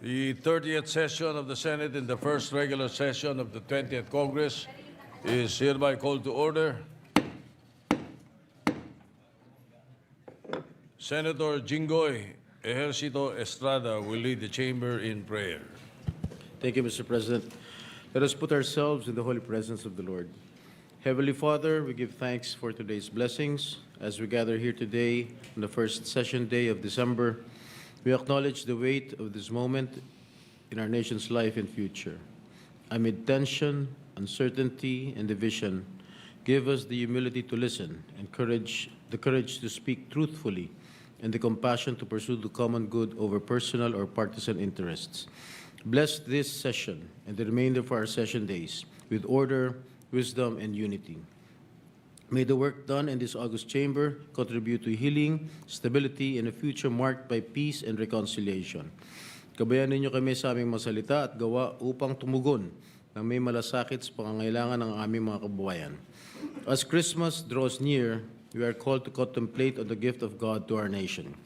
The 30th session of the Senate and the first regular session of the 20th Congress is hereby called to order. Senator Jinggoy Ejercito Estrada will lead the chamber in prayer. Thank you, Mr. President. Let us put ourselves in the holy presence of the Lord. Heavenly Father, we give thanks for today's blessings. As we gather here today on the first session day of December, we acknowledge the weight of this moment in our nation's life and future. Amid tension, uncertainty, and division, give us the humility to listen and the courage to speak truthfully and the compassion to pursue the common good over personal or partisan interests. Bless this session and the remainder of our session days with order, wisdom, and unity. May the work done in this august chamber contribute to healing, stability, and a future marked by peace and reconciliation. Gabayan ninyo kami sa aming masalita at gawa upang tumugon na may malasakit sa pangangailangan ng aming mga kababayan. As Christmas draws near, we are called to contemplate on the gift of God to our nation.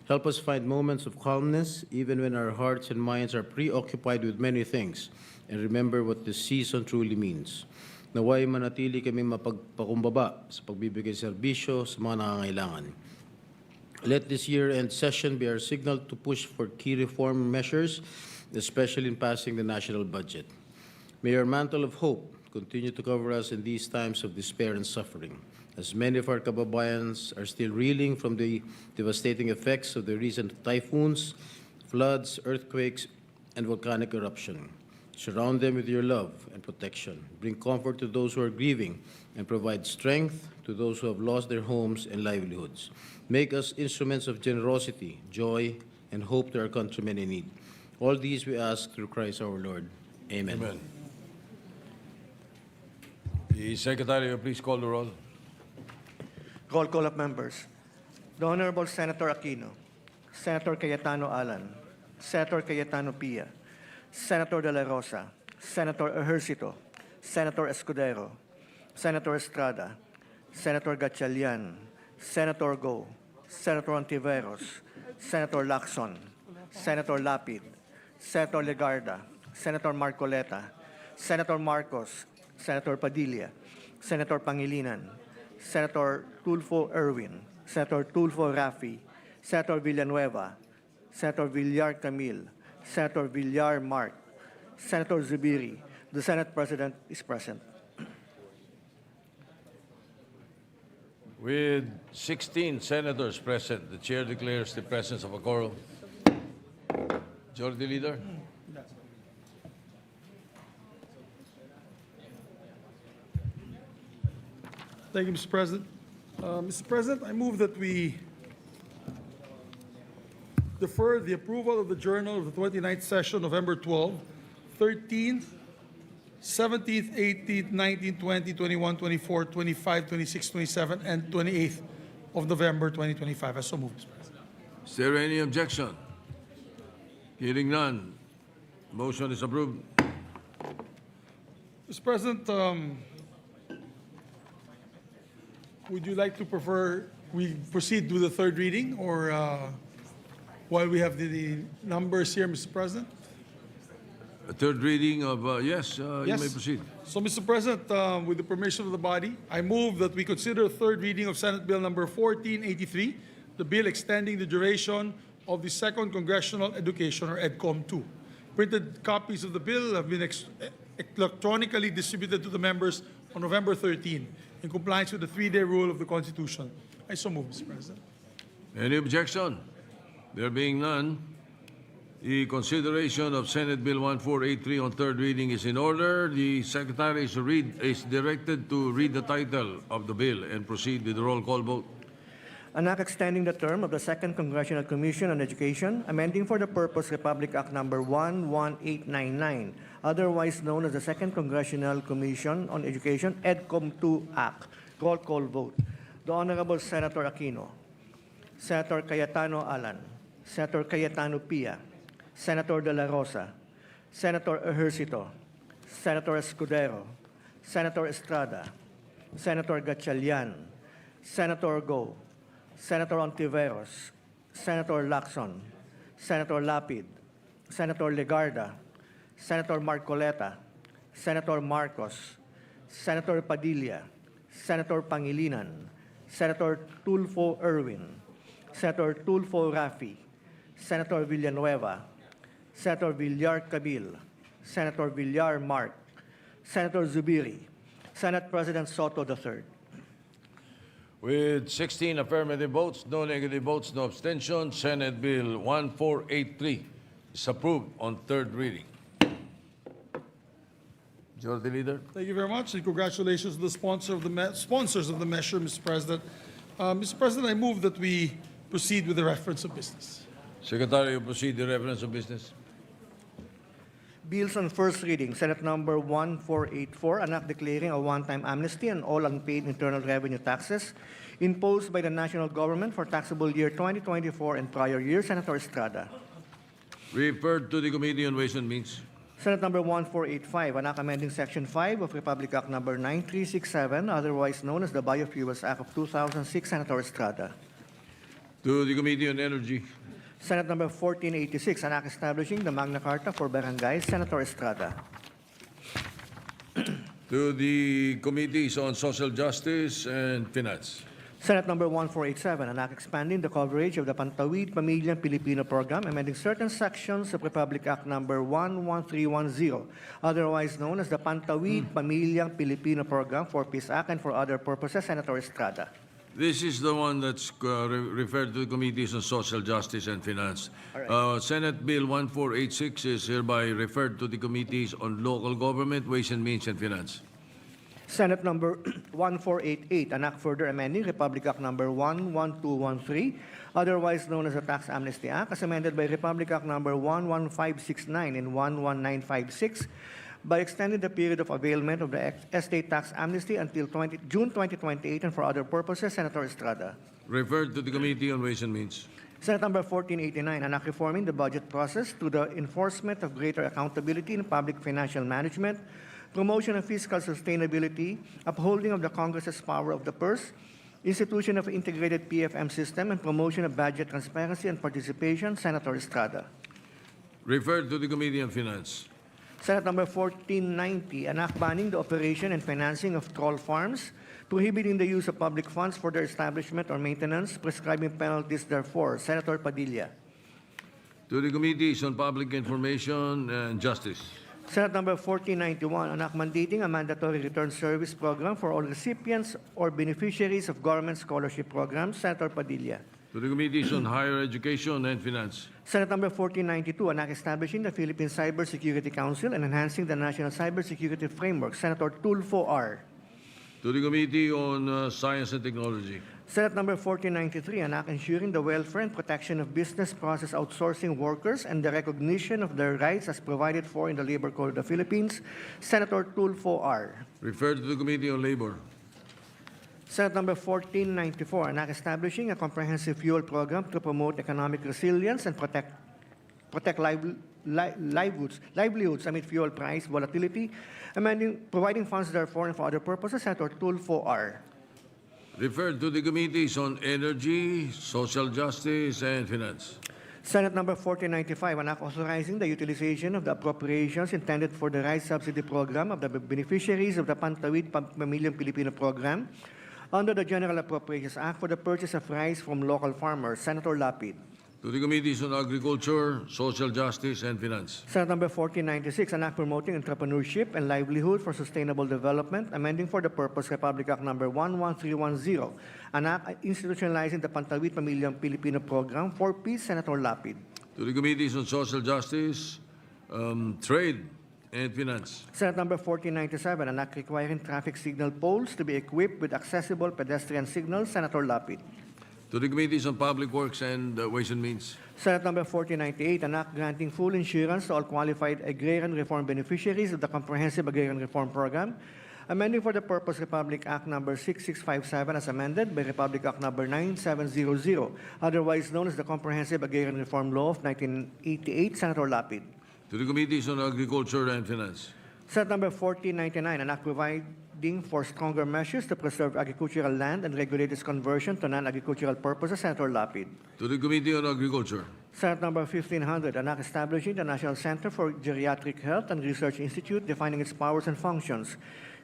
Help us find moments of calmness even when our hearts and minds are preoccupied with many things, and remember what this season truly means. Naway manatili kami mapagpakumbaba sa pagbibigay serbisyo sa mga nangangailangan. Let this year-end session be our signal to push for key reform measures, especially in passing the national budget. May your mantle of hope continue to cover us in these times of despair and suffering, as many of our kababayans are still reeling from the devastating effects of the recent typhoons, floods, earthquakes, and volcanic eruption. Surround them with your love and protection. Bring comfort to those who are grieving and provide strength to those who have lost their homes and livelihoods. Make us instruments of generosity, joy, and hope to our countrymen in need. All these we ask through Christ our Lord. Amen. Amen. The Secretary, please call the roll. Roll call of members. The Honorable Senator Aquino, Senator Cayetano Alan, Senator Cayetano Pia, Senator De La Rosa, Senator Ejercito, Senator Escudero, Senator Estrada, Senator Gatchalian, Senator Go, Senator Ontiveros, Senator Lacson, Senator Lapid, Senator Legarda, Senator Marcoleta, Senator Marcos, Senator Padilla, Senator Pangilinan, Senator Tulfo Erwin, Senator Tulfo Rafi, Senator Villanueva, Senator Villar Camille, Senator Villar Mark, Senator Zubiri. The Senate President is present. With 16 senators present, the chair declares the presence of a quorum. Majority Leader. Thank you, Mr. President. Mr. President, I move that we defer the approval of the Journal of the 29th session, November 12, 13th, 17th, 18th, 19th, 20, 21, 24, 25, 26, 27, and 28th of November 2025. I so move, Mr. President. Is there any objection? Hearing none, motion is approved. Mr. President, would you like to prefer we proceed with the third reading, or while we have the numbers here, Mr. President? A third reading of, yes, you Yes. may proceed. So, Mr. President, with the permission of the body, I move that we consider a third reading of Senate Bill number 1483, the bill extending the duration of the Second Congressional Education, or EDCOM 2. Printed copies of the bill have been electronically distributed to the members on November 13, in compliance with the 3-day rule of the Constitution. I so move, Mr. President. Any objection? There being none, the consideration of Senate Bill 1483 on third reading is in order. The Secretary is directed to read the title of the bill and proceed with the roll call vote. An act extending the term of the Second Congressional Commission on Education, amending for the purpose Republic Act number 11899, otherwise known as the Second Congressional Commission on Education, EDCOM 2 Act. Roll call vote. The Honorable Senator Aquino, Senator Cayetano Alan, Senator Cayetano Pia, Senator De La Rosa, Senator Ejercito, Senator Escudero, Senator Estrada, Senator Gatchalian, Senator Go, Senator Ontiveros, Senator Lacson, Senator Lapid, Senator Legarda, Senator Marcoleta, Senator Marcos, Senator Padilla, Senator Pangilinan, Senator Tulfo Erwin, Senator Tulfo Rafi, Senator Villanueva, Senator Villar Cabil, Senator Villar Mark, Senator Zubiri, Senate President Soto III. With 16 affirmative votes, no negative votes, no abstention, Senate Bill 1483 is approved on third reading. Majority Leader. Thank you very much, and congratulations to the sponsors of the measure, Mr. President. Mr. President, I move that we proceed with the reference of business. Secretary, you proceed the reference of business. Bills on first reading, Senate number 1484, an act declaring a one-time amnesty on all unpaid internal revenue taxes imposed by the national government for taxable year 2024 and prior years. Senator Estrada. Referred to the Committee on Ways and Means. Senate number 1485, an act amending Section 5 of Republic Act number 9367, otherwise known as the Biofuels Act of 2006. Senator Estrada. To the Committee on Energy. Senate number 1486, an act establishing the Magna Carta for Barangays. Senator Estrada. To the Committees on Social Justice and Finance. Senate number 1487, an act expanding the coverage of the Pantawid Pamilyang Pilipino Program, amending certain sections of Republic Act number 11310, otherwise known as the Pantawid Pamilyang Pilipino Program for Peace Act and for other purposes. Senator Estrada. This is the one that's referred to the Committees on Social Justice and Finance. Senate Bill 1486 is hereby referred to the Committees on Local Government, Ways and Means, and Finance. Senate number 1488, an act further amending Republic Act number 11213, otherwise known as the Tax Amnesty Act, as amended by Republic Act number 11569 and 11956, by extending the period of availment of the estate tax amnesty until June 2028 and for other purposes. Senator Estrada. Referred to the Committee on Ways and Means. Senate number 1489, an act reforming the budget process to the enforcement of greater accountability in public financial management, promotion of fiscal sustainability, upholding of the Congress's power of the purse, institution of integrated PFM system, and promotion of budget transparency and participation. Senator Estrada. Referred to the Committee on Finance. Senate number 1490, an act banning the operation and financing of troll farms, prohibiting the use of public funds for their establishment or maintenance, prescribing penalties therefore. Senator Padilla. To the Committees on Public Information and Justice. Senate number 1491, an act mandating a mandatory return service program for all recipients or beneficiaries of government scholarship programs. Senator Padilla. To the Committees on Higher Education and Finance. Senate number 1492, an act establishing the Philippine Cybersecurity Council and enhancing the National Cybersecurity Framework. Senator Tulfo R. To the Committee on Science and Technology. Senate number 1493, an act ensuring the welfare and protection of business process outsourcing workers and the recognition of their rights as provided for in the Labor Code of the Philippines. Senator Tulfo R. Referred to the Committee on Labor. Senate number 1494, an act establishing a comprehensive fuel program to promote economic resilience and protect livelihoods amid fuel price volatility, providing funds therefore and for other purposes. Senator Tulfo R. Referred to the Committees on Energy, Social Justice, and Finance. Senate number 1495, an act authorizing the utilization of the appropriations intended for the rice subsidy program of the beneficiaries of the Pantawid Pamilyang Pilipino Program under the General Appropriations Act for the purchase of rice from local farmers. Senator Lapid. To the Committees on Agriculture, Social Justice, and Finance. Senate number 1496, an act promoting entrepreneurship and livelihood for sustainable development, amending for the purpose Republic Act number 11310, an act institutionalizing the Pantawid Pamilyang Pilipino Program for Peace. Senator Lapid. To the Committees on Social Justice, Trade, and Finance. Senate number 1497, an act requiring traffic signal poles to be equipped with accessible pedestrian signals. Senator Lapid. To the Committees on Public Works and Ways and Means. Senate number 1498, an act granting full insurance to all qualified agrarian reform beneficiaries of the Comprehensive Agrarian Reform Program, amending for the purpose Republic Act number 6657 as amended by Republic Act number 9700, otherwise known as the Comprehensive Agrarian Reform Law of 1988. Senator Lapid. To the Committees on Agriculture and Finance. Senate number 1499, an act providing for stronger measures to preserve agricultural land and regulate its conversion to non-agricultural purposes. Senator Lapid. To the Committee on Agriculture. Senate Number 1500, an act establishing the National Center for Geriatric Health and Research Institute, defining its powers and functions,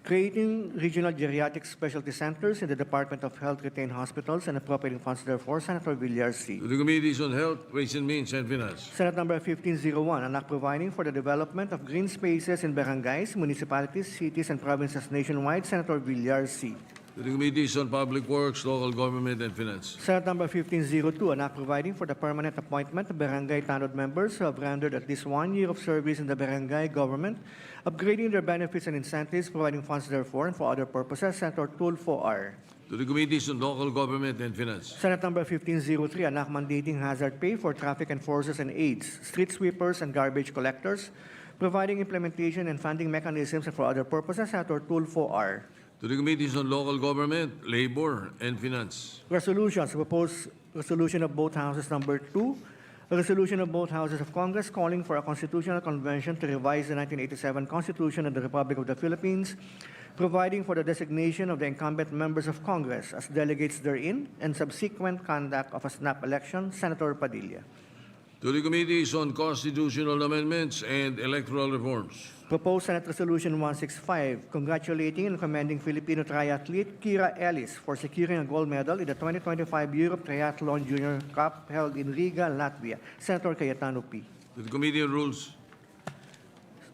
creating regional geriatric specialty centers in the Department of Health retained hospitals and appropriating funds therefore. Senator Villar C. To the Committees on Health, Ways and Means, and Finance. Senate Number 1501, an act providing for the development of green spaces in barangays, municipalities, cities, and provinces nationwide. Senator Villar C. To the Committees on Public Works, Local Government, and Finance. Senate Number 1502, an act providing for the permanent appointment of barangay tanod members who have rendered at least 1 year of service in the barangay government, upgrading their benefits and incentives, providing funds therefore and for other purposes. Senator Tulfo R. To the Committees on Local Government and Finance. Senate Number 1503, an act mandating hazard pay for traffic enforcers and aides, street sweepers, and garbage collectors, providing implementation and funding mechanisms and for other purposes. Senator Tulfo R. To the Committees on Local Government, Labor, and Finance. Resolutions, proposed resolution of both houses number 2, a resolution of both houses of Congress calling for a constitutional convention to revise the 1987 Constitution of the Republic of the Philippines, providing for the designation of the incumbent members of Congress as delegates therein, and subsequent conduct of a snap election. Senator Padilla. To the Committees on Constitutional Amendments and Electoral Reforms. Proposed Senate Resolution 165, congratulating and commending Filipino triathlete Kira Ellis for securing a gold medal in the 2025 Europe Triathlon Junior Cup held in Riga, Latvia. Senator Cayetano P. To the Committee on Rules.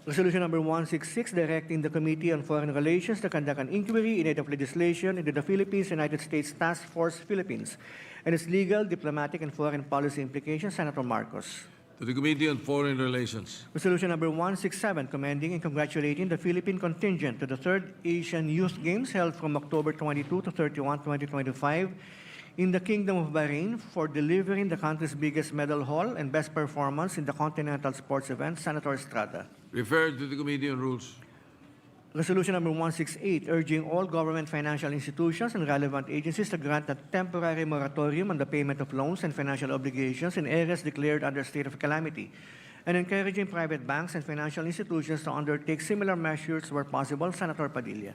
Resolution number 166, directing the Committee on Foreign Relations to conduct an inquiry in aid of legislation into the Philippines-United States Task Force Philippines and its legal, diplomatic, and foreign policy implications. Senator Marcos. To the Committee on Foreign Relations. Resolution number 167, commending and congratulating the Philippine contingent to the 3rd Asian Youth Games held from October 22 to 31, 2025 in the Kingdom of Bahrain for delivering the country's biggest medal haul and best performance in the continental sports event. Senator Estrada. Referred to the Committee on Rules. Resolution number 168, urging all government financial institutions and relevant agencies to grant a temporary moratorium on the payment of loans and financial obligations in areas declared under state of calamity, and encouraging private banks and financial institutions to undertake similar measures where possible. Senator Padilla.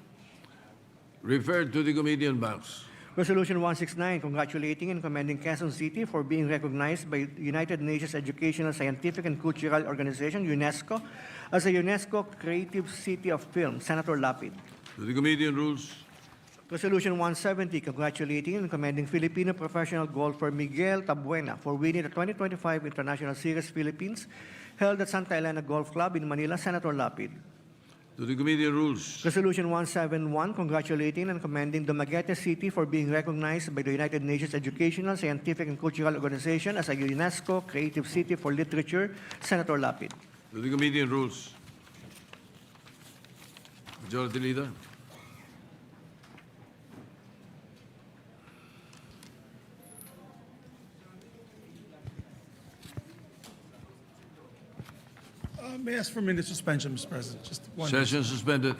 Referred to the Committee on Banks. Resolution 169, congratulating and commending Quezon City for being recognized by the United Nations Educational, Scientific, and Cultural Organization, UNESCO, as a UNESCO Creative City of Film. Senator Lapid. To the Committee on Rules. Resolution 170, congratulating and commending Filipino professional golfer Miguel Tabuena for winning the 2025 International Series Philippines held at Santa Elena Golf Club in Manila. Senator Lapid. To the Committee on Rules. Resolution 171, congratulating and commending Dumaguete City for being recognized by the United Nations Educational, Scientific, and Cultural Organization as a UNESCO Creative City for Literature. Senator Lapid. To the Committee on Rules. Majority Leader. May I ask for a minute suspension, Mr. President? Just one. Session suspended.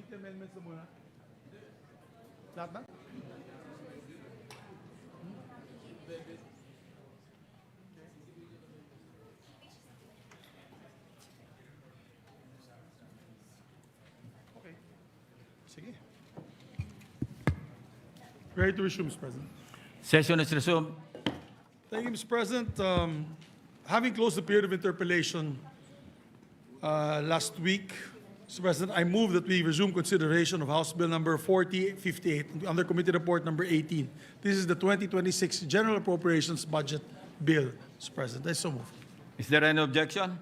committee amendments na muna. Lahat na? Okay. Sige. Ready to resume, Mr. President. Session is resumed. Thank you, Mr. President. Having closed the period of interpellation last week, Mr. President, I move that we resume consideration of House Bill number 4058 under Committee Report number 18. This is the 2026 General Appropriations Budget Bill, Mr. President. I so move. Is there any objection?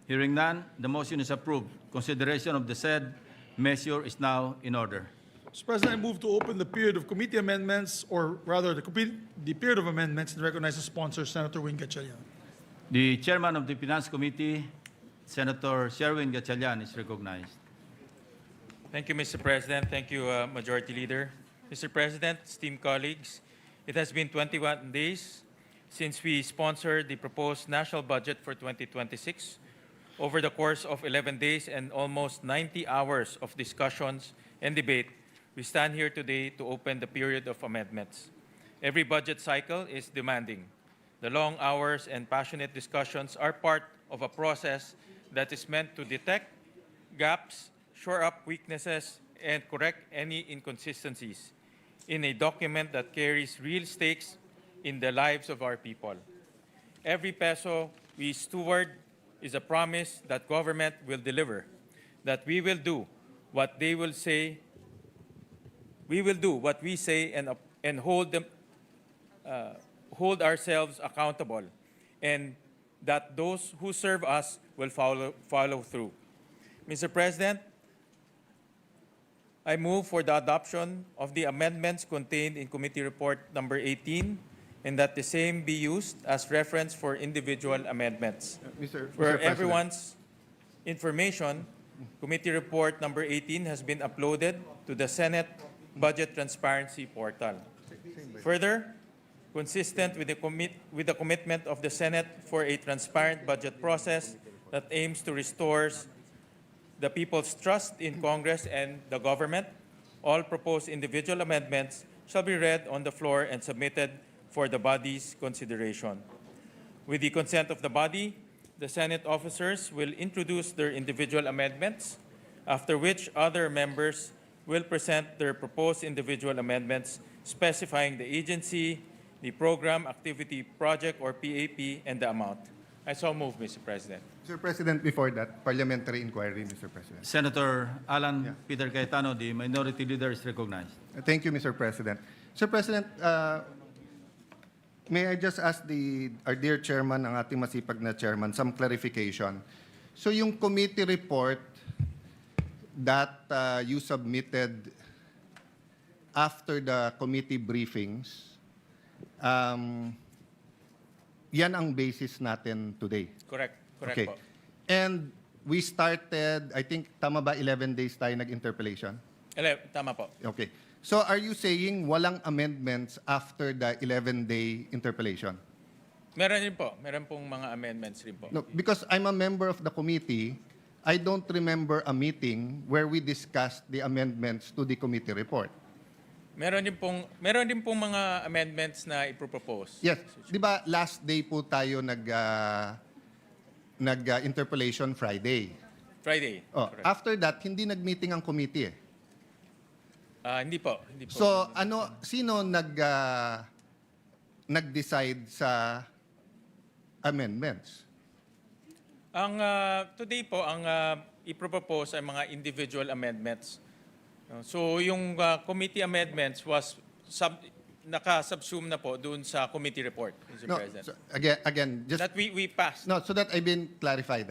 Hearing none, the motion is approved. Consideration of the said measure is now in order. Mr. President, I move to open the period of committee amendments, or rather the period of amendments, and recognize the sponsor, Senator Win Gatchalian. The chairman of the Finance Committee, Senator Sherwin Gatchalian, is recognized. Thank you, Mr. President. Thank you, Majority Leader. Mr. President, esteemed colleagues, it has been 21 days since we sponsored the proposed national budget for 2026. Over the course of 11 days and almost 90 hours of discussions and debate, we stand here today to open the period of amendments. Every budget cycle is demanding. The long hours and passionate discussions are part of a process that is meant to detect gaps, shore up weaknesses, and correct any inconsistencies in a document that carries real stakes in the lives of our people. Every peso we steward is a promise that government will deliver, that we will do what they will say. We will do what we say and hold ourselves accountable, and that those who serve us will follow through. Mr. President, I move for the adoption of the amendments contained in Committee Report number 18, and that the same be used as reference for individual amendments. For everyone's information, Committee Report number 18 has been uploaded to the Senate Budget Transparency Portal. Further, consistent with the commitment of the Senate for a transparent budget process that aims to restore the people's trust in Congress and the government, all proposed individual amendments shall be read on the floor and submitted for the body's consideration. With the consent of the body, the Senate officers will introduce their individual amendments, after which other members will present their proposed individual amendments specifying the agency, the program, activity, project, or PAP, and the amount. I so move, Mr. President. Mr. President, before that, parliamentary inquiry, Mr. President. Senator Alan Peter Cayetano, the minority leader, is recognized. Thank you, Mr. President. Mr. President, may I just ask our dear chairman, ang ating masipag na chairman, some clarification. So yung committee report that you submitted after the committee briefings, yan ang basis natin today. Correct. Correct Okay. po. And we started, I think, tama ba 11 days tayo nag-interpellation? Tama po. Okay. So are you saying walang amendments after the 11-day interpellation? Meron din po. Meron pong mga amendments rin po. No, because I'm a member of the committee, I don't remember a meeting where we discussed the amendments to the committee report. Meron din pong mga amendments na ipropose. Yes. Di ba last day po tayo nag-interpellation Friday? Friday. Oh, Correct. after that, hindi nag-meeting ang committee eh. Hindi po. So, sino nag-decide sa amendments? Today po, ang ipropose ay mga individual amendments. So, yung committee amendments was naka-subsume na po doon sa committee report, Mr. No, President. so again, just That we passed. no, so that I've been clarified.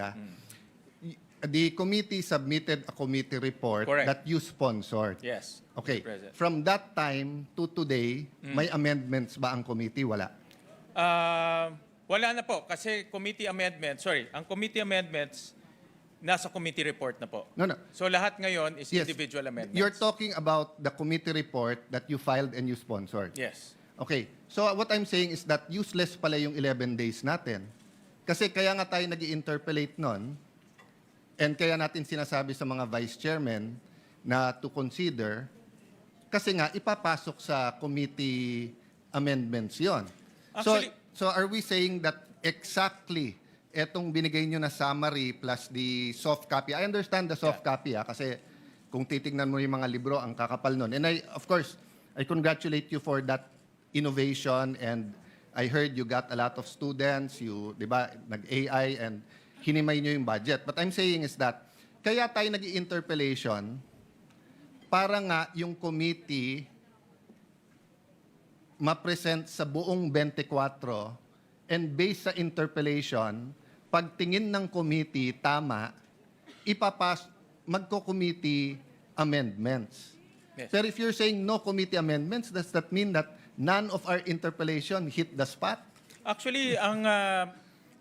The committee submitted a committee report Correct. that you sponsored. Yes, Okay. Mr. President. From that time to today, may amendments ba ang committee? Wala. Wala na po kasi ang committee amendments nasa committee report na po. No, no. So lahat ngayon is Yes. individual amendments. You're talking about the committee report that you filed and you sponsored. Yes. Okay. So what I'm saying is that useless pala yung 11 days natin. Kasi kaya nga tayo nag-interpellate nun, and kaya natin sinasabi sa mga vice chairmen na to consider kasi nga ipapasok sa committee amendments yon. Actually- So are we saying that exactly etong binigay nyo na summary plus the soft copy? I understand the soft copy kasi kung titignan mo yung mga libro, ang kakapal nun. And of course, I congratulate you for that innovation and I heard you got a lot of students, you, di ba, nag-AI and hinimay nyo yung budget. But I'm saying is that, kaya tayo nag-interpellation para nga yung committee ma-present sa buong 24 and based sa interpellation, pagtingin ng committee tama, magko-committee amendments. Yes. Pero if you're saying no committee amendments, does that mean that none of our interpellation hit the spot? Actually, ang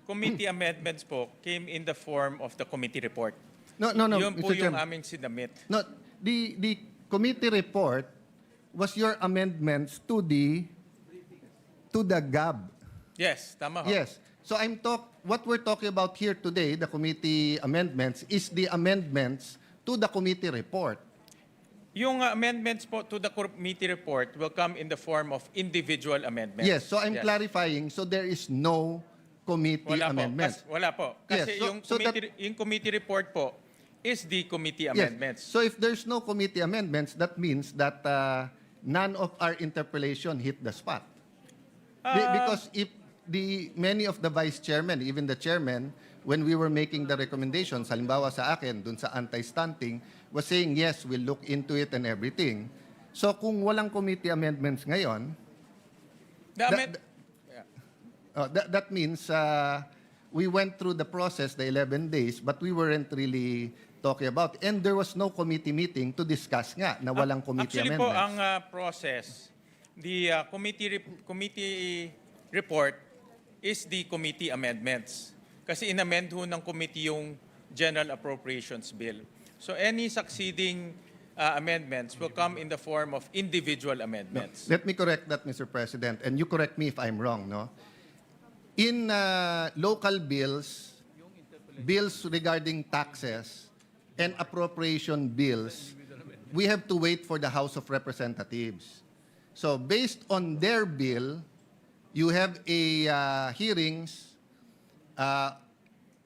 committee amendments po came in the form of the committee report. No, Yun po Mr. yung Chairman. aming sinamit. No, the committee report was your amendments to the GAB. Yes, tama ho. Yes. So what we're talking about here today, the committee amendments, is the amendments to the committee report. Yung amendments po to the committee report will come in the form of individual amendments. Yes, so I'm Yes. clarifying, so there is no committee Wala po. amendments. Wala po. Kasi Yes, so yung committee report po is the committee Yes. amendments. So if there's no committee amendments, that means that none of our interpellation hit the spot. Because if many of the vice chairmen, even the chairman, when we were making the recommendations, halimbawa sa akin, dun sa anti-stunting, was saying, yes, we'll look into it and everything. So kung walang committee amendments ngayon, that means we went through the process, the 11 days, but we weren't really talking about. And there was no committee meeting to discuss nga na walang committee Actually amendments. po, ang process, the committee report is the committee amendments. Kasi inamend ho ng committee yung General Appropriations Bill. So any succeeding amendments will come in the form of individual amendments. Let me correct that, Mr. President, and you correct me if I'm wrong, no? In local bills, bills regarding taxes, and appropriation bills, we have to wait for the House of Representatives. So based on their bill, you have a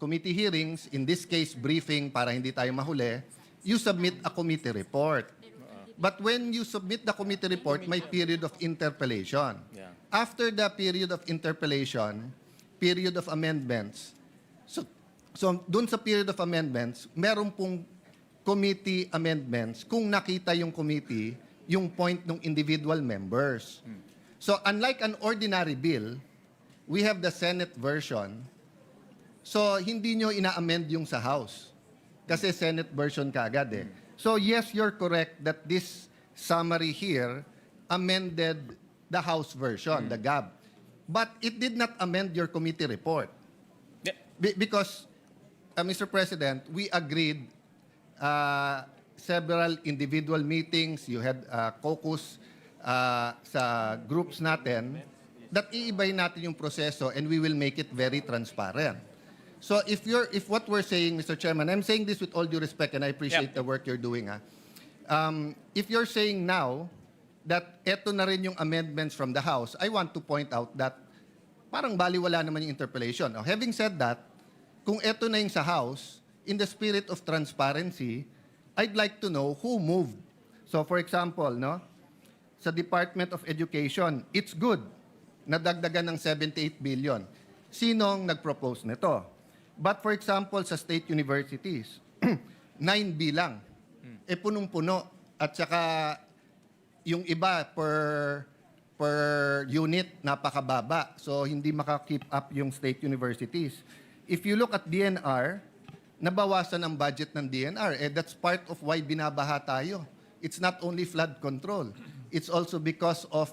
committee hearings, in this case briefing para hindi tayo mahuli, you submit a committee report. But when you submit the committee report, may period of interpellation. Yeah. After the period of interpellation, period of amendments, so dun sa period of amendments, meron pong committee amendments kung nakita yung committee yung point ng individual members. So unlike an ordinary bill, we have the Senate version. So hindi nyo ina-amend yung sa House. Kasi Senate version kaagad eh. So yes, you're correct that this summary here amended the House version, the GAB. But it did not amend your committee report. Yeah. Because, Mr. President, we agreed several individual meetings, you had caucus sa groups natin, that iibay natin yung proseso and we will make it very transparent. So if what we're saying, Mr. Chairman, I'm saying this with all due respect and I appreciate the work you're doing. If you're saying now that eto na rin yung amendments from the House, I want to point out that parang baliwala naman yung interpellation. Now, having said that, kung eto na yung sa House, in the spirit of transparency, I'd like to know who moved. So for example, no, sa Department of Education, it's good na dagdagan ng 78 billion. Sinong nag-propose nito? But for example, sa state universities, 9B lang. Eh punong-puno. At saka yung iba per unit napakababa. So hindi maka-keep up yung state universities. If you look at DNR, nabawasan ang budget ng DNR. Eh that's part of why binabaha tayo. It's not only flood control. It's also because of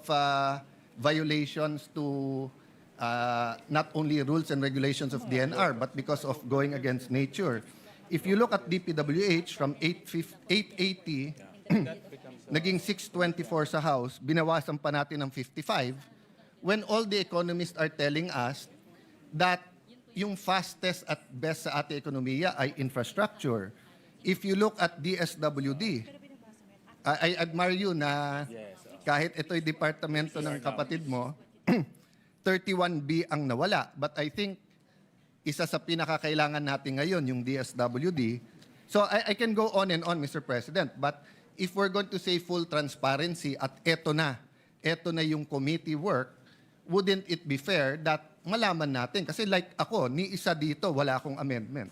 violations to not only rules and regulations of DNR, but because of going against nature. If you look at DPWH, from 880, naging 624 sa House, binawasan pa natin ng 55, when all the economists are telling us that yung fastest at best sa ating ekonomiya ay infrastructure. If you look at DSWD, I admire you na Yes. kahit ito'y departamento ng kapatid mo, 31B ang nawala. But I think isa sa pinakakailangan natin ngayon, yung DSWD. So I can go on and on, Mr. President. But if we're going to say full transparency at eto na yung committee work, wouldn't it be fair that malaman natin? Kasi like ako, ni isa dito, wala akong amendment.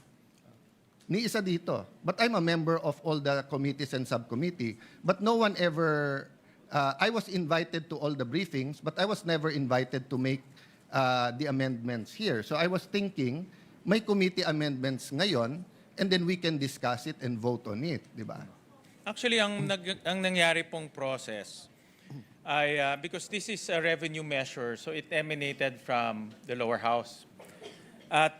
Ni isa dito. But I'm a member of all the committees and subcommittee. But no one ever, I was invited to all the briefings, but I was never invited to make the amendments here. So I was thinking, may committee amendments ngayon, and then we can discuss it and vote on it, di ba? Actually, ang nangyari pong process ay because this is a revenue measure, so it emanated from the lower house. At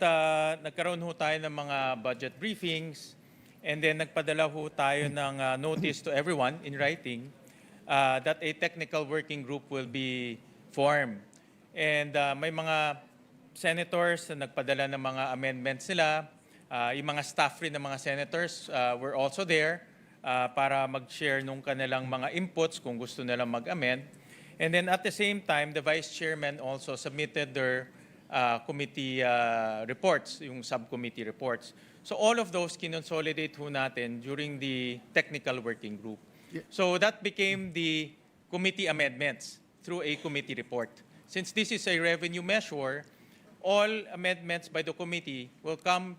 nagkaroon ho tayo ng mga budget briefings, and then nagpadala ho tayo ng notice to everyone in writing that a technical working group will be formed. And may mga senators na nagpadala ng mga amendments nila. Yung mga staff rin ng mga senators were also there para mag-share nung kanilang mga inputs kung gusto nilang mag-amend. And then at the same time, the vice chairman also submitted their committee reports, yung subcommittee reports. So all of those kinonsolidate ho natin during the technical working group. So that became the committee amendments through a committee report. Since this is a revenue measure, all amendments by the committee will come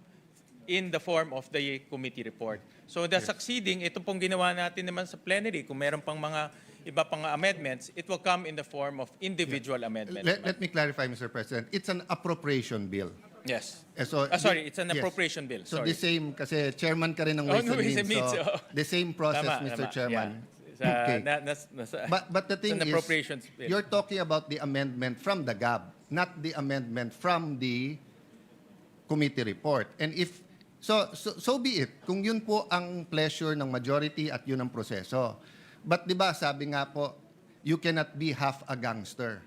in the form of the committee report. So the succeeding, ito pong ginawa natin naman sa plenary, kung meron pang mga iba pang amendments, it will come in the form of individual amendments. Let me clarify, Mr. President. It's an appropriation bill. Yes. So, sorry, it's an yes. appropriation bill. So Sorry. the same, kasi chairman ka rin ng Oh, Ways no, and Ways and Means. Means, So oh. the same process, Tama, Mr. tama. Chairman. Yeah. Okay. But the it's thing an is, appropriations bill. you're talking about the amendment from the GAB, not the amendment from the committee report. And if, so be it. Kung yun po ang pleasure ng majority at yun ang proseso. But di ba, sabi nga po, you cannot be half a gangster.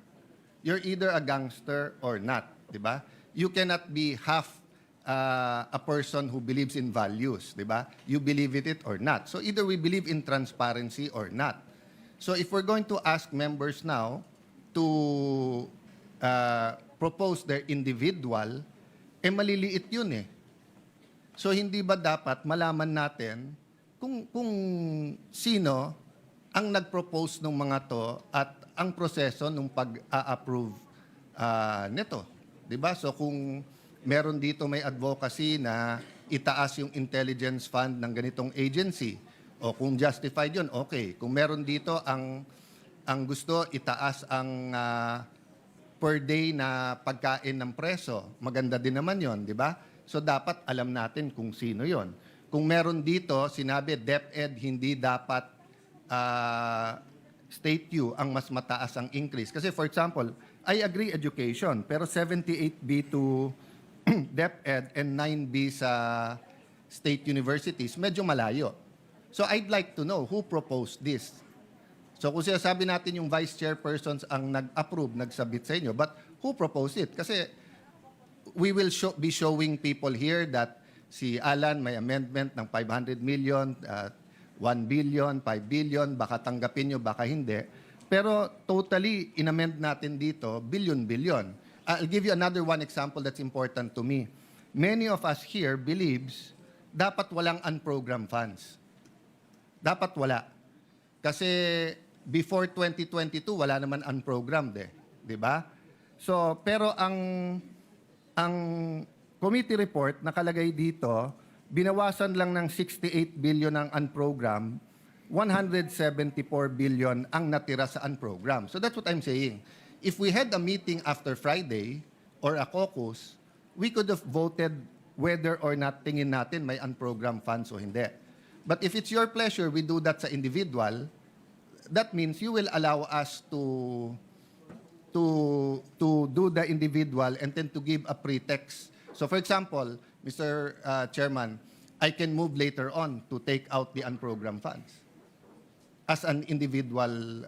You're either a gangster or not, di ba? You cannot be half a person who believes in values, di ba? You believe in it or not. So either we believe in transparency or not. So if we're going to ask members now to propose their individual, maliliit yun eh. So hindi ba dapat malaman natin kung sino ang nag-propose ng mga to at ang proseso ng pag-a-approve nito. Diba? So kung meron dito may advocacy na itaas yung intelligence fund ng ganitong agency, o kung justified yun, okay. Kung meron dito ang gusto itaas ang per day na pagkain ng preso, maganda din naman yon, di ba? So dapat alam natin kung sino yon. Kung meron dito, sinabi DepEd hindi dapat state U ang mas mataas ang increase. Kasi for example, I agree education, pero 78B to DepEd and 9B sa state universities, medyo malayo. So I'd like to know who proposed this. So kung sinasabi natin yung vice chairpersons ang nag-approve, nagsabit sa inyo, but who proposed it? Kasi we will be showing people here that si Alan may amendment ng 500 million, 1 billion, 5 billion, baka tanggapin nyo, baka hindi. Pero totally, inamend natin dito, billion. I'll give you another one example that's important to me. Many of us here believes dapat walang unprogrammed funds. Dapat wala. Kasi before 2022, wala naman unprogrammed eh. Di ba? So, pero ang committee report nakalagay dito, binawasan lang ng 68 billion ang unprogrammed, 174 billion ang natira sa unprogrammed. So that's what I'm saying. If we had a meeting after Friday or a caucus, we could have voted whether or not tingin natin may unprogrammed funds o hindi. But if it's your pleasure, we do that sa individual, that means you will allow us to do the individual and then to give a pretext. So for example, Mr. Chairman, I can move later on to take out the unprogrammed funds as an individual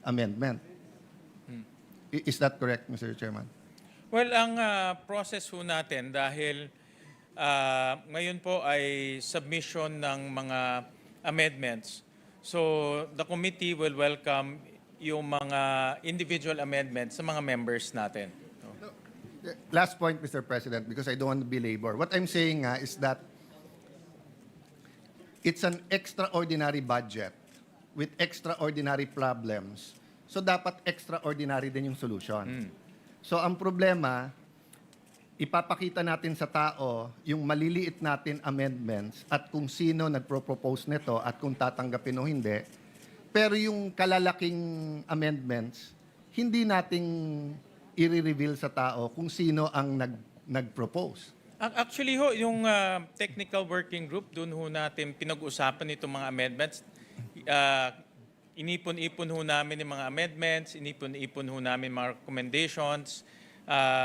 amendment. Is that correct, Mr. Chairman? Well, ang process ho natin dahil ngayon po ay submission ng mga amendments. So the committee will welcome yung mga individual amendments sa mga members natin. Last point, Mr. President, because I don't want to belabor. What I'm saying is that it's an extraordinary budget with extraordinary problems. So dapat extraordinary din yung solution. So ang problema, ipapakita natin sa tao yung maliliit natin amendments at kung sino nagpro-propose nito at kung tatanggapin o hindi. Pero yung kalalaking amendments, hindi nating i-reveal sa tao kung sino ang nag-propose. Actually ho, yung technical working group, doon ho natin pinag-usapan itong mga amendments. Inipon-ipon ho namin yung mga amendments, inipon-ipon ho namin mga recommendations.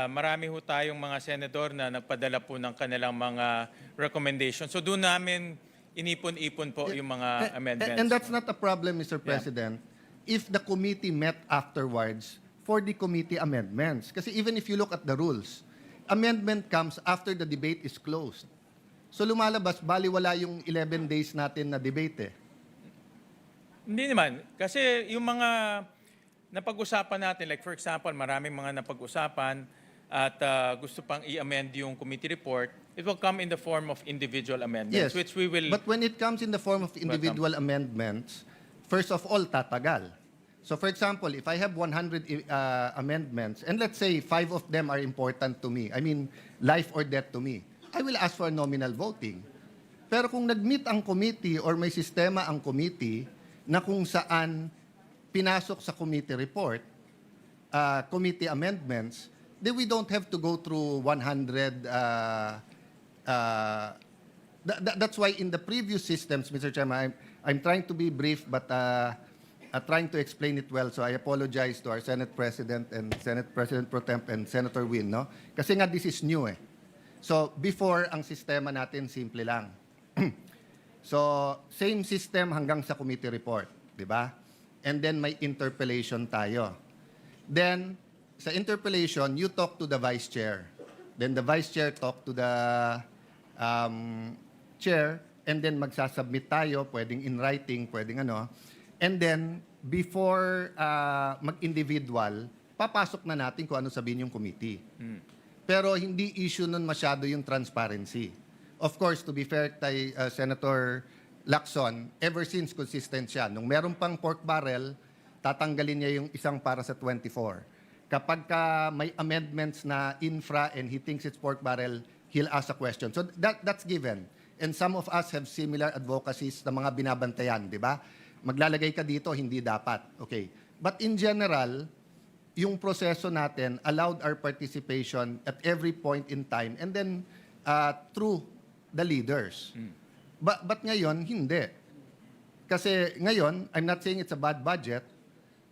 Marami ho tayong mga senador na nagpadala po ng kanilang mga recommendations. So doon namin inipon-ipon po yung mga amendments. And that's not a problem, Mr. President, if the committee met afterwards for the committee amendments. Kasi even if you look at the rules, amendment comes after the debate is closed. So lumalabas, baliwala yung 11 days natin na debate eh. Hindi naman. Kasi yung mga napag-usapan natin, like for example, maraming mga napag-usapan at gusto pang i-amend yung committee report, it will come in the form of individual amendments, Yes, which we will... but when it comes in the form of individual amendments, first of all, tatagal. So for example, if I have 100 amendments, and let's say 5 of them are important to me, I mean, life or death to me, I will ask for nominal voting. Pero kung nag-meet ang committee or may sistema ang committee na kung saan pinasok sa committee report, committee amendments, then we don't have to go through 100. That's why in the previous systems, Mr. Chairman, I'm trying to be brief, but trying to explain it well. So I apologize to our Senate President and Senate President Pro Temp and Senator Win, no? Kasi nga this is new eh. So before, ang sistema natin simple lang. So same system hanggang sa committee report, di ba? And then may interpellation tayo. Then sa interpellation, you talk to the vice chair. Then the vice chair talk to the chair, and then magsasubmit tayo, pwedeng in writing, pwedeng ano. And then, before mag-individual, papasok na natin kung ano sabihin yung committee. Pero hindi issue nun masyado yung transparency. Of course, to be fair kay Senator Lacson, ever since consistent siya. Nung meron pang pork barrel, tatanggalin niya yung isang para sa 24. Kapag may amendments na infra and he thinks it's pork barrel, he'll ask a question. So that's given. And some of us have similar advocacies na mga binabantayan, di ba? Maglalagay ka dito, hindi dapat. Okay. But in general, yung proseso natin allowed our participation at every point in time and then through the leaders. But ngayon, hindi. Kasi ngayon, I'm not saying it's a bad budget,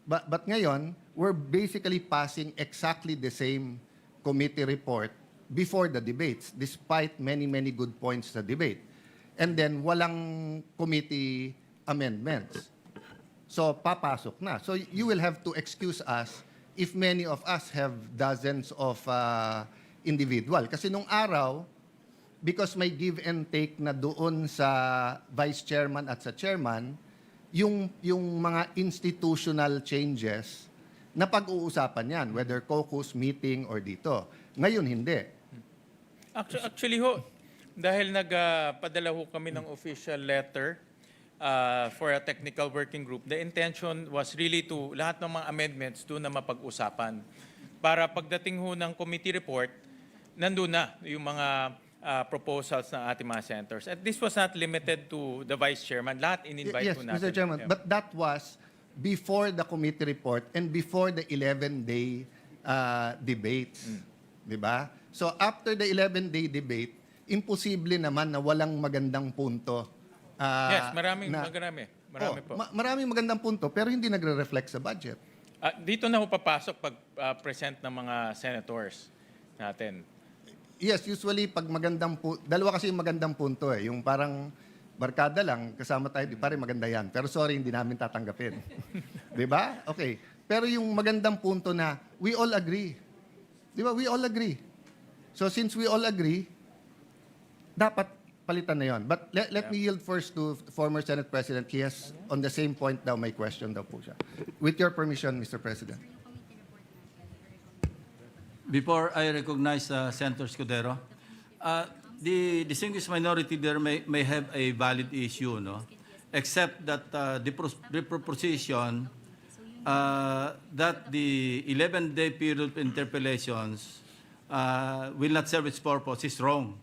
but ngayon, we're basically passing exactly the same committee report before the debates, despite many, many good points sa debate. And then, walang committee amendments. So, papasok na. So, you will have to excuse us if many of us have dozens of individual. Kasi nung araw, because may give and take na doon sa vice chairman at sa chairman, yung mga institutional changes na pag-uusapan yan, whether caucus, meeting, or dito. Ngayon, hindi. Actually ho, dahil nagpadala ho kami ng official letter for a technical working group, the intention was really to lahat ng mga amendments doon na mapag-usapan. Para pagdating ho ng committee report, nandun na yung mga proposals ng ating mga senators. And this was not limited to the vice chairman. Lahat in-invite Yes, ho natin. Mr. Chairman, Yeah. but that was before the committee report and before the 11-day debates. Di ba? So after the 11-day debate, imposible naman na walang magandang punto. Yes, marami po. Maraming magandang punto, pero hindi nagre-reflect sa budget. Dito na ho papasok pag present ng mga senators natin. Yes, usually pag magandang dalawa kasi yung magandang punto eh. Yung parang barkada lang, kasama tayo, di pare maganda yan. Pero sorry, hindi namin tatanggapin. Di ba? Okay. Pero yung magandang punto na we all agree. Di ba? We all agree. So since we all agree, dapat palitan na yon. But let me yield first to former Senate President. He has, on the same point daw, may question daw po siya. With your permission, Mr. President. Before I recognize Senator Escudero, the distinguished minority there may have a valid issue, no? Except that the proposition that the 11-day period of interpellations will not serve its purpose is wrong,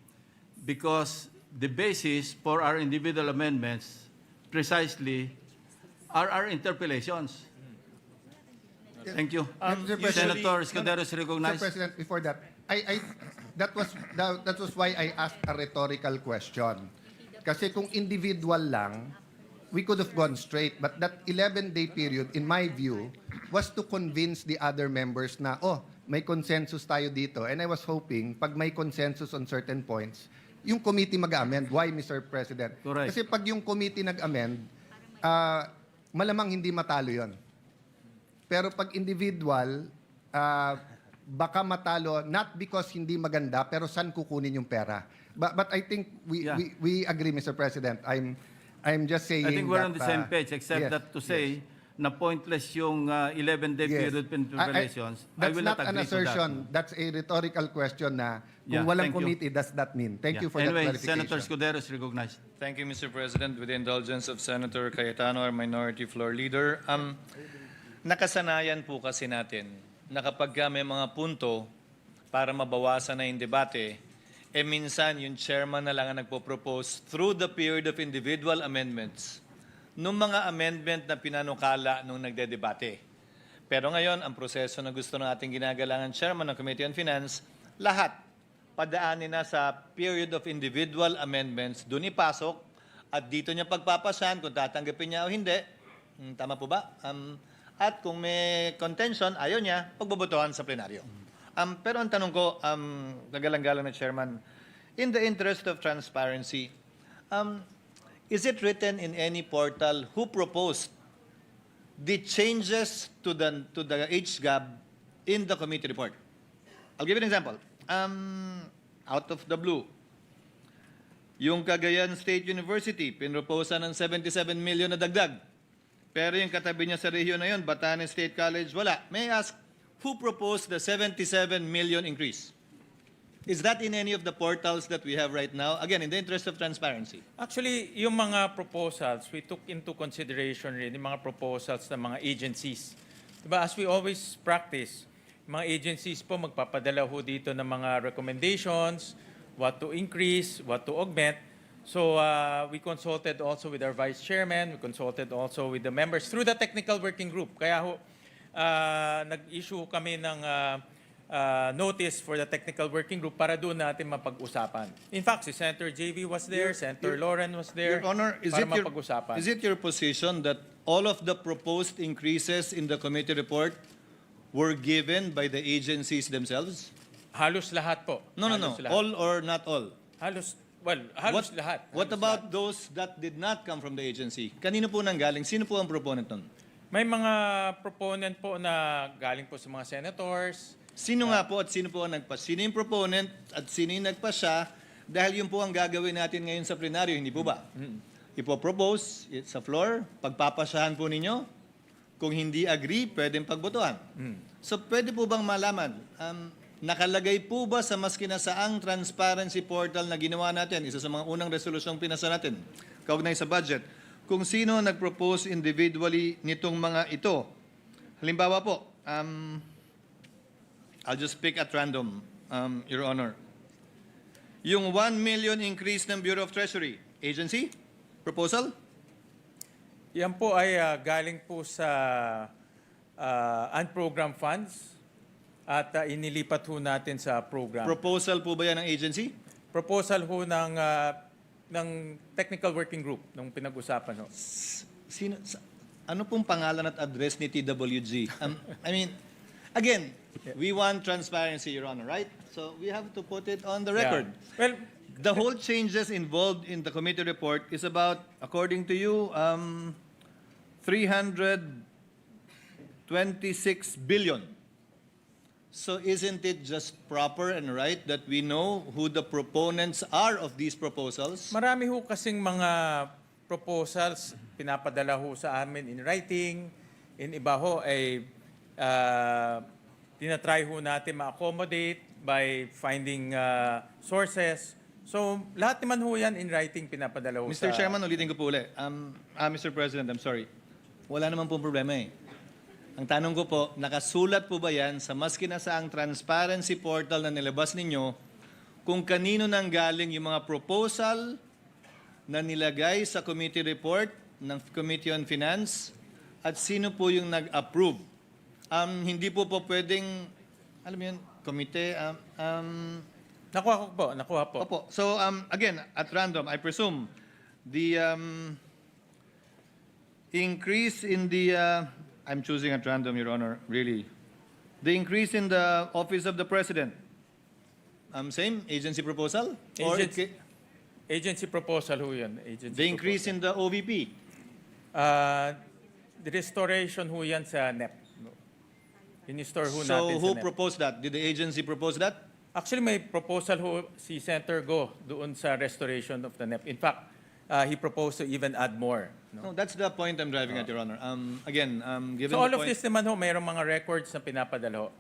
because the basis for our individual amendments precisely are our interpellations. Thank you. Mr. President, Senator Escudero is Mr. recognized. President, before that, that was why I asked a rhetorical question. Kasi kung individual lang, we could have gone straight. But that 11-day period, in my view, was to convince the other members na, oh, may consensus tayo dito. And I was hoping, pag may consensus on certain points, yung committee mag-amend. Why, Mr. President? Correct. Kasi pag yung committee nag-amend, malamang hindi matalo yon. Pero pag individual, baka matalo, not because hindi maganda, pero saan kukunin yung pera. But I think we agree, Mr. President. I'm just saying I think we're that, on the same page, except yes, that to say na pointless yung 11-day yes. period of interpellations. I That's will not not an agree to assertion. that. That's a rhetorical question na Yeah, kung walang thank you. committee, does that mean? Thank Yeah. you for Anyway, that clarification. Senator Escudero is recognized. Thank you, Mr. President. With the indulgence of Senator Cayetano, our minority floor leader, nakasanayan po kasi natin na kapag may mga punto para mabawasan na yung debate, minsan yung chairman na lang ang nagpo-propose through the period of individual amendments nung mga amendment na pinanukala nung nagdedebate. Pero ngayon, ang proseso na gusto ng ating ginagalangan chairman ng Committee on Finance, lahat padaanin na sa period of individual amendments, doon ipasok at dito niya pagpapasan kung tatanggapin niya o hindi. Tama po ba? At kung may contention, ayaw niya, pagbobotohan sa plenaryo. Pero ang tanong ko, kagalang-galang na chairman, in the interest of transparency, is it written in any portal who proposed the changes to the HGAB in the committee report? I'll give you an example. Out of the blue, yung Cagayan State University, pinroposa ng 77 million na dagdag. Pero yung katabi niya sa rehiyon na yun, Batanes State College, wala. May I ask, who proposed the 77 million increase? Is that in any of the portals that we have right now? Again, in the interest of transparency. Actually, yung mga proposals, we took into consideration rin yung mga proposals ng mga agencies. Diba, as we always practice, mga agencies po magpapadala ho dito ng mga recommendations, what to increase, what to augment. So we consulted also with our vice chairman, we consulted also with the members through the technical working group. Kaya ho, nag-issue kami ng notice for the technical working group para doon natin mapag-usapan. In fact, si Senator JV was there, Senator Lauren was there, Your Honor, para mapag-usapan. is it your position that all of the proposed increases in the committee report were given by the agencies themselves? Halos lahat po. No. Halos lahat. All or not all? Halos lahat. What Halos about lahat. those that did not come from the agency? Kanino po nanggaling? Sino po ang proponent nun? May mga proponent po na galing po sa mga senators. Sino nga po at sino po ang nagpas? Sino yung proponent at sino yung nagpasya? Dahil yun po ang gagawin natin ngayon sa plenaryo, hindi po ba? Ipo-propose sa floor, pagpapasyahan po ninyo. Kung hindi agree, pwedeng pagbotohan. So pwede po bang malaman, nakalagay po ba sa mas kinasaang transparency portal na ginawa natin, isa sa mga unang resolusyong pinasa natin, kaugnay sa budget, kung sino nag-propose individually nitong mga ito? Halimbawa po, I'll just pick at random, Your Honor. Yung 1 million increase ng Bureau of Treasury, agency? Proposal? Yan po ay galing po sa unprogrammed funds at inilipat ho natin sa program. Proposal po ba yan ng agency? Proposal ho ng technical working group nung pinag-usapan ho. Ano pong pangalan at address ni TWG? I mean, again, we want transparency, Your Honor, right? So we have to put it on the record. Yeah. Well, The whole changes involved in the committee report is about, according to you, 326 billion. So isn't it just proper and right that we know who the proponents are of these proposals? Marami ho kasing mga proposals pinapadala ho sa amin in writing. In iba ho ay tinatry ho natin ma-accommodate by finding sources. So lahat naman ho yan in writing pinapadala ho Mr. sa... Chairman, ulitin ko po ulit. Mr. President, I'm sorry. Wala naman pong problema eh. Ang tanong ko po, nakasulat po ba yan sa maski na sa ang transparency portal na nilabas ninyo kung kanino nang galing yung mga proposal na nilagay sa committee report ng Committee on Finance at sino po yung nag-approve? Hindi po pwedeng, alam mo yun, komite, Nakuha po. Opo. So, again, at random, I presume, the increase in the, I'm choosing at random, Your Honor, really. The increase in the Office of the President, same, agency proposal? Or Agency proposal ho yun. Agency the increase in the OVP? The restoration ho yan sa NEP. In-store ho natin So, sa who NEP. proposed that? Did the agency propose that? Actually, may proposal ho si Senator Go doon sa restoration of the NEP. In fact, he proposed to even add more. No, that's the point I'm driving at, Your Honor. Again, given So all the of point, this naman ho, mayroong mga records na pinapadala ho.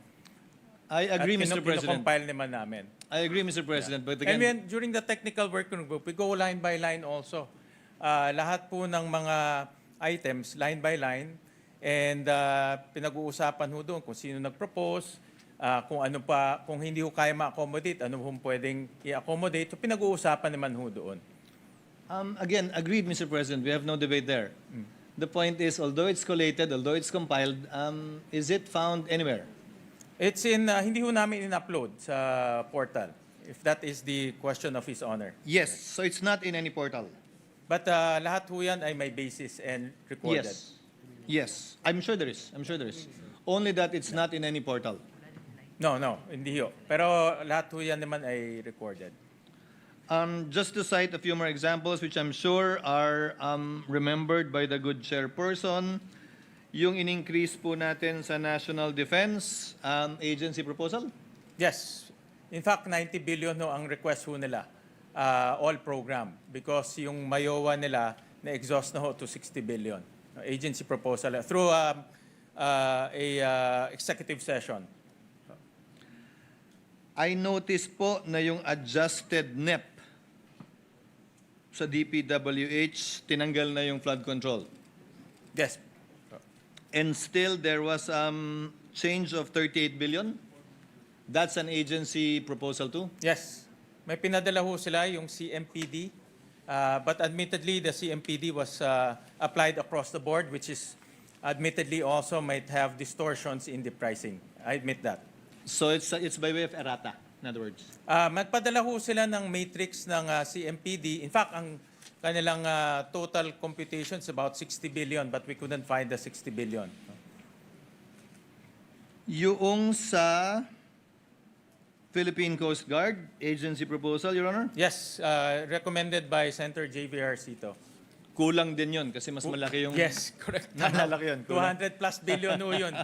I agree, Mr. President. Compile naman namin. I agree, Mr. President. But And again, then, during the technical working group, we go line by line also. Lahat po ng mga items, line by line, and pinag-uusapan ho doon kung sino nag-propose, kung ano pa, kung hindi ho kaya ma-accommodate, ano ho pwedeng i-accommodate. So pinag-uusapan naman ho doon. again, agreed, Mr. President. We have no debate there. The point is, although it's collated, although it's compiled, is it found anywhere? It's in, hindi ho namin in-upload sa portal, if that is the question of His Honor. Yes. So it's not in any portal. But lahat ho yan ay may basis and recorded. Yes. Yes. I'm sure there is. I'm sure there is. Only that it's not in any portal. No, hindi ho. Pero lahat ho yan naman ay recorded. Just to cite a few more examples, which I'm sure are remembered by the good chairperson, yung in-increase po natin sa National Defense Agency proposal. Yes. In fact, 90 billion ho ang request ho nila, all program. Because yung Mayowa nila, na-exhaust na ho to 60 billion. Agency proposal through executive session. I noticed po na yung adjusted NEP sa DPWH, tinanggal na yung flood control. Yes. And still, there was change of 38 billion. That's an agency proposal too. Yes. May pinadala ho sila yung CMPD. But admittedly, the CMPD was applied across the board, which is admittedly also might have distortions in the pricing. I admit that. So it's by way of errata, in other words. Magpadala ho sila ng matrix ng CMPD. In fact, ang kanilang total computation is about 60 billion, but we couldn't find the 60 billion. Yung sa Philippine Coast Guard agency proposal, Your Honor? Yes, recommended by Senator J.V.R. Cito. Kulang din yun kasi mas malaki yung... Yes, correct. Malaki yun. 200 plus billion ho yun.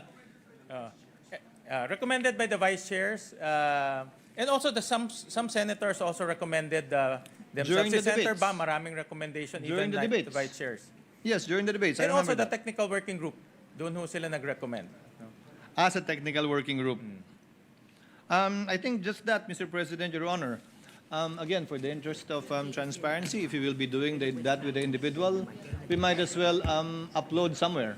Recommended by the vice chairs. And also some senators also recommended themselves. During the Si Senator debates. Ba, maraming recommendation During even the like debates. the vice chairs. Yes, during the debates. I And also remember the that. technical working group. Doon ho sila nag-recommend. As a technical working group. I think just that, Mr. President, Your Honor. Again, for the interest of transparency, if you will be doing that with the individual, we might as well upload somewhere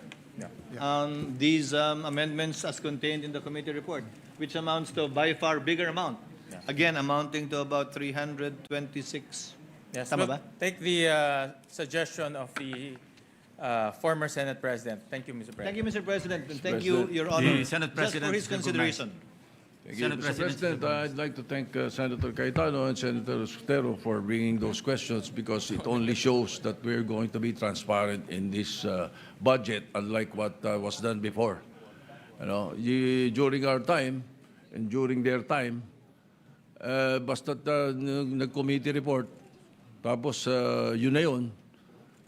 these amendments as contained in the committee report, which amounts to a by far bigger amount. Again, amounting to about 326. Yes, Tama we'll ba? take the suggestion of the former Senate President. Thank you, Mr. President. Thank you, Mr. President, and thank you, President. Your Honor, The Senate just for President his is recognized. consideration. Thank you, Senate Mr. President. President. I'd like to thank Senator Cayetano and Senator Escudero for bringing those questions because it only shows that we're going to be transparent in this budget, unlike what was done before. You know, during our time and during their time, basta't nag-committee report, tapos yun na yun,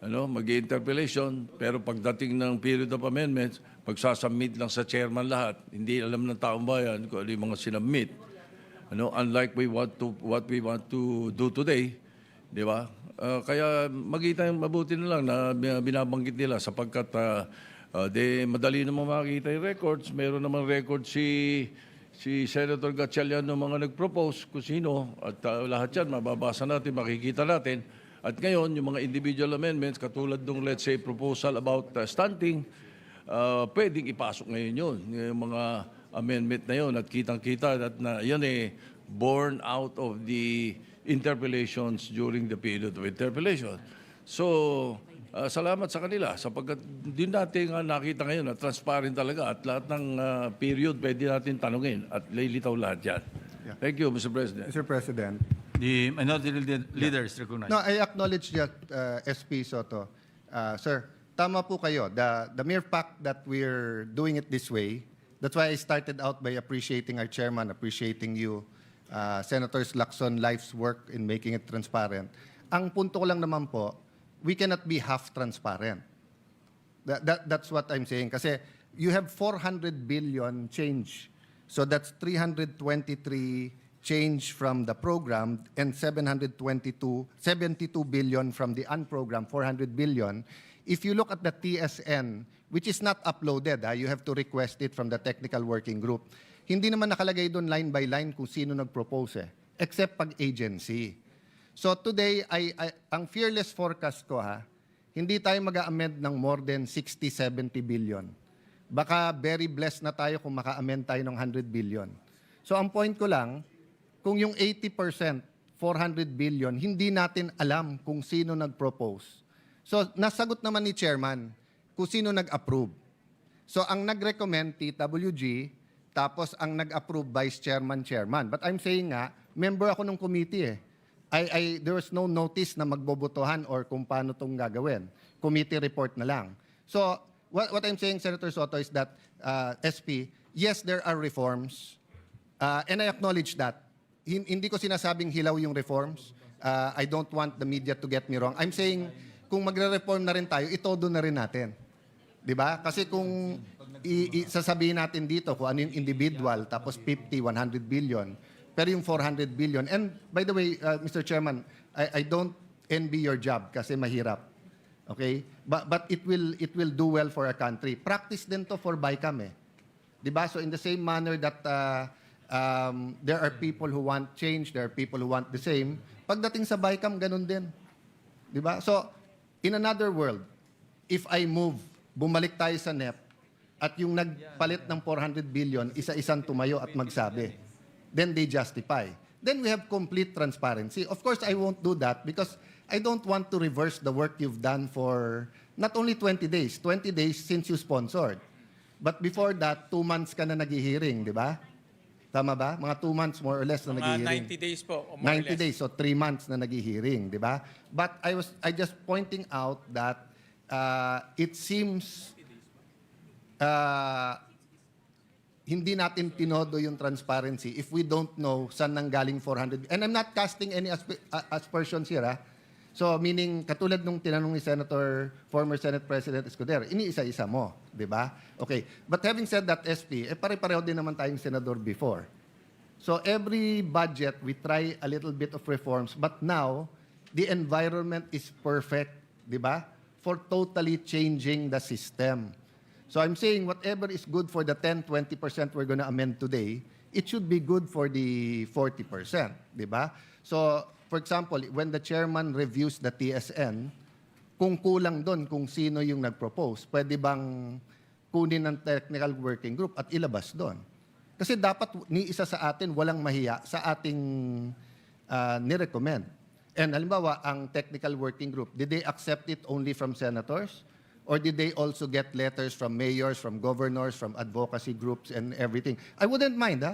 ano, mag-interpellation, pero pagdating ng period of amendments, magsasubmit lang sa chairman lahat. Hindi alam ng taong bayan kung ano yung mga sinubmit. Unlike what we want to do today, di ba? Kaya mabuti na lang na binabanggit nila sapagkat madali namang makikita yung records. Meron namang record si Senator Gatchalian ng mga nag-propose kung sino at lahat yan mababasa natin, makikita natin. At ngayon, yung mga individual amendments katulad ng let's say proposal about stunting, pwedeng ipasok ngayon yun, yung mga amendment na yun at kitang-kita at na yun born out of the interpellations during the period of interpellation. So, salamat sa kanila sapagkat din natin nakita ngayon na transparent talaga at lahat ng period pwede natin tanungin at lilitaw lahat yan. Thank you, Mr. President. Mr. President. The minority leader is recognized. No, I acknowledge that, SP Soto. Sir, tama po kayo. The mere fact that we're doing it this way, that's why I started out by appreciating our chairman, appreciating you, Senators Lacson, life's work in making it transparent. Ang punto ko lang naman po, we cannot be half transparent. That's what I'm saying. Kasi you have 400 billion change. So that's 323 change from the program and 72 billion from the unprogrammed, 400 billion. If you look at the TSN, which is not uploaded, you have to request it from the technical working group. Hindi naman nakalagay doon line by line kung sino nag-propose except pag agency. So today, ang fearless forecast ko hindi tayo mag-amend ng more than 60-70 billion. Baka very blessed na tayo kung maka-amend tayo ng 100 billion. So ang point ko lang, kung yung 80%, 400 billion, hindi natin alam kung sino nag-propose. So nasagot naman ni Chairman kung sino nag-approve. So ang nag-recommend, TWG, tapos ang nag-approve, Vice Chairman, Chairman. But I'm saying member ako ng committee there was no notice na magbobotohan or kung paano itong gagawin. Committee report na lang. So what I'm saying, Senator Soto, is that, SP, yes, there are reforms, and I acknowledge that. Hindi ko sinasabing hilaw yung reforms. I don't want the media to get me wrong. I'm saying, kung magre-reform na rin tayo, itodo na rin natin. Di ba? Kasi kung sasabihin natin dito kung ano yung individual, tapos 50, 100 billion, pero yung 400 billion. And by the way, Mr. Chairman, I don't envy your job kasi mahirap. Okay? But it will do well for our country. Practice din to for BICAM Di ba? So in the same manner that there are people who want change, there are people who want the same, pagdating sa BICAM, ganun din. Di ba? So, in another world, if I move, bumalik tayo sa NEP, at yung nagpalit ng 400 billion, isa-isang tumayo at magsabi, then they justify. Then we have complete transparency. Of course, I won't do that because I don't want to reverse the work you've done for not only 20 days since you sponsored. But before that, 2 months ka na nag-hearing, di ba? Tama ba? Mga 2 months more or less na nag-hearing. 90 days po. More 90 days, so 3 months na nag-hearing, di ba? But I just pointing out that it seems hindi natin tinodo yung transparency if we don't know saan nanggaling 400. And I'm not casting any aspersions here. So meaning, katulad nung tinanong ni former Senate President Escudero, iniisa-isa mo, di ba? Okay. But having said that, SP, pare-pareho din naman tayong senador before. So every budget, we try a little bit of reforms. But now, the environment is perfect, di ba? For totally changing the system. So I'm saying whatever is good for the 10-20% we're going to amend today, it should be good for the 40%, di ba? So, for example, when the chairman reviews the TSN, kung kulang doon kung sino yung nag-propose, pwede bang kunin ng technical working group at ilabas doon? Kasi dapat ni isa sa atin walang mahiya sa ating nirecommend. And halimbawa, ang technical working group, did they accept it only from senators? Or did they also get letters from mayors, from governors, from advocacy groups and everything? I wouldn't mind,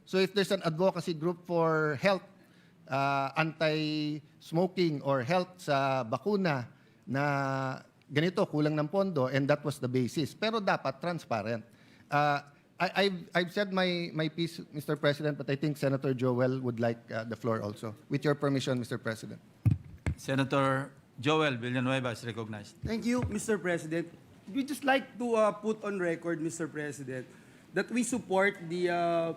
So if there's an advocacy group for health, anti-smoking or health sa bakuna na ganito, kulang ng pondo, and that was the basis. Pero dapat transparent. I've said my piece, Mr. President, but I think Senator Joel would like the floor also. With your permission, Mr. President. Senator Joel Villanueva is recognized. Thank you, Mr. President. we just like to put on record, Mr. President, that we support the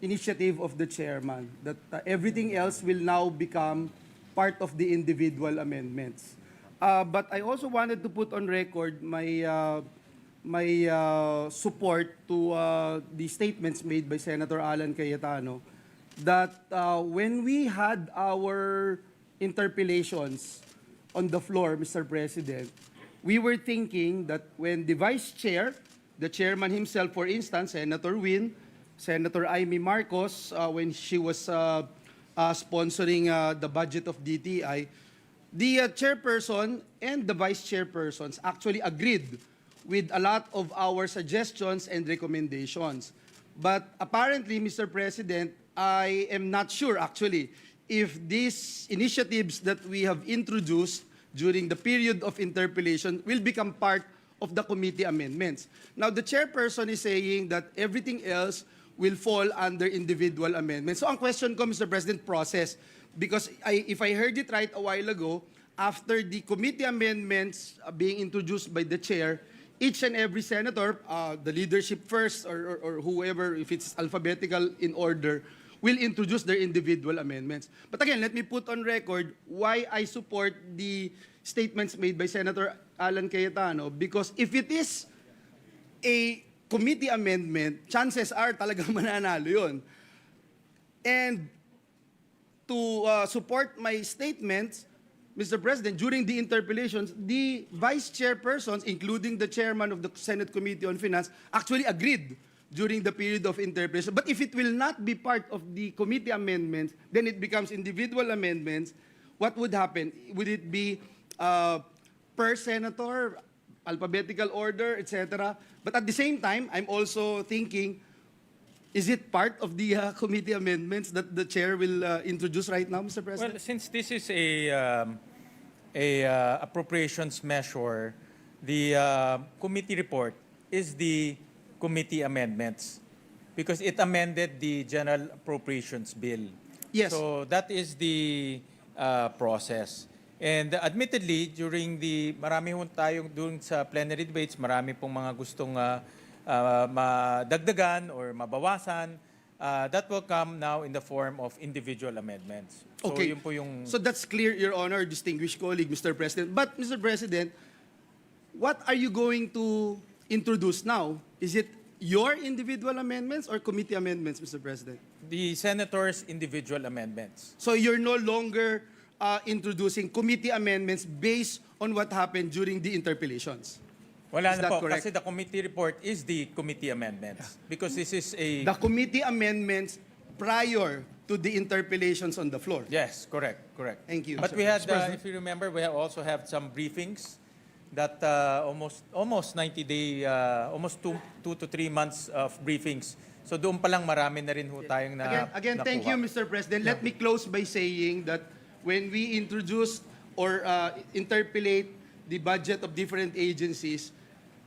initiative of the chairman, that everything else will now become part of the individual amendments. But I also wanted to put on record my support to the statements made by Senator Alan Cayetano that when we had our interpellations on the floor, Mr. President, we were thinking that when the vice chair, the chairman himself, for instance, Senator Win, Senator Amy Marcos, when she was sponsoring the budget of DTI, the chairperson and the vice chairpersons actually agreed with a lot of our suggestions and recommendations. But apparently, Mr. President, I am not sure actually if these initiatives that we have introduced during the period of interpellation will become part of the committee amendments. Now, the chairperson is saying that everything else will fall under individual amendments. So ang question ko, Mr. President, process. Because if I heard it right a while ago, after the committee amendments being introduced by the chair, each and every senator, the leadership first or whoever, if it's alphabetical in order, will introduce their individual amendments. But again, let me put on record why I support the statements made by Senator Alan Cayetano, because if it is a committee amendment, chances are talagang mananalo yun. And to support my statements, Mr. President, during the interpellations, the vice chairpersons, including the chairman of the Senate Committee on Finance, actually agreed during the period of interpellation. But if it will not be part of the committee amendments, then it becomes individual amendments. What would happen? Would it be per senator, alphabetical order, etc.? But at the same time, I'm also thinking, is it part of the committee amendments that the chair will introduce right now, Mr. President? Well, since this is a appropriations measure, the committee report is the committee amendments because it amended the general appropriations bill. Yes. So that is the process. And admittedly, during the marami hong tayong dun sa plenary debates, marami pong mga gustong madagdagan or mabawasan. That will come now in the form of individual amendments. So Okay. yun po yung So that's clear, Your Honor, distinguished colleague, Mr. President. But, Mr. President, what are you going to introduce now? Is it your individual amendments or committee amendments, Mr. President? the senators' individual amendments. So you're no longer introducing committee amendments based on what happened during the interpellations? Wala Is na that po, correct? kasi the committee report is the committee amendments. Because this is a... The committee amendments prior to the interpellations on the floor? Yes, correct. Thank you. But we had, if you remember, we have also have some briefings that almost 90-day, almost two to 3 months of briefings. So doon pa lang marami na rin ho tayong Again, thank you, nakuha. Mr. President. Let me close by saying that when we introduced or interpellate the budget of different agencies,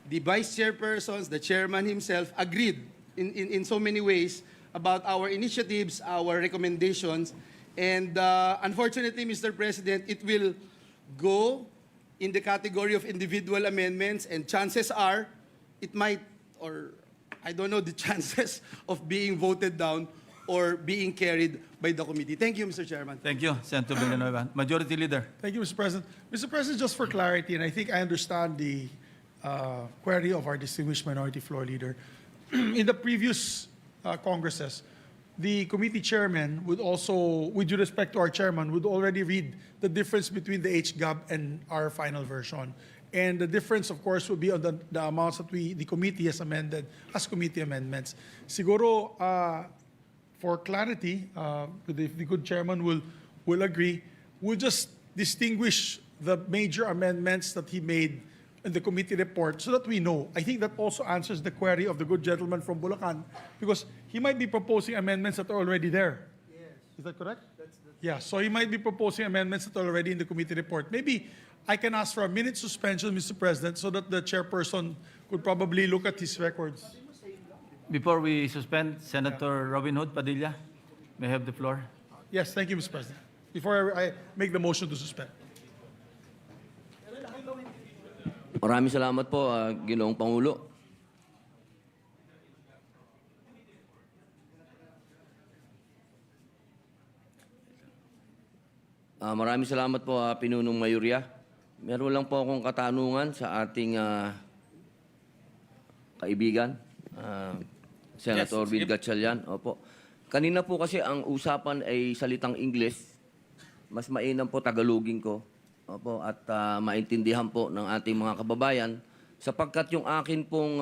the vice chairpersons, the chairman himself agreed in so many ways about our initiatives, our recommendations. And unfortunately, Mr. President, it will go in the category of individual amendments, and chances are it might, or I don't know the chances of being voted down or being carried by the committee. Thank you, Mr. Chairman. Thank you, Senator Villanueva. Majority Leader. Thank you, Mr. President. Mr. President, just for clarity, and I think I understand the query of our distinguished minority floor leader. In the previous Congresses, the committee chairman would also, with due respect to our chairman, would already read the difference between the HGAB and our final version. And the difference, of course, would be on the amounts that the committee has amended as committee amendments. Siguro, for clarity, if the good chairman will agree, we'll just distinguish the major amendments that he made in the committee report so that we know. I think that also answers the query of the good gentleman from Bulacan, because he might be proposing amendments that are already there. Yes. Is that correct? Yeah, so he might be proposing amendments that are already in the committee report. Maybe I can ask for a minute suspension, Mr. President, so that the chairperson could probably look at his records. Before we suspend, Senator Robin Hood Padilla may have the floor. Yes, thank you, Mr. President. Before I make the motion to suspend. Maraming salamat po, Ginoong Pangulo. Maraming salamat po, Pinunong Mayorya. Meron lang po akong katanungan sa ating kaibigan, Senator Yes, Bill Gatchalian. Opo. Kanina po kasi ang usapan ay salitang English. Mas mainam po Tagalogin ko. Opo, at maintindihan po ng ating mga kababayan sapagkat yung akin pong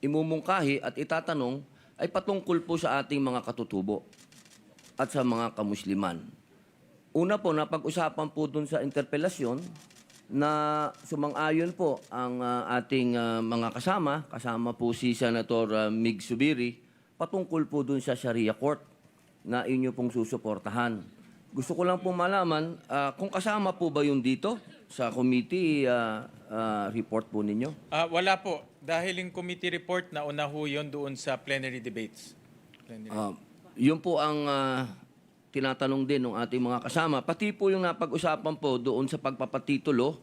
imumungkahi at itatanong ay patungkol po sa ating mga katutubo at sa mga kamusliman. Una po, napag-usapan po dun sa interpelasyon na sumang-ayon po ang ating mga kasama po si Senator Mig Zubiri, patungkol po dun sa Sharia Court na inyo pong susuportahan. Gusto ko lang po malaman kung kasama po ba yun dito sa committee report po ninyo? Wala po. Dahil yung committee report na una ho yun doon sa plenary debates. Yun po ang tinatanong din ng ating mga kasama. Pati po yung napag-usapan po doon sa pagpapatitulo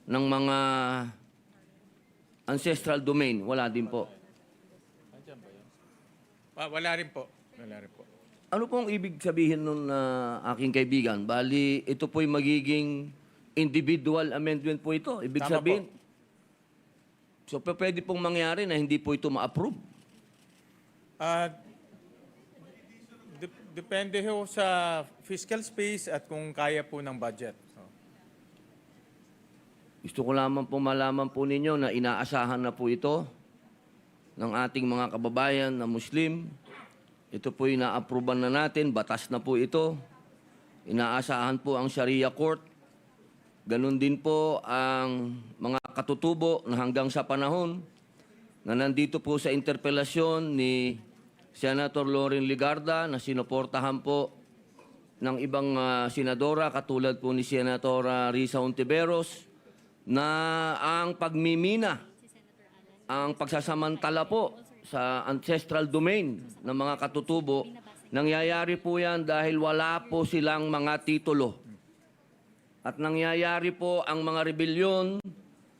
ng mga ancestral domain. Wala din po. Wala rin po. Wala rin po. Ano pong ibig sabihin nun aking kaibigan? Bali, ito po'y magiging individual amendment po ito. Ibig Tama sabihin, so pwede pong mangyari na hindi po ito ma-approve. Depende ho sa fiscal space at kung kaya po ng budget. Gusto ko lamang po malaman po ninyo na inaasahan na po ito ng ating mga kababayan na Muslim. Ito po ina-approvean na natin, batas na po ito. Inaasahan po ang Sharia Court. Ganon din po ang mga katutubo na hanggang sa panahon na nandito po sa interpelasyon ni Senator Loren Ligarda na sinuportahan po ng ibang senadora katulad po ni Senator Risa Hontiveros na ang pagmimina, ang pagsasamantala po sa ancestral domain ng mga katutubo, nangyayari po yan dahil wala po silang mga titulo. At nangyayari po ang mga rebelyon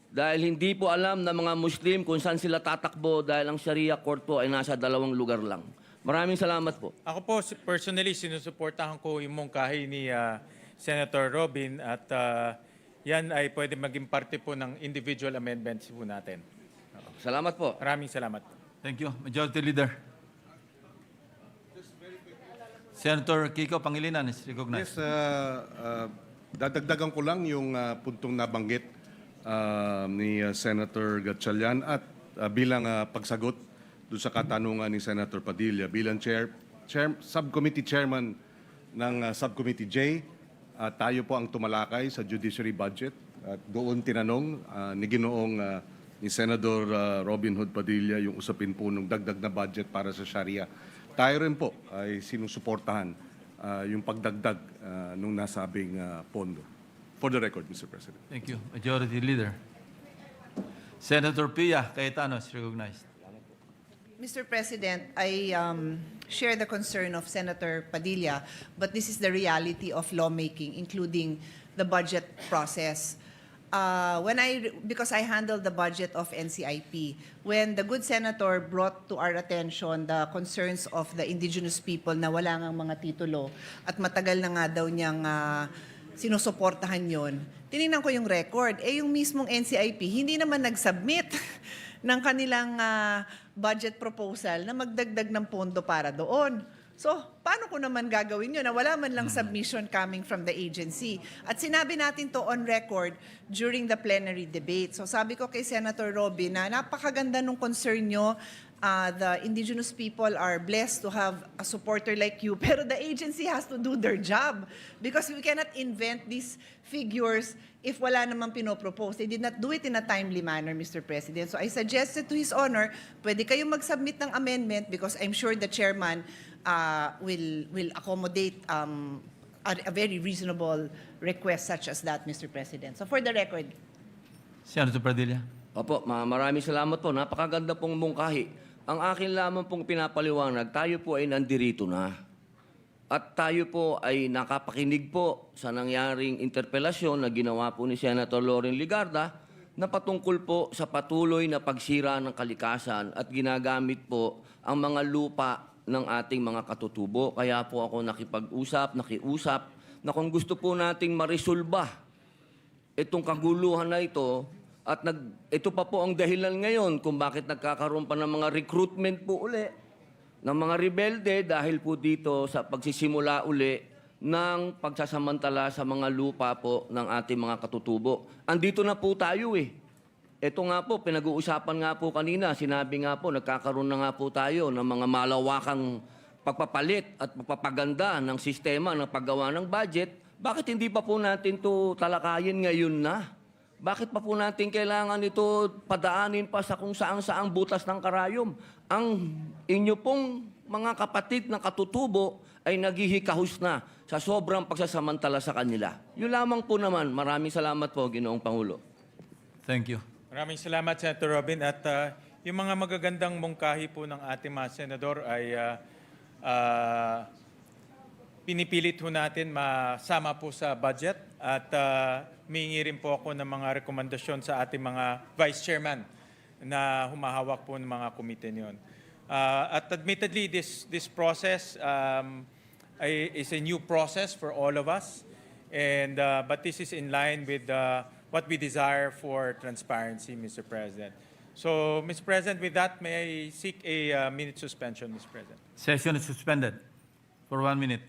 dahil hindi po alam ng mga Muslim kung saan sila tatakbo dahil ang Sharia Court po ay nasa 2 lugar lang. Maraming salamat po. Ako po, personally, sinusuportahan ko yung mungkahi ni Senator Robin at yan ay pwede maging parte po ng individual amendments po natin. Salamat po. Maraming salamat. Thank you. Majority Leader. Senator Kiko Pangilinan is recognized. Yes, dadagdagan ko lang yung puntong nabanggit ni Senator Gatchalian at bilang pagsagot doon sa katanungan ni Senator Padilla bilang subcommittee chairman ng Subcommittee J, tayo po ang tumalakay sa judiciary budget at doon tinanong ni Ginoong ni Senator Robin Hood Padilla yung usapin po ng dagdag na budget para sa Sharia. Tayo rin po ay sinusuportahan yung pagdagdag nung nasabing pondo. For the record, Mr. President. Thank you. Majority Leader. Senator Pia Cayetano is recognized. Mr. President, I share the concern of Senator Padilla, but this is the reality of lawmaking, including the budget process. Because I handled the budget of NCIP, when the good senator brought to our attention the concerns of the indigenous people na wala ngang mga titulo at matagal na nga daw niyang sinusuportahan yon, tinignan ko yung record. Yung mismong NCIP, hindi naman nag-submit ng kanilang budget proposal na magdagdag ng pondo para doon. So, paano ko naman gagawin yun na wala man lang submission coming from the agency? At sinabi natin to on record during the plenary debate. So, sabi ko kay Senator Robin na napakaganda nung concern nyo. The indigenous people are blessed to have a supporter like you, pero the agency has to do their job because we cannot invent these figures if wala namang pinopropose. They did not do it in a timely manner, Mr. President. So I suggested to His Honor, pwede kayong mag-submit ng amendment because I'm sure the chairman will accommodate a very reasonable request such as that, Mr. President. So for the record. Senator Padilla. Opo, maraming salamat po. Napakaganda pong mungkahi. Ang akin lamang pong pinapaliwanag, tayo po ay nandirito na. At tayo po ay nakapakinig po sa nangyaring interpelasyon na ginawa po ni Senator Loren Ligarda na patungkol po sa patuloy na pagsira ng kalikasan at ginagamit po ang mga lupa ng ating mga katutubo. Kaya po ako nakiusap na kung gusto po nating marisolba itong kaguluhan na ito, at ito pa po ang dahilan ngayon kung bakit nagkakaroon pa ng mga recruitment po uli ng mga rebelde dahil po dito sa pagsisimula uli ng pagsasamantala sa mga lupa po ng ating mga katutubo. Andito na po tayo eh. Ito nga po, pinag-uusapan nga po kanina, sinabi nga po, nagkakaroon na nga po tayo ng mga malawakang pagpapalit at pagpapaganda ng sistema ng paggawa ng budget. Bakit hindi pa po natin ito talakayin ngayon na? Bakit pa po natin kailangan ito padaanin pa sa kung saan-saang butas ng karayom? Ang inyo pong mga kapatid na katutubo ay naghihikahus na sa sobrang pagsasamantala sa kanila. Yun lamang po naman. Maraming salamat po, Ginoong Pangulo. Thank you. Maraming salamat, Senator Robin. At yung mga magagandang mungkahi po ng ating mga senador ay pinipilit ho natin masama po sa budget at humingi rin po ako ng mga rekomendasyon sa ating mga vice chairman na humahawak po ng mga komite niyon. At admittedly, this process is a new process for all of us, and but this is in line with what we desire for transparency, Mr. President. So, Mr. President, with that, may I seek a minute suspension, Mr. President? Session is suspended for 1 minute.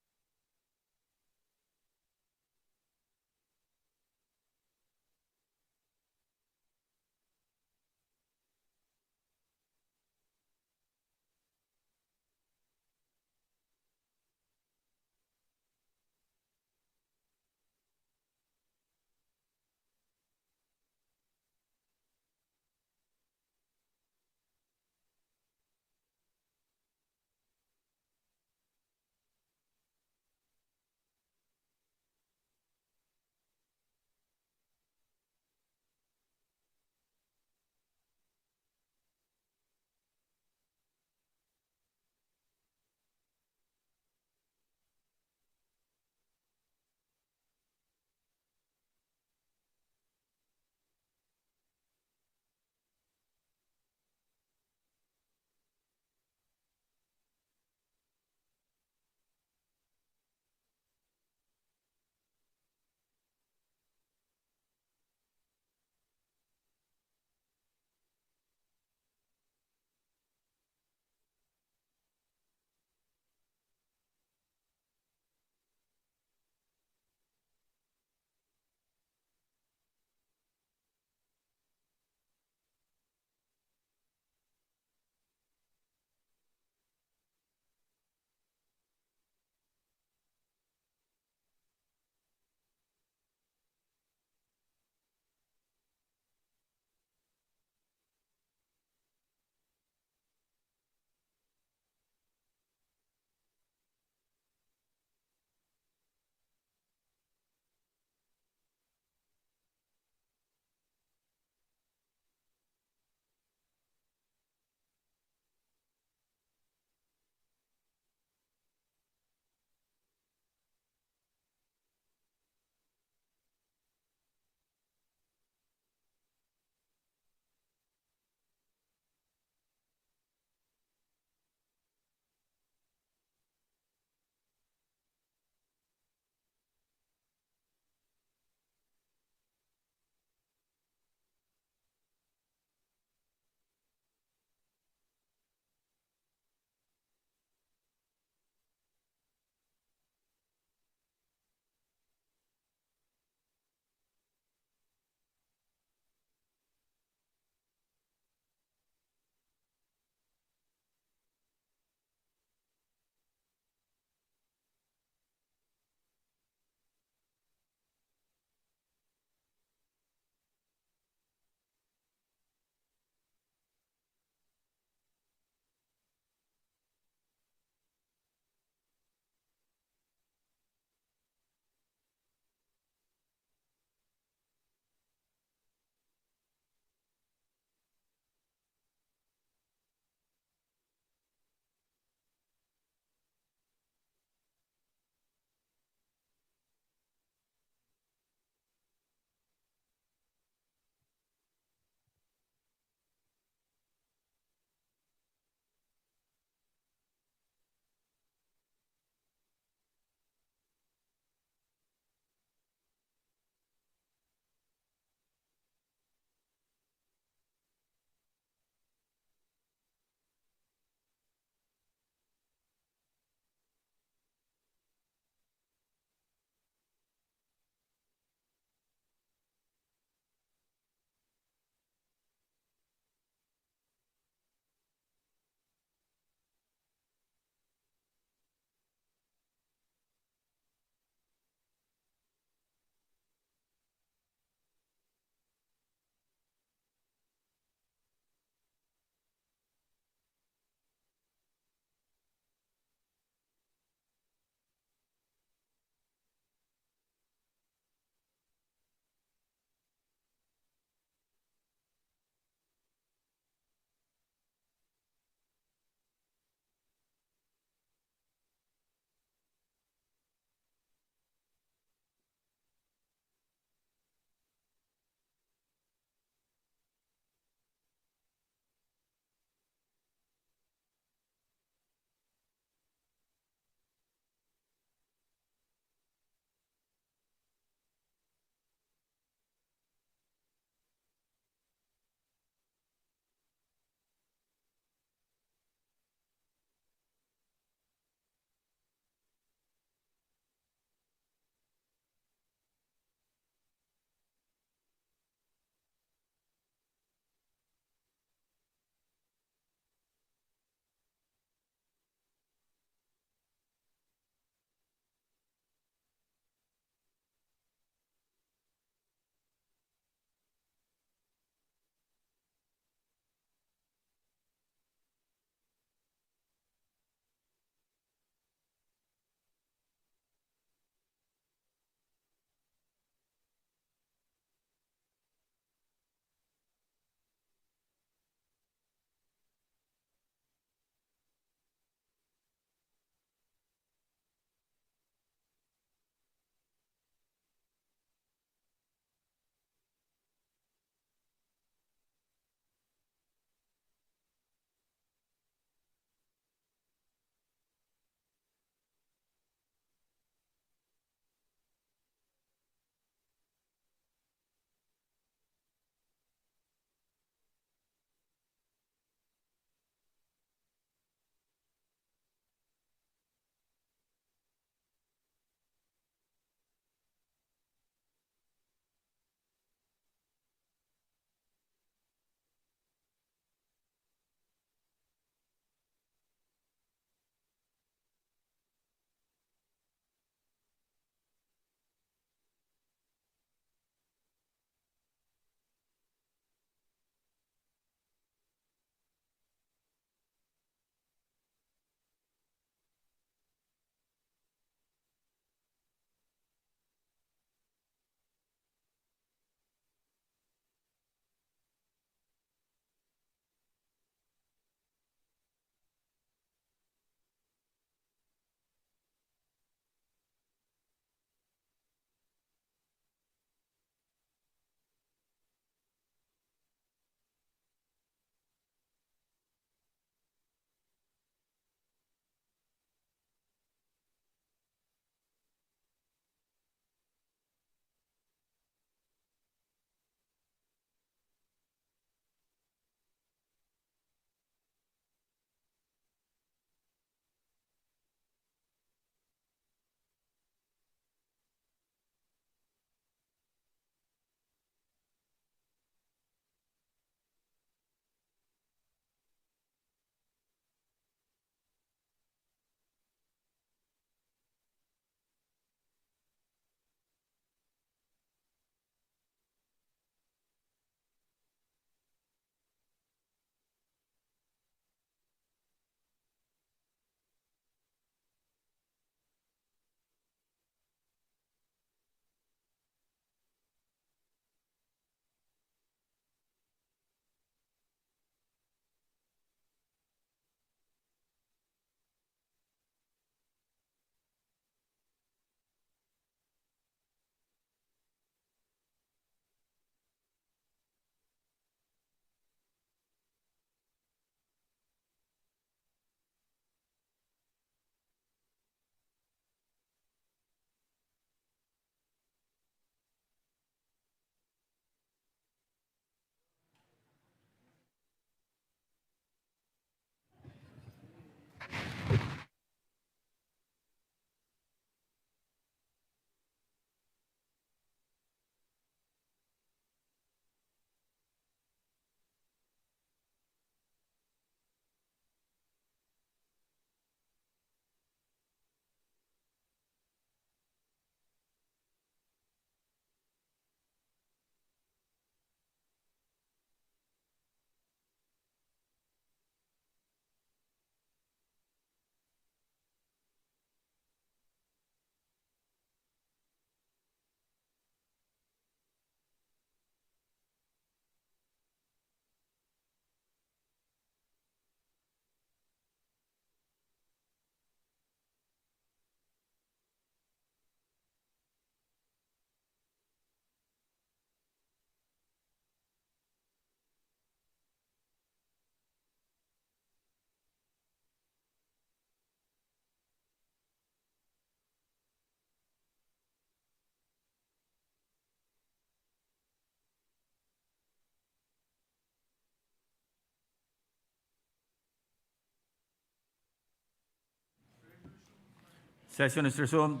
Session is resumed.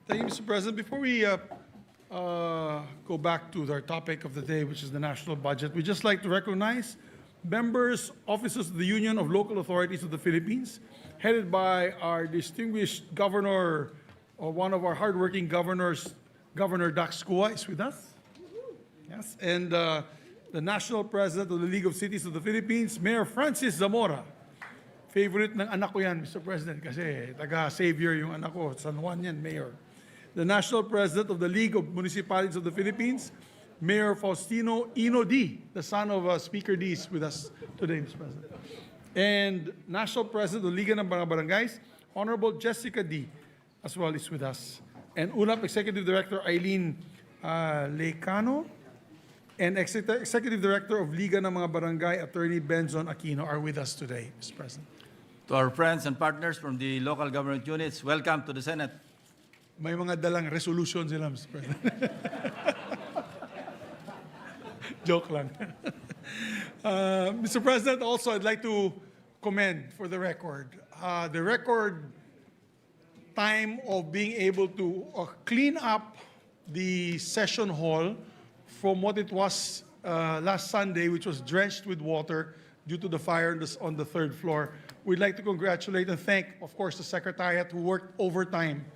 Thank you, Mr. President. Before we go back to our topic of the day, which is the national budget, we'd just like to recognize members, officers of the Union of Local Authorities of the Philippines, headed by our distinguished governor, or one of our hardworking governors, Governor Dax Kua is with us. Yes, and the national president of the League of Cities of the Philippines, Mayor Francis Zamora. Favorite ng anak ko yan, Mr. President, kasi taga-savior yung anak ko. San Juan yan, Mayor. The national president of the League of Municipalities of the Philippines, Mayor Faustino Ino D., the son of Speaker D, is with us today, Mr. President. And national president of the Liga ng mga Barangays, Honorable Jessica D., as well is with us. And UNAP Executive Director Eileen Lecano, and Executive Director of Liga ng mga Barangay, Attorney Benzon Aquino, are with us today, Mr. President. To our friends and partners from the local government units, welcome to the Senate. May mga dalang resolution sila, Mr. President. Joke lang. Mr. President, also I'd like to commend for the record time of being able to clean up the session hall from what it was last Sunday, which was drenched with water due to the fire on the third floor. We'd like to congratulate and thank, of course, the Secretariat who worked overtime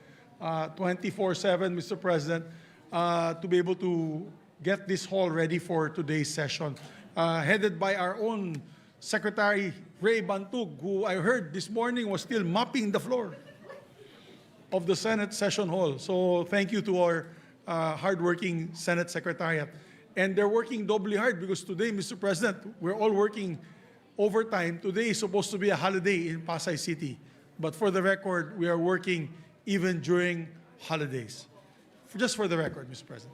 24/7, Mr. President, to be able to get this hall ready for today's session. Headed by our own Secretary Ray Bantug, who I heard this morning was still mopping the floor of the Senate session hall. So thank you to our hardworking Senate Secretariat. And they're working doubly hard because today, Mr. President, we're all working overtime. Today is supposed to be a holiday in Pasay City. But for the record, we are working even during holidays. Just for the record, Mr. President.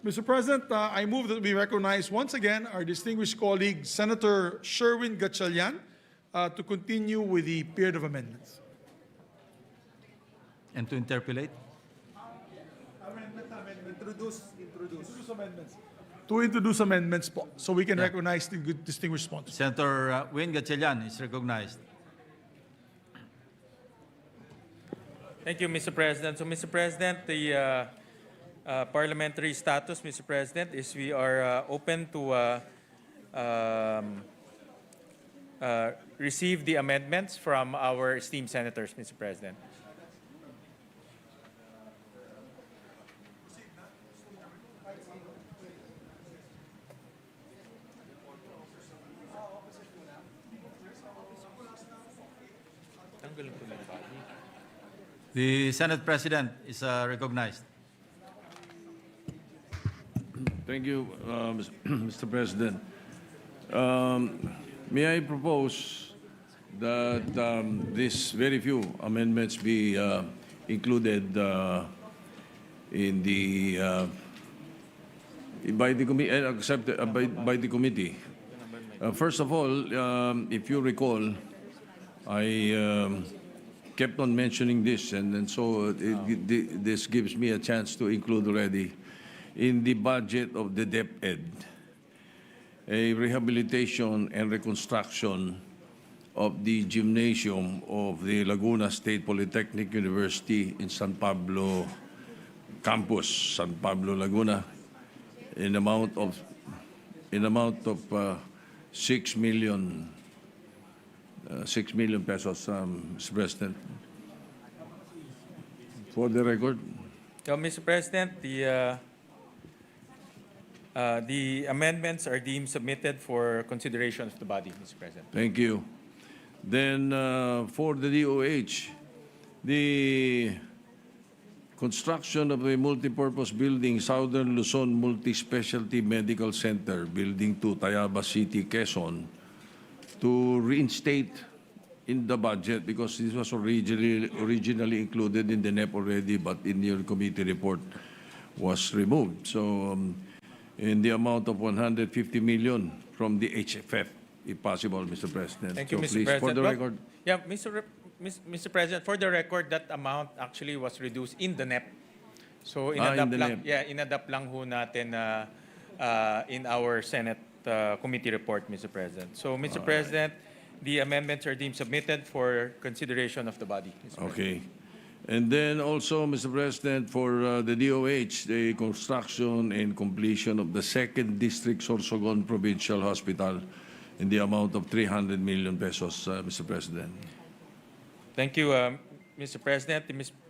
Mr. President, I move that we recognize once again our distinguished colleague, Senator Sherwin Gatchalian, to continue with the period of amendments. And to interpolate. To introduce amendments po, so we can recognize the good distinguished sponsors. Senator Win Gatchalian is recognized. Thank you, Mr. President. So, Mr. President, the parliamentary status, Mr. President, is we are open to receive the amendments from our esteemed senators, Mr. President. The Senate President is recognized. Thank you, Mr. President. May I propose that these very few amendments be included in the by the committee, accepted by the committee. First of all, if you recall, I kept on mentioning this, and so this gives me a chance to include already in the budget of the DepEd a rehabilitation and reconstruction of the gymnasium of the Laguna State Polytechnic University in San Pablo campus, San Pablo, Laguna, in amount of 6 million pesos, Mr. President. For the record. So, Mr. President, the amendments are deemed submitted for consideration of the body, Mr. President. Thank you. Then for the DOH, the construction of a multipurpose building, Southern Luzon Multi-Specialty Medical Center, Building 2, Tayaba City, Quezon, to reinstate in the budget because this was originally included in the NEP already, but in your committee report was removed. So in the amount of 150 million from the HFF, if possible, Mr. President. Thank you, So Mr. please, President. for the Well, record. Yeah, Mr. President, for the record, that amount actually was reduced in the NEP. So in the NEP. inadapt lang ho natin in our Senate committee report, Mr. President. So, Mr. President, the amendments are deemed submitted for consideration of the body, Mr. President. Okay. And then also, Mr. President, for the DOH, the construction and completion of the 2nd District Sorsogon Provincial Hospital in the amount of 300 million pesos, Mr. President. Thank you, Mr. President.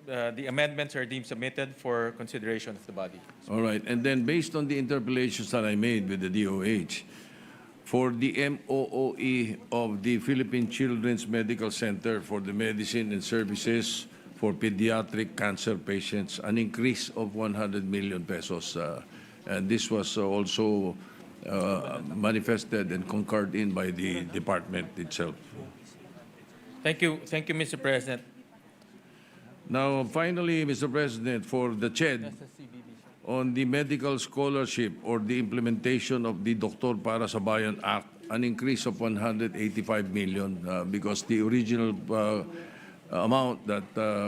The amendments are deemed submitted for consideration of the body. All right, and then based on the interpolations that I made with the DOH, for the MOOE of the Philippine Children's Medical Center for the medicine and services for pediatric cancer patients, an increase of 100 million pesos. And this was also manifested and concurred in by the department itself. Thank you, Mr. President. Now, finally, Mr. President, for the CHED, on the medical scholarship or the implementation of the Doktor Para sa Bayan Act, an increase of 185 million because the original amount that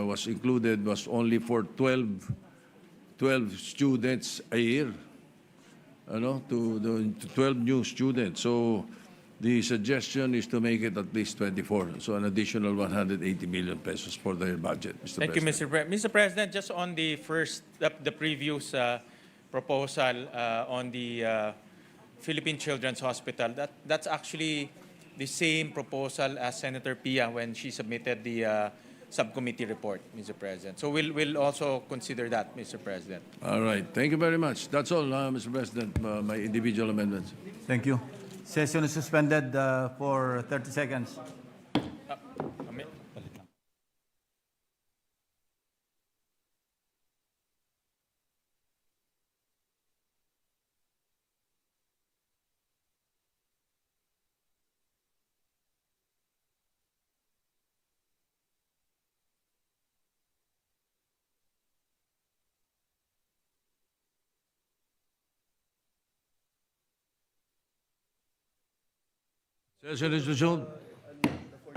was included was only for 12 students a year, to 12 new students. So the suggestion is to make it at least 24, so an additional 180 million pesos for their budget, Mr. Thank you, President. Mr. President. Just on the previous proposal on the Philippine Children's Hospital, that's actually the same proposal as Senator Pia when she submitted the subcommittee report, Mr. President. So we'll also consider that, Mr. President. All right. Thank you very much. That's all, Mr. President, my individual amendments. Thank you. Session is suspended for 30 seconds. Session is resumed.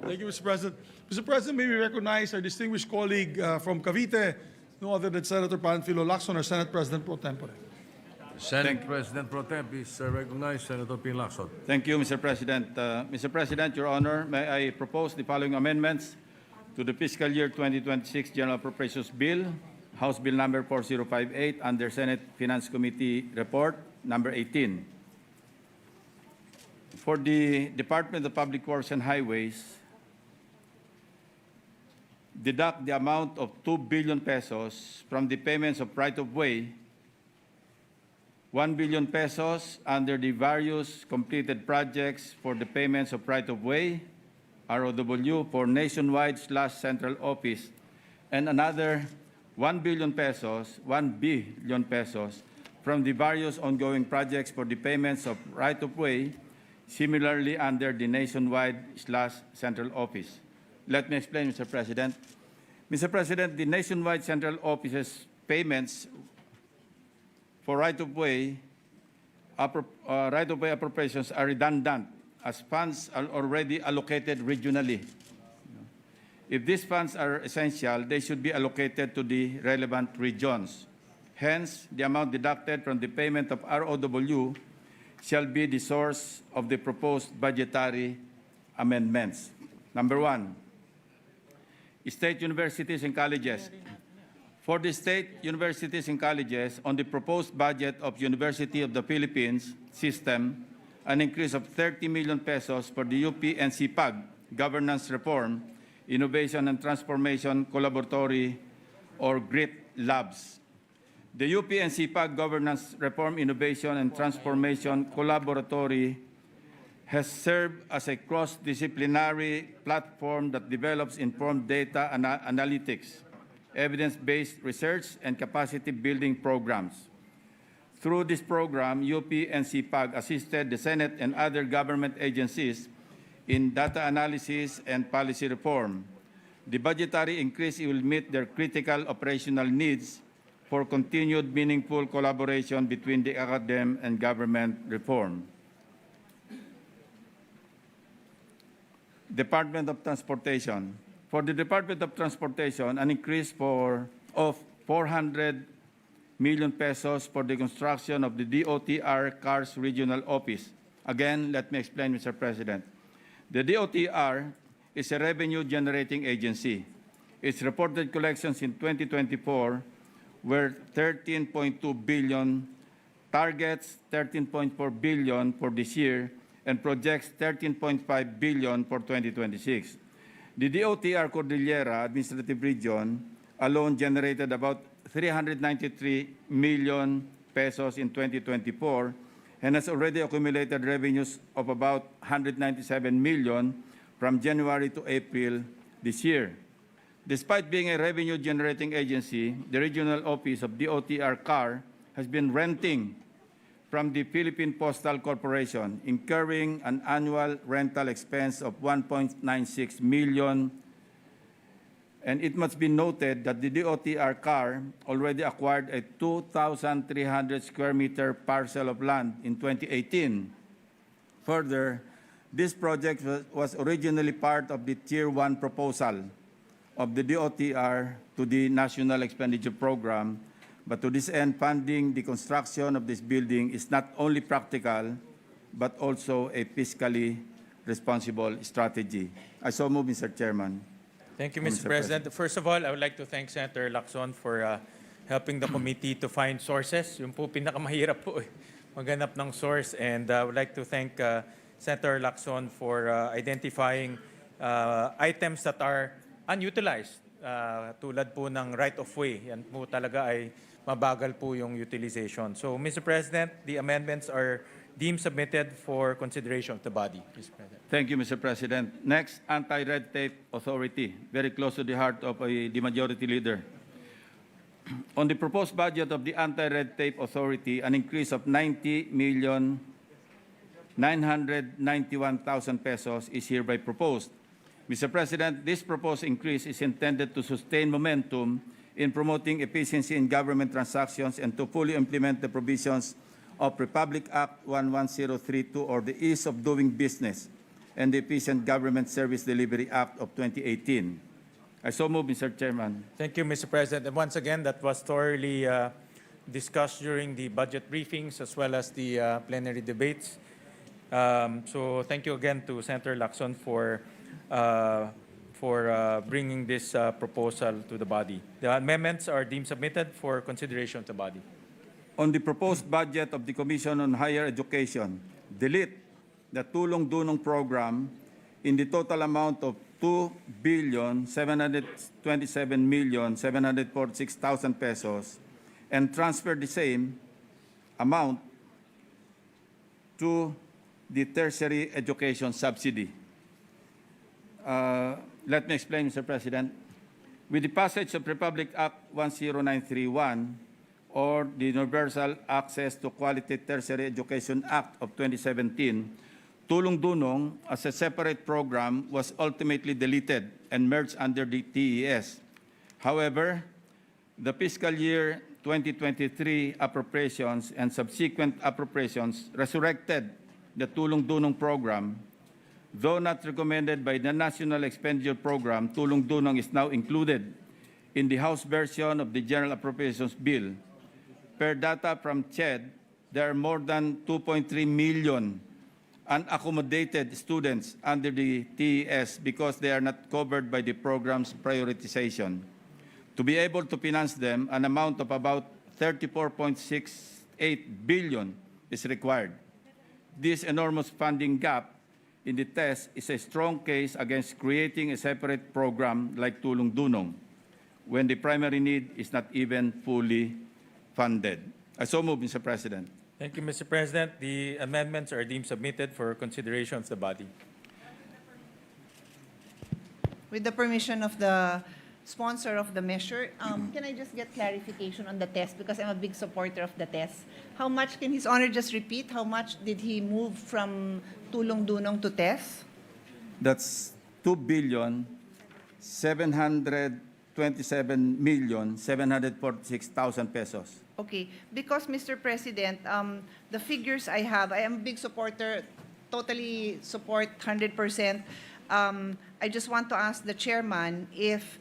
Thank you, Mr. President. Mr. President, may we recognize our distinguished colleague from Cavite, no other than Senator Panfilo Lacson, our Senate President pro tempore. Senate President Pro Temp is recognized, Senator Ping Lacson. Thank you, Mr. President. Mr. President, Your Honor, may I propose the following amendments to the fiscal year 2026 General Appropriations Bill, House Bill number 4058, under Senate Finance Committee Report number 18. For the Department of Public Works and Highways, deduct the amount of 2 billion pesos from the payments of right-of-way, 1 billion pesos under the various completed projects for the payments of right-of-way, ROW, for nationwide/central office, and another 1 billion pesos from the various ongoing projects for the payments of right-of-way, similarly under the nationwide/central office. Let me explain, Mr. President. Mr. President, the nationwide central office's payments for right-of-way appropriations are redundant as funds are already allocated regionally. If these funds are essential, they should be allocated to the relevant regions. Hence, the amount deducted from the payment of ROW shall be the source of the proposed budgetary amendments. Number one, state universities and colleges. For the state universities and colleges, on the proposed budget of University of the Philippines system, an increase of 30 million pesos for the UP and CPAG governance reform, innovation and transformation collaboratory or GRIT labs. The UP and CPAG governance reform, innovation and transformation collaboratory has served as a cross-disciplinary platform that develops informed data analytics, evidence-based research, and capacity-building programs. Through this program, UP and CPAG assisted the Senate and other government agencies in data analysis and policy reform. The budgetary increase will meet their critical operational needs for continued meaningful collaboration between the academe and government reform. Department of Transportation. For the Department of Transportation, an increase of 400 million pesos for the construction of the DOTR Cars Regional Office. Again, let me explain, Mr. President. The DOTR is a revenue-generating agency. Its reported collections in 2024 were 13.2 billion, targets 13.4 billion for this year, and projects 13.5 billion for 2026. The DOTR Cordillera Administrative Region alone generated about 393 million pesos in 2024 and has already accumulated revenues of about 197 million from January to April this year. Despite being a revenue-generating agency, the regional office of DOTR CAR has been renting from the Philippine Postal Corporation, incurring an annual rental expense of 1.96 million. And it must be noted that the DOTR CAR already acquired a 2,300 square meter parcel of land in 2018. Further, this project was originally part of the Tier 1 proposal of the DOTR to the National Expenditure Program, but to this end, funding the construction of this building is not only practical, but also a fiscally responsible strategy. I so move, Mr. Chairman. Thank you, Mr. President. First of all, I would like to thank Senator Lacson for helping the committee to find sources. Yung po pinakamahirap po maghanap ng source. And I would like to thank Senator Lacson for identifying items that are unutilized. Tulad po ng right-of-way. Yan po talaga ay mabagal po yung utilization. So, Mr. President, the amendments are deemed submitted for consideration of the body. Mr. President. Thank you, Mr. President. Next, Anti-Red Tape Authority, very close to the heart of the Majority Leader. On the proposed budget of the Anti-Red Tape Authority, an increase of 90,991,000 pesos is hereby proposed. Mr. President, this proposed increase is intended to sustain momentum in promoting efficiency in government transactions and to fully implement the provisions of Republic Act 11032, or the Ease of Doing Business and the Efficient Government Service Delivery Act of 2018. I so move, Mr. Chairman. Thank you, Mr. President. And once again, that was thoroughly discussed during the budget briefings as well as the plenary debates. So thank you again to Senator Lacson for bringing this proposal to the body. The amendments are deemed submitted for consideration to the body. On the proposed budget of the Commission on Higher Education, delete the Tulong Dunong program in the total amount of 2,727,746,000 pesos and transfer the same amount to the tertiary education subsidy. Let me explain, Mr. President. With the passage of Republic Act 10931, or the Universal Access to Quality Tertiary Education Act of 2017, Tulong Dunong, as a separate program, was ultimately deleted and merged under the TES. However, the fiscal year 2023 appropriations and subsequent appropriations resurrected the Tulong Dunong program. Though not recommended by the National Expenditure Program, Tulong Dunong is now included in the House version of the General Appropriations Bill. Per data from CHED, there are more than 2.3 million unaccommodated students under the TES because they are not covered by the program's prioritization. To be able to finance them, an amount of about 34.68 billion is required. This enormous funding gap in the test is a strong case against creating a separate program like Tulong Dunong, when the primary need is not even fully funded. I so move, Mr. President. Thank you, Mr. President. The amendments are deemed submitted for consideration of the body. With the permission of the sponsor of the measure, can I just get clarification on the test? Because I'm a big supporter of the test. How much, can His Honor just repeat, how much did he move from Tulong Dunong to test? That's 2,727,746,000 pesos. Okay, because Mr. President, the figures I have, I am a big supporter, totally support 100%. I just want to ask the chairman if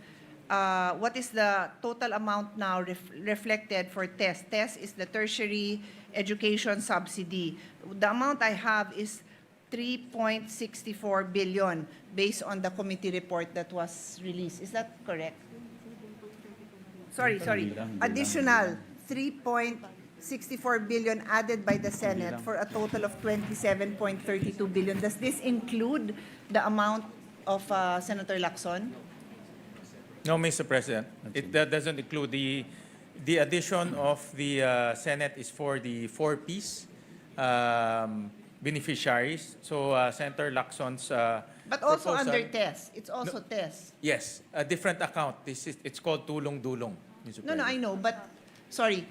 what is the total amount now reflected for TESS? TESS is the tertiary education subsidy. The amount I have is 3.64 billion based on the committee report that was released. Is that correct? additional 3.64 billion added by the Senate for a total of 27.32 billion. Does this include the amount of Senator Lacson? No, Mr. President. That doesn't include the addition of the Senate is for the 4Ps beneficiaries. So Senator Lacson's But also proposal- under TES. It's also TES. Yes, a different account. It's called tulong-dulong, Mr. No, President. I know, but, sorry.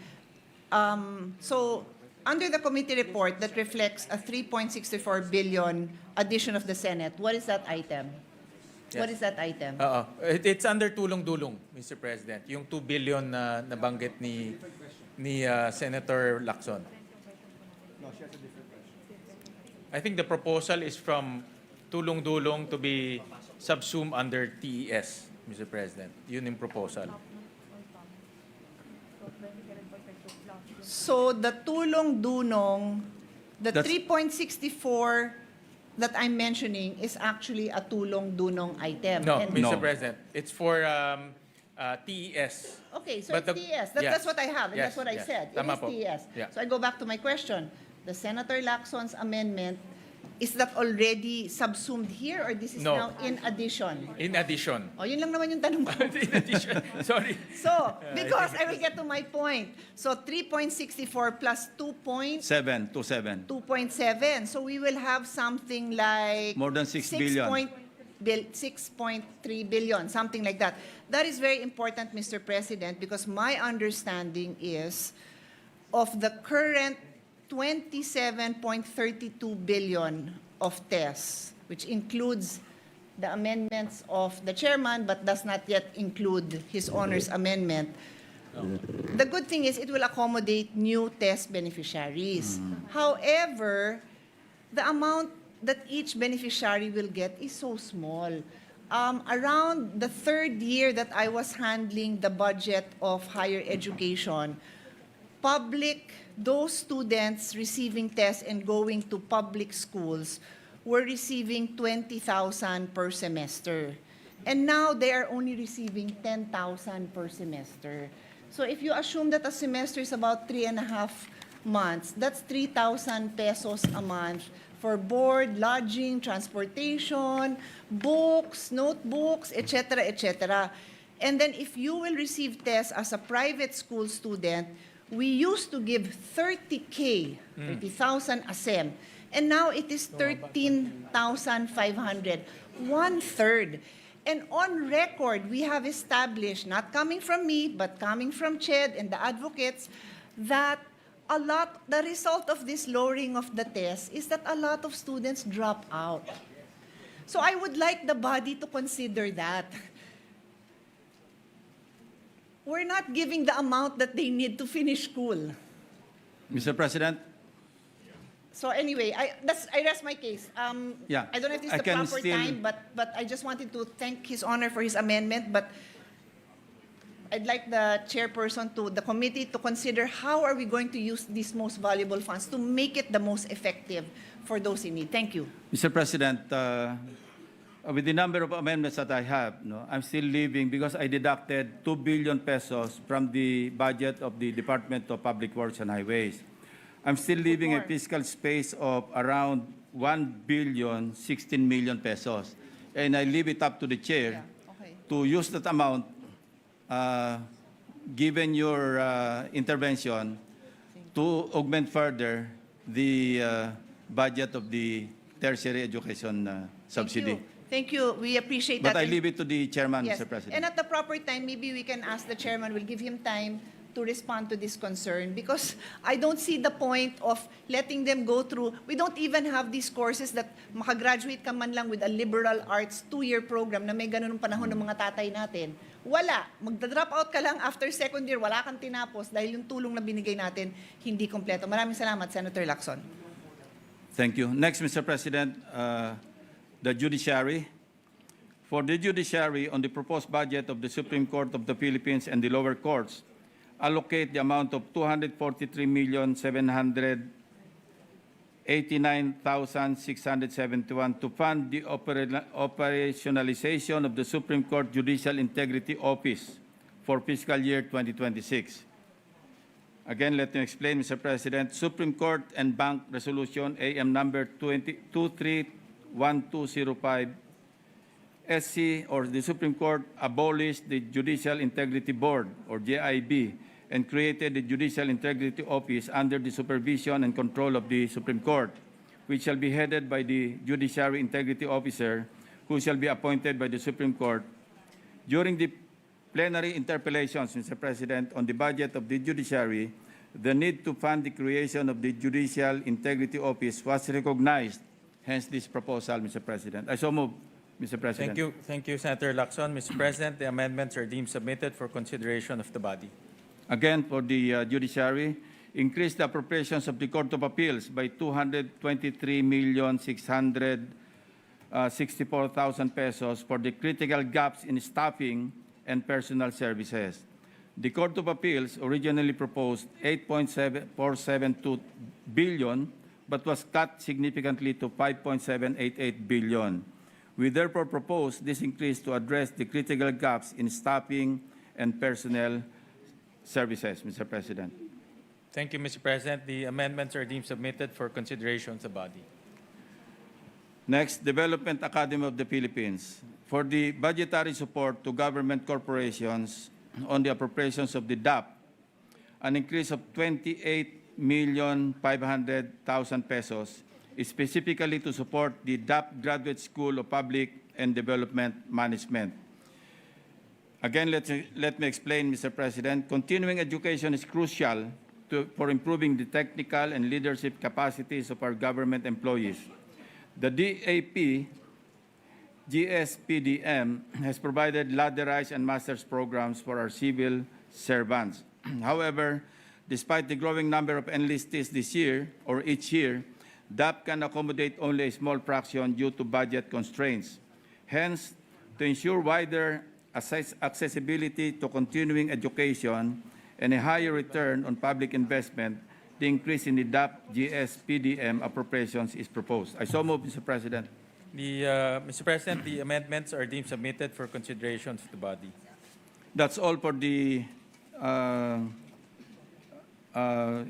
So, under the committee report that reflects a 3.64 billion addition of the Senate, what is that item? What Yes. is that item? It's under tulong-dulong, Mr. President. Yung 2 billion na nabanggit ni Senator Lacson. I think the proposal is from tulong-dulong to be subsumed under TES, Mr. President. Yun yung proposal. So, the tulong-dunong, the That's- 3.64 that I'm mentioning is actually a tulong-dunong item. No, And- Mr. No. President. It's for TES. Okay, so But it's the- TES. yes. That's what I have, and Yes, that's what I yes. said. It Tama is po. TES. Yeah. So I go back to my question. The Senator Lacson's amendment, is that already subsumed here, or this is No. now in addition? In addition. O, yun lang naman yung tanong ko. In addition. Sorry. So, because I will get to my point. So, 3.64 plus 7 to 7. 2.7. So, we will have something like... More than 6 billion. 6.3 billion, something like that. That is very important, Mr. President, because my understanding is of the current 27.32 billion of TES, which includes the amendments of the chairman but does not yet include his honor's amendment. The good thing is it will accommodate new TES beneficiaries. However, the amount that each beneficiary will get is so small. Around the third year that I was handling the budget of higher education, those students receiving tests and going to public schools were receiving 20,000 per semester. And now they are only receiving 10,000 per semester. So if you assume that a semester is about 3.5 months, that's 3,000 pesos a month for board, lodging, transportation, books, notebooks, etc., etc. And then if you will receive tests as a private school student, we used to give 30,000 a sem, and now it is 13,500, one-third. And on record, we have established, not coming from me, but coming from CHED and the advocates, that the result of this lowering of the test is that a lot of students drop out. So I would like the body to consider that. We're not giving the amount that they need to finish school. Mr. President, So anyway, I rest my case. Yeah, I don't know if this I is the can proper still- time, but I just wanted to thank His Honor for his amendment. But I'd like the chairperson the committee to consider how are we going to use these most valuable funds to make it the most effective for those in need. Thank you. Mr. President, with the number of amendments that I have, I'm still leaving because I deducted 2 billion pesos from the budget of the Department of Public Works and Highways. I'm still leaving a more. fiscal space of around 1 billion 16 million pesos. And I leave it up to the chair Yeah, okay. to use that amount, given your intervention, to augment further the budget of the tertiary education subsidy. Thank you. We appreciate But that. I And- leave it to the chairman, Yes. Mr. President. And at the proper time, maybe we can ask the chairman, we'll give him time to respond to this concern, because I don't see the point of letting them go through. We don't even have these courses that makagraduate ka man lang with a liberal arts 2-year program na may ganun panahon ng mga tatay natin. Wala. Magda-drop out ka lang after second year, wala kang tinapos dahil yung tulong na binigay natin hindi kompleto. Maraming salamat, Senator Lacson. Thank you. Next, Mr. President, the judiciary. For the judiciary, on the proposed budget of the Supreme Court of the Philippines and the lower courts, allocate the amount of 243,789,671 to fund the operationalization of the Supreme Court Judicial Integrity Office for fiscal year 2026. Again, let me explain, Mr. President. Supreme Court and Bank Resolution AM number 231205 SC, or the Supreme Court, abolished the Judicial Integrity Board, or JIB, and created the Judicial Integrity Office under the supervision and control of the Supreme Court, which shall be headed by the Judiciary Integrity Officer, who shall be appointed by the Supreme Court. During the plenary interpellations, Mr. President, on the budget of the judiciary, the need to fund the creation of the Judicial Integrity Office was recognized. Hence this proposal, Mr. President. I so move, Mr. President. Thank you, Senator Lacson. Mr. President, the amendments are deemed submitted for consideration of the body. Again, for the judiciary, increase the appropriations of the Court of Appeals by 223,664,000 pesos for the critical gaps in staffing and personal services. The Court of Appeals originally proposed 8.472 billion, but was cut significantly to 5.788 billion. We therefore propose this increase to address the critical gaps in staffing and personnel services, Mr. President. Thank you, Mr. President. The amendments are deemed submitted for consideration of the body. Next, Development Academy of the Philippines. For the budgetary support to government corporations on the appropriations of the DAP, an increase of 28,500,000 pesos, specifically to support the DAP Graduate School of Public and Development Management. Again, let me explain, Mr. President. Continuing education is crucial for improving the technical and leadership capacities of our government employees. The DAP GSPDM has provided ladderized and master's programs for our civil servants. However, despite the growing number of enlistees this year or each year, DAP can accommodate only a small fraction due to budget constraints. Hence, to ensure wider accessibility to continuing education and a higher return on public investment, the increase in the DAP GSPDM appropriations is proposed. I so move, Mr. President. Mr. President, the amendments are deemed submitted for consideration of the body. That's all for the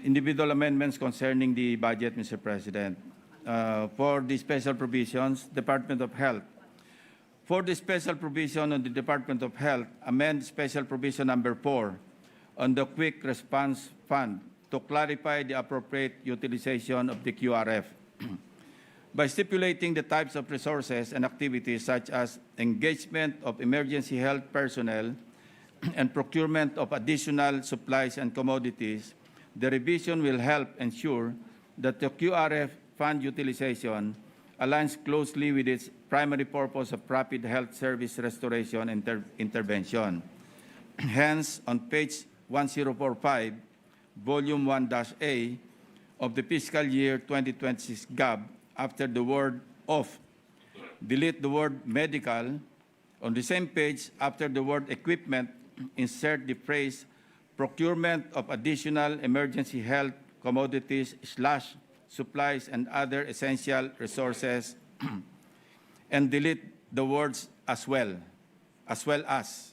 individual amendments concerning the budget, Mr. President. For the special provisions, Department of Health. For the special provision on the Department of Health, amend special provision number 4 on the Quick Response Fund to clarify the appropriate utilization of the QRF. By stipulating the types of resources and activities such as engagement of emergency health personnel and procurement of additional supplies and commodities, the revision will help ensure that the QRF fund utilization aligns closely with its primary purpose of rapid health service restoration and intervention. Hence, on page 1045, Volume 1-A of the fiscal year 2026 GAB, after the word "of," delete the word "medical." On the same page, after the word "equipment," insert the phrase "procurement of additional emergency health commodities / supplies and other essential resources," and delete the words as well as.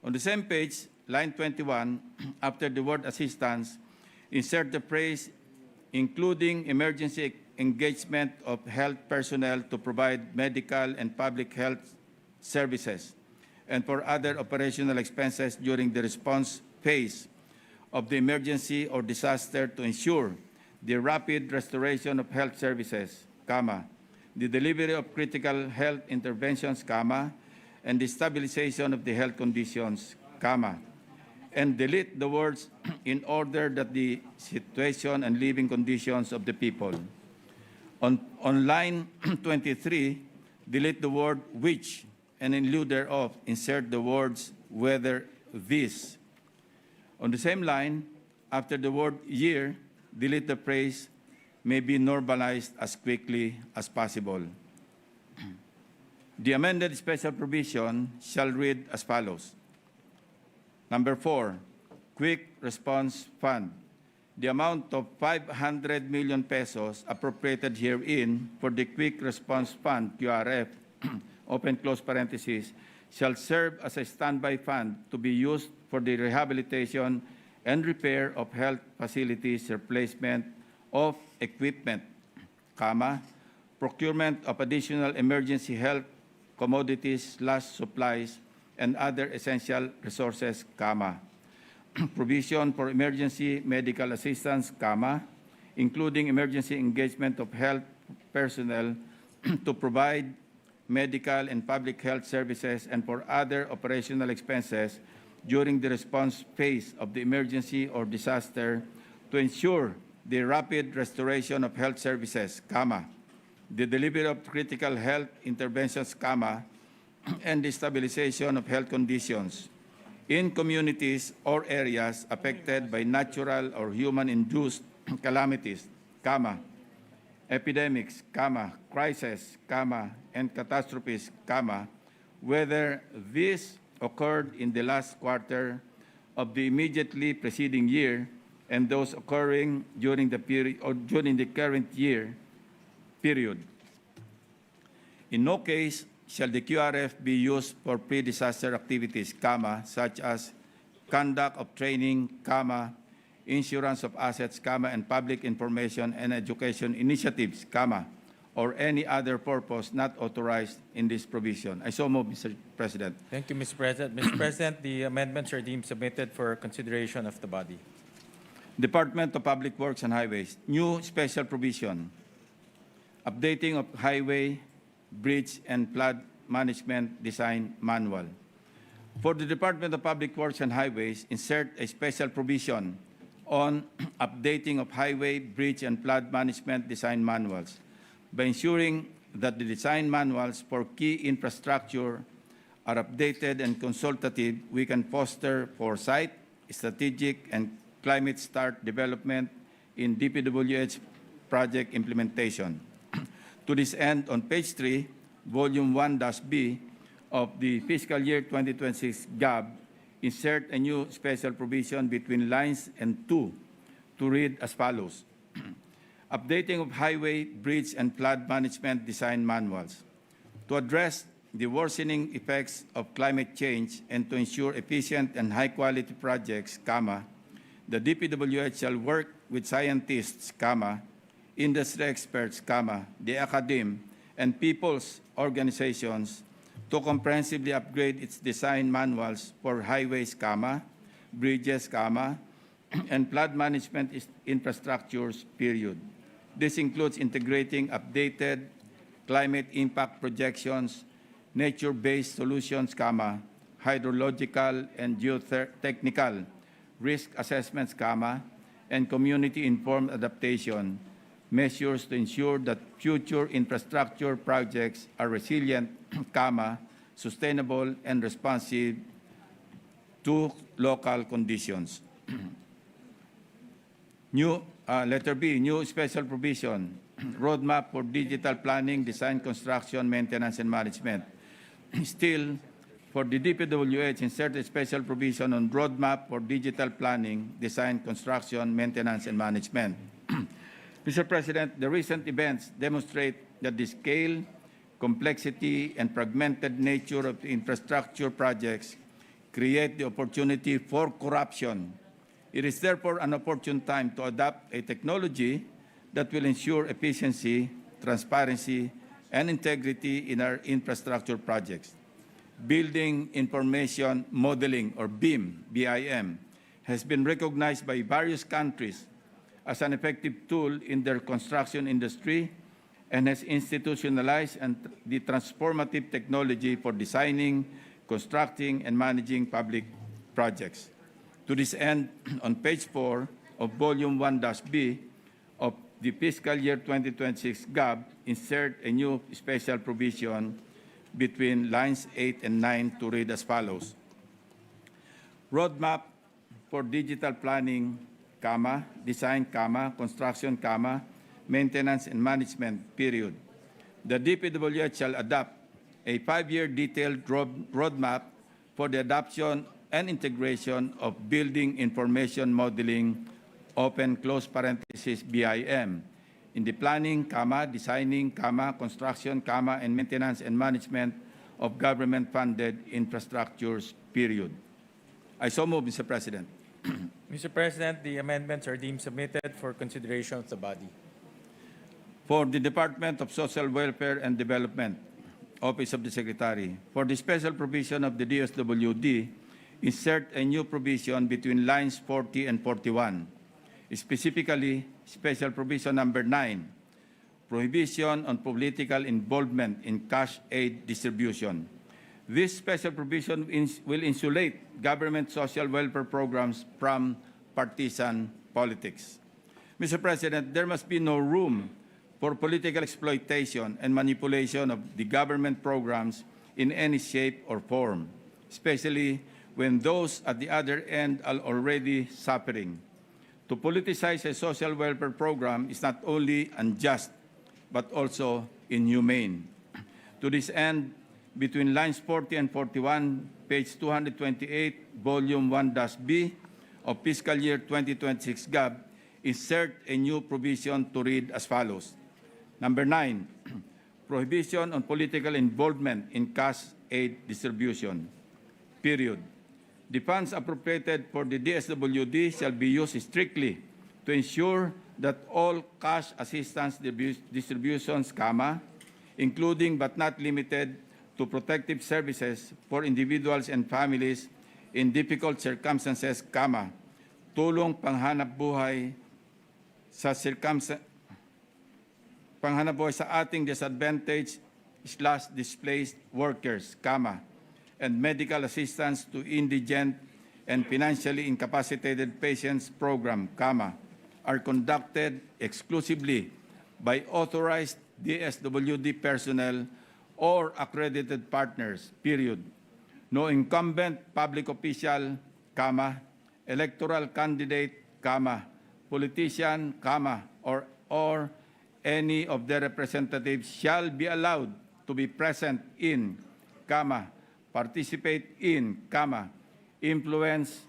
On the same page, line 21, after the word "assistance," insert the phrase "including emergency engagement of health personnel to provide medical and public health services and for other operational expenses during the response phase of the emergency or disaster to ensure the rapid restoration of health services, the delivery of critical health interventions, and the stabilization of the health conditions, and delete the words "in order that the situation and living conditions of the people." On line 23, delete the word "which," and in lieu thereof, insert the words "whether this." On the same line, after the word "year," delete the phrase "may be normalized as quickly as possible." The amended special provision shall read as follows. Number 4, Quick Response Fund. The amount of 500 million pesos appropriated herein for the Quick Response Fund, QRF, open close parentheses, shall serve as a standby fund to be used for the rehabilitation and repair of health facilities, replacement of equipment, procurement of additional emergency health commodities/supplies and other essential resources, provision for emergency medical assistance, including emergency engagement of health personnel to provide medical and public health services and for other operational expenses during the response phase of the emergency or disaster to ensure the rapid restoration of health services, the delivery of critical health interventions, and the stabilization of health conditions in communities or areas affected by natural or human-induced calamities, epidemics, crises, and catastrophes, whether this occurred in the last quarter of the immediately preceding year and those occurring during the period or during the current year period. In no case shall the QRF be used for pre-disaster activities, such as conduct of training, insurance of assets, and public information and education initiatives, or any other purpose not authorized in this provision. I so move, Mr. President. Thank you, Mr. President. Mr. President, the amendments are deemed submitted for consideration of the body. Department of Public Works and Highways, new special provision, updating of highway, bridge, and flood management design manual. For the Department of Public Works and Highways, insert a special provision on updating of highway, bridge, and flood management design manuals by ensuring that the design manuals for key infrastructure are updated and consultative. We can foster foresight, strategic, and climate start development in DPWH project implementation. To this end, on page 3, Volume 1-B of the fiscal year 2026 GAB, insert a new special provision between lines and 2 to read as follows. Updating of highway, bridge, and flood management design manuals. To address the worsening effects of climate change and to ensure efficient and high-quality projects, the DPWH shall work with scientists, industry experts, the academe, and people's organizations to comprehensively upgrade its design manuals for highways, bridges, and flood management infrastructures, period. This includes integrating updated climate impact projections, nature-based solutions, hydrological and geotechnical risk assessments, and community-informed adaptation measures to ensure that future infrastructure projects are resilient, sustainable, and responsive to local conditions. Letter B, new special provision, roadmap for digital planning, design, construction, maintenance, and management. Still, for the DPWH, insert a special provision on roadmap for digital planning, design, construction, maintenance, and management. Mr. President, the recent events demonstrate that the scale, complexity, and fragmented nature of the infrastructure projects create the opportunity for corruption. It is therefore an opportune time to adopt a technology that will ensure efficiency, transparency, and integrity in our infrastructure projects. Building Information Modeling, or BIM, BIM, has been recognized by various countries as an effective tool in their construction industry and has institutionalized the transformative technology for designing, constructing, and managing public projects. To this end, on page 4 of Volume 1-B of the fiscal year 2026 GAB, insert a new special provision between lines 8 and 9 to read as follows. Roadmap for digital planning, design, construction, maintenance, and management, period. The DPWH shall adopt a 5-year detailed roadmap for the adoption and integration of building information modeling, open close parenthesis, BIM, in the planning, designing, construction, and maintenance and management of government-funded infrastructures, period. I so move, Mr. President. Mr. President, the amendments are deemed submitted for consideration of the body. For the Department of Social Welfare and Development, Office of the Secretary, for the special provision of the DSWD, insert a new provision between lines 40 and 41, specifically special provision number 9, prohibition on political involvement in cash aid distribution. This special provision will insulate government social welfare programs from partisan politics. Mr. President, there must be no room for political exploitation and manipulation of the government programs in any shape or form, especially when those at the other end are already suffering. To politicize a social welfare program is not only unjust, but also inhumane. To this end, between lines 40 and 41, page 228, volume 1-B of fiscal year 2026 GAB, insert a new provision to read as follows. Number 9, prohibition on political involvement in cash aid distribution, period. The funds appropriated for the DSWD shall be used strictly to ensure that all cash assistance distributions, including but not limited to protective services for individuals and families in difficult circumstances, tulong panghanap buhay sa ating disadvantaged/displaced workers, and medical assistance to indigent and financially incapacitated patients program, are conducted exclusively by authorized DSWD personnel or accredited partners, period. No incumbent public official, electoral candidate, politician, or any of their representatives shall be allowed to be present in, participate in, influence,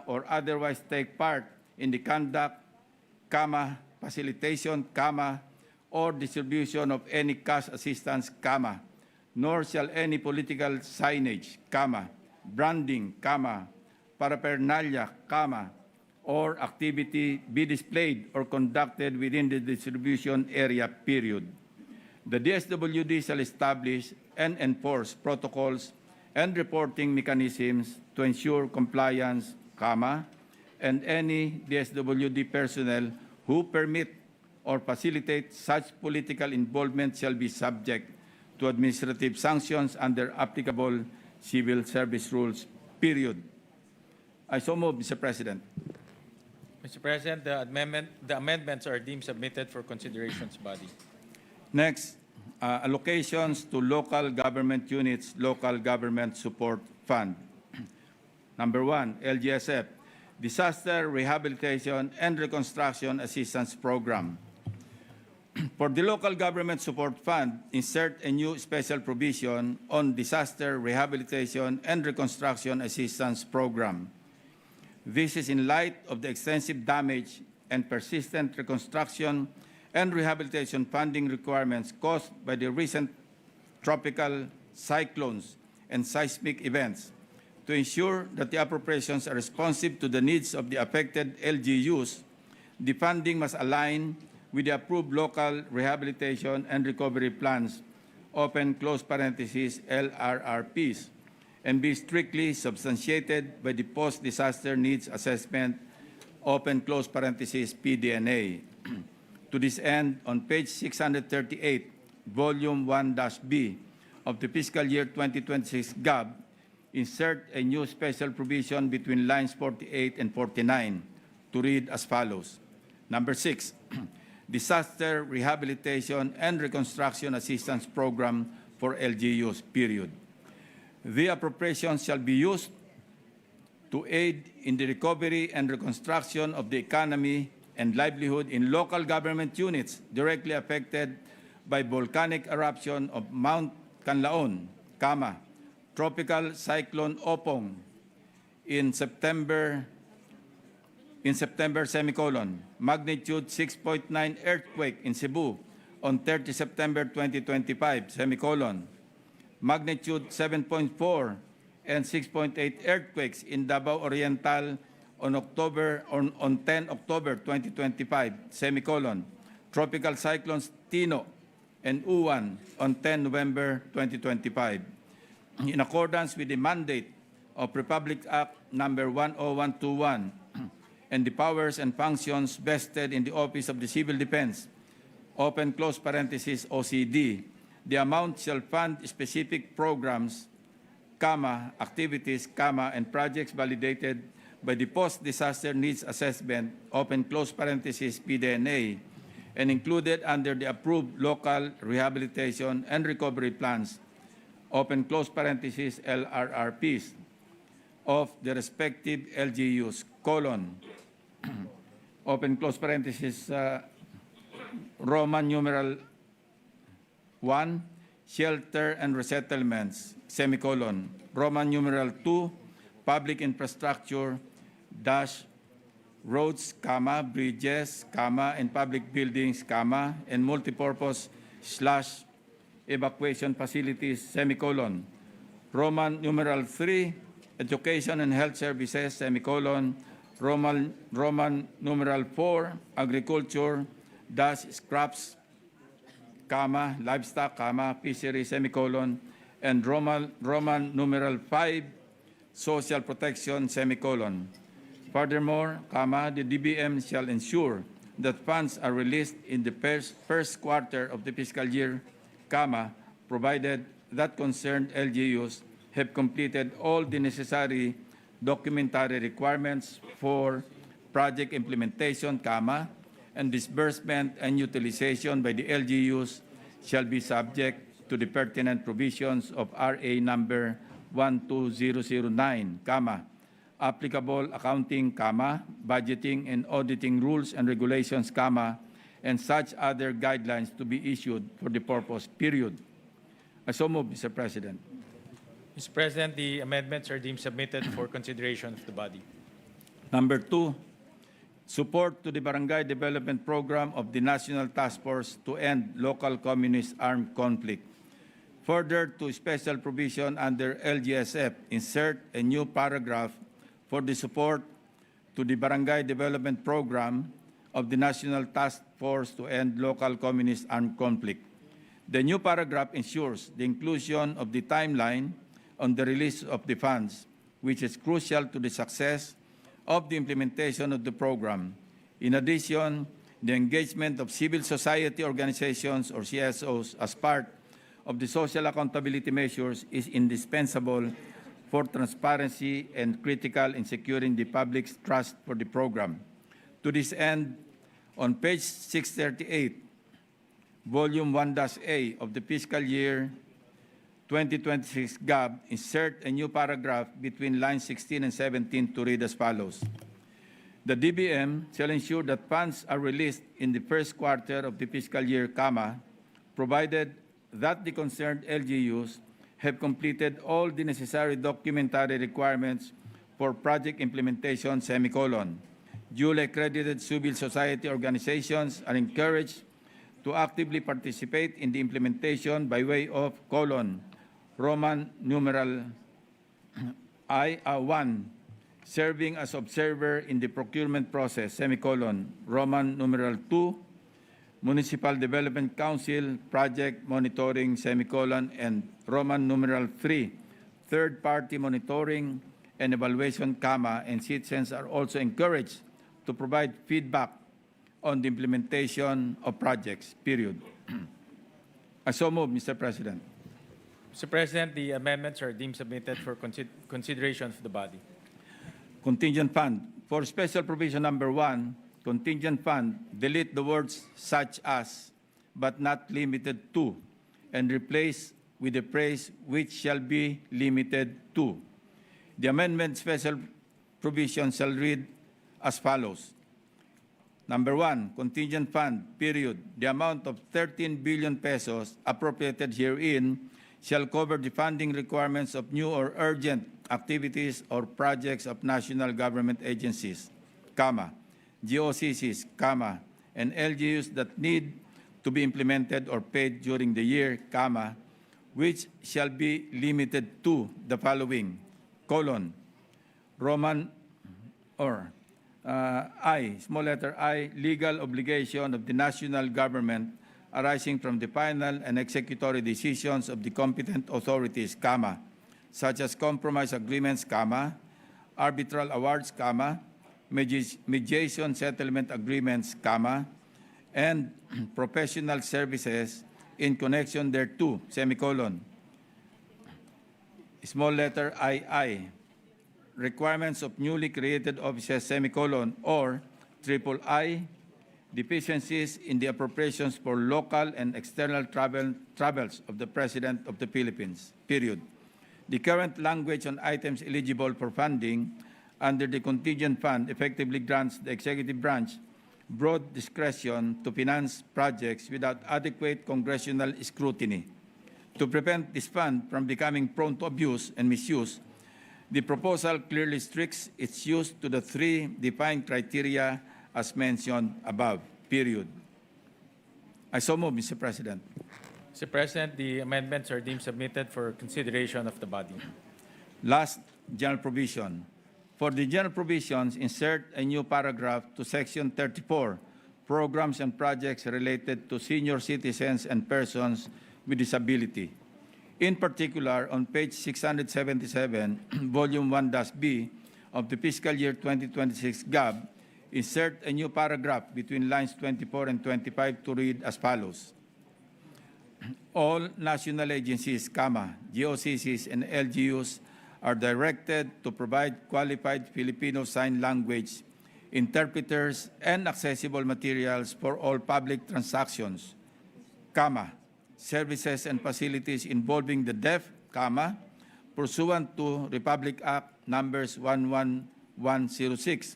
or otherwise take part in the conduct, facilitation, or distribution of any cash assistance, nor shall any political signage, branding, paraphernalia, or activity be displayed or conducted within the distribution area, period. The DSWD shall establish and enforce protocols and reporting mechanisms to ensure compliance, and any DSWD personnel who permit or facilitate such political involvement shall be subject to administrative sanctions under applicable civil service rules, period. I so move, Mr. President. Mr. President, the amendments are deemed submitted for consideration of the body. Next, allocations to local government units, local government support fund. Number 1, LGSF, Disaster Rehabilitation and Reconstruction Assistance Program. For the local government support fund, insert a new special provision on Disaster Rehabilitation and Reconstruction Assistance Program. This is in light of the extensive damage and persistent reconstruction and rehabilitation funding requirements caused by the recent tropical cyclones and seismic events. To ensure that the appropriations are responsive to the needs of the affected LGUs, the funding must align with the approved local rehabilitation and recovery plans, open close parentheses, LRRPs, and be strictly substantiated by the post-disaster needs assessment, open close parentheses, PDNA. To this end, on page 638, volume 1-B of the fiscal year 2026 GAB, insert a new special provision between lines 48 and 49 to read as follows. Number 6, Disaster Rehabilitation and Reconstruction Assistance Program for LGUs, period. The appropriations shall be used to aid in the recovery and reconstruction of the economy and livelihood in local government units directly affected by volcanic eruption of Mount Canlaon, Tropical Cyclone Opong in September, magnitude 6.9 earthquake in Cebu on 30 September 2025, magnitude 7.4 and 6.8 earthquakes in Davao Oriental on 10 October 2025, semicolon. Tropical cyclones Tino and Uwan on 10 November 2025. In accordance with the mandate of Republic Act number 10121 and the powers and functions vested in the Office of the Civil Defense, open close parenthesis OCD, the amount shall fund specific programs, comma, activities, comma, and projects validated by the Post-Disaster Needs Assessment, open close parenthesis PDNA, and included under the approved local rehabilitation and recovery plans, open close parenthesis LRRPs, of the respective LGUs, colon, open close parenthesis Roman numeral 1, shelter and resettlements, semicolon, Roman numeral 2, public infrastructure, dash, roads, comma, bridges, comma, and public buildings, comma, and multipurpose / evacuation facilities, semicolon, Roman numeral 3, education and health services, semicolon, Roman numeral 4, agriculture, dash, scraps, comma, livestock, comma, fishery, semicolon, and Roman numeral 5, social protection, semicolon. Furthermore, comma, the DBM shall ensure that funds are released in the first quarter of the fiscal year, comma, provided that concerned LGUs have completed all the necessary documentary requirements for project implementation, comma, and disbursement and utilization by the LGUs shall be subject to the pertinent provisions of RA number 12009, comma, applicable accounting, comma, budgeting and auditing rules and regulations, comma, and such other guidelines to be issued for the purpose, period. I so move, Mr. President. Mr. President, the amendments are deemed submitted for consideration of the body. Number 2, support to the Barangay Development Program of the National Task Force to End Local Communist Armed Conflict. Further, to special provision under LGSF, insert a new paragraph for the support to the Barangay Development Program of the National Task Force to End Local Communist Armed Conflict. The new paragraph ensures the inclusion of the timeline on the release of the funds, which is crucial to the success of the implementation of the program. In addition, the engagement of civil society organizations or CSOs as part of the social accountability measures is indispensable for transparency and critical in securing the public's trust for the program. To this end, on page 638, Volume 1-A of the fiscal year 2026 GAB, insert a new paragraph between lines 16 and 17 to read as follows. The DBM shall ensure that funds are released in the first quarter of the fiscal year, comma, provided that the concerned LGUs have completed all the necessary documentary requirements for project implementation, semicolon. Duly accredited civil society organizations are encouraged to actively participate in the implementation by way of, colon, Roman numeral I-1, serving as observer in the procurement process, semicolon, Roman numeral 2, Municipal Development Council, project monitoring, semicolon, and Roman numeral 3, third-party monitoring and evaluation, comma, and citizens are also encouraged to provide feedback on the implementation of projects, period. I so move, Mr. President. Mr. President, the amendments are deemed submitted for consideration of the body. Contingent fund. For special provision number 1, contingent fund, delete the words such as, but not limited to, and replace with the phrase which shall be limited to. The amendment special provision shall read as follows. Number 1, contingent fund, period. The amount of 13 billion pesos appropriated herein shall cover the funding requirements of new or urgent activities or projects of national government agencies, comma, GOCCs, comma, and LGUs that need to be implemented or paid during the year, comma, which shall be limited to the following: Roman or I, small letter I, legal obligation of the national government arising from the final and executory decisions of the competent authorities, such as compromise agreements, arbitral awards, mediation settlement agreements, and professional services in connection thereto, small letter II, requirements of newly created offices, or III, deficiencies in the appropriations for local and external travels of the President of the Philippines, period. The current language on items eligible for funding under the contingent fund effectively grants the executive branch broad discretion to finance projects without adequate congressional scrutiny. To prevent this fund from becoming prone to abuse and misuse, the proposal clearly restricts its use to the three defined criteria as mentioned above, period. I so move, Mr. President. Mr. President, the amendments are deemed submitted for consideration of the body. Last general provision. For the general provisions, insert a new paragraph to Section 34, programs and projects related to senior citizens and persons with disability. In particular, on page 677, Volume 1-B of the fiscal year 2026 GAB, insert a new paragraph between lines 24 and 25 to read as follows. All national agencies, GOCCs, and LGUs are directed to provide qualified Filipino Sign Language interpreters and accessible materials for all public transactions, services and facilities involving the deaf, pursuant to Republic Act numbers 11106,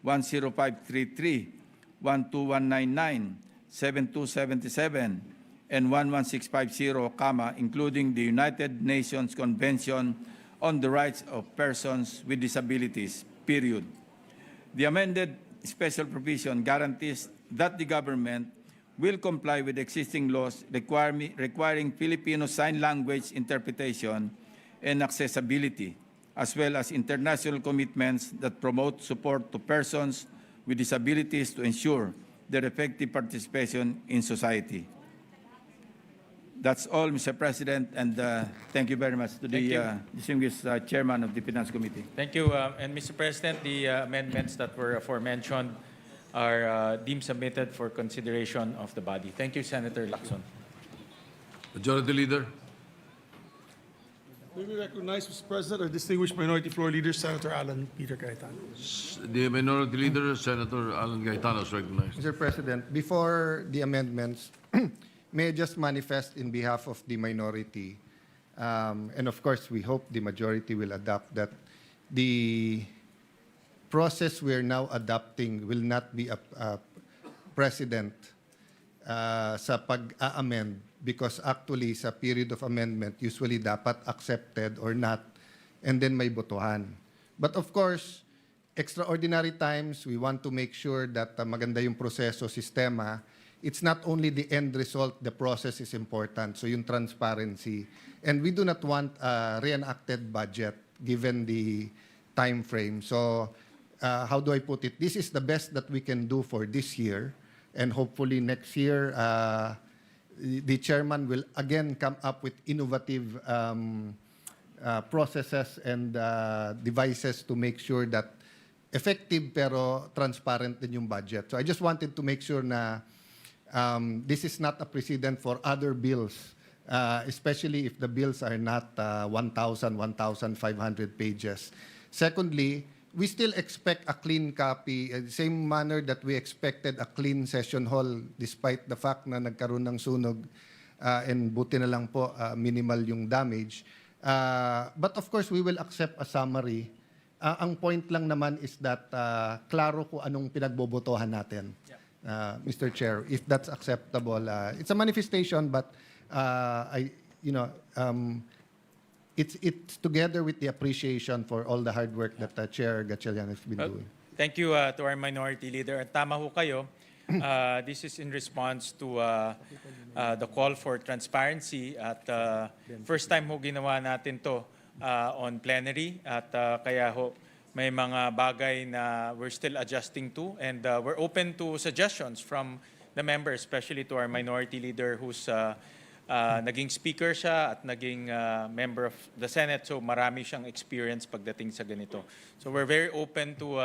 10533, 12199, 7277, and 11650, including the United Nations Convention on the Rights of Persons with Disabilities, period. The amended special provision guarantees that the government will comply with existing laws requiring Filipino Sign Language interpretation and accessibility, as well as international commitments that promote support to persons with disabilities to ensure their effective participation in society. That's all, Mr. President, and thank you very much to the distinguished chairman of the Finance Committee. Thank you. And Mr. President, the amendments that were aforementioned are deemed submitted for consideration of the body. Thank you, Senator Lacson. Majority Leader. May we recognize, Mr. President, our distinguished Minority Floor Leader, Senator Alan Peter Cayetano. The Minority Leader, Senator Alan Cayetano, is recognized. Mr. President, before the amendments, may I just manifest in behalf of the minority, and of course we hope the majority will adopt, that the process we're now adopting will not be a precedent sa pag-amend, because actually sa period of amendment usually dapat accepted or not and then may botohan. But of course, extraordinary times, we want to make sure that maganda yung proseso, sistema. It's not only the end result, the process is important. So yung transparency. And we do not want a reenacted budget given the time frame. So how do I put it? This is the best that we can do for this year. And hopefully next year, the chairman will again come up with innovative processes and devices to make sure that effective pero transparent din yung budget. So I just wanted to make sure na this is not a precedent for other bills, especially if the bills are not 1,000, 1,500 pages. Secondly, we still expect a clean copy, the same manner that we expected a clean session hall despite the fact na nagkaroon ng sunog and buti na lang po minimal yung damage. But of course, we will accept a summary. Ang point lang naman is that klaro kung anong pinagbobotohan natin. Mr. Chair, if that's acceptable. It's a manifestation, but it's together with the appreciation for all the hard work that Chair Gatchalian has been doing. Thank you to our minority leader. At tama ho kayo, This is in response to the call for transparency at first time ho ginawa natin to on plenary at kaya ho may mga bagay na we're still adjusting to and we're open to suggestions from the members, especially to our minority leader who's naging speaker siya at naging member of the Senate, so marami siyang experience pagdating sa ganito. So we're very open to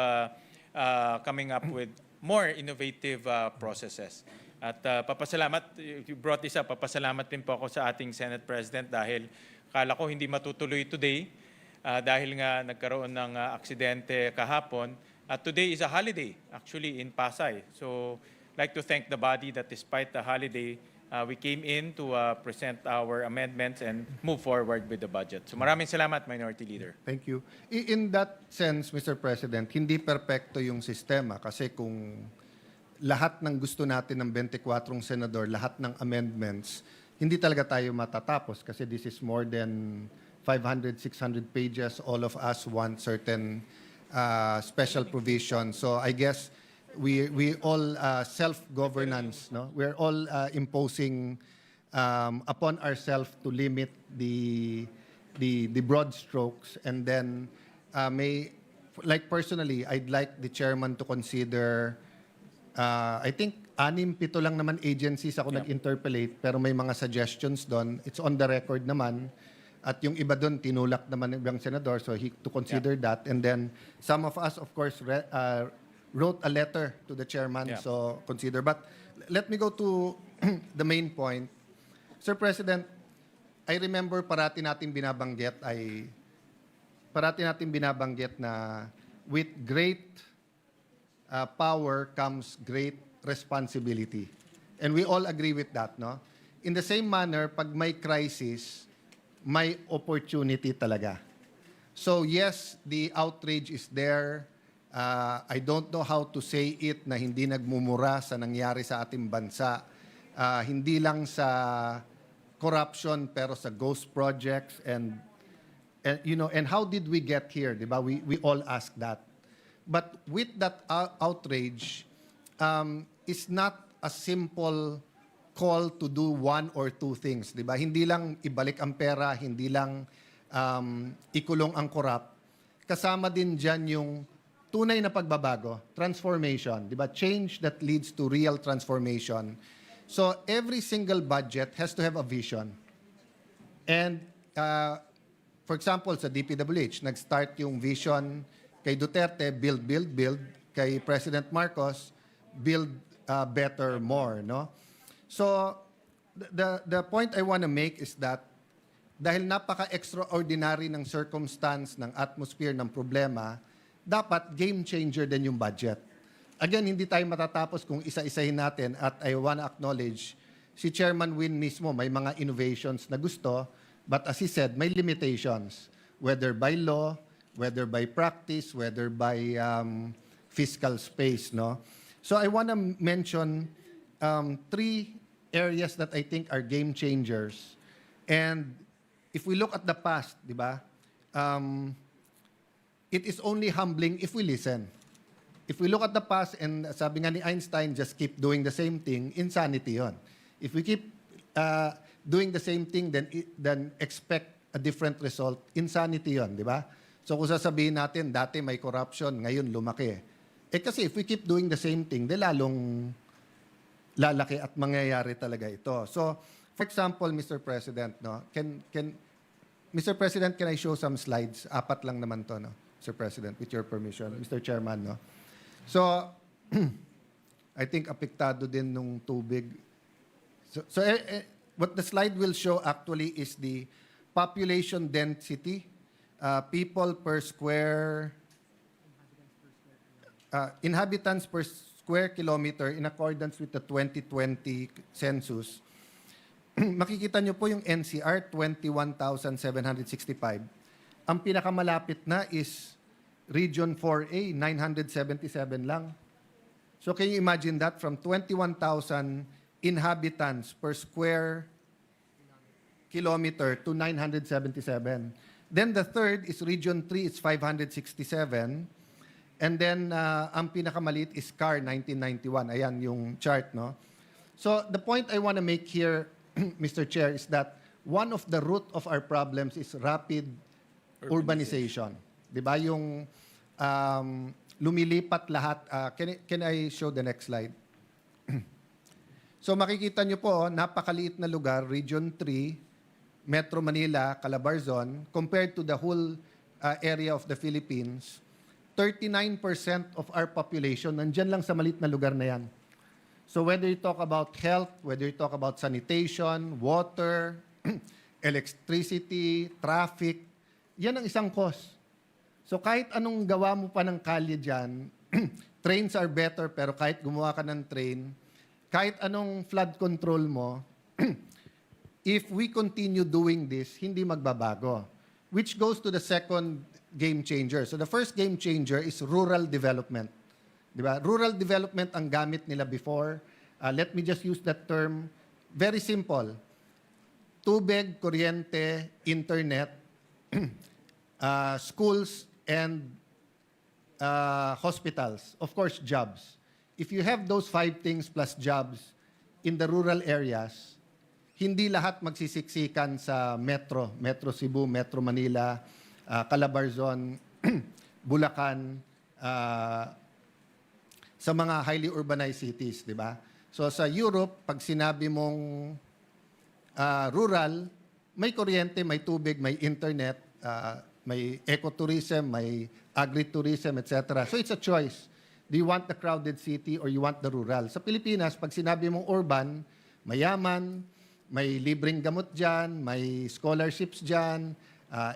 coming up with more innovative processes. At papasalamat, you brought this up, papasalamat din po ako sa ating Senate President dahil kala ko hindi matutuloy today dahil nga nagkaroon ng aksidente kahapon. At today is a holiday actually in Pasay. So I'd like to thank the body that despite the holiday, we came in to present our amendments and move forward with the budget. So maraming salamat, Minority Leader. Thank you. In that sense, Mr. President, hindi perpekto yung sistema kasi kung lahat ng gusto natin ng 24 senador, lahat ng amendments, hindi talaga tayo matatapos kasi this is more than 500, 600 pages. All of us want certain special provisions. So I guess we all self-governance, no? We're all imposing upon ourselves to limit the broad strokes, and then like personally, I'd like the chairman to consider. I think 6-7 lang naman agencies ako nag-interpellate, pero may mga suggestions doon. It's on the record naman. At yung iba doon, tinulak naman ng ibang senador, so to consider that. And then some of us, of course, wrote a letter to the chairman, so consider. But let me go to the main point. Sir President, I remember parati natin binabanggit na with great power comes great responsibility. And we all agree with that, no? In the same manner, pag may crisis, may opportunity talaga. So yes, the outrage is there. I don't know how to say it na hindi nagmumura sa nangyari sa ating bansa. Hindi lang sa corruption pero sa ghost projects and you know, and how did we get here, 'di ba? We all ask that. But with that outrage is not a simple call to do one or two things, 'di ba? Hindi lang ibalik ang pera, hindi lang ikulong ang corrupt. Kasama din diyan yung tunay na pagbabago, transformation, 'di ba? Change that leads to real transformation. So every single budget has to have a vision. And for example, sa DPWH, nag-start yung vision kay Duterte, build, build, build. Kay President Marcos, build better, more, no? So the point I want to make is that dahil napaka-extraordinary ng circumstance, ng atmosphere, ng problema, dapat game changer din yung budget. Again, hindi tayo matatapos kung isa-isahin natin at I want to acknowledge si Chairman Win mismo may mga innovations na gusto, but as he said, may limitations, whether by law, whether by practice, whether by fiscal space, no? So I want to mention 3 areas that I think are game changers. And if we look at the past, di ba? It is only humbling if we listen. If we look at the past, and sabi nga ni Einstein, just keep doing the same thing, insanity yon. If we keep doing the same thing, then expect a different result, insanity yon, di ba? So kung sasabihin natin, dati may corruption, ngayon lumaki. Kasi if we keep doing the same thing, lalong lalaki at mangyayari talaga ito. So, for example, Mr. President, no, Mr. President, can I show some slides? 4 lang naman to, no? Mr. President, with your permission, Mr. Chairman, no? So, I think apektado din nung tubig. So what the slide will show actually is the population density, people per square, inhabitants per square kilometer in accordance with the 2020 census. Makikita nyo po yung NCR, 21,765. Ang pinakamalapit na is Region 4A, 977 lang. So can you imagine that? From 21,000 inhabitants per square kilometer to 977. Then the third is Region 3, it's 567. And then, ang pinakamaliit is CAR 1991. Ayan yung chart, no? So, the point I want to make here, Mr. Chair, is that one of the root of our problems is rapid urbanization. Di ba? Yung lumilipat lahat. Can I show the next slide? So makikita nyo po, napakaliit na lugar, Region 3, Metro Manila, Calabarzon, compared to the whole area of the Philippines, 39% of our population, nandyan lang sa maliit na lugar na yan. So whether you talk about health, whether you talk about sanitation, water, electricity, traffic, yan ang isang cause. So kahit anong gawa mo pa ng kalye dyan, trains are better, pero kahit gumawa ka ng train, kahit anong flood control mo, if we continue doing this, hindi magbabago. Which goes to the second game changer. So the first game changer is rural development. Diba? Rural development ang gamit nila before. Let me just use that term. Very simple. Tubig, kuryente, internet, schools, and hospitals. Of course, jobs. If you have those 5 things plus jobs in the rural areas, hindi lahat magsisiksikan sa Metro Cebu, Metro Manila, Calabarzon, Bulacan, sa mga highly urbanized cities, di ba? So sa Europe, pag sinabi mong rural, may kuryente, may tubig, may internet, may ecotourism, may agritourism, etc. So it's a choice. Do you want the crowded city or you want the rural? Sa Pilipinas, pag sinabi mong urban, mayaman, may libreng gamot dyan, may scholarships dyan,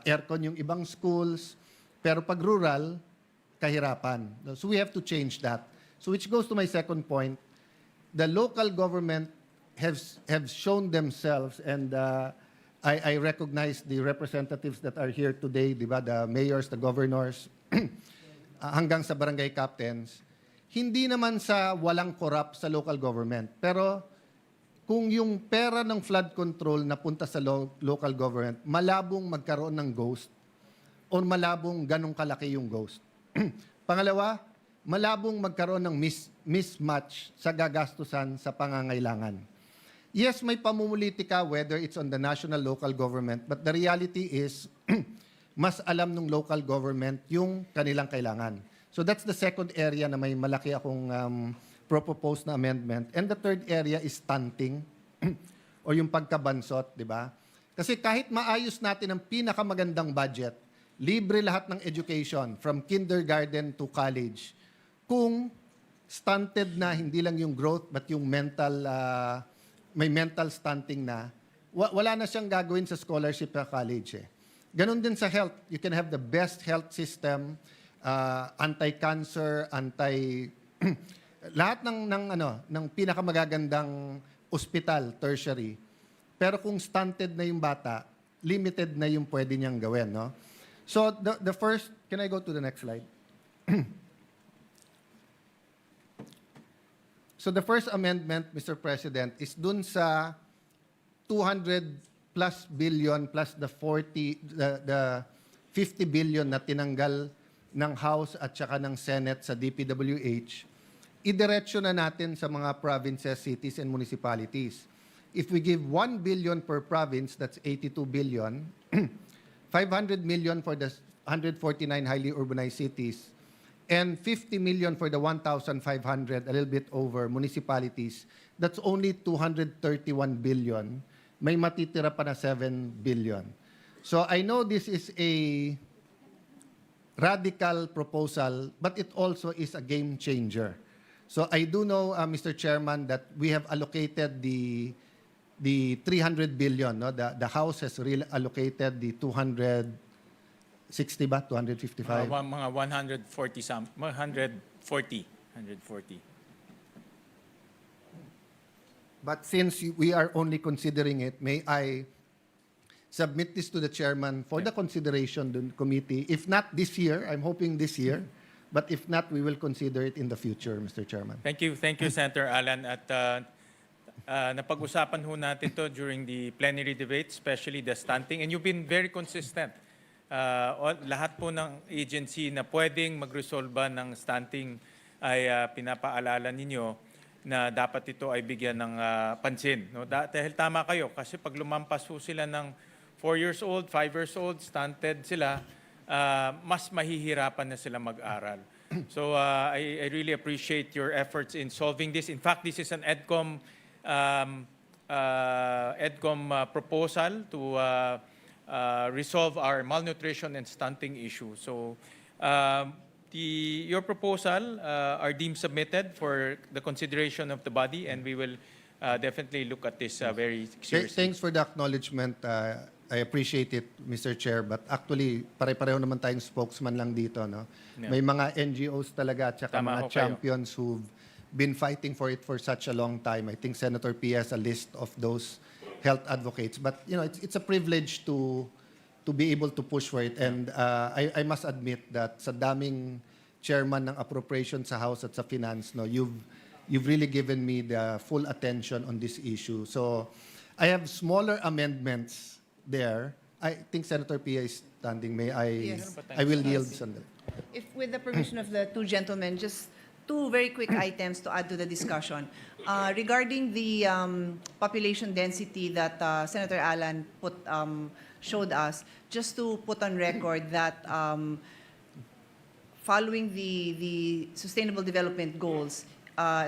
aircon yung ibang schools. Pero pag rural, kahirapan. So we have to change that. So which goes to my second point. The local government have shown themselves, and I recognize the representatives that are here today, di ba? The mayors, the governors, hanggang sa barangay captains, hindi naman sa walang corrupt sa local government. Pero kung yung pera ng flood control napunta sa local government, malabong magkaroon ng ghost o malabong ganong kalaki yung ghost. Pangalawa, malabong magkaroon ng mismatch sa gagastusan sa pangangailangan. Yes, may pamumulitika whether it's on the national, local government, but the reality is mas alam ng local government yung kanilang kailangan. So that's the second area na may malaki akong propose na amendment. And the third area is stunting o yung pagkabansot, di ba? Kasi kahit maayos natin ang pinakamagandang budget, libre lahat ng education from kindergarten to college, kung stunted na hindi lang yung growth but yung mental, may mental stunting na, wala na siyang gagawin sa scholarship sa college eh. Ganon din sa health. You can have the best health system, anti-cancer, lahat ng pinakamagagandang ospital, tertiary. Pero kung stunted na yung bata, limited na yung pwede niyang gawin, no? So the first, can I go to the next slide? So the first amendment, Mr. President, is dun sa 200 plus billion plus the 50 billion na tinanggal ng House at saka ng Senate sa DPWH, idiretso na natin sa mga provinces, cities, and municipalities. If we give 1 billion per province, that's 82 billion, 500 million for the 149 highly urbanized cities, and 50 million for the 1,500, a little bit over, municipalities, that's only 231 billion. May matitira pa na 7 billion. So I know this is a radical proposal, but it also is a game changer. So I do know, Mr. Chairman, that we have allocated the 300 billion. No? The House has allocated the 260 ba? 255? Mga 140. But since we are only considering it, may I submit this to the chairman for the consideration of the committee? If not this year, I'm hoping this year, but if not, we will consider it in the future, Mr. Chairman. Thank you, Senator Alan. At napag-usapan ho natin to during the plenary debate, especially the stunting. And you've been very consistent lahat po ng agency na pwedeng magresolba ng stunting ay pinapaalala ninyo na dapat ito ay bigyan ng pansin. No? Dahil tama kayo, kasi pag lumampas po sila ng 4 years old, 5 years old, stunted sila, mas mahihirapan na sila mag-aral. So I really appreciate your efforts in solving this. In fact, this is an EDCOM proposal to resolve our malnutrition and stunting issue. So your proposal are deemed submitted for the consideration of the body, and we will definitely look at this very seriously. Thanks for the acknowledgement. I appreciate it, Mr. Chair. But actually, pare-pareho naman tayong spokesman lang dito. No? Yeah. May mga NGOs talaga at saka Tama mga ho kayo. champions who've been fighting for it for such a long time. I think Senator P has a list of those health advocates. But you know, it's a privilege to be able to push for it. And I must admit that sa daming chairman ng appropriation sa House at sa Finance, no, you've really given me the full attention on this issue. So I have smaller amendments there. I think Senator Pia is standing. May I? Yes. I will yield sandali. If with the permission of the two gentlemen, just two very quick items to add to the discussion. Regarding the population density that Senator Alan showed us, just to put on record that following the Sustainable Development Goals,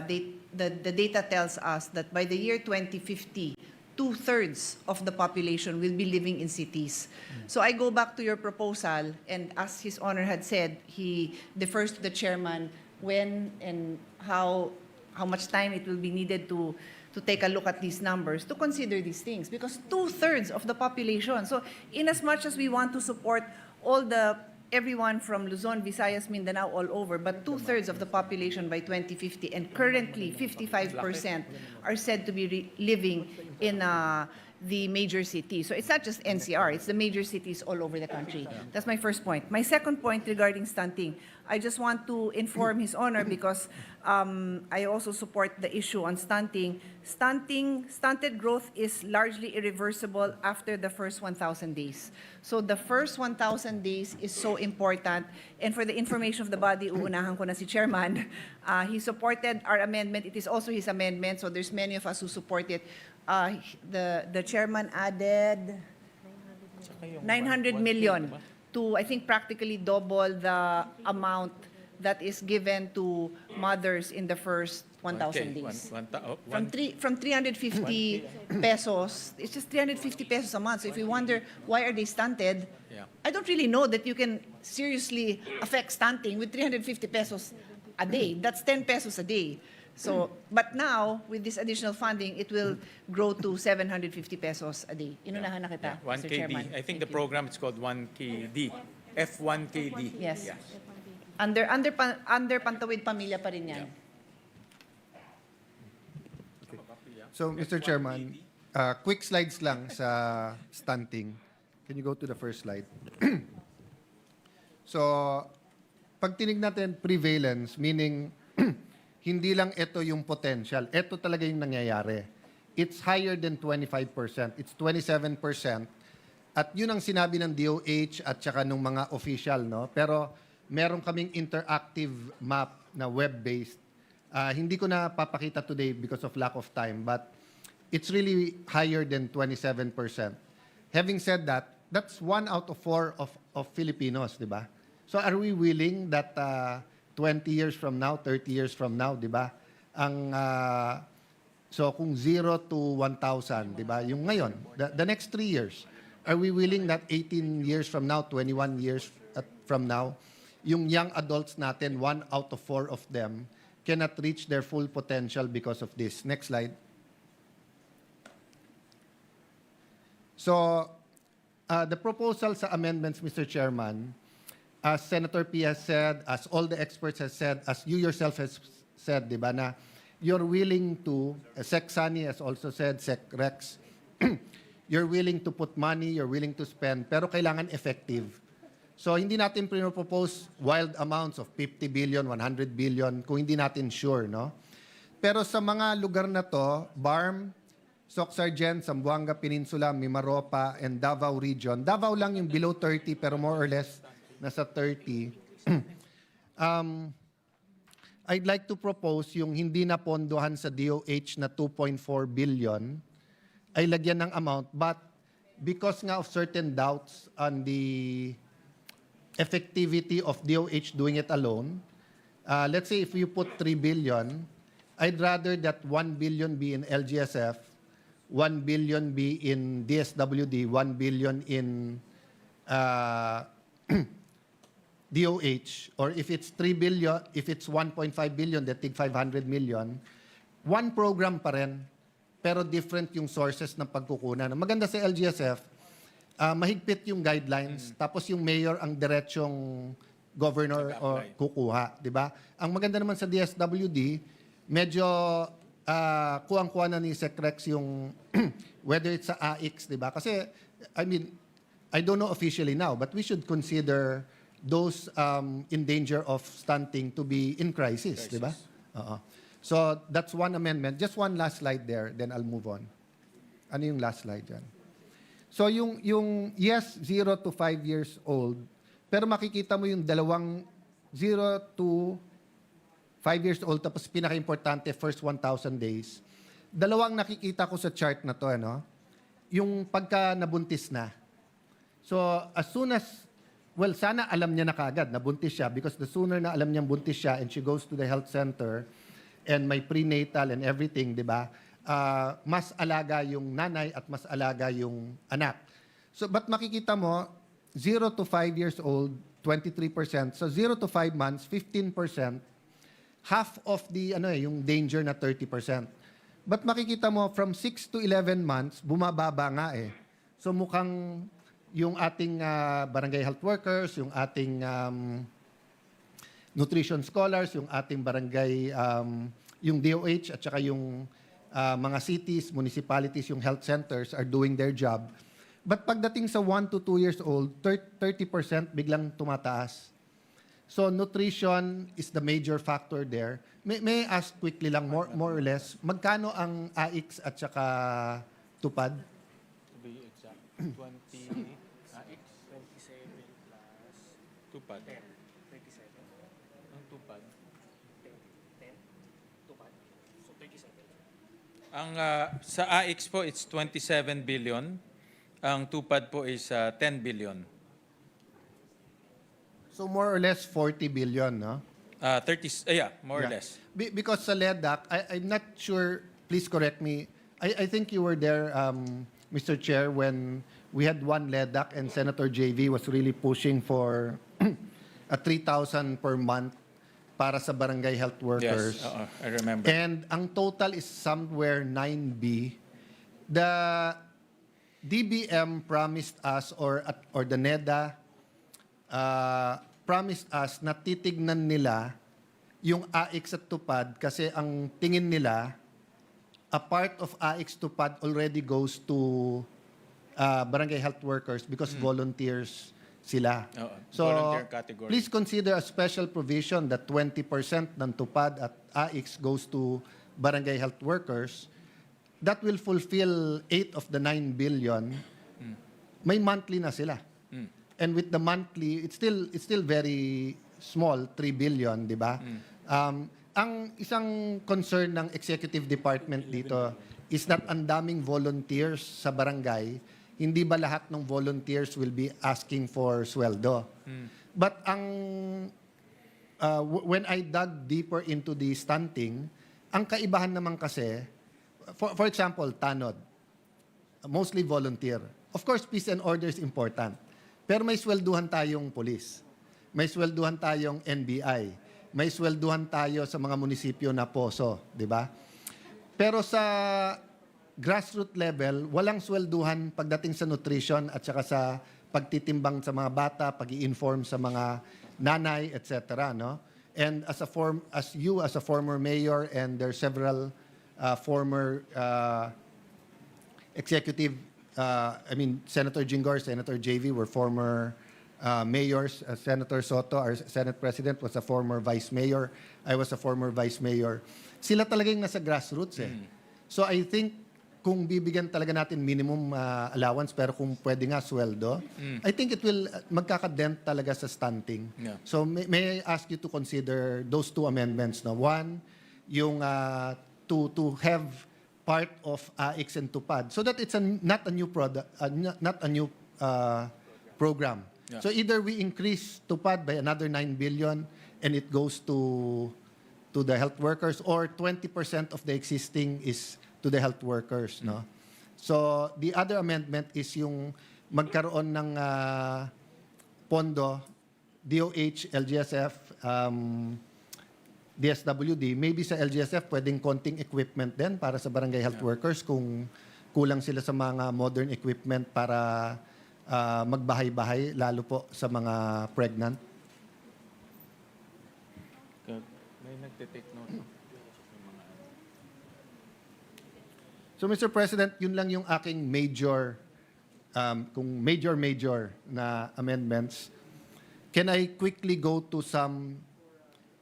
the data tells us that by the year 2050, 2/3 of the population will be living in cities. So I go back to your proposal, and as His Honor had said, he defers to the chairman when and how much time it will be needed to take a look at these numbers, to consider these things, because 2/3 of the population. So in as much as we want to support everyone from Luzon, Visayas, Mindanao, all over, but 2/3 of the population by 2050, and currently 55% are said to be living in the major cities. So it's not just NCR, it's the major cities all over the country. That's my first point. My second point regarding stunting, I just want to inform His Honor, because I also support the issue on stunting. Stunted growth is largely irreversible after the first 1,000 days. So the first 1,000 days is so important. And for the information of the body, uunahan ko na si Chairman, he supported our amendment. It is also his amendment, so there's many of us who support it. The Chairman added 900 million to, I think, practically double the amount that is given to mothers in the first 1,000 days. From 350 pesos, it's just 350 pesos a month. So if you wonder why are they stunted, I don't really know that you can seriously affect stunting with 350 pesos a day. That's 10 pesos a day. So, but now, with this additional funding, it will grow to 750 pesos a day. Inunahan na kita, Mr. 1KD. Chairman. I think the Thank you. program is called 1KD. F1KD. Yes. Yeah. Under Pantawid Pamilya pa rin yan. So, Mr. Chairman, quick slides lang sa stunting. Can you go to the first slide? So, pag tinig natin prevalence, meaning hindi lang ito yung potential, ito talaga yung nangyayari. It's higher than 25%. It's 27%. At yun ang sinabi ng DOH at saka ng mga official, no? Pero meron kaming interactive map na web-based. Hindi ko na papakita today because of lack of time, but it's really higher than 27%. Having said that, that's 1 out of 4 of Filipinos, di ba? So are we willing that 20 years from now, 30 years from now, di ba? So kung 0 to 1,000, di ba? Yung ngayon, the next 3 years, are we willing that 18 years from now, 21 years from now, yung young adults natin, 1 out of 4 of them cannot reach their full potential because of this? Next slide. So, the proposal sa amendments, Mr. Chairman, as Senator P has said, as all the experts have said, as you yourself has said, di ba, na you're willing to, Sec Sani has also said, Sec Rex, you're willing to put money, you're willing to spend, pero kailangan effective. So, hindi natin pinopropose wild amounts of 50 billion, 100 billion, kung hindi natin sure, no? Pero sa mga lugar na to, BARM, Soc-Sargent, Zamboanga Peninsula, Mimaropa, and Davao Region. Davao lang yung below 30 pero more or less nasa 30. I'd like to propose yung hindi na pondohan sa DOH na 2.4 billion ay lagyan ng amount, but because nga of certain doubts on the effectivity of DOH doing it alone, let's say if you put 3 billion, I'd rather that 1 billion be in LGSF, 1 billion be in DSWD, 1 billion in DOH, or if it's 3 billion, if it's 1.5 billion, that tig 500 million, one program pa rin, pero different yung sources ng pagkukunan. Ang maganda sa LGSF, mahigpit yung guidelines, tapos yung mayor ang diretsong governor o kukuha, di ba? Ang maganda naman sa DSWD, medyo kuwang-kuha na ni Secrex yung whether it's sa AIX, di ba? Kasi, I mean, I don't know officially now, but we should consider those in danger of stunting to be in crisis, di ba? So, that's one amendment. Just one last slide there, then I'll move on. Ano yung last slide dyan? So, yung yes, 0 to 5 years old, pero makikita mo yung dalawang 0 to 5 years old, tapos pinaka-importante, first 1,000 days. Dalawang nakikita ko sa chart na to, ano? Yung pagka nabuntis na. So, as soon as, well, sana alam niya na kagad, nabuntis siya, because the sooner na alam niyang buntis siya and she goes to the health center and may prenatal and everything, di ba? Mas alaga yung nanay at mas alaga yung anak. So, but makikita mo, 0 to 5 years old, 23%. So, 0 to 5 months, 15%. Half of the, yung danger na 30%. But makikita mo, from 6 to 11 months, bumababa nga eh. So, mukhang yung ating barangay health workers, yung ating nutrition scholars, yung ating barangay, yung DOH, at saka yung mga cities, municipalities, yung health centers are doing their job. But pagdating sa 1 to 2 years old, 30% biglang tumataas. So nutrition is the major factor there. May I ask quickly lang, more or less, magkano ang AIX at saka tupad? To be exact, 20, AX, 27 plus tupad. 10, 27. Ang tupad? 10, tupad. So 37. Ang sa AX po, it's 27 billion. Ang tupad po is 10 billion. So more or less 40 billion, no? 30, yeah, more or less. Because sa LEDAC, I'm not sure, please correct me, I think you were there, Mr. Chair, when we had one LEDAC and Senator JV was really pushing for a 3,000 per month para sa barangay health workers. Yes, I remember. And ang total is somewhere 9B. The DBM promised us, or the NEDA promised us na titignan nila yung AIX at tupad kasi ang tingin nila, a part of AIX tupad already goes to barangay health workers because volunteers sila. So, volunteer category. please consider a special provision that 20% ng tupad at AIX goes to barangay health workers. That will fulfill 8 of the 9 billion. May monthly na sila. And with the monthly, it's still very small, 3 billion, di ba? Ang isang concern ng executive department dito is that ang daming volunteers sa barangay, hindi ba lahat ng volunteers will be asking for sweldo? But when I dug deeper into the stunting, ang kaibahan naman kasi, for example, tanod, mostly volunteer. Of course, peace and order is important. Pero may swelduhan tayong polis. May swelduhan tayong NBI. May swelduhan tayo sa mga munisipyo na poso, di ba? Pero sa grassroots level, walang swelduhan pagdating sa nutrition at saka sa pagtitimbang sa mga bata, pag-i-inform sa mga nanay, etc. No? And as a former mayor, and there are several former executive, Senator Jinggoy, Senator JV were former mayors. Senator Soto, our Senate President, was a former vice mayor. I was a former vice mayor. Sila talagang nasa grassroots eh. So I think kung bibigyan talaga natin minimum allowance pero kung pwede nga sweldo, I think it will magkakadent talaga sa stunting. Yeah. So may I ask you to consider those two amendments. No? One, yung to have part of AIX and TUPAD so that it's not a new product, not a new program. Yeah. So either we increase TUPAD by another 9 billion and it goes to the health workers, or 20% of the existing is to the health workers. No? So the other amendment is yung magkaroon ng pondo, DOH, LGSF, DSWD, maybe sa LGSF pwedeng konting equipment din para sa barangay health workers kung kulang sila sa mga modern equipment para magbahay-bahay, lalo po sa mga pregnant. May nagtitake note. So Mr. President, yun lang yung aking major, kung major na amendments. Can I quickly go to some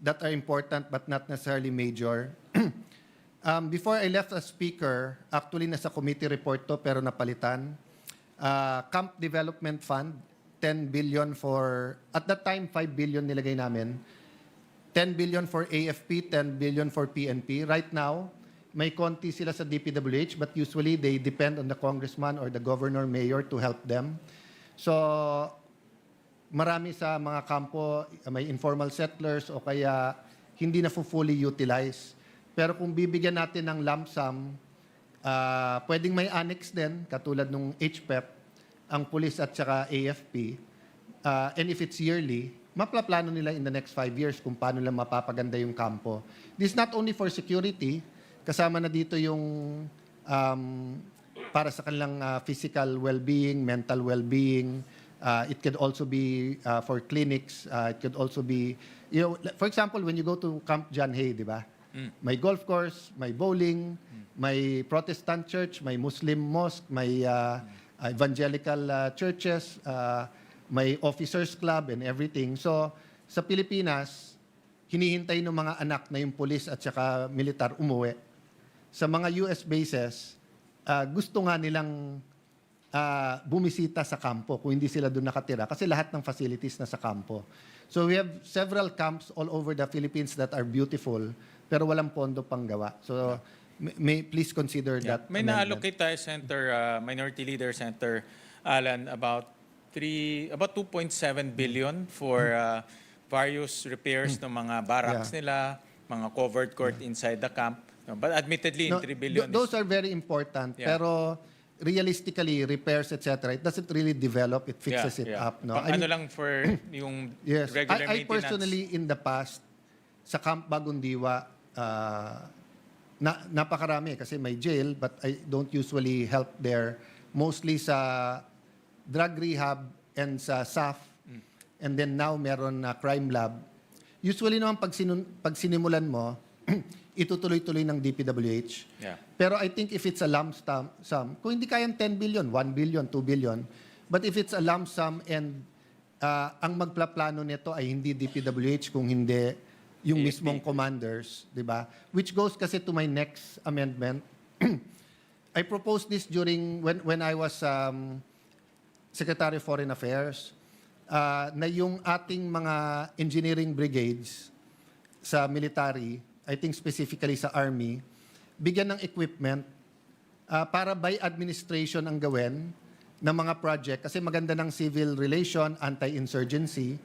that are important but not necessarily major? Before I left as speaker, actually nasa committee report to pero napalitan. Camp Development Fund, 10 billion for, at that time 5 billion nilagay namin. 10 billion for AFP, 10 billion for PNP. Right now, may konti sila sa DPWH, but usually they depend on the congressman or the governor, mayor to help them. So, marami sa mga kampo, may informal settlers o kaya hindi na fully utilized. Pero kung bibigyan natin ng lump sum, pwedeng may annex din, katulad ng HPEP, ang police at saka AFP. And if it's yearly, maplaplano nila in the next 5 years kung paano lang mapapaganda yung kampo. This is not only for security, kasama na dito yung para sa kanilang physical well-being, mental well-being. It could also be for clinics. It could also be, you know, for example, when you go to Camp John Hay, di ba? May golf course, may bowling, may Protestant church, may Muslim mosque, may evangelical churches, may officers club and everything. So, sa Pilipinas, hinihintay ng mga anak na yung police at saka militar umuwi. Sa mga US bases, gusto nga nilang bumisita sa kampo kung hindi sila doon nakatira kasi lahat ng facilities na sa kampo. So we have several camps all over the Philippines that are beautiful pero walang pondo pang gawa. So may please consider that. May amendment. na-allocate tayo, Minority Leader Senator Alan, about 2.7 billion for various repairs ng mga barracks nila, mga covered court inside the camp. But admittedly, in 3 billion Those are very important, pero realistically, repairs, etc., it doesn't really develop, it fixes it up. No? Ano lang for yung Yes. regular I maintenance? personally, in the past, sa Camp Bagong Diwa, napakarami kasi may jail, but I don't usually help there. Mostly sa drug rehab and sa SAF. And then now, meron na crime lab. Usually naman, pag sinimulan mo, itutuloy-tuloy ng DPWH. Yeah. Pero I think if it's a lump sum, kung hindi kayang 10 billion, 1 billion, 2 billion, but if it's a lump sum and ang magplaplano nito ay hindi DPWH kung hindi yung mismong commanders, di ba? Which goes kasi to my next amendment. I proposed this during when I was Secretary of Foreign Affairs, na yung ating mga engineering brigades sa military, I think specifically sa Army, bigyan ng equipment para by administration ang gawin ng mga project kasi maganda ng civil relation, anti-insurgency.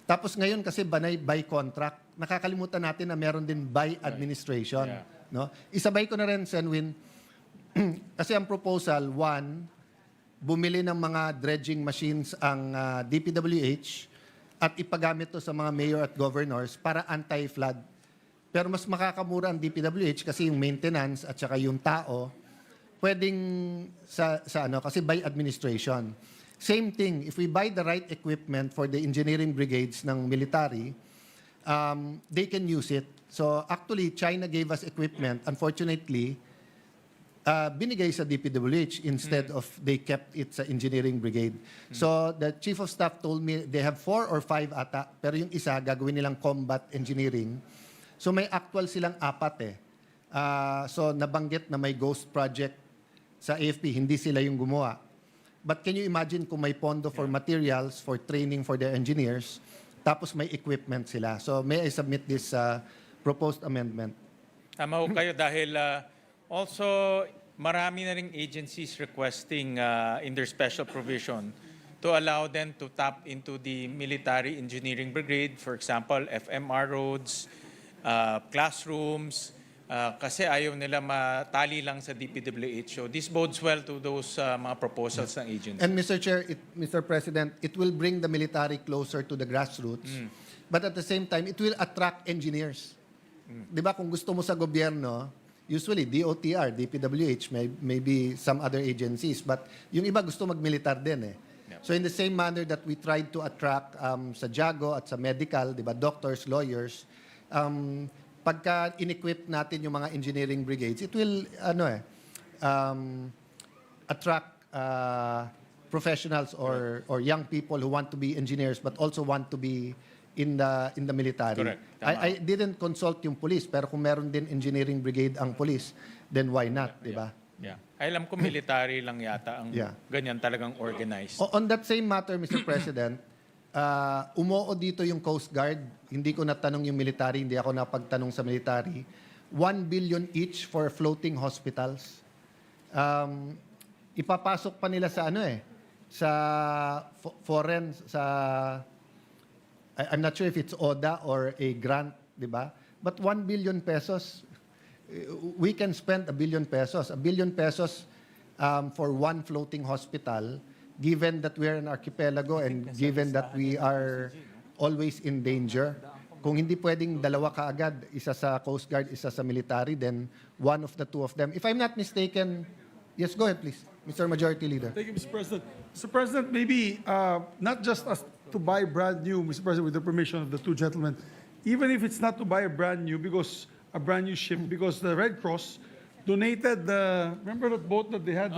Tapos ngayon kasi by contract, nakakalimutan natin na meron din by administration. Yeah. No? Isabay ko na rin, Senwin, kasi ang proposal, one, bumili ng mga dredging machines ang DPWH at ipagamit to sa mga mayor at governors para anti-flood. Pero mas makakamura ang DPWH kasi yung maintenance at saka yung tao, pwedeng sa kasi by administration. Same thing, if we buy the right equipment for the engineering brigades ng military, they can use it. So actually, China gave us equipment. Unfortunately, binigay sa DPWH instead of they kept it sa engineering brigade. So the chief of staff told me they have 4 or 5 ata, pero yung isa gagawin nilang combat engineering. So may actual silang 4 eh. So nabanggit na may ghost project sa AFP, hindi sila yung gumawa. But can you imagine kung may pondo for materials, for training for their engineers, tapos may equipment sila. So may I submit this proposed amendment? Tama ho kayo dahil also marami na ring agencies requesting in their special provision to allow them to tap into the military engineering brigade, for example, FMR roads, classrooms, kasi ayaw nila matali lang sa DPWH. So this bodes well to those mga proposals ng agency. And Mr. Chair, Mr. President, it will bring the military closer to the grassroots. But at the same time, it will attract engineers. Di ba, kung gusto mo sa gobyerno, usually DOTR, DPWH, maybe some other agencies, but yung iba gusto mag-militar din eh. So in the same manner that we tried to attract sa JAGO at sa medical, di ba, doctors, lawyers, pagka in-equip natin yung mga engineering brigades, it will attract professionals or young people who want to be engineers but also want to be in the military. Correct. Tama. I didn't consult yung police, pero kung meron din engineering brigade ang police, then why not, di ba? Yeah. Alam ko military lang yata ang ganyan talagang organized. On that same matter, Mr. President, umoo dito yung Coast Guard. Hindi ko natanong yung military, hindi ako napagtanong sa military. 1 billion each for floating hospitals. Ipapasok pa nila sa sa foreign, sa I'm not sure if it's ODA or a grant, di ba? But 1 billion pesos, we can spend 1 billion pesos. 1 billion pesos for one floating hospital, given that we're an archipelago and given that we are always in danger. Kung hindi pwedeng dalawa kaagad, isa sa Coast Guard, isa sa military, then one of the two of them. If I'm not mistaken, yes, go ahead, please, Mr. Majority Leader. Thank you, Mr. President. Mr. President, maybe not just us to buy brand new, Mr. President, with the permission of the two gentlemen, even if it's not to buy a brand new ship, because the Red Cross donated remember that boat that they had,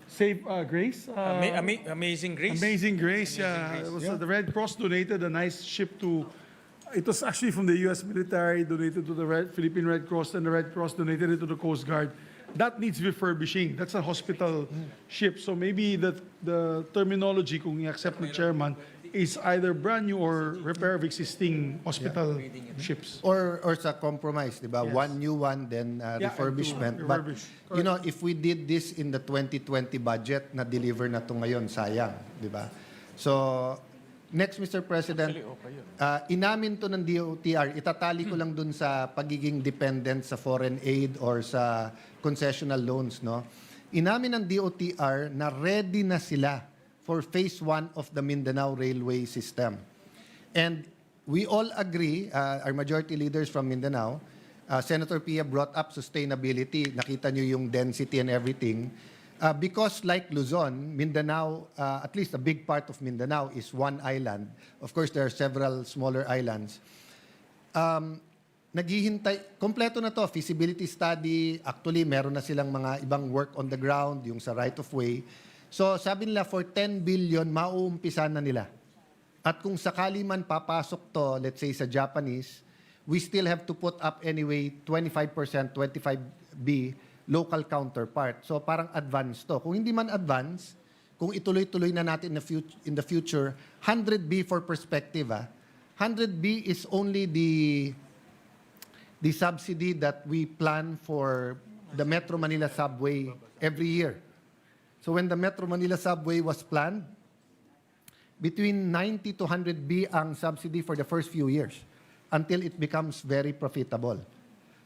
Save Grace? Amazing Grace? Amazing Grace, yeah. It was, the Red Cross donated a nice ship to, it was actually from the U.S. military, donated to the Philippine Red Cross, and the Red Cross donated it to the Coast Guard. That needs refurbishing. That's a hospital ship. So maybe the terminology, kung i-accept ng chairman, is either brand new or repair of existing hospital ships. Or sa compromise, di ba? Yes. One new one, then refurbishment. and But, refurbish. you know, if we did this in the 2020 budget, na-deliver na to ngayon, sayang, di ba? So, next, Mr. President, inamin to ng DOTR, itatali ko lang dun sa pagiging dependent sa foreign aid or sa concessional loans, no? Inamin ng DOTR na ready na sila for phase 1 of the Mindanao Railway System. And we all agree, our majority leaders from Mindanao, Senator Pia brought up sustainability. Nakita nyo yung density and everything. Because like Luzon, Mindanao, at least a big part of Mindanao is one island. Of course, there are several smaller islands. Naghihintay, kompleto na to, feasibility study. Actually, meron na silang mga ibang work on the ground, yung sa right-of-way. So sabi nila, for 10 billion, mauumpisa na nila. At kung sakali man papasok to, let's say sa Japanese, we still have to put up anyway 25%, 25B local counterpart. So parang advance to. Kung hindi man advance, kung ituloy-tuloy na natin in the future, 100B for perspective. 100B is only the subsidy that we plan for the Metro Manila subway every year. So when the Metro Manila subway was planned, between 90 to 100B ang subsidy for the first few years until it becomes very profitable.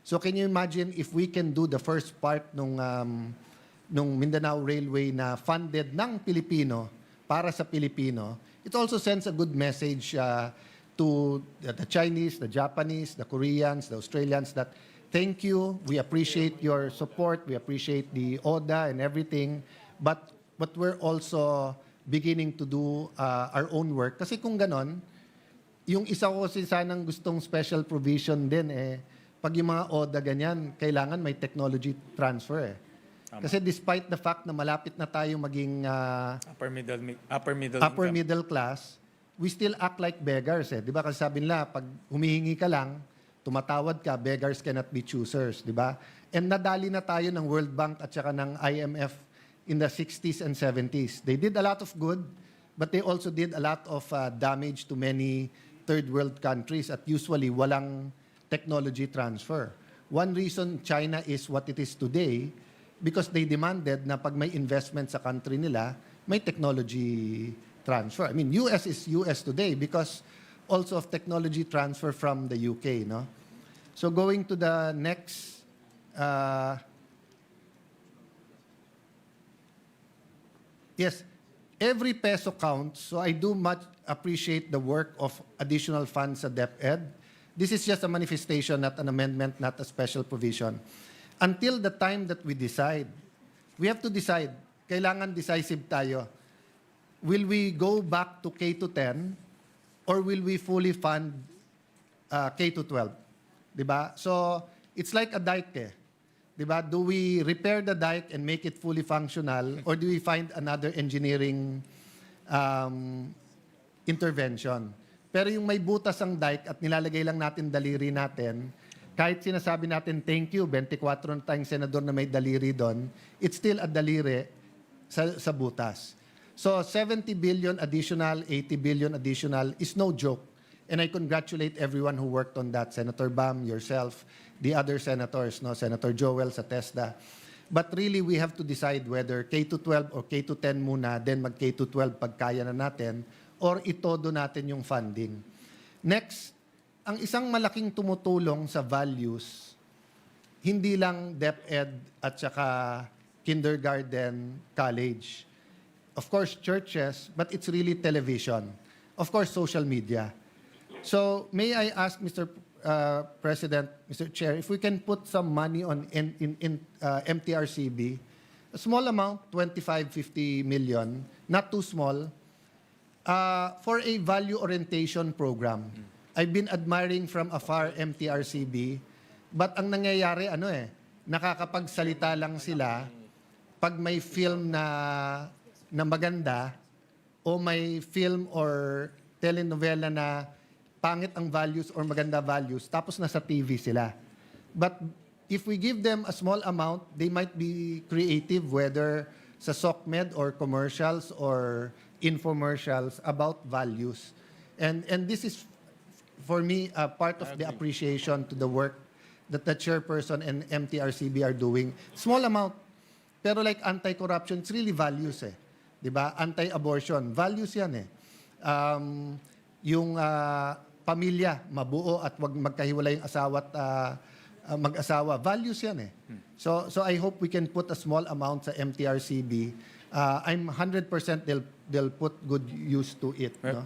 So can you imagine if we can do the first part nung Mindanao Railway na funded ng Pilipino para sa Pilipino, it also sends a good message to the Chinese, the Japanese, the Koreans, the Australians that thank you, we appreciate your support, we appreciate the ODA and everything, but we're also beginning to do our own work. Kasi kung ganon, yung isa ko kasi sanang gustong special provision din pag yung mga ODA ganyan, kailangan may technology transfer Kasi despite the fact na malapit na tayo maging upper middle class, we still act like beggars Di ba? Kasi sabi nila, pag humihingi ka lang, tumatawad ka, beggars cannot be choosers, di ba? And nadali na tayo ng World Bank at saka ng IMF in the 60s and 70s. They did a lot of good, but they also did a lot of damage to many third world countries at usually walang technology transfer. One reason China is what it is today because they demanded na pag may investment sa country nila, may technology transfer. I mean, US is US today because also of technology transfer from the UK, no? So going to the next yes, every peso counts. So I do much appreciate the work of additional funds sa DepEd. This is just a manifestation, not an amendment, not a special provision. Until the time that we decide, we have to decide, kailangan decisive tayo. Will we go back to K-10 or will we fully fund K-12? Diba? So it's like a dike eh. Diba? Do we repair the dike and make it fully functional or do we find another engineering intervention? Pero yung may butas ang dike at nilalagay lang natin daliri natin, kahit sinasabi natin thank you, 24 na tayong senador na may daliri doon, it's still a daliri sa butas. So 70 billion additional, 80 billion additional is no joke. And I congratulate everyone who worked on that, Senator Bam, yourself, the other senators, no, Senator Joel sa TESDA. But really, we have to decide whether K-12 or K-10 muna, then mag-K-12 pag kaya na natin, or itodo natin yung funding. Next, ang isang malaking tumutulong sa values, hindi lang DepEd at saka kindergarten, college. Of course, churches, but it's really television. Of course, social media. So, may I ask, Mr. President, Mr. Chair, if we can put some money on MTRCB, a small amount, 25-50 million, not too small, for a value orientation program. I've been admiring from afar MTRCB, but ang nangyayari, nakakapagsalita lang sila pag may film na maganda o may film or telenovela na pangit ang values or maganda values, tapos nasa TV sila. But if we give them a small amount, they might be creative, whether sa SOCMED or commercials or infomercials about values. And this is, for me, part of the appreciation to the work that the chairperson and MTRCB are doing. Small amount, pero like anti-corruption, it's really values eh. Diba? Anti-abortion, values yan eh. Yung pamilya, mabuo at wag magkahiwalay yung asawa at mag-asawa. Values yan eh. So I hope we can put a small amount sa MTRCB. I'm 100% they'll put good use to it. No?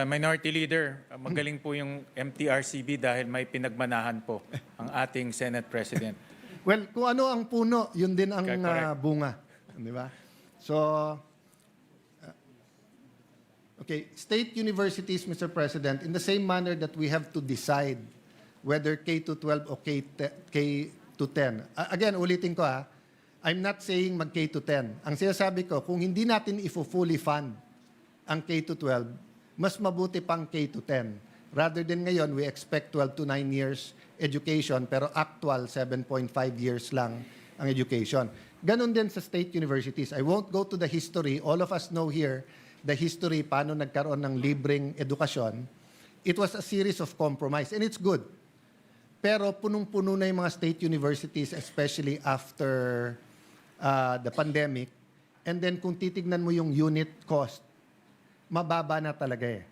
Minority Leader, magaling po yung MTRCB dahil may pinagmanahan po ang ating Senate President. Well, kung ano ang puno, yun din ang bunga. Di ba? So, okay, state universities, Mr. President, in the same manner that we have to decide whether K-12 o K-10. Again, ulitin ko I'm not saying mag K-10. Ang sinasabi ko, kung hindi natin fully fund ang K-12, mas mabuti pang K-10. Rather than ngayon, we expect 12 to 9 years education, pero actual 7.5 years lang ang education. Ganon din sa state universities. I won't go to the history. All of us know here the history, paano nagkaroon ng libreng edukasyon. It was a series of compromise, and it's good. Pero punong-puno na yung mga state universities, especially after the pandemic. And then kung titignan mo yung unit cost, mababa na talaga eh.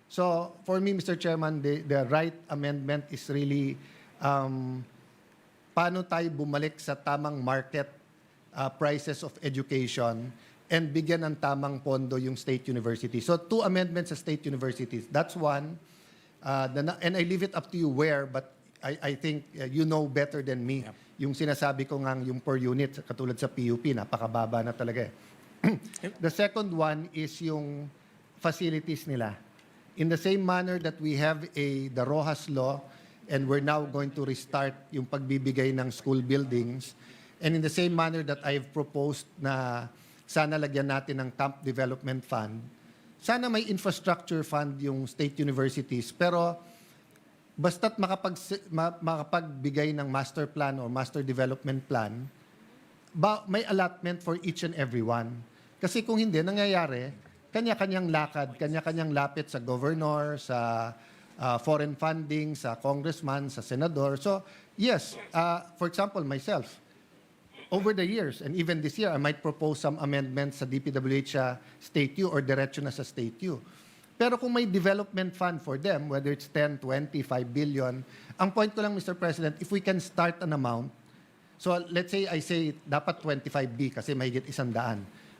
So for me, Mr. Chairman, the right amendment is really paano tayo bumalik sa tamang market prices of education and bigyan ng tamang pondo yung state university. So 2 amendments sa state universities. That's one. And I leave it up to you where, but I think you know better than me. Yep. Yung sinasabi ko ngang yung per unit, katulad sa PUP, napakababa na talaga eh. The second one is yung facilities nila. In the same manner that we have the Rojas Law, and we're now going to restart yung pagbibigay ng school buildings, and in the same manner that I've proposed na sana lagyan natin ng Camp Development Fund, sana may infrastructure fund yung state universities, pero basta't makapagbigay ng master plan or master development plan, may allotment for each and every one. Kasi kung hindi, nangyayari, kanya-kanyang lakad, kanya-kanyang lapit sa governor, sa foreign funding, sa congressman, sa senador. So, yes, for example, myself, over the years, and even this year, I might propose some amendments sa DPWH State U or diretso na sa State U. Pero kung may development fund for them, whether it's 10, 20, 5 billion, ang point ko lang, Mr. President, if we can start an amount, so let's say I say dapat 25B kasi mahigit 100.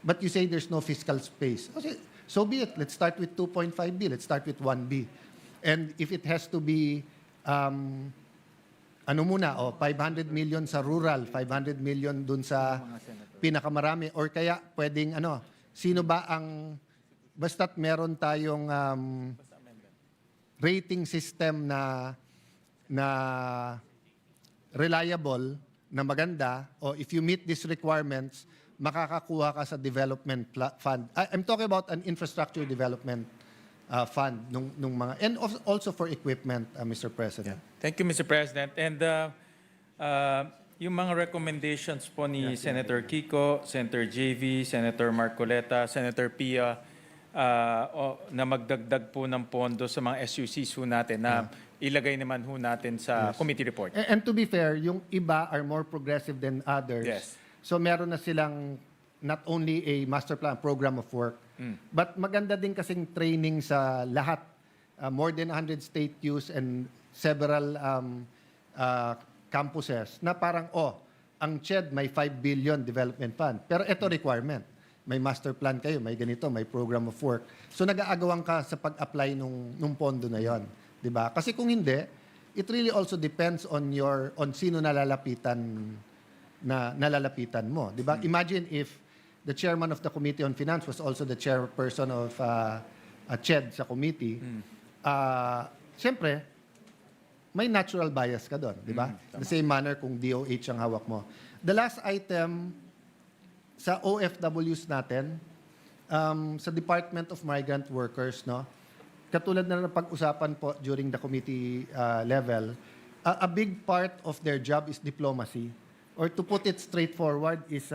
But you say there's no fiscal space. Okay, so be it. Let's start with 2.5B. Let's start with 1B. And if it has to be, 500 million sa rural, 500 million dun sa pinakamarami, or kaya pwedeng sino ba ang, basta't meron tayong rating system na reliable, na maganda, o if you meet these requirements, makakakuha ka sa development fund. I'm talking about an infrastructure development fund nung mga, and also for equipment, Mr. President. Thank you, Mr. President. And yung mga recommendations po ni Senator Kiko, Senator JV, Senator Marcoleta, Senator Pia, na magdagdag po ng pondo sa mga SUCs ho natin na ilagay naman ho natin sa committee report. And to be fair, yung iba are more progressive than others. Yes. So meron na silang not only a master plan, program of work, but maganda din kasing training sa lahat. More than 100 state U's and several campuses na parang, ang CHED may 5 billion development fund. Pero ito requirement. May master plan kayo, may ganito, may program of work. So nag-aagawan ka sa pag-apply nung pondo na yon, 'di ba? Kasi kung hindi, it really also depends on sino nalalapitan mo, 'di ba? Imagine if the chairman of the Committee on Finance was also the chairperson of CHED sa committee. Siyempre, may natural bias ka doon, 'di ba? The same manner kung DOH ang hawak mo. The last item sa OFWs natin, sa Department of Migrant Workers, katulad na pag-usapan po during the committee level, a big part of their job is diplomacy. Or to put it straightforward, is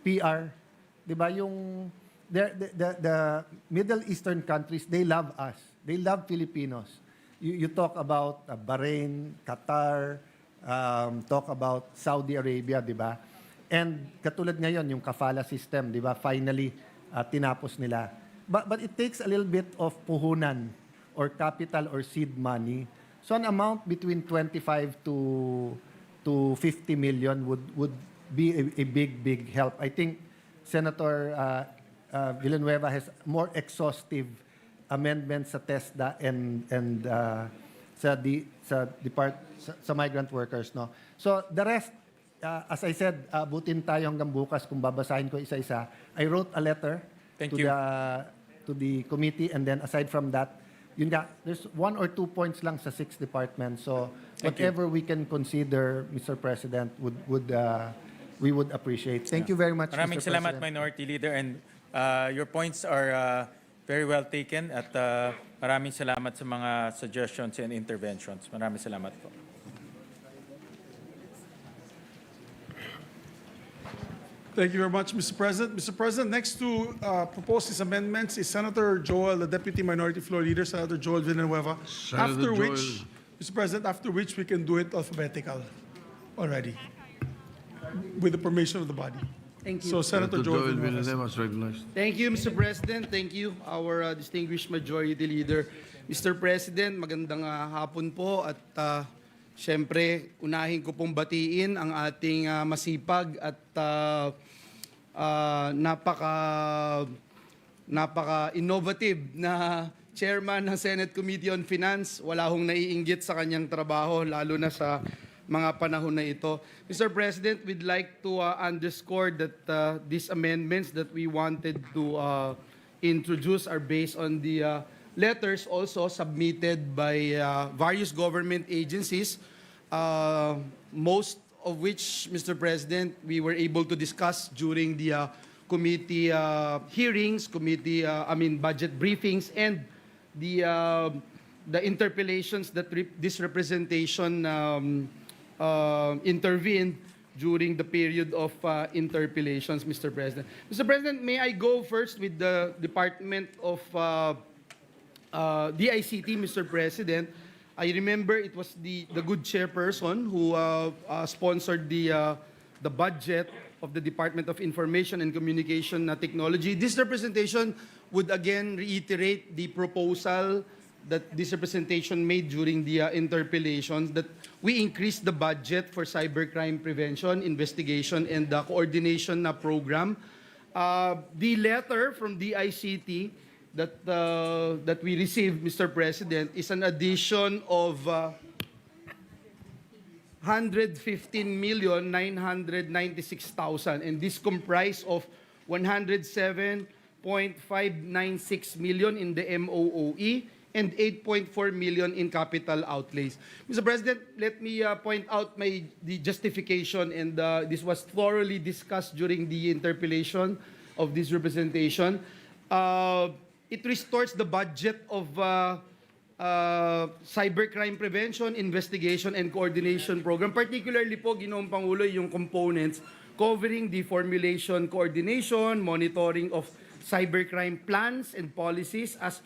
PR. Diba? The Middle Eastern countries, they love us. They love Filipinos. You talk about Bahrain, Qatar, talk about Saudi Arabia, diba? And katulad ngayon, yung kafala system, di ba? Finally, tinapos nila. But it takes a little bit of puhunan or capital or seed money. So an amount between 25 to 50 million would be a big help. I think Senator Villanueva has more exhaustive amendments sa TESDA and sa migrant workers. So the rest, as I said, abutin tayo hanggang bukas kung babasahin ko isa-isa. I wrote a letter to the committee, and then aside from that, there's 1 or 2 points lang sa 6 departments. So whatever we can consider, Mr. President, we would appreciate. Thank you very much, Maraming Mr. salamat, President. Minority Leader, and your points are very well taken, at maraming salamat sa mga suggestions and interventions. Maraming salamat po. Thank you very much, Mr. President. Mr. President, next to propose these amendments is Senator Joel, the Deputy Minority Floor Leader, Senator Joel Villanueva. Senator Joel. Mr. President, after which we can do it alphabetical already, with the permission of the body. Thank you. So Senator Joel Villanueva. Villanueva is recognized. Thank you, Mr. President. Thank you, our distinguished Majority Leader. Mr. President, magandang hapon po, at siyempre, unahin ko pong batiin ang ating masipag at napaka-innovative na chairman ng Senate Committee on Finance. Wala hong naiinggit sa kanyang trabaho, lalo na sa mga panahon na ito. Mr. President, we'd like to underscore that these amendments that we wanted to introduce are based on the letters also submitted by various government agencies, most of which, Mr. President, we were able to discuss during the committee hearings, budget briefings, and the the interpellations that this representation intervened during the period of interpellations, Mr. President. Mr. President, may I go first with the Department of DICT, Mr. President? I remember it was the good chairperson who sponsored the budget of the Department of Information and Communication Technology. This representation would again reiterate the proposal that this representation made during the interpellations, that we increase the budget for cybercrime prevention, investigation, and the coordination program. The letter from DICT that we received, Mr. President, is an addition of 115,996,000, and this comprised of 107.596 million in the MOOE and 8.4 million in capital outlays. Mr. President, let me point out the justification, and this was thoroughly discussed during the interpellation of this representation. It restores the budget of cybercrime prevention, investigation, and coordination program. Particularly po, Ginoong Pangulo, yung components covering the formulation, coordination, monitoring of cybercrime plans and policies, as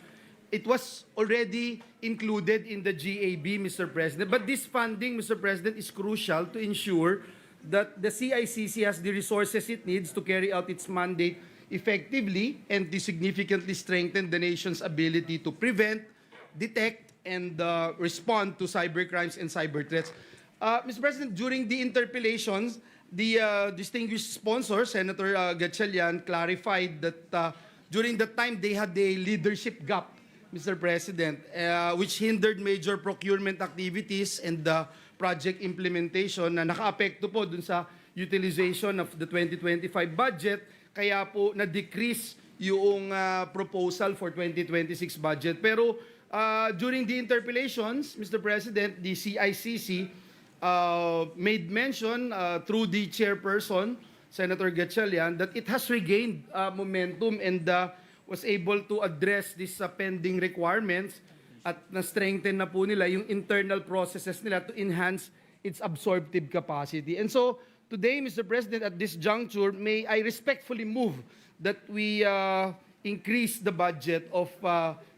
it was already included in the GAB, Mr. President. But this funding, Mr. President, is crucial to ensure that the CICC has the resources it needs to carry out its mandate effectively and to significantly strengthen the nation's ability to prevent, detect, and respond to cybercrimes and cyber threats. Mr. President, during the interpellations, the distinguished sponsor, Senator Gatchalian, clarified that during the time they had a leadership gap, Mr. President, which hindered major procurement activities and project implementation na naka-apekto po dun sa utilization of the 2025 budget, kaya po na-decrease yung proposal for 2026 budget. Pero during the interpellations, Mr. President, the CICC made mention through the chairperson, Senator Gatchalian, that it has regained momentum and was able to address these pending requirements at na-strengthen na po nila yung internal processes nila to enhance its absorptive capacity. And so, today, Mr. President, at this juncture, may I respectfully move that we increase the budget of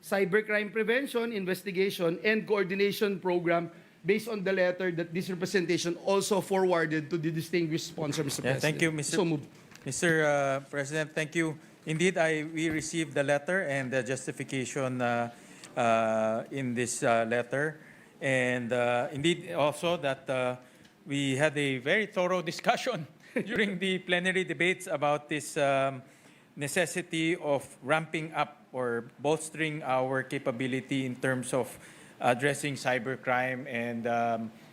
cybercrime prevention, investigation, and coordination program based on the letter that this representation also forwarded to the distinguished sponsor, Mr. President. Thank you, Mr. So moved. Mr. President, thank you. Indeed, we received the letter and the justification in this letter. And indeed, also that we had a very thorough discussion during the plenary debates about this necessity of ramping up or bolstering our capability in terms of addressing cybercrime and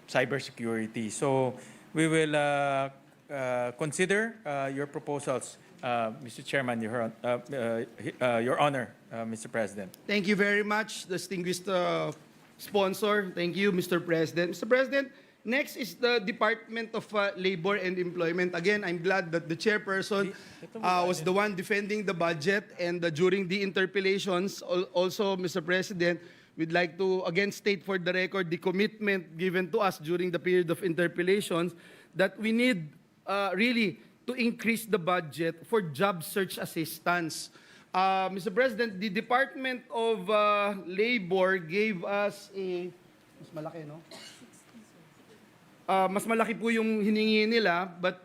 cybersecurity. So we will consider your proposals, Mr. Chairman, Your Honor, Mr. President. Thank you very much, distinguished sponsor. Thank you, Mr. President. Mr. President, next is the Department of Labor and Employment. Again, I'm glad that the chairperson was the one defending the budget, and during the interpellations, also, Mr. President, we'd like to again state for the record the commitment given to us during the period of interpellations that we need really to increase the budget for job search assistance. Mr. President, the Department of Labor gave us a... Mas malaki, no? Mas malaki po yung hiningi nila, but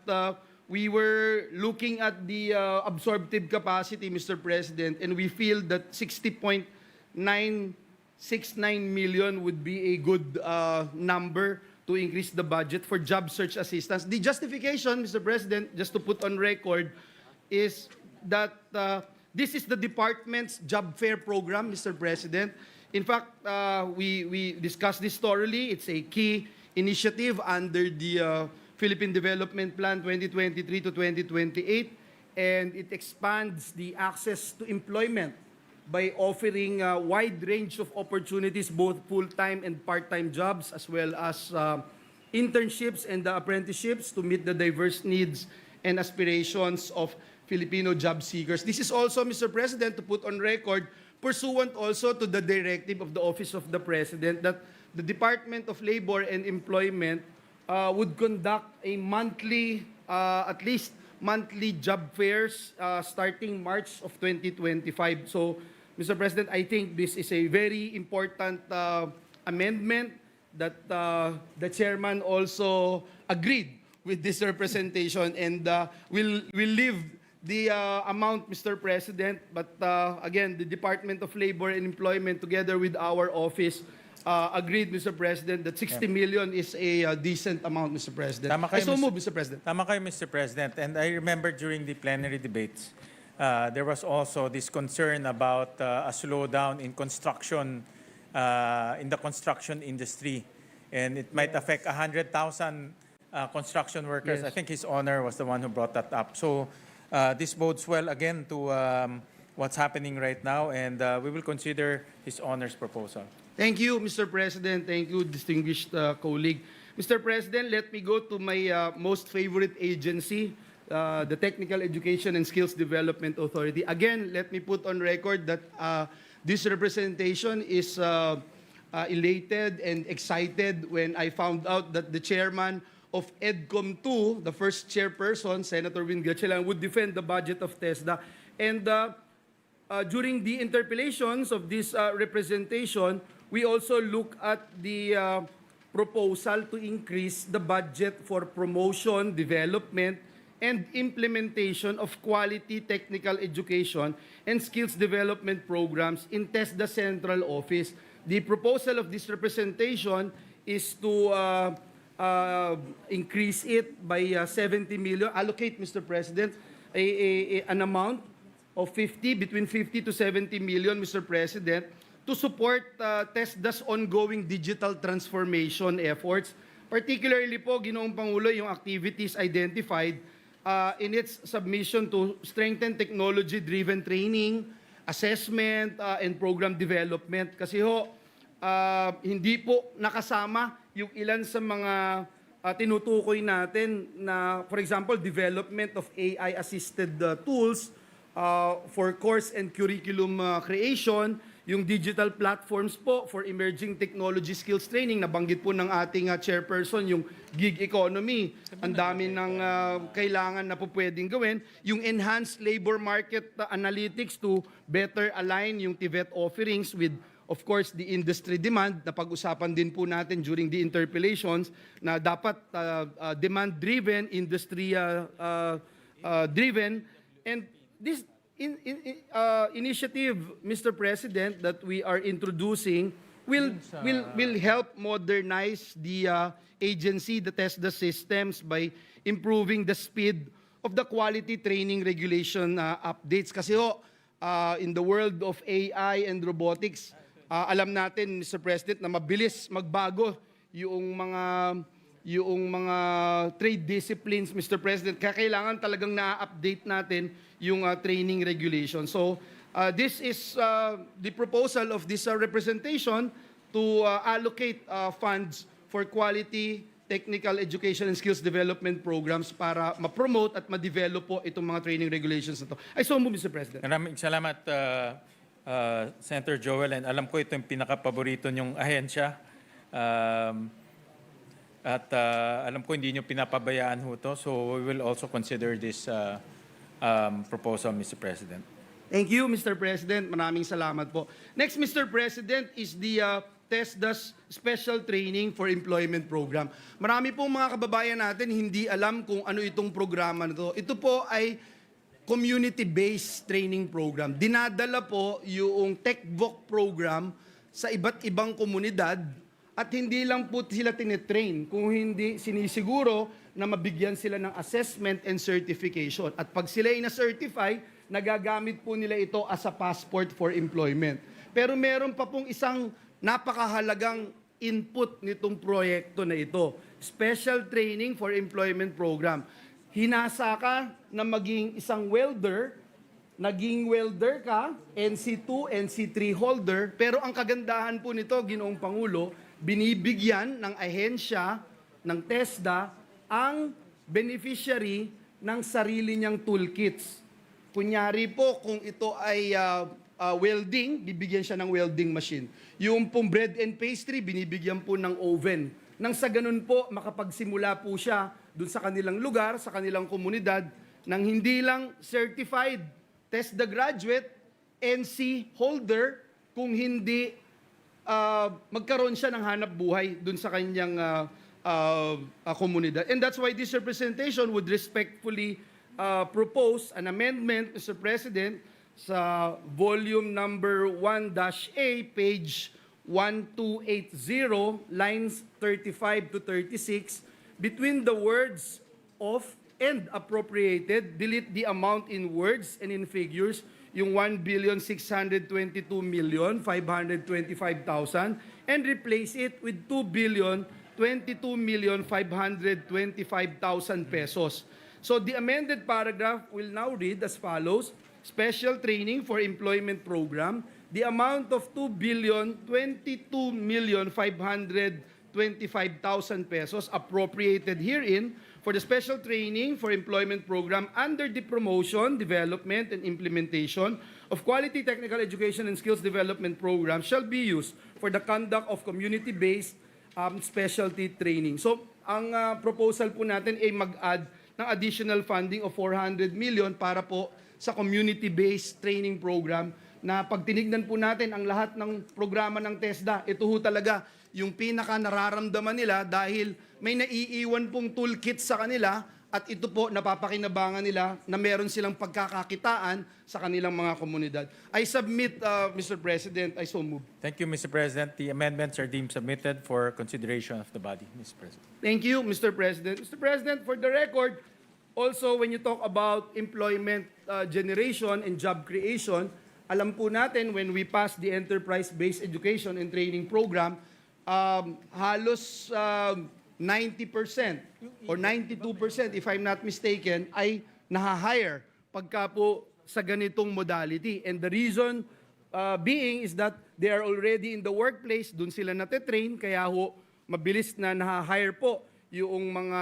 we were looking at the absorptive capacity, Mr. President, and we feel that 60.969 million would be a good number to increase the budget for job search assistance. The justification, Mr. President, just to put on record, is that this is the department's job fair program, Mr. President. In fact, we discussed this thoroughly. It's a key initiative under the Philippine Development Plan 2023 to 2028, and it expands the access to employment by offering a wide range of opportunities, both full-time and part-time jobs, as well as internships and apprenticeships to meet the diverse needs and aspirations of Filipino job seekers. This is also, Mr. President, to put on record, pursuant also to the directive of the Office of the President that the Department of Labor and Employment would conduct a monthly, at least monthly job fairs starting March of 2025. So, Mr. President, I think this is a very important amendment that the chairman also agreed with this representation, and will leave the amount, Mr. President, but again, the Department of Labor and Employment together with our office agreed, Mr. President, that 60 million is a decent amount, Mr. President. Tama kayo, I so Mr. move, Mr. President. Tama kayo, Mr. President. And I remember during the plenary debates, there was also this concern about a slowdown in construction, in the construction industry. And it might affect 100,000 construction workers. Yes. I think His Honor was the one who brought that up. So this bodes well again to what's happening right now, and we will consider His Honor's proposal. Thank you, Mr. President. Thank you, distinguished colleague. Mr. President, let me go to my most favorite agency, the Technical Education and Skills Development Authority. Again, let me put on record that this representation is elated and excited when I found out that the chairman of EDCOM 2, the first chairperson, Senator Win Gatchalian, would defend the budget of TESDA. And during the interpellations of this representation, we also look at the proposal to increase the budget for promotion, development, and implementation of quality technical education and skills development programs in TESDA Central Office. The proposal of this representation is to increase it by 70 million, allocate, Mr. President, an amount of between 50 to 70 million, Mr. President, to support TESDA's ongoing digital transformation efforts. Particularly po, Ginoong Pangulo, yung activities identified in its submission to strengthen technology-driven training, assessment, and program development. Kasi ho, hindi po nakasama yung ilan sa mga tinutukoy natin na, for example, development of AI-assisted tools for course and curriculum creation, yung digital platforms po for emerging technology skills training, nabanggit po ng ating chairperson, yung gig economy. Ang dami ng kailangan na po pwedeng gawin. Yung enhanced labor market analytics to better align yung TVET offerings with, of course, the industry demand, na pag-usapan din po natin during the interpellations, na dapat demand-driven, industry-driven. And this initiative, Mr. President, that we are introducing will help modernize the agency, the TESDA systems, by improving the speed of the quality training regulation updates. Kasi ho, in the world of AI and robotics, alam natin, Mr. President, na mabilis magbago yung mga trade disciplines, Mr. President. Kaya kailangan talagang na-update natin yung training regulation. So, this is the proposal of this representation to allocate funds for quality technical education and skills development programs para ma-promote at ma-develop po itong mga training regulations na to. I so move, Mr. President. Maraming salamat, Senator Joel, and alam ko ito yung pinaka-paborito niyong ahensya. At alam ko hindi niyo pinapabayaan ho to, so we will also consider this proposal, Mr. President. Thank you, Mr. President. Maraming salamat po. Next, Mr. President, is the TESDA's Special Training for Employment Program. Marami pong mga kababayan natin hindi alam kung ano itong programa na to. Ito po ay community-based training program. Dinadala po yung TechVoc program sa iba't ibang komunidad, at hindi lang po sila tinetrain, kung hindi sinisiguro na mabigyan sila ng assessment and certification. At pag sila ay na-certify, nagagamit po nila ito as a passport for employment. Pero meron pa pong isang napakahalagang input nitong proyekto na ito. Special Training for Employment Program. Hinasa ka na maging isang welder, naging welder ka, NC2, NC3 holder, pero ang kagandahan po nito, Ginoong Pangulo, binibigyan ng ahensya ng TESDA ang beneficiary ng sarili niyang toolkits. Kunyari po, kung ito ay welding, bibigyan siya ng welding machine. Yung pong bread and pastry, binibigyan po ng oven. Nang sa ganun po, makapagsimula po siya dun sa kanilang lugar, sa kanilang komunidad, nang hindi lang certified test the graduate, NC holder, kung hindi magkaroon siya ng hanap buhay dun sa kanyang komunidad. And that's why this representation would respectfully propose an amendment, Mr. President, sa volume number 1-A, page 1280, lines 35 to 36, between the words of and appropriated, delete the amount in words and in figures, yung 1,622,525,000, and replace it with 2,022,525,000 pesos. So the amended paragraph will now read as follows: Special Training for Employment Program, the amount of 2,022,525,000 pesos appropriated herein for the Special Training for Employment Program under the Promotion, Development, and Implementation of Quality Technical Education and Skills Development Program shall be used for the conduct of community-based specialty training. So, ang proposal po natin ay mag-add ng additional funding of 400 million para po sa community-based training program na pag tinignan po natin ang lahat ng programa ng TESDA, ito ho talaga yung pinaka nararamdaman nila dahil may naiiwan pong toolkit sa kanila at ito po napapakinabangan nila na meron silang pagkakakitaan sa kanilang mga komunidad. I submit, Mr. President, I so move. Thank you, Mr. President. The amendments are deemed submitted for consideration of the body, Mr. President. Thank you, Mr. President. Mr. President, for the record, also when you talk about employment generation and job creation, alam po natin when we pass the enterprise-based education and training program, halos 90% or 92%, if I'm not mistaken, ay naha-hire pagka po sa ganitong modality. And the reason being is that they are already in the workplace, dun sila nate-train, kaya ho mabilis na naha-hire po yung mga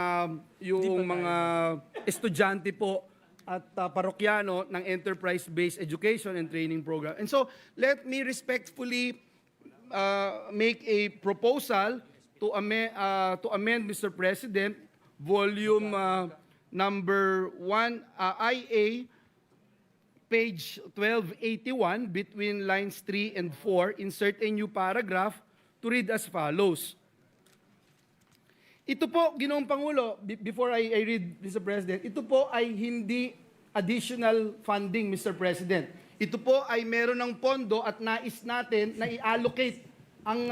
estudyante po at parokyano ng enterprise-based education and training program. And so, let me respectfully make a proposal to amend, Mr. President, volume number 1, IA, page 1281, between lines 3 and 4, insert a new paragraph to read as follows. Ito po, Ginoong Pangulo, before I read, Mr. President, ito po ay hindi additional funding, Mr. President. Ito po ay meron ng pondo at nais natin na i-allocate ang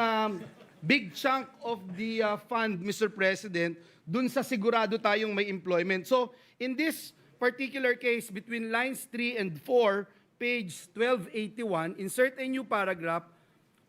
big chunk of the fund, Mr. President, dun sa sigurado tayong may employment. So, in this particular case, between lines 3 and 4, page 1281, insert a new paragraph,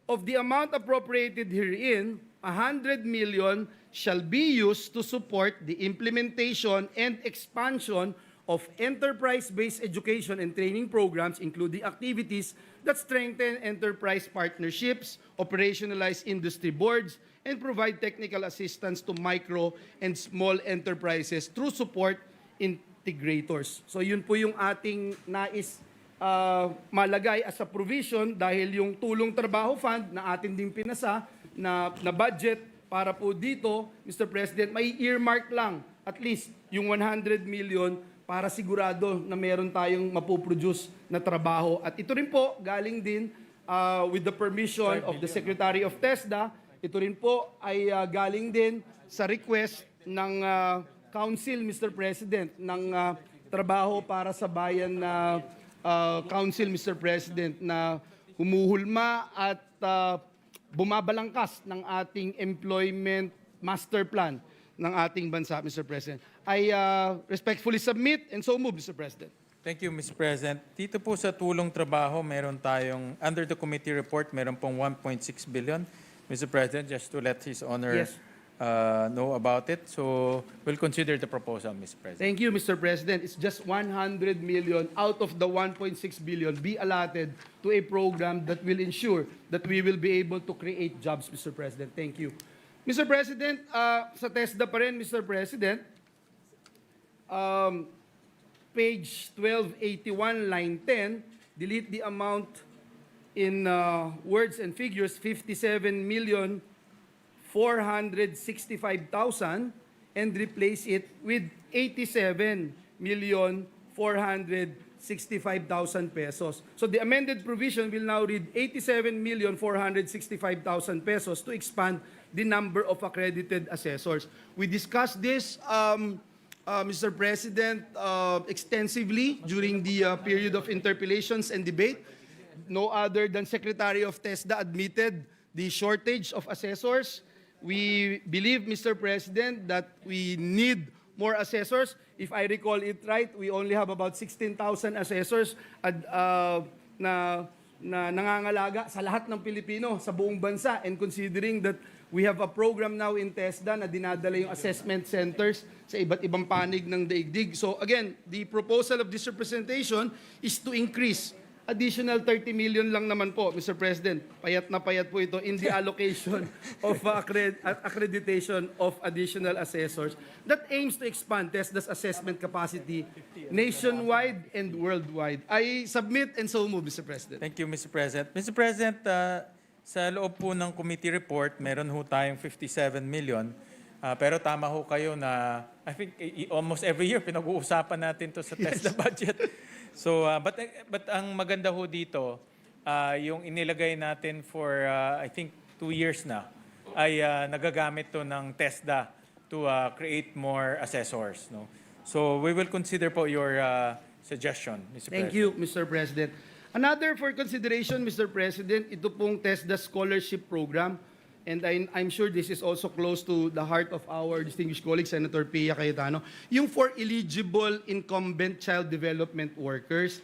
of the amount appropriated herein, 100 million shall be used to support the implementation and expansion of enterprise-based education and training programs, including activities that strengthen enterprise partnerships, operationalize industry boards, and provide technical assistance to micro and small enterprises through support integrators. So yun po yung ating nais malagay as a provision dahil yung tulong trabaho fund na atin ding pinasa na budget para po dito, Mr. President, may earmark lang at least yung 100 million para sigurado na meron tayong mapoproduce na trabaho. At ito rin po, galing din with the permission of the Secretary of TESDA, ito rin po ay galing din sa request ng Council, Mr. President, ng trabaho para sa bayan na Council, Mr. President, na humuhulma at bumabalangkas ng ating employment master plan ng ating bansa, Mr. President. I respectfully submit and so move, Mr. President. Thank you, Mr. President. Dito po sa tulong trabaho, meron tayong, under the committee report, meron pong 1.6 billion. Mr. President, just to let His Honor Yes. Know about it. So, we'll consider the proposal, Mr. President. Thank you, Mr. President. It's just 100 million out of the 1.6 billion be allotted to a program that will ensure that we will be able to create jobs, Mr. President. Thank you. Mr. President, sa TESDA pa rin, Mr. President, page 1281, line 10, delete the amount in words and figures 57,465,000 and replace it with 87,465,000 pesos. So the amended provision will now read 87,465,000 pesos to expand the number of accredited assessors. We discussed this, Mr. President, extensively during the period of interpellations and debate. No other than Secretary of TESDA admitted the shortage of assessors. We believe, Mr. President, that we need more assessors. If I recall it right, we only have about 16,000 assessors na nangangalaga sa lahat ng Pilipino sa buong bansa. And considering that we have a program now in TESDA na dinadala yung assessment centers sa iba't ibang panig ng daigdig. So again, the proposal of this representation is to increase additional 30 million lang naman po, Mr. President. Payat na payat po ito in the allocation of accreditation of additional assessors that aims to expand TESDA's assessment capacity nationwide and worldwide. I submit and so move, Mr. President. Thank you, Mr. President. Mr. President, sa loob po ng committee report, meron ho tayong 57 million. Pero tama ho kayo na I think almost every year pinag-uusapan natin to sa TESDA budget. So, but ang maganda ho dito, yung inilagay natin for I think 2 years na, ay nagagamit to ng TESDA to create more assessors. No? So we will consider po your suggestion, Mr. President. Thank you, Mr. President. Another for consideration, Mr. President, ito pong TESDA Scholarship Program. And I'm sure this is also close to the heart of our distinguished colleague, Senator Pia Cayetano. Yung for eligible incumbent child development workers,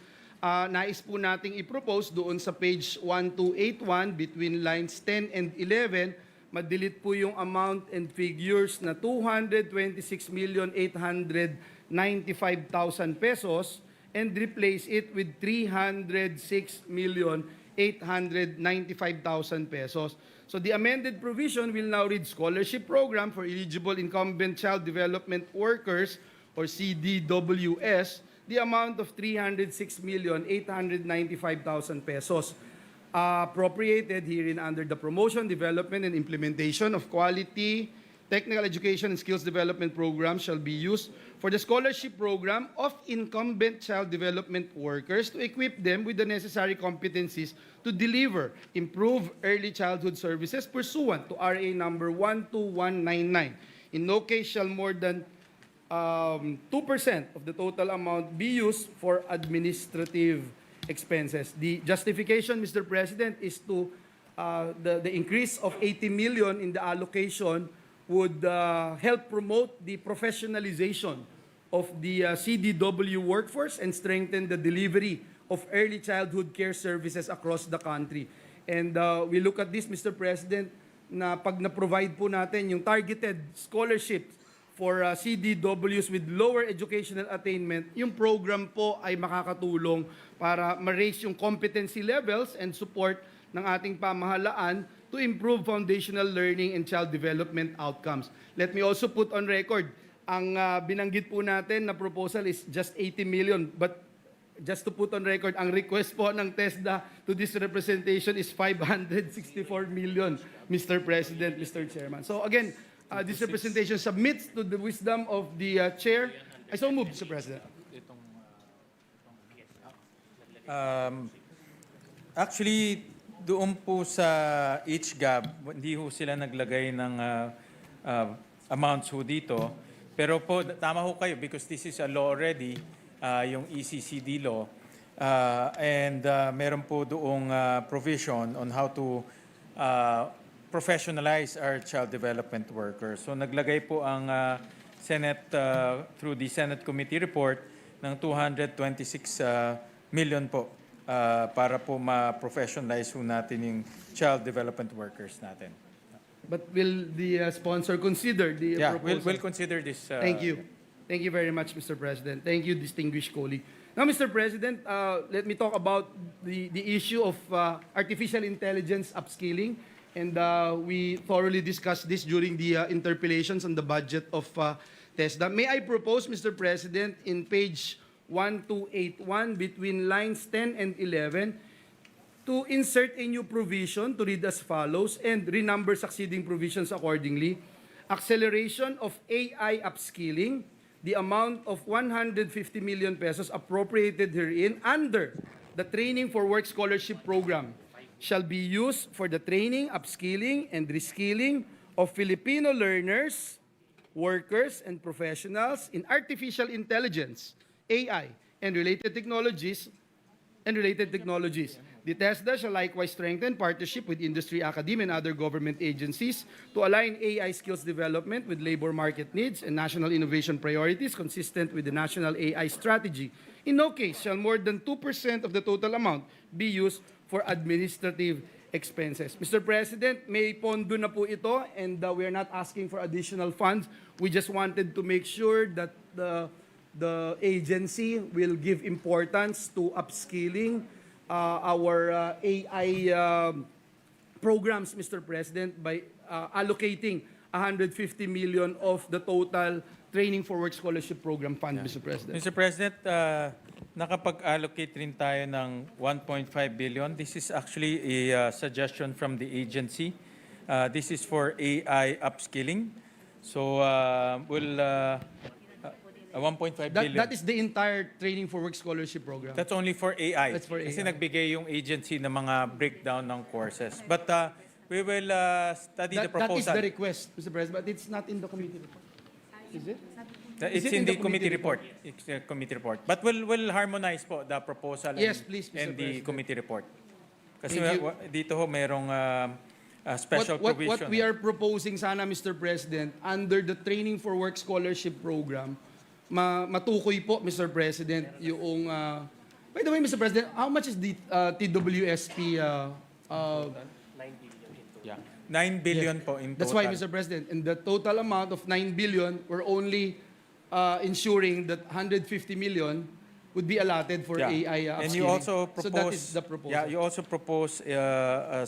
nais po nating i-propose doon sa page 1281 between lines 10 and 11, madelete po yung amount and figures na 226,895,000 pesos and replace it with 306,895,000 pesos. So the amended provision will now read scholarship program for eligible incumbent child development workers or CDWS, the amount of 306,895,000 pesos. Appropriated herein under the promotion, development, and implementation of quality technical education and skills development programs shall be used for the scholarship program of incumbent child development workers to equip them with the necessary competencies to deliver improved early childhood services pursuant to RA number 12199. In no case shall more than 2% of the total amount be used for administrative expenses. The justification, Mr. President, is to the increase of 80 million in the allocation would help promote the professionalization of the CDW workforce and strengthen the delivery of early childhood care services across the country. And we look at this, Mr. President, na pag na-provide po natin yung targeted scholarships for CDWs with lower educational attainment, yung program po ay makakatulong para ma-raise yung competency levels and support ng ating pamahalaan to improve foundational learning and child development outcomes. Let me also put on record, ang binanggit po natin na proposal is just 80 million, but just to put on record, ang request po ng TESDA to this representation is 564 million, Mr. President, Mr. Chairman. So again, this representation submits to the wisdom of the Chair. I so move, Mr. President. Actually, doon po sa each gab, hindi ho sila naglagay ng amounts ho dito. Pero po, tama ho kayo because this is a law already, yung ECCD law. And meron po doong provision on how to professionalize our child development workers. So naglagay po ang Senate, through the Senate Committee report, ng 226 million po. Para po ma-professionalize po natin yung child development workers natin. But will the sponsor consider the proposal? We'll consider this. Thank you. Thank you very much, Mr. President. Thank you, distinguished colleague. Now, Mr. President, let me talk about the issue of artificial intelligence upskilling. And we thoroughly discussed this during the interpellations on the budget of TESDA. May I propose, Mr. President, in page 1281 between lines 10 and 11, to insert a new provision to read as follows and renumber succeeding provisions accordingly. Acceleration of AI upskilling, the amount of 150 million pesos appropriated herein under the Training for Work Scholarship Program shall be used for the training, upskilling, and reskilling of Filipino learners, workers, and professionals in artificial intelligence, AI, and related technologies. The TESDA shall likewise strengthen partnership with industry, academia, and other government agencies to align AI skills development with labor market needs and national innovation priorities consistent with the national AI strategy. In no case shall more than 2% of the total amount be used for administrative expenses. Mr. President, may pondo na po ito and we are not asking for additional funds. We just wanted to make sure that the agency will give importance to upskilling our AI programs, Mr. President, by allocating 150 million of the total Training for Work Scholarship Program Fund, Mr. President. Mr. President, nakapag-allocate rin tayo ng 1.5 billion. This is actually a suggestion from the agency. This is for AI upskilling. So we'll 1.5 billion. That is the entire Training for Work Scholarship Program. That's only for AI. That's for Kasi AI. nagbigay yung agency ng mga breakdown ng courses. But we will study the That is proposal. the request, Mr. President, but it's not in the committee report. Is it? It's in the committee report. It's a committee report. But we'll harmonize po the proposal Yes, please, Mr. and the President. committee report. Kasi Thank you. dito ho merong special provision. What we are proposing sana, Mr. President, under the Training for Work Scholarship Program, matukoy po, Mr. President, yung... by the way, Mr. President, how much is the TWSP? 9 billion po in total. That's why, Mr. President, in the total amount of 9 billion, we're only ensuring that 150 million would be allotted for AI upskilling. And you also propose, so that is the proposal. Yeah, you also propose a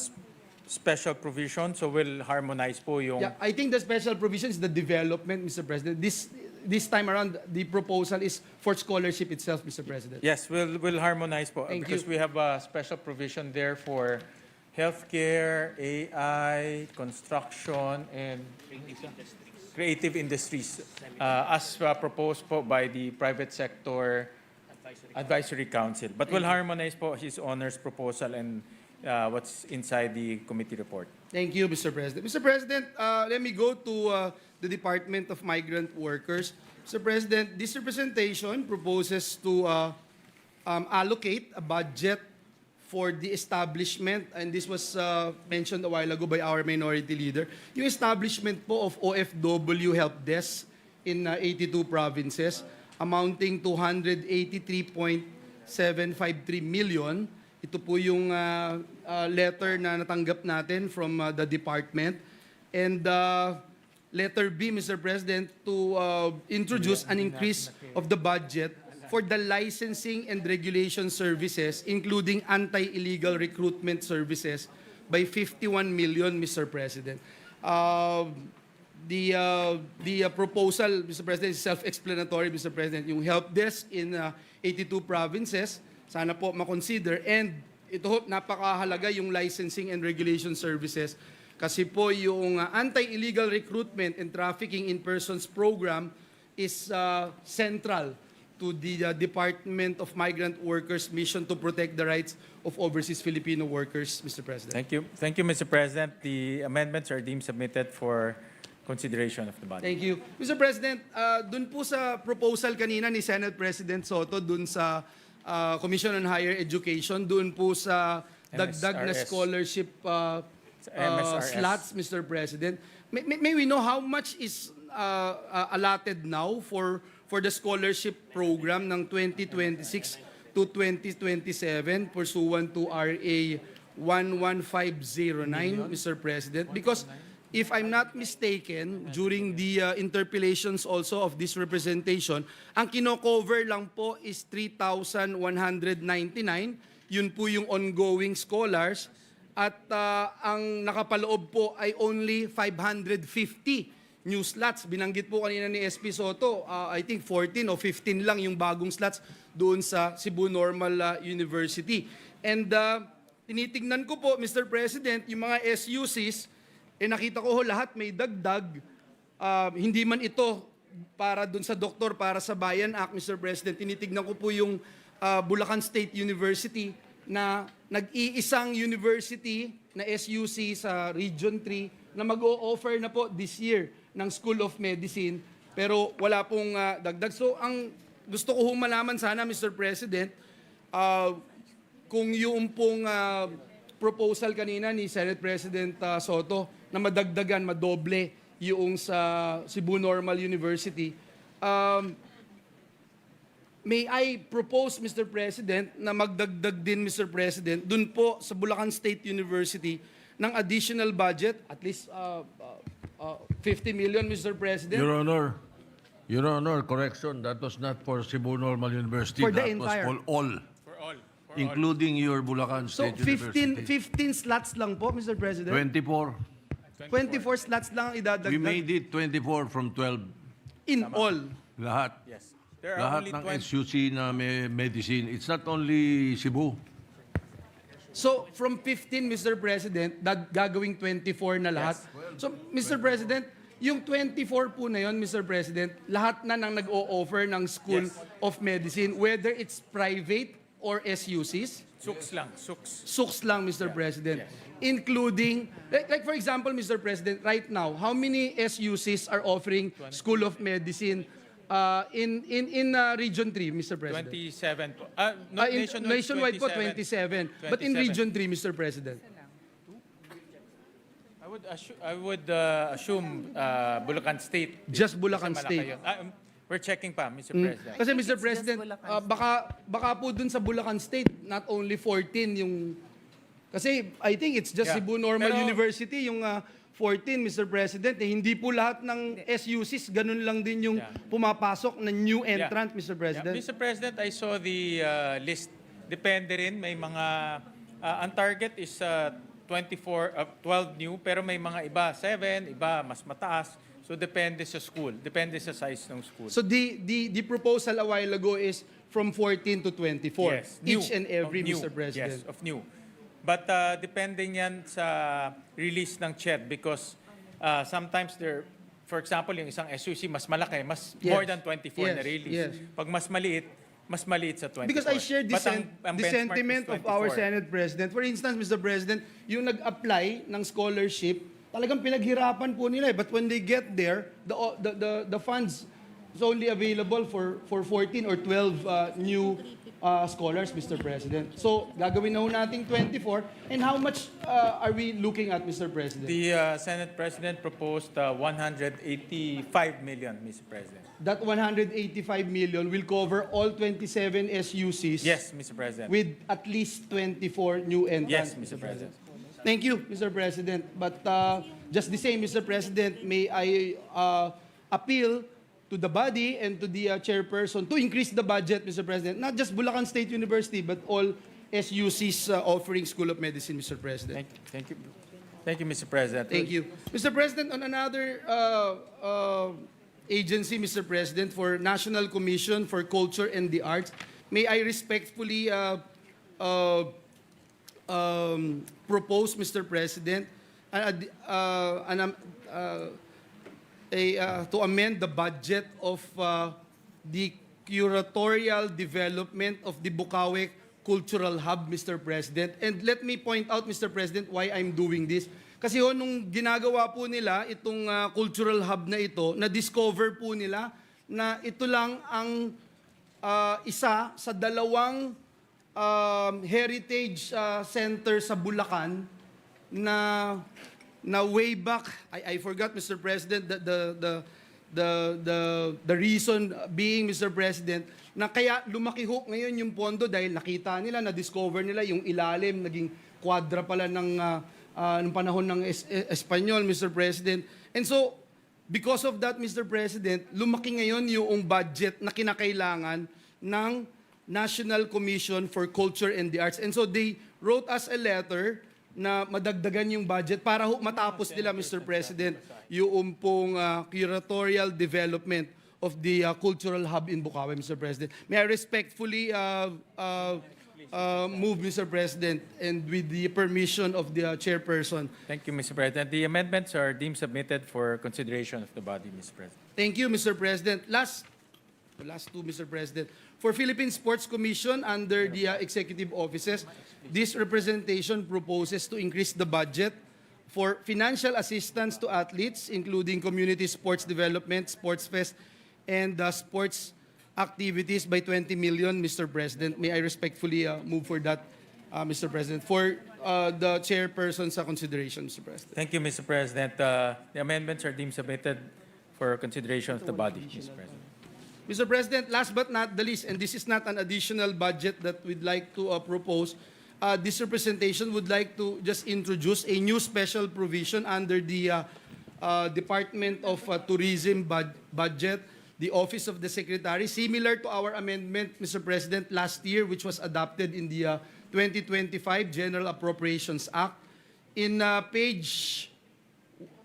special provision, so we'll harmonize po yung... Yeah, I think the special provision is the development, Mr. President. This time around, the proposal is for scholarship itself, Mr. President. Yes, we'll harmonize po. Thank because you. we have a special provision there for healthcare, AI, construction, and creative industries, as proposed po by the Private Sector Advisory Council. But we'll harmonize po His Honor's proposal and what's inside the committee report. Thank you, Mr. President. Mr. President, let me go to the Department of Migrant Workers. Mr. President, this representation proposes to allocate a budget for the establishment, and this was mentioned a while ago by our minority leader, yung establishment po of OFW help desk in 82 provinces, amounting to 183.753 million. Ito po yung letter na natanggap natin from the department. And letter B, Mr. President, to introduce an increase of the budget for the licensing and regulation services, including anti-illegal recruitment services, by 51 million, Mr. President. The proposal, Mr. President, is self-explanatory, Mr. President. Yung help desk in 82 provinces, sana po makonsider. And ito ho, napakahalaga yung licensing and regulation services. Kasi po yung anti-illegal recruitment and trafficking in persons program is central to the Department of Migrant Workers' mission to protect the rights of overseas Filipino workers, Mr. President. Thank you. Thank you, Mr. President. The amendments are deemed submitted for consideration of the body. Thank you. Mr. President, dun po sa proposal kanina ni Senate President Soto, dun sa Commission on Higher Education, dun po sa dagdag na MSRS. scholarship MSRS. slots, Mr. President. May we know how much is allotted now for the scholarship program ng 2026 to 2027 pursuant to RA 11509, Mr. President? Because if I'm not mistaken, during the interpellations also of this representation, ang kino-cover lang po is 3,199. Yun po yung ongoing scholars. At ang nakapaloob po ay only 550 new slots. Binanggit po kanina ni SP Soto, I think 14 o 15 lang yung bagong slots doon sa Cebu Normal University. And tinitignan ko po, Mr. President, yung mga SUCs, nakita ko lahat may dagdag. Hindi man ito para dun sa doktor, para sa Bayan Act, Mr. President. Tinitignan ko po yung Bulacan State University na nag-iisang university na SUC sa Region 3 na mag-o-offer na po this year ng School of Medicine, pero wala pong dagdag. So ang gusto ko malaman sana, Mr. President, kung yung pong proposal kanina ni Senate President Soto na madagdagan, madoble yung sa Cebu Normal University, may I propose, Mr. President, na magdagdag din, Mr. President, dun po sa Bulacan State University ng additional budget, at least 50 million, Mr. President. Your Honor, correction, that was not for Cebu Normal University. For the that entire. was for all. Including your Bulacan So State University. 15 slots lang po, Mr. President. 24. 24 slots lang ang idadagdag. We made it 24 from 12. In all. Lahat. Yes. There are Lahat only ng 20. SUC na may medicine. It's not only Cebu. So from 15, Mr. President, gagawing 24 na lahat. So Mr. President, yung 24 po na yon, Mr. President, lahat na nang nag-o-offer ng School of Medicine, whether it's private or SUCs? Suks lang, suks. Suks lang, Mr. President. Including, like for example, Mr. President, right now, how many SUCs are offering School of Medicine in Region 3, Mr. President? 27 po. Nationwide po, 27. But in 27. Region 3, Mr. President? I would assume Bulacan State. Just Bulacan Kasi malaki State. yun. We're checking pa, Mr. President. Kasi Mr. it's just President, Bulacan baka po dun sa Bulacan State, not only 14 yung... Kasi I think it's just Yeah. Cebu Normal Pero- University, yung 14, Mr. President. Hindi po lahat ng SUCs, ganun lang din yung pumapasok na new entrant, Mr. President. Mr. President, I saw the list. Depende rin, may mga... ang target is 12 new, pero may mga iba 7, iba mas mataas. So depende sa school, depende sa size ng school. So the proposal a while ago is from 14 to 24, Yes, new. each and every, Of new. Mr. President. Yes, of new. But depending yan sa release ng CHED because sometimes for example, yung isang SUC mas malaki, more than 24 na release. Yes. Pag mas maliit sa 24. Because I share But the benchmark sentiment is of our 24. Senate President. For instance, Mr. President, yung nag-apply ng scholarship, talagang pinaghirapan po nila. But when they get there, the funds is only available for 14 or 12 new scholars, Mr. President. So, gagawin na ho natin 24. And how much are we looking at, Mr. President? The Senate President proposed 185 million, Mr. President. That 185 million will cover all 27 SUCs Yes, Mr. President. with at least 24 new entrants. Yes, Mr. President. Thank you, Mr. President. But just the same, Mr. President, may I appeal to the body and to the chairperson to increase the budget, Mr. President. Not just Bulacan State University, but all SUCs offering School of Medicine, Mr. President. Thank you. Thank you, Mr. President. Thank you. Mr. President, on another agency, Mr. President, for National Commission for Culture and the Arts, may I respectfully propose, Mr. President, to amend the budget of the curatorial development of the Bukawi Cultural Hub, Mr. President. And let me point out, Mr. President, why I'm doing this. Kasi nung ginagawa po nila itong cultural hub na ito, na-discover po nila na ito lang ang isa sa dalawang heritage center sa Bulacan na way back, I forgot, Mr. President, the reason being, Mr. President, na kaya lumaki ho ngayon yung pondo dahil nakita nila, na-discover nila yung ilalim, naging kwadra pala ng panahon ng Espanyol, Mr. President. And so, because of that, Mr. President, lumaki ngayon yung budget na kinakailangan ng National Commission for Culture and the Arts. And so, they wrote us a letter na madagdagan yung budget para matapos nila, Mr. President, yung pong curatorial development of the cultural hub in Bukawi, Mr. President. May I respectfully move, Mr. President, and with the permission of the chairperson. Thank you, Mr. President. The amendments are deemed submitted for consideration of the body, Mr. President. Thank you, Mr. President. Last two, Mr. President. For Philippine Sports Commission, under the executive offices, this representation proposes to increase the budget for financial assistance to athletes, including community sports development, sports fest, and sports activities by 20 million, Mr. President. May I respectfully move for that, Mr. President, for the chairperson's consideration, Mr. President. Thank you, Mr. President. The amendments are deemed submitted for consideration of the body, Mr. President. Mr. President, last but not the least, and this is not an additional budget that we'd like to propose, this representation would like to just introduce a new special provision under the Department of Tourism budget, the Office of the Secretary, similar to our amendment, Mr. President, last year, which was adopted in the 2025 General Appropriations Act. In page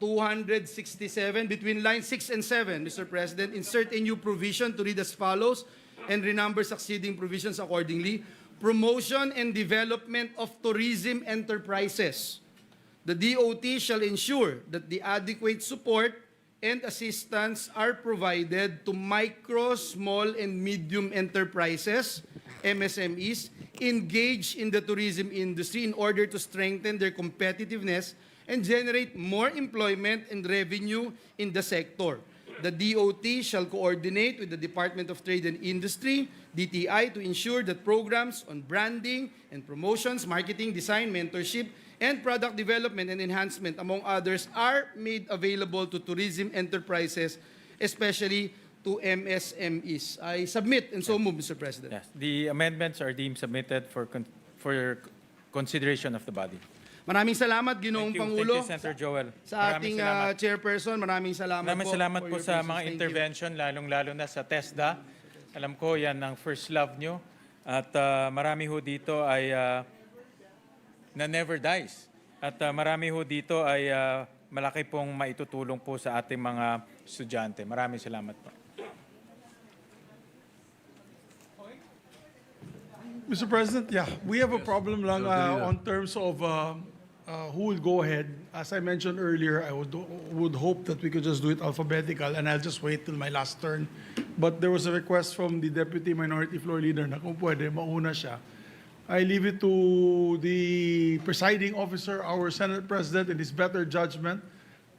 267, between lines 6 and 7, Mr. President, insert a new provision to read as follows and renumber succeeding provisions accordingly. Promotion and development of tourism enterprises. The DOT shall ensure that the adequate support and assistance are provided to micro, small, and medium enterprises, MSMEs, engaged in the tourism industry in order to strengthen their competitiveness and generate more employment and revenue in the sector. The DOT shall coordinate with the Department of Trade and Industry, DTI, to ensure that programs on branding and promotions, marketing, design, mentorship, and product development and enhancement, among others, are made available to tourism enterprises, especially to MSMEs. I submit and so move, Mr. President. Yes, the amendments are deemed submitted for consideration of the body. Maraming salamat, Ginoong Pangulo. Thank you, Senator Joel. Sa Maraming ating salamat. chairperson, maraming salamat Maraming po. salamat for po your sa patience. mga Thank you. intervention, lalong-lalo na sa TESDA. Alam ko, yan ang first love nyo. At marami ho dito ay na never dies. At marami ho dito ay malaki pong maitutulong po sa ating mga estudyante. Maraming salamat po. Mr. President, yeah, we have a problem lang on terms of who will go ahead. As I mentioned earlier, I would hope that we could just do it alphabetical, and I'll just wait till my last turn. But there was a request from the Deputy Minority Floor Leader na kung pwede, mauna siya. I leave it to the presiding officer, our Senate President, in his better judgment.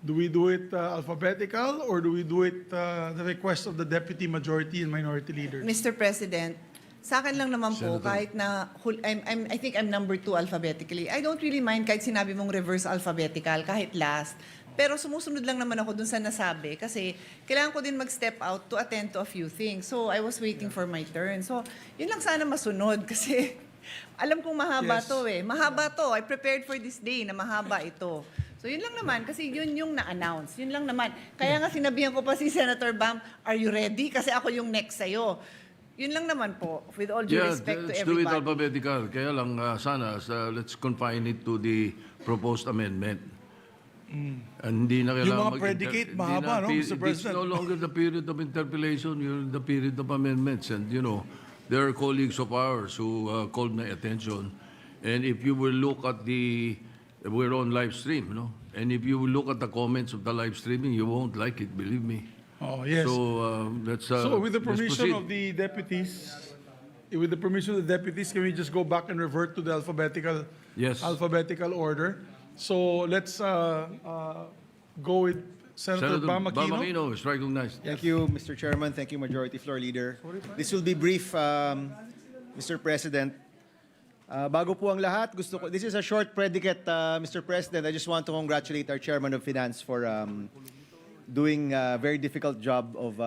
Do we do it alphabetical, or do we do it the request of the Deputy Majority and Minority Leaders? Mr. President, sa akin lang naman po, Senator. kahit na, I think I'm number 2 alphabetically. I don't really mind kahit sinabi mong reverse alphabetical, kahit last. Pero sumusunod lang naman ako dun sa nasabi kasi kailangan ko din mag-step out to attend to a few things. So I was waiting for my turn. So yun lang sana masunod kasi alam kong mahaba Yes. to eh. Mahaba to. I prepared for this day na mahaba ito. So yun lang naman kasi yun yung na-announce. Yun lang naman. Kaya nga sinabihan ko pa si Senator Bam, are you ready? Kasi ako yung next sa'yo. Yun lang naman po, with all due respect to let's do it everybody. alphabetical. Kaya lang, sana, let's confine it to the proposed amendment. And hindi na kailangan mga predicate, mahaba, no, Mr. It's President? no longer the period of interpellation, you're in the period of amendments. And, there are colleagues of ours who called my attention. And if you will look at we're on live stream, and if you will look at the comments of the live streaming, you won't like it, believe me. Oh, yes. So, let's So with the let's permission proceed. of the deputies, can we just go back and revert to the alphabetical Yes. order? So let's go with Senator Bam Aquino. Bam is recognized. Thank you, Mr. Chairman. Thank you, Majority Floor Leader. This will be brief, Mr. President. Bago po ang lahat, this is a short predicate, Mr. President. I just want to congratulate our Chairman of Finance for doing a very difficult job of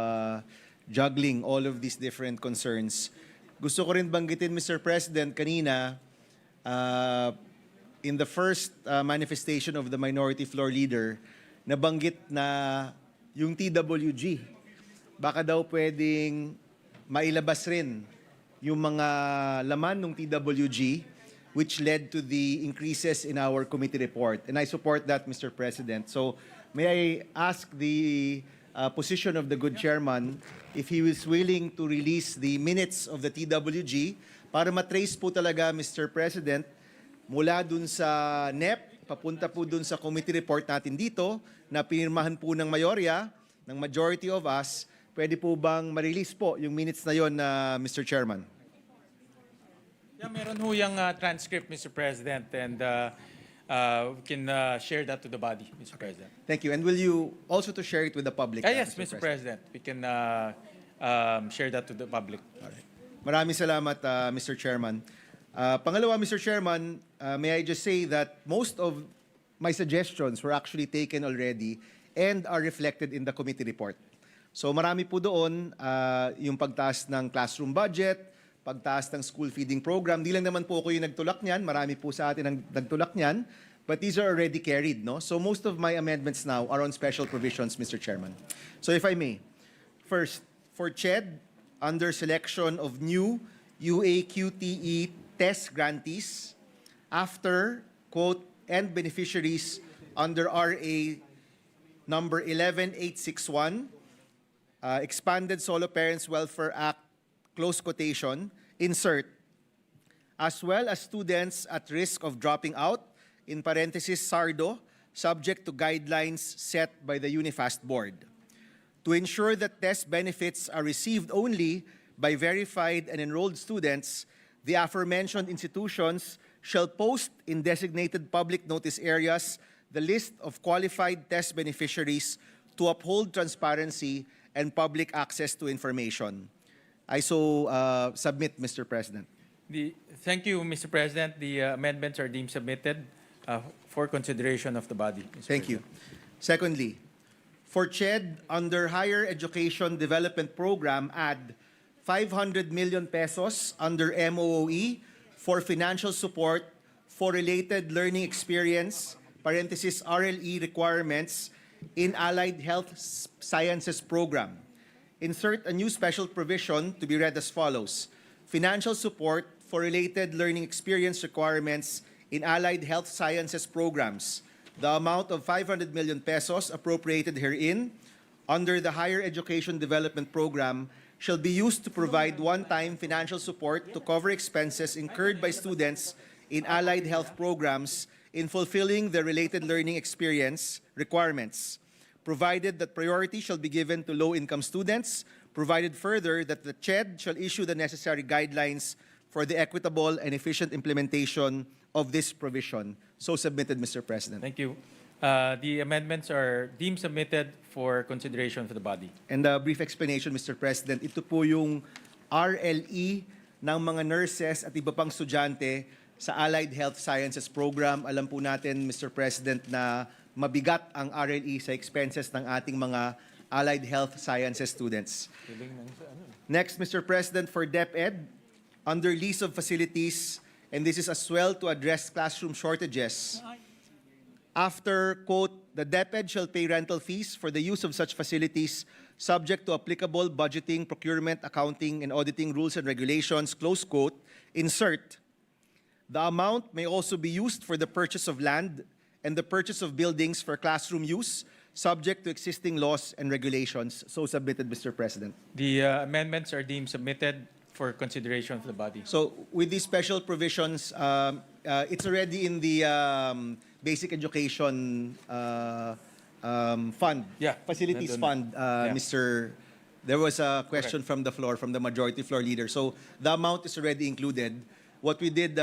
juggling all of these different concerns. Gusto ko rin banggitin, Mr. President, kanina, in the first manifestation of the Minority Floor Leader, nabanggit na yung TWG. Baka daw pwedeng mailabas rin yung mga laman ng TWG which led to the increases in our committee report. And I support that, Mr. President. So may I ask the position of the good chairman if he is willing to release the minutes of the TWG para matrace po talaga, Mr. President, mula dun sa NEP, papunta po dun sa committee report natin dito, na pinirmahan po ng mayorya, ng majority of us, pwede po bang ma-release po yung minutes na yon, Mr. Chairman? Yeah, meron ho yung transcript, Mr. President, and we can share that to the body, Mr. President. Thank you. And will you also to share it with the public? Yes, Mr. President. We can share that to the public. Maraming salamat, Mr. Chairman. Pangalawa, Mr. Chairman, may I just say that most of my suggestions were actually taken already and are reflected in the committee report. So marami po doon, yung pagtaas ng classroom budget, pagtaas ng school feeding program. Di lang naman po ako yung nagtulak niyan, marami po sa atin ang nagtulak niyan, but these are already carried, no? So most of my amendments now are on special provisions, Mr. Chairman. So if I may, first, for CHED, under selection of new UAQTE test grantees, after, quote, and beneficiaries under RA number 11861, Expanded Solo Parents Welfare Act, close quotation, insert, as well as students at risk of dropping out, in parenthesis, SARDO, subject to guidelines set by the UNIFAST Board. To ensure that test benefits are received only by verified and enrolled students, the aforementioned institutions shall post in designated public notice areas the list of qualified test beneficiaries to uphold transparency and public access to information. I so submit, Mr. President. Thank you, Mr. President. The amendments are deemed submitted for consideration of the body. Thank you. Secondly, for CHED, under Higher Education Development Program, add 500 million pesos under MOOE for financial support for related learning experience, parenthesis RLE requirements in Allied Health Sciences Program. Insert a new special provision to be read as follows. Financial support for related learning experience requirements in Allied Health Sciences programs. The amount of 500 million pesos appropriated herein under the Higher Education Development Program shall be used to provide one-time financial support to cover expenses incurred by students in allied health programs in fulfilling the related learning experience requirements, provided that priority shall be given to low-income students, provided further that the CHED shall issue the necessary guidelines for the equitable and efficient implementation of this provision. So submitted, Mr. President. Thank you. The amendments are deemed submitted for consideration for the body. And a brief explanation, Mr. President. Ito po yung RLE ng mga nurses at iba pang estudyante sa Allied Health Sciences Program. Alam po natin, Mr. President, na mabigat ang RLE sa expenses ng ating mga Allied Health Sciences students. Next, Mr. President, for DepEd, under lease of facilities, and this is as well to address classroom shortages. After, quote, the DepEd shall pay rental fees for the use of such facilities subject to applicable budgeting, procurement, accounting, and auditing rules and regulations, close quote, insert, the amount may also be used for the purchase of land and the purchase of buildings for classroom use, subject to existing laws and regulations. So submitted, Mr. President. The amendments are deemed submitted for consideration of the body. So with these special provisions, it's already in the basic education fund, Yeah. facilities Nandun. fund, Yeah. Mr. There was a question from the floor, from the majority floor leader. So the amount is already included. What we did,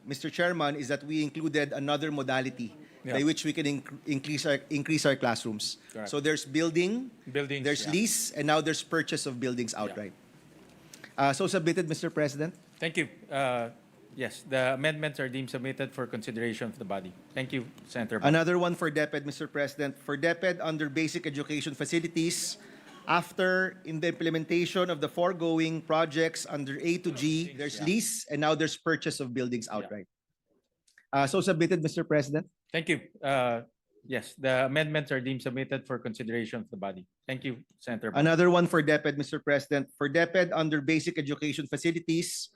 Mr. Chairman, is that we included another modality by which we can increase our classrooms. Correct. So there's buildings, yeah. lease, and now there's purchase of buildings outright. So submitted, Mr. President. Thank you. Yes, the amendments are deemed submitted for consideration of the body. Thank you, Senator. Another one for DepEd, Mr. President. For DepEd under basic education facilities, after in the implementation of the foregoing projects under A to G, there's lease and now there's purchase of buildings outright. So submitted, Mr. President. Thank you. Yes, the amendments are deemed submitted for consideration of the body. Thank you, Senator. Another one for DepEd, Mr. President. For DepEd under basic education facilities,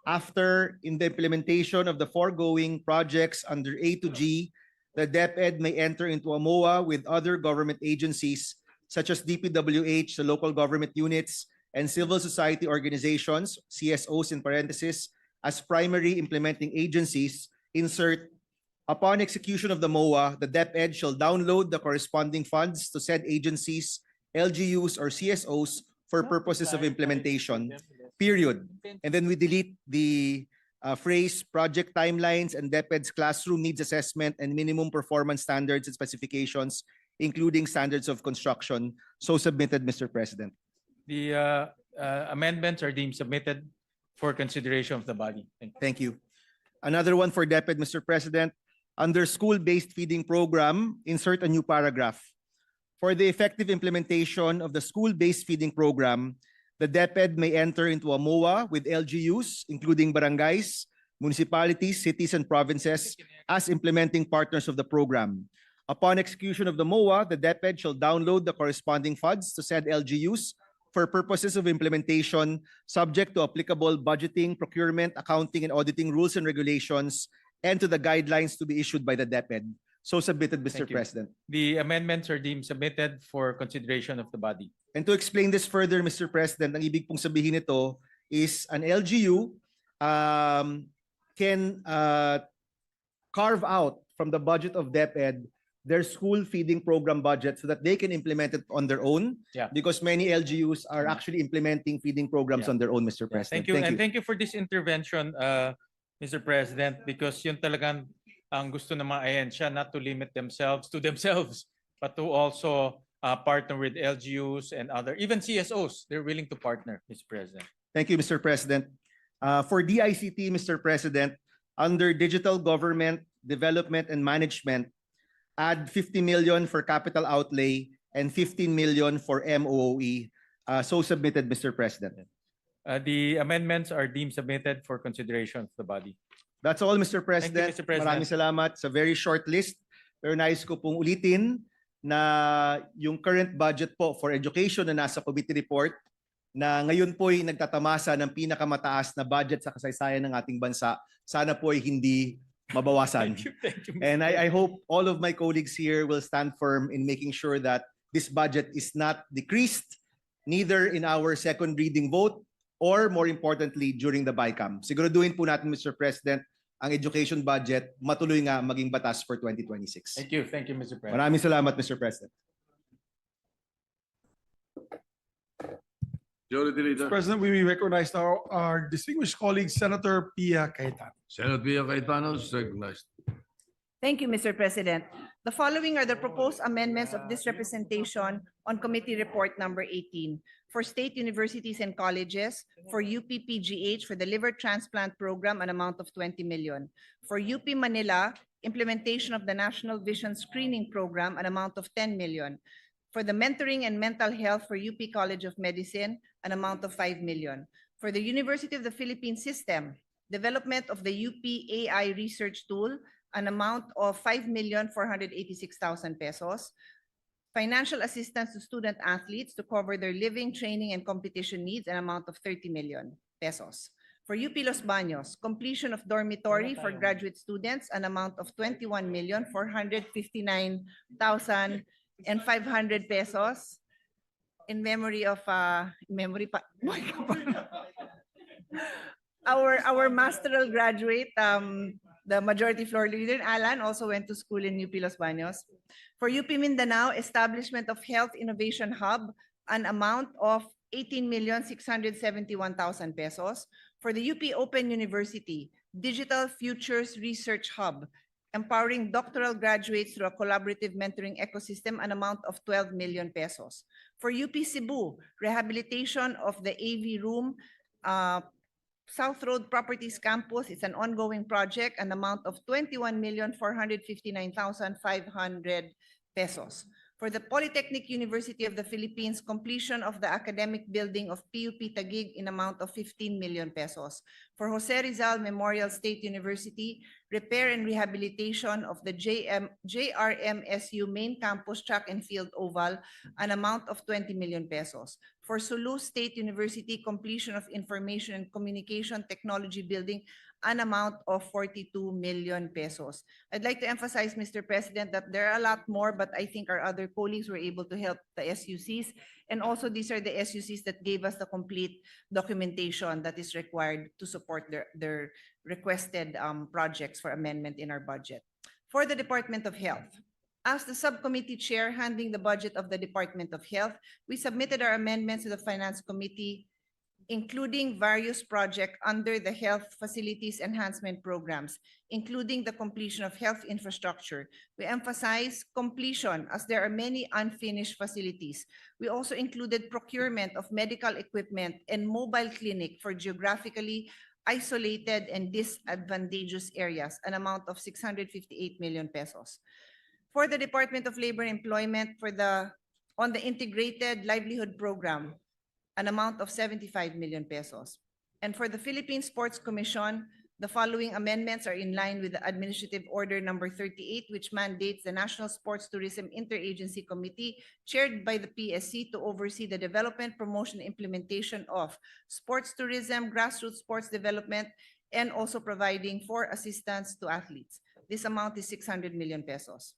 after in the implementation of the foregoing projects under A to G, the DepEd may enter into a MOA with other government agencies such as DPWH, the local government units, and civil society organizations, CSOs in parentheses, as primary implementing agencies, insert, upon execution of the MOA, the DepEd shall download the corresponding funds to said agencies, LGUs, or CSOs for purposes of implementation, period. And then we delete the phrase project timelines and DepEd's classroom needs assessment and minimum performance standards and specifications, including standards of construction. So submitted, Mr. President. The amendments are deemed submitted for consideration of the body. Thank you. Thank you. Another one for DepEd, Mr. President. Under school-based feeding program, insert a new paragraph. For the effective implementation of the school-based feeding program, the DepEd may enter into a MOA with LGUs, including barangays, municipalities, cities, and provinces as implementing partners of the program. Upon execution of the MOA, the DepEd shall download the corresponding funds to said LGUs for purposes of implementation, subject to applicable budgeting, procurement, accounting, and auditing rules and regulations, and to the guidelines to be issued by the DepEd. So submitted, Mr. Thank you. President. The amendments are deemed submitted for consideration of the body. And to explain this further, Mr. President, ang ibig pong sabihin nito is an LGU can carve out from the budget of DepEd their school feeding program budget so that they can implement it on their own. Yeah. Because many LGUs are actually implementing feeding programs on their own, Mr. Yeah, President. thank you. And thank you for this intervention, Mr. President, because yun talagang ang gusto ng mga ahensya, not to limit themselves to themselves, but to also partner with LGUs and other, even CSOs. They're willing to partner, Mr. President. Thank you, Mr. President. For DICT, Mr. President, under Digital Government Development and Management, add 50 million for capital outlay and 15 million for MOOE. So submitted, Mr. President. The amendments are deemed submitted for consideration of the body. That's all, Mr. President. Mr. President. Maraming salamat. Sa very short list, pero nais ko pong ulitin na yung current budget po for education na nasa committee report na ngayon po ay nagtatamasa ng pinakamataas na budget sa kasaysayan ng ating bansa. Sana po ay hindi mabawasan. Thank you. And I hope all of my colleagues here will stand firm in making sure that this budget is not decreased, neither in our second reading vote or more importantly during the BICAM. Siguraduhin po natin, Mr. President, ang education budget matuloy nga maging batas for 2026. Thank you, Mr. President. Maraming salamat, Mr. President. Majority Leader. President, we recognize now our distinguished colleague, Senator Pia Cayetano. Senator Pia Cayetano is recognized. Thank you, Mr. President. The following are the proposed amendments of this representation on Committee Report Number 18 for state universities and colleges, for UP-PGH for the liver transplant program, an amount of 20 million. For UP Manila, implementation of the National Vision Screening Program, an amount of 10 million. For the mentoring and mental health for UP College of Medicine, an amount of 5 million. For the University of the Philippines System, development of the UP AI research tool, an amount of 5,486,000 pesos. Financial assistance to student athletes to cover their living, training, and competition needs, an amount of 30 million pesos. For UP Los Baños, completion of dormitory for graduate students, an amount of 21,459,500 pesos. In memory of our masteral graduate, the majority floor leader, Alan, also went to school in UP Los Baños. For UP Mindanao, establishment of Health Innovation Hub, an amount of 18,671,000 pesos. For the UP Open University, Digital Futures Research Hub, empowering doctoral graduates through a collaborative mentoring ecosystem, an amount of 12 million pesos. For UP Cebu, rehabilitation of the AV room, South Road Properties Campus, it's an ongoing project, an amount of 21,459,500 pesos. For the Polytechnic University of the Philippines, completion of the academic building of PUP Taguig in amount of 15 million pesos. For Jose Rizal Memorial State University, repair and rehabilitation of the JRMSU main campus track and field oval, an amount of 20 million pesos. For Sulu State University, completion of information and communication technology building, an amount of 42 million pesos. I'd like to emphasize, Mr. President, that there are a lot more, but I think our other colleagues were able to help the SUCs. And also, these are the SUCs that gave us the complete documentation that is required to support their requested projects for amendment in our budget. For the Department of Health, as the subcommittee chair handling the budget of the Department of Health, we submitted our amendments to the Finance Committee, including various projects under the Health Facilities Enhancement Programs, including the completion of health infrastructure. We emphasize completion as there are many unfinished facilities. We also included procurement of medical equipment and mobile clinic for geographically isolated and disadvantageous areas, an amount of 658 million pesos. For the Department of Labor and Employment, on the Integrated Livelihood Program, an amount of 75 million pesos. And for the Philippine Sports Commission, the following amendments are in line with the Administrative Order number 38, which mandates the National Sports Tourism Interagency Committee, chaired by the PSC, to oversee the development, promotion, and implementation of sports tourism, grassroots sports development, and also providing for assistance to athletes. This amount is 600 million pesos.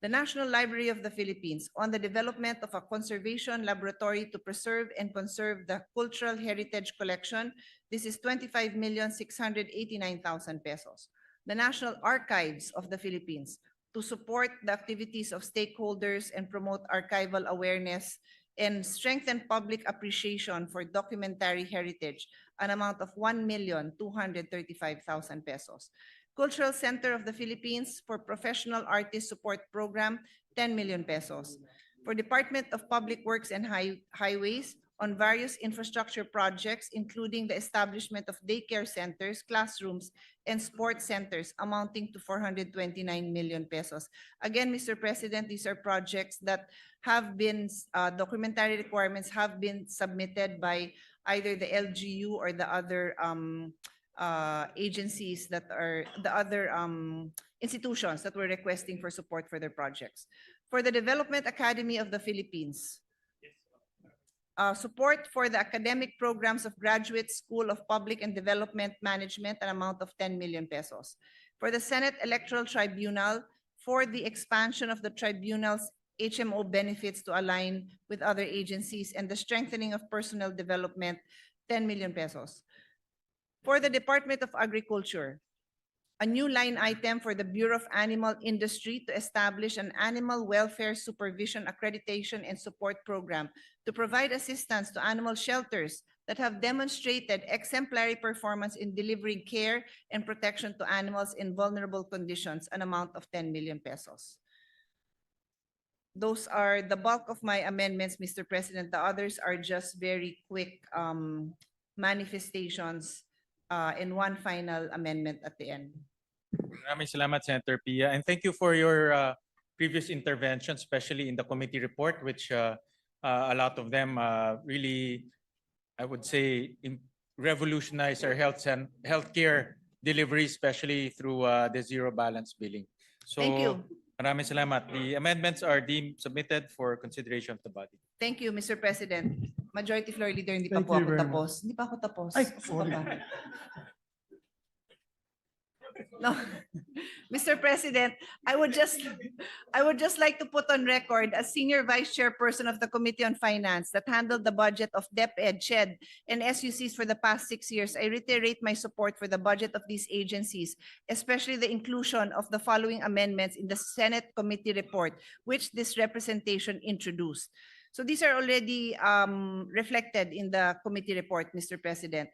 The National Library of the Philippines on the development of a conservation laboratory to preserve and conserve the cultural heritage collection. This is 25,689,000 pesos. The National Archives of the Philippines to support the activities of stakeholders and promote archival awareness and strengthen public appreciation for documentary heritage, an amount of 1,235,000 pesos. Cultural Center of the Philippines for Professional Artist Support Program, 10 million pesos. For Department of Public Works and Highways, on various infrastructure projects, including the establishment of daycare centers, classrooms, and sports centers, amounting to 429 million pesos. Again, Mr. President, these are projects that have been, documentary requirements have been submitted by either the LGU or the other agencies that are the other institutions that were requesting for support for their projects. For the Development Academy of the Philippines, support for the academic programs of Graduate School of Public and Development Management, an amount of 10 million pesos. For the Senate Electoral Tribunal, for the expansion of the tribunal's HMO benefits to align with other agencies and the strengthening of personnel development, 10 million pesos. For the Department of Agriculture, a new line item for the Bureau of Animal Industry to establish an animal welfare supervision accreditation and support program to provide assistance to animal shelters that have demonstrated exemplary performance in delivering care and protection to animals in vulnerable conditions, an amount of 10 million pesos. Those are the bulk of my amendments, Mr. President. The others are just very quick manifestations and one final amendment at the end. Maraming salamat, Senator Pia. And thank you for your previous intervention, especially in the committee report, which a lot of them really, I would say, revolutionized our healthcare delivery, especially through the zero balance billing. So, Thank you. Maraming salamat. The amendments are deemed submitted for consideration of the body. Thank you, Mr. President. Majority Floor Leader, hindi pa Thank po you ako very tapos. Hindi pa ako tapos. Ay, Isa sorry. pa ba? No. Mr. President, I would just like to put on record as Senior Vice Chairperson of the Committee on Finance that handled the budget of DepEd, CHED, and SUCs for the past 6 years. I reiterate my support for the budget of these agencies, especially the inclusion of the following amendments in the Senate Committee report, which this representation introduced. So these are already reflected in the committee report, Mr. President.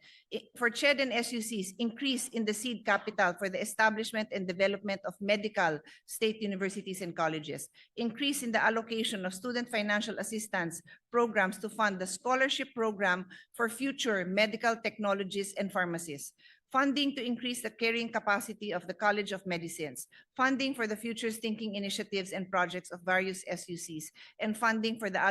For CHED and SUCs, increase in the seed capital for the establishment and development of medical state universities and colleges. Increase in the allocation of student financial assistance programs to fund the scholarship program for future medical technologists and pharmacists. Funding to increase the carrying capacity of the College of Medicines, funding for the Futures Thinking initiatives and projects of various SUCs, and funding for the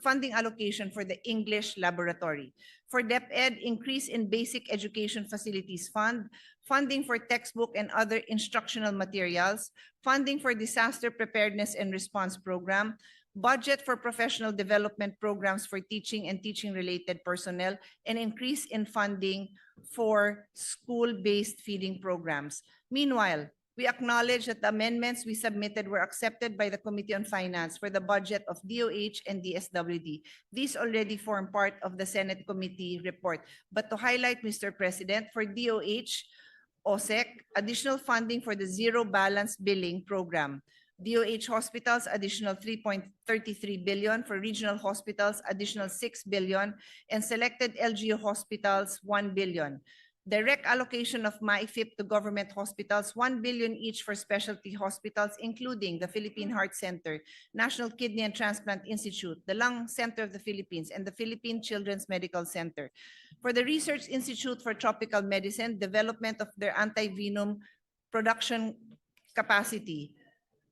funding allocation for the English Laboratory. For DepEd, increase in basic education facilities fund, funding for textbook and other instructional materials, funding for disaster preparedness and response program, budget for professional development programs for teaching and teaching-related personnel, and increase in funding for school-based feeding programs. Meanwhile, we acknowledge that the amendments we submitted were accepted by the Committee on Finance for the budget of DOH and DSWD. These already form part of the Senate committee report. But to highlight, Mr. President, for DOH, OSEC, additional funding for the zero balance billing program. DOH hospitals, additional 3.33 billion. For regional hospitals, additional 6 billion. And selected LGU hospitals, 1 billion. Direct allocation of MAIFIP to government hospitals, 1 billion each for specialty hospitals, including the Philippine Heart Center, National Kidney and Transplant Institute, the Lung Center of the Philippines, and the Philippine Children's Medical Center. For the Research Institute for Tropical Medicine, development of their antivenom production capacity,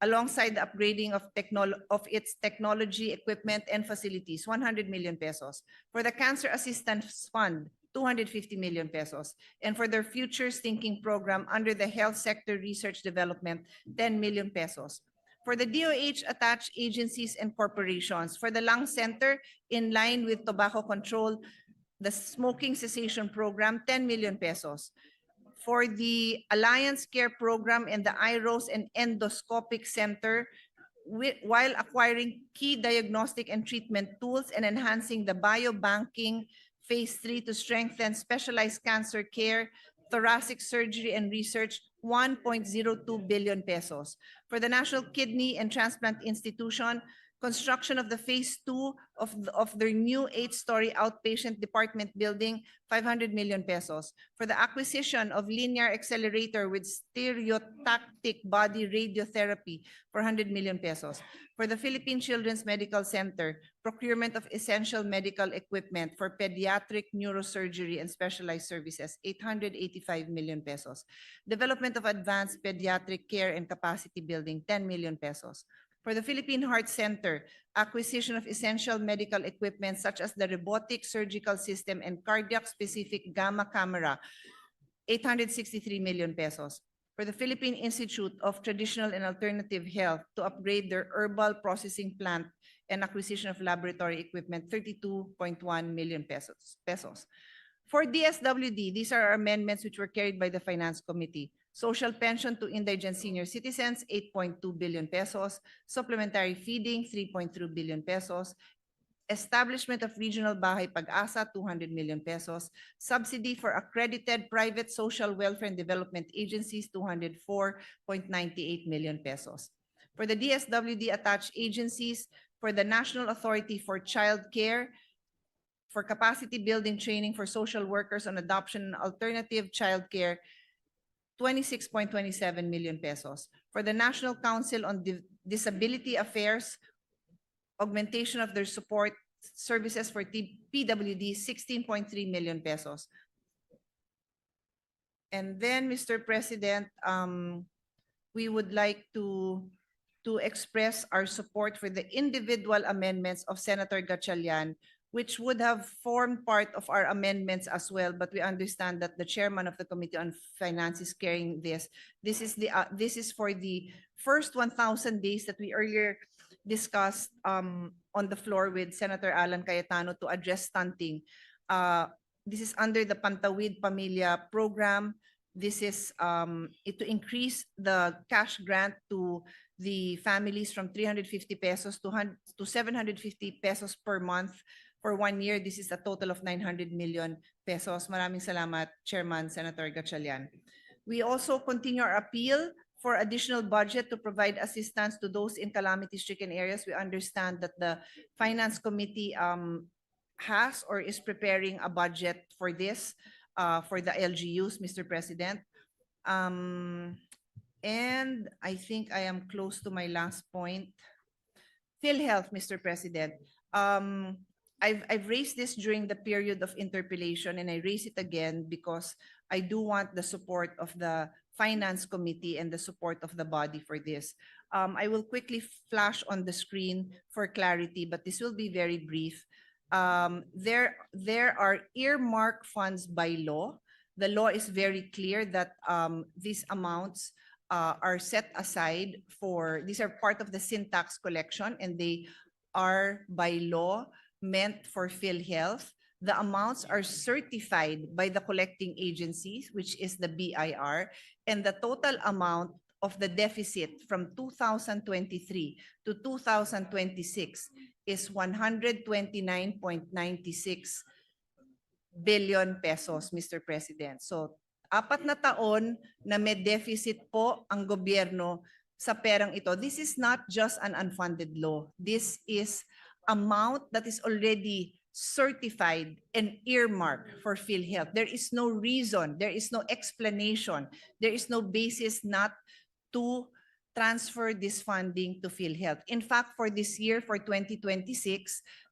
alongside the upgrading of its technology, equipment, and facilities, 100 million pesos. For the Cancer Assistance Fund, 250 million pesos. And for their Futures Thinking program under the Health Sector Research Development, 10 million pesos. For the DOH attached agencies and corporations, for the Lung Center, in line with tobacco control, the Smoking Cessation Program, 10 million pesos. For the Alliance Care Program and the IROS and Endoscopic Center, while acquiring key diagnostic and treatment tools and enhancing the biobanking Phase 3 to strengthen specialized cancer care, thoracic surgery and research, 1.02 billion pesos. For the National Kidney and Transplant Institution, construction of the Phase 2 of their new 8-story outpatient department building, 500 million pesos. For the acquisition of linear accelerator with stereotactic body radiotherapy, 400 million pesos. For the Philippine Children's Medical Center, procurement of essential medical equipment for pediatric neurosurgery and specialized services, 885 million pesos. Development of advanced pediatric care and capacity building, 10 million pesos. For the Philippine Heart Center, acquisition of essential medical equipment such as the robotic surgical system and cardiac-specific gamma camera, 863 million pesos. For the Philippine Institute of Traditional and Alternative Health to upgrade their herbal processing plant and acquisition of laboratory equipment, 32.1 million pesos. For DSWD, these are our amendments which were carried by the Finance Committee. Social pension to indigent senior citizens, 8.2 billion pesos. Supplementary feeding, 3.3 billion pesos. Establishment of Regional Bahay Pag-asa, 200 million pesos. Subsidy for accredited private social welfare and development agencies, 204.98 million pesos. For the DSWD attached agencies, for the National Authority for Child Care, for capacity building training for social workers on adoption and alternative child care, 26.27 million pesos. For the National Council on Disability Affairs, augmentation of their support services for PWD, 16.3 million pesos. And then, Mr. President, we would like to express our support for the individual amendments of Senator Gatchalian, which would have formed part of our amendments as well, but we understand that the chairman of the Committee on Finance is carrying this. This is for the first 1,000 days that we earlier discussed on the floor with Senator Alan Cayetano to address stunting. This is under the Pantawid Pamilya program. This is to increase the cash grant to the families from 350 pesos to 750 pesos per month. For 1 year, this is a total of 900 million pesos. Maraming salamat, Chairman Senator Gatchalian. We also continue our appeal for additional budget to provide assistance to those in calamity-stricken areas. We understand that the Finance Committee has or is preparing a budget for this, for the LGUs, Mr. President. And I think I am close to my last point. PhilHealth, Mr. President. I've raised this during the period of interpellation, and I raise it again because I do want the support of the Finance Committee and the support of the body for this. I will quickly flash on the screen for clarity, but this will be very brief. There are earmark funds by law. The law is very clear that these amounts are set aside for, these are part of the sin tax collection, and they are by law meant for PhilHealth. The amounts are certified by the collecting agencies, which is the BIR, and the total amount of the deficit from 2023 to 2026 is 129.96 billion pesos, Mr. President. So, 4 na taon na may deficit po ang gobyerno sa perang ito. This is not just an unfunded law. This is amount that is already certified and earmarked for PhilHealth. There is no reason, there is no explanation, there is no basis not to transfer this funding to PhilHealth. In fact, for this year, for 2026,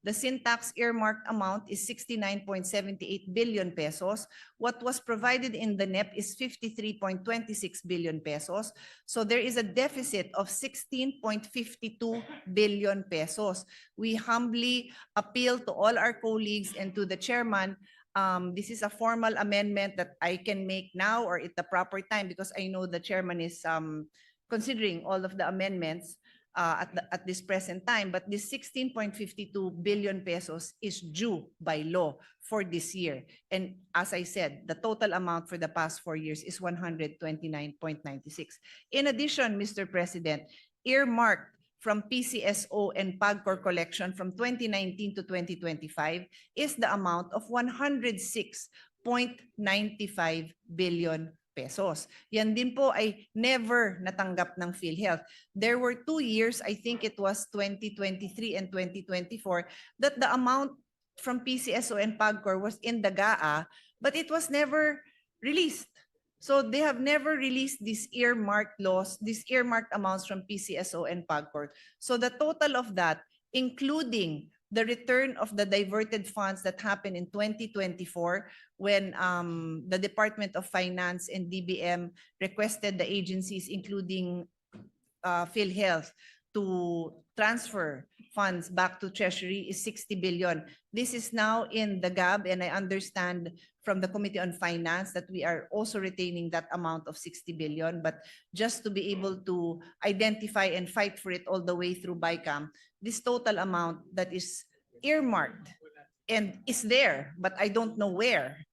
the syntax earmarked amount is 69.78 billion pesos. What was provided in the NEP is 53.26 billion pesos. So there is a deficit of 16.52 billion pesos. We humbly appeal to all our colleagues and to the chairman. This is a formal amendment that I can make now or at the proper time, because I know the chairman is considering all of the amendments at this present time. But this 16.52 billion pesos is due by law for this year. And as I said, the total amount for the past 4 years is 129.96. In addition, Mr. President, earmarked from PCSO and PAGCOR collection from 2019 to 2025 is the amount of 106.95 billion pesos. Yan din po ay never natanggap ng PhilHealth. There were 2 years, I think it was 2023 and 2024, that the amount from PCSO and PAGCOR was in the GAA, but it was never released. So they have never released these earmarked laws, these earmarked amounts from PCSO and PAGCOR. So the total of that, including the return of the diverted funds that happened in 2024 when the Department of Finance and DBM requested the agencies, including PhilHealth, to transfer funds back to Treasury is 60 billion. This is now in the GAB, and I understand from the Committee on Finance that we are also retaining that amount of 60 billion. But just to be able to identify and fight for it all the way through BICAM, this total amount that is earmarked and is there, but I don't know where,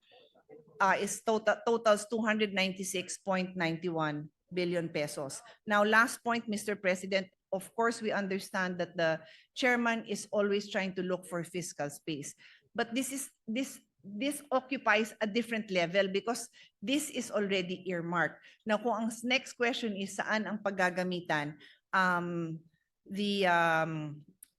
is totals 296.91 billion pesos. Now, last point, Mr. President, of course, we understand that the chairman is always trying to look for fiscal space. But this occupies a different level because this is already earmarked. Now, kung ang next question is saan ang paggagamitan,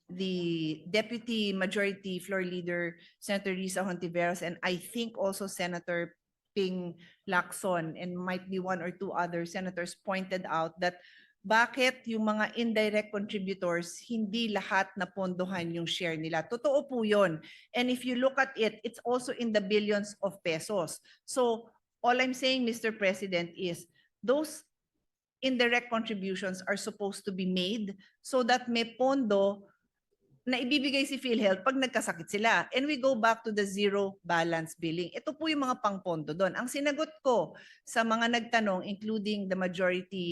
the Deputy Majority Floor Leader, Senator Risa Hontiveros, and I think also Senator Ping Lacson, and might be 1 or 2 other senators, pointed out that bakit yung mga indirect contributors, hindi lahat na pondohan yung share nila. Totoo po yun. And if you look at it, it's also in the billions of pesos. So all I'm saying, Mr. President, is those indirect contributions are supposed to be made so that may pondo na ibibigay si PhilHealth pag nagkasakit sila. And we go back to the zero balance billing. Ito po yung mga pangpondo doon. Ang sinagot ko sa mga nagtanong, including the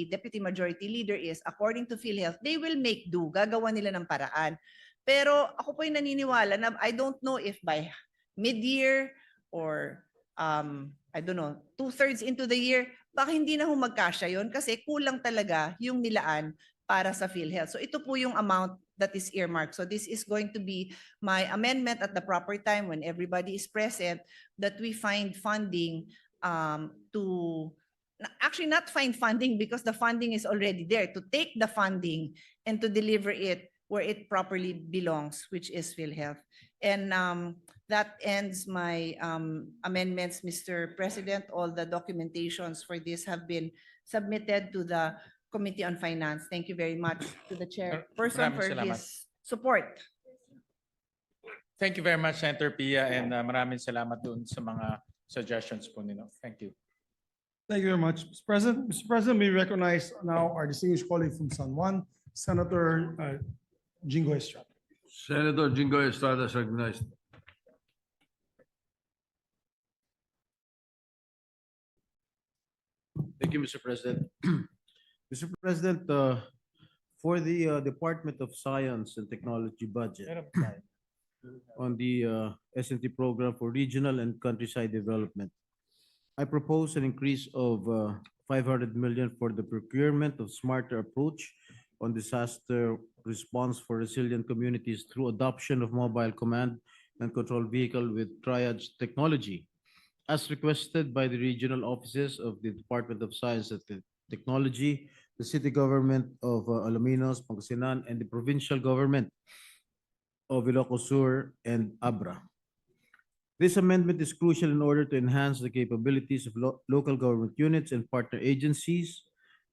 Deputy Majority Leader, is according to PhilHealth, they will make do. Gagawa nila ng paraan. Pero ako po yung naniniwala na I don't know if by mid-year or I don't know, 2/3 into the year, baka hindi na magkasya yun kasi kulang talaga yung nilaan para sa PhilHealth. So ito po yung amount that is earmarked. So this is going to be my amendment at the proper time when everybody is present, that we find funding to actually not find funding because the funding is already there, to take the funding and to deliver it where it properly belongs, which is PhilHealth. And that ends my amendments, Mr. President. All the documentations for this have been submitted to the Committee on Finance. Thank you very much to the chairperson for his support. Thank you very much, Senator Pia, and maraming salamat dun sa mga suggestions po ninyo. Thank you. Thank you very much, Mr. President. Mr. President, we recognize now our distinguished colleague from San Juan, Senator Jingo Estrada. Senator Jingo Estrada is recognized. Thank you, Mr. President. Mr. President, For the Department of Science and Technology budget on the S&T program for regional and countryside development, I propose an increase of 500 million for the procurement of smarter approach on disaster response for resilient communities through adoption of mobile command and control vehicle with triage technology, as requested by the regional offices of the Department of Science and Technology, the city government of Alaminos, Pangasinan, and the provincial government of Ilocos Sur and Abra. This amendment is crucial in order to enhance the capabilities of local government units and partner agencies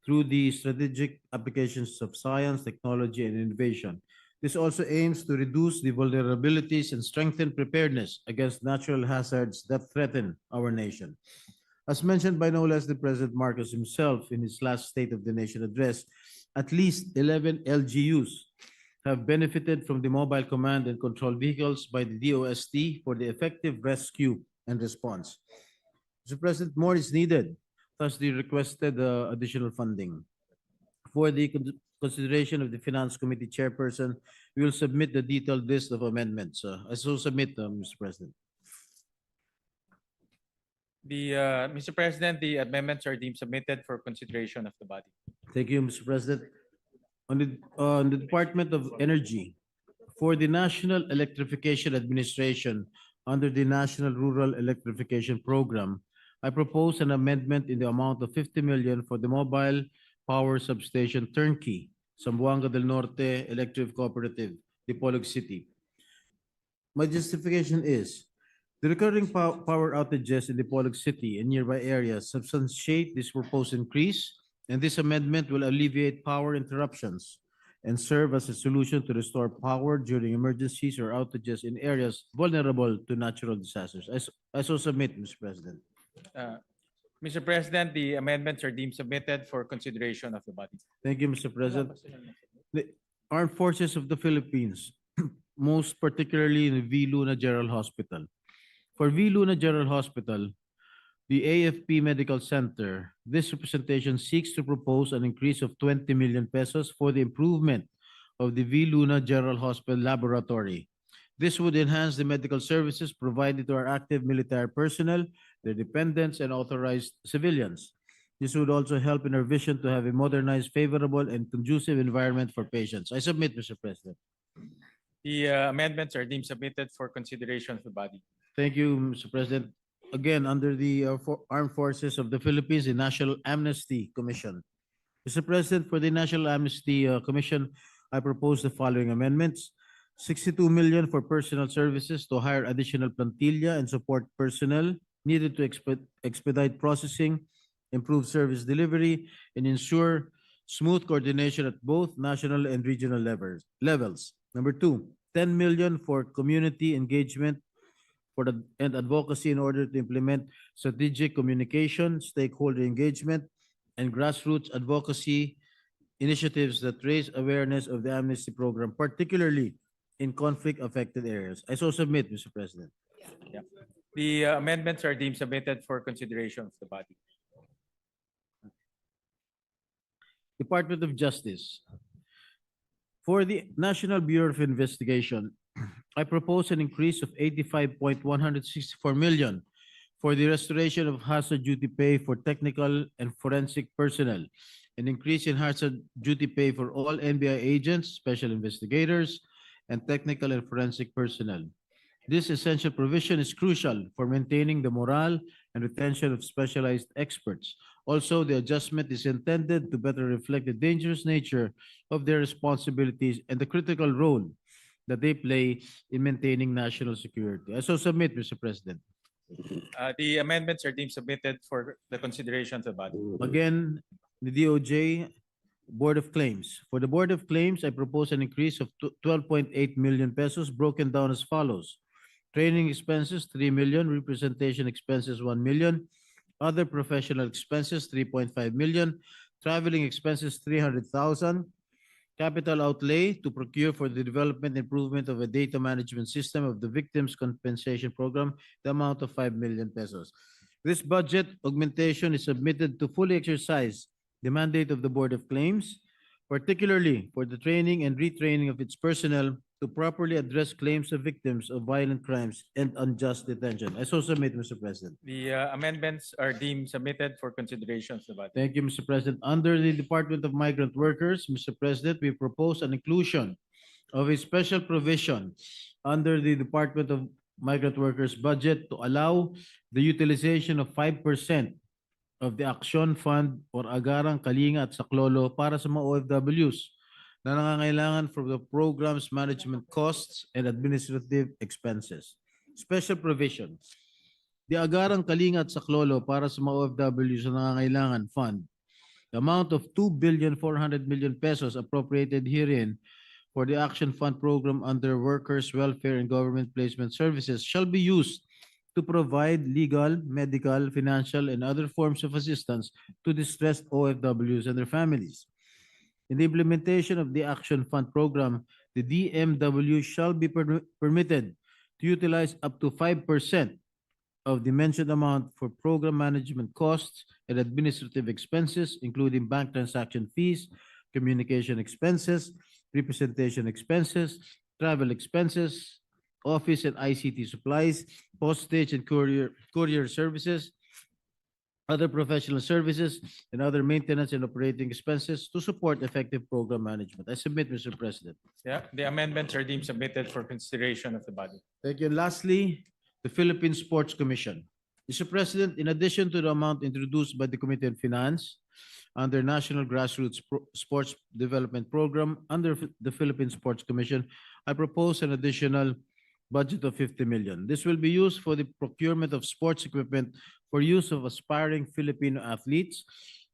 through the strategic applications of science, technology, and innovation. This also aims to reduce the vulnerabilities and strengthen preparedness against natural hazards that threaten our nation. As mentioned by no less than President Marcos himself in his last State of the Nation address, at least 11 LGUs have benefited from the mobile command and control vehicles by the DOST for the effective rescue and response. Mr. President, more is needed, thus the requested additional funding. For the consideration of the Finance Committee Chairperson, we will submit the detailed list of amendments. I so submit, Mr. President. Mr. President, the amendments are deemed submitted for consideration of the body. Thank you, Mr. President. On the Department of Energy, for the National Electrification Administration under the National Rural Electrification Program, I propose an amendment in the amount of 50 million for the mobile power substation turnkey, Zamboanga del Norte Electric Cooperative, Dipolog City. My justification is the recurring power outages in Dipolog City and nearby areas substantiate this proposed increase, and this amendment will alleviate power interruptions and serve as a solution to restore power during emergencies or outages in areas vulnerable to natural disasters. I so submit, Mr. President. Mr. President, the amendments are deemed submitted for consideration of the body. Thank you, Mr. President. The Armed Forces of the Philippines, most particularly in V. Luna General Hospital. For V. Luna General Hospital, the AFP Medical Center, this representation seeks to propose an increase of 20 million pesos for the improvement of the V. Luna General Hospital Laboratory. This would enhance the medical services provided to our active military personnel, their dependents, and authorized civilians. This would also help in our vision to have a modernized, favorable, and conducive environment for patients. I submit, Mr. President. The amendments are deemed submitted for consideration of the body. Thank you, Mr. President. Again, under the Armed Forces of the Philippines, the National Amnesty Commission. Mr. President, for the National Amnesty Commission, I propose the following amendments. 62 million for personal services to hire additional plantilla and support personnel needed to expedite processing, improve service delivery, and ensure smooth coordination at both national and regional levels. Number two, 10 million for community engagement and advocacy in order to implement strategic communication, stakeholder engagement, and grassroots advocacy initiatives that raise awareness of the amnesty program, particularly in conflict-affected areas. I so submit, Mr. President. Yeah. The amendments are deemed submitted for consideration of the body. Department of Justice. For the National Bureau of Investigation, I propose an increase of 85.164 million for the restoration of hazard duty pay for technical and forensic personnel, an increase in hazard duty pay for all NBI agents, special investigators, and technical and forensic personnel. This essential provision is crucial for maintaining the morale and retention of specialized experts. Also, the adjustment is intended to better reflect the dangerous nature of their responsibilities and the critical role that they play in maintaining national security. I so submit, Mr. President. The amendments are deemed submitted for the consideration of the body. Again, the DOJ Board of Claims. For the Board of Claims, I propose an increase of 12.8 million pesos broken down as follows. Training expenses, 3 million. Representation expenses, 1 million. Other professional expenses, 3.5 million. Traveling expenses, 300,000. Capital outlay to procure for the development and improvement of a data management system of the Victims Compensation Program, the amount of 5 million pesos. This budget augmentation is submitted to fully exercise the mandate of the Board of Claims particularly for the training and retraining of its personnel to properly address claims of victims of violent crimes and unjust detention. I so submit, Mr. President. The amendments are deemed submitted for consideration of the body. Thank you, Mr. President. Under the Department of Migrant Workers, Mr. President, we propose an inclusion of a special provision under the Department of Migrant Workers budget to allow the utilization of 5% of the Action Fund or Agarang Kalinga at Saklolo para sa mga OFWs na nangangailangan for the program's management costs and administrative expenses. Special provision. The Agarang Kalinga at Saklolo para sa mga OFWs na nangangailangan fund. The amount of 2,400,000,000 pesos appropriated herein for the Action Fund program under Workers, Welfare, and Government Placement Services shall be used to provide legal, medical, financial, and other forms of assistance to distressed OFWs and their families. In the implementation of the Action Fund program, the DMW shall be permitted to utilize up to 5% of the mentioned amount for program management costs and administrative expenses, including bank transaction fees, communication expenses, representation expenses, travel expenses, office and ICT supplies, postage and courier services, other professional services, and other maintenance and operating expenses to support effective program management. I submit, Mr. President. Yeah, the amendments are deemed submitted for consideration of the body. Thank you. And lastly, the Philippine Sports Commission. Mr. President, in addition to the amount introduced by the Committee on Finance under National Grassroots Sports Development Program under the Philippine Sports Commission, I propose an additional budget of 50 million. This will be used for the procurement of sports equipment for use of aspiring Filipino athletes,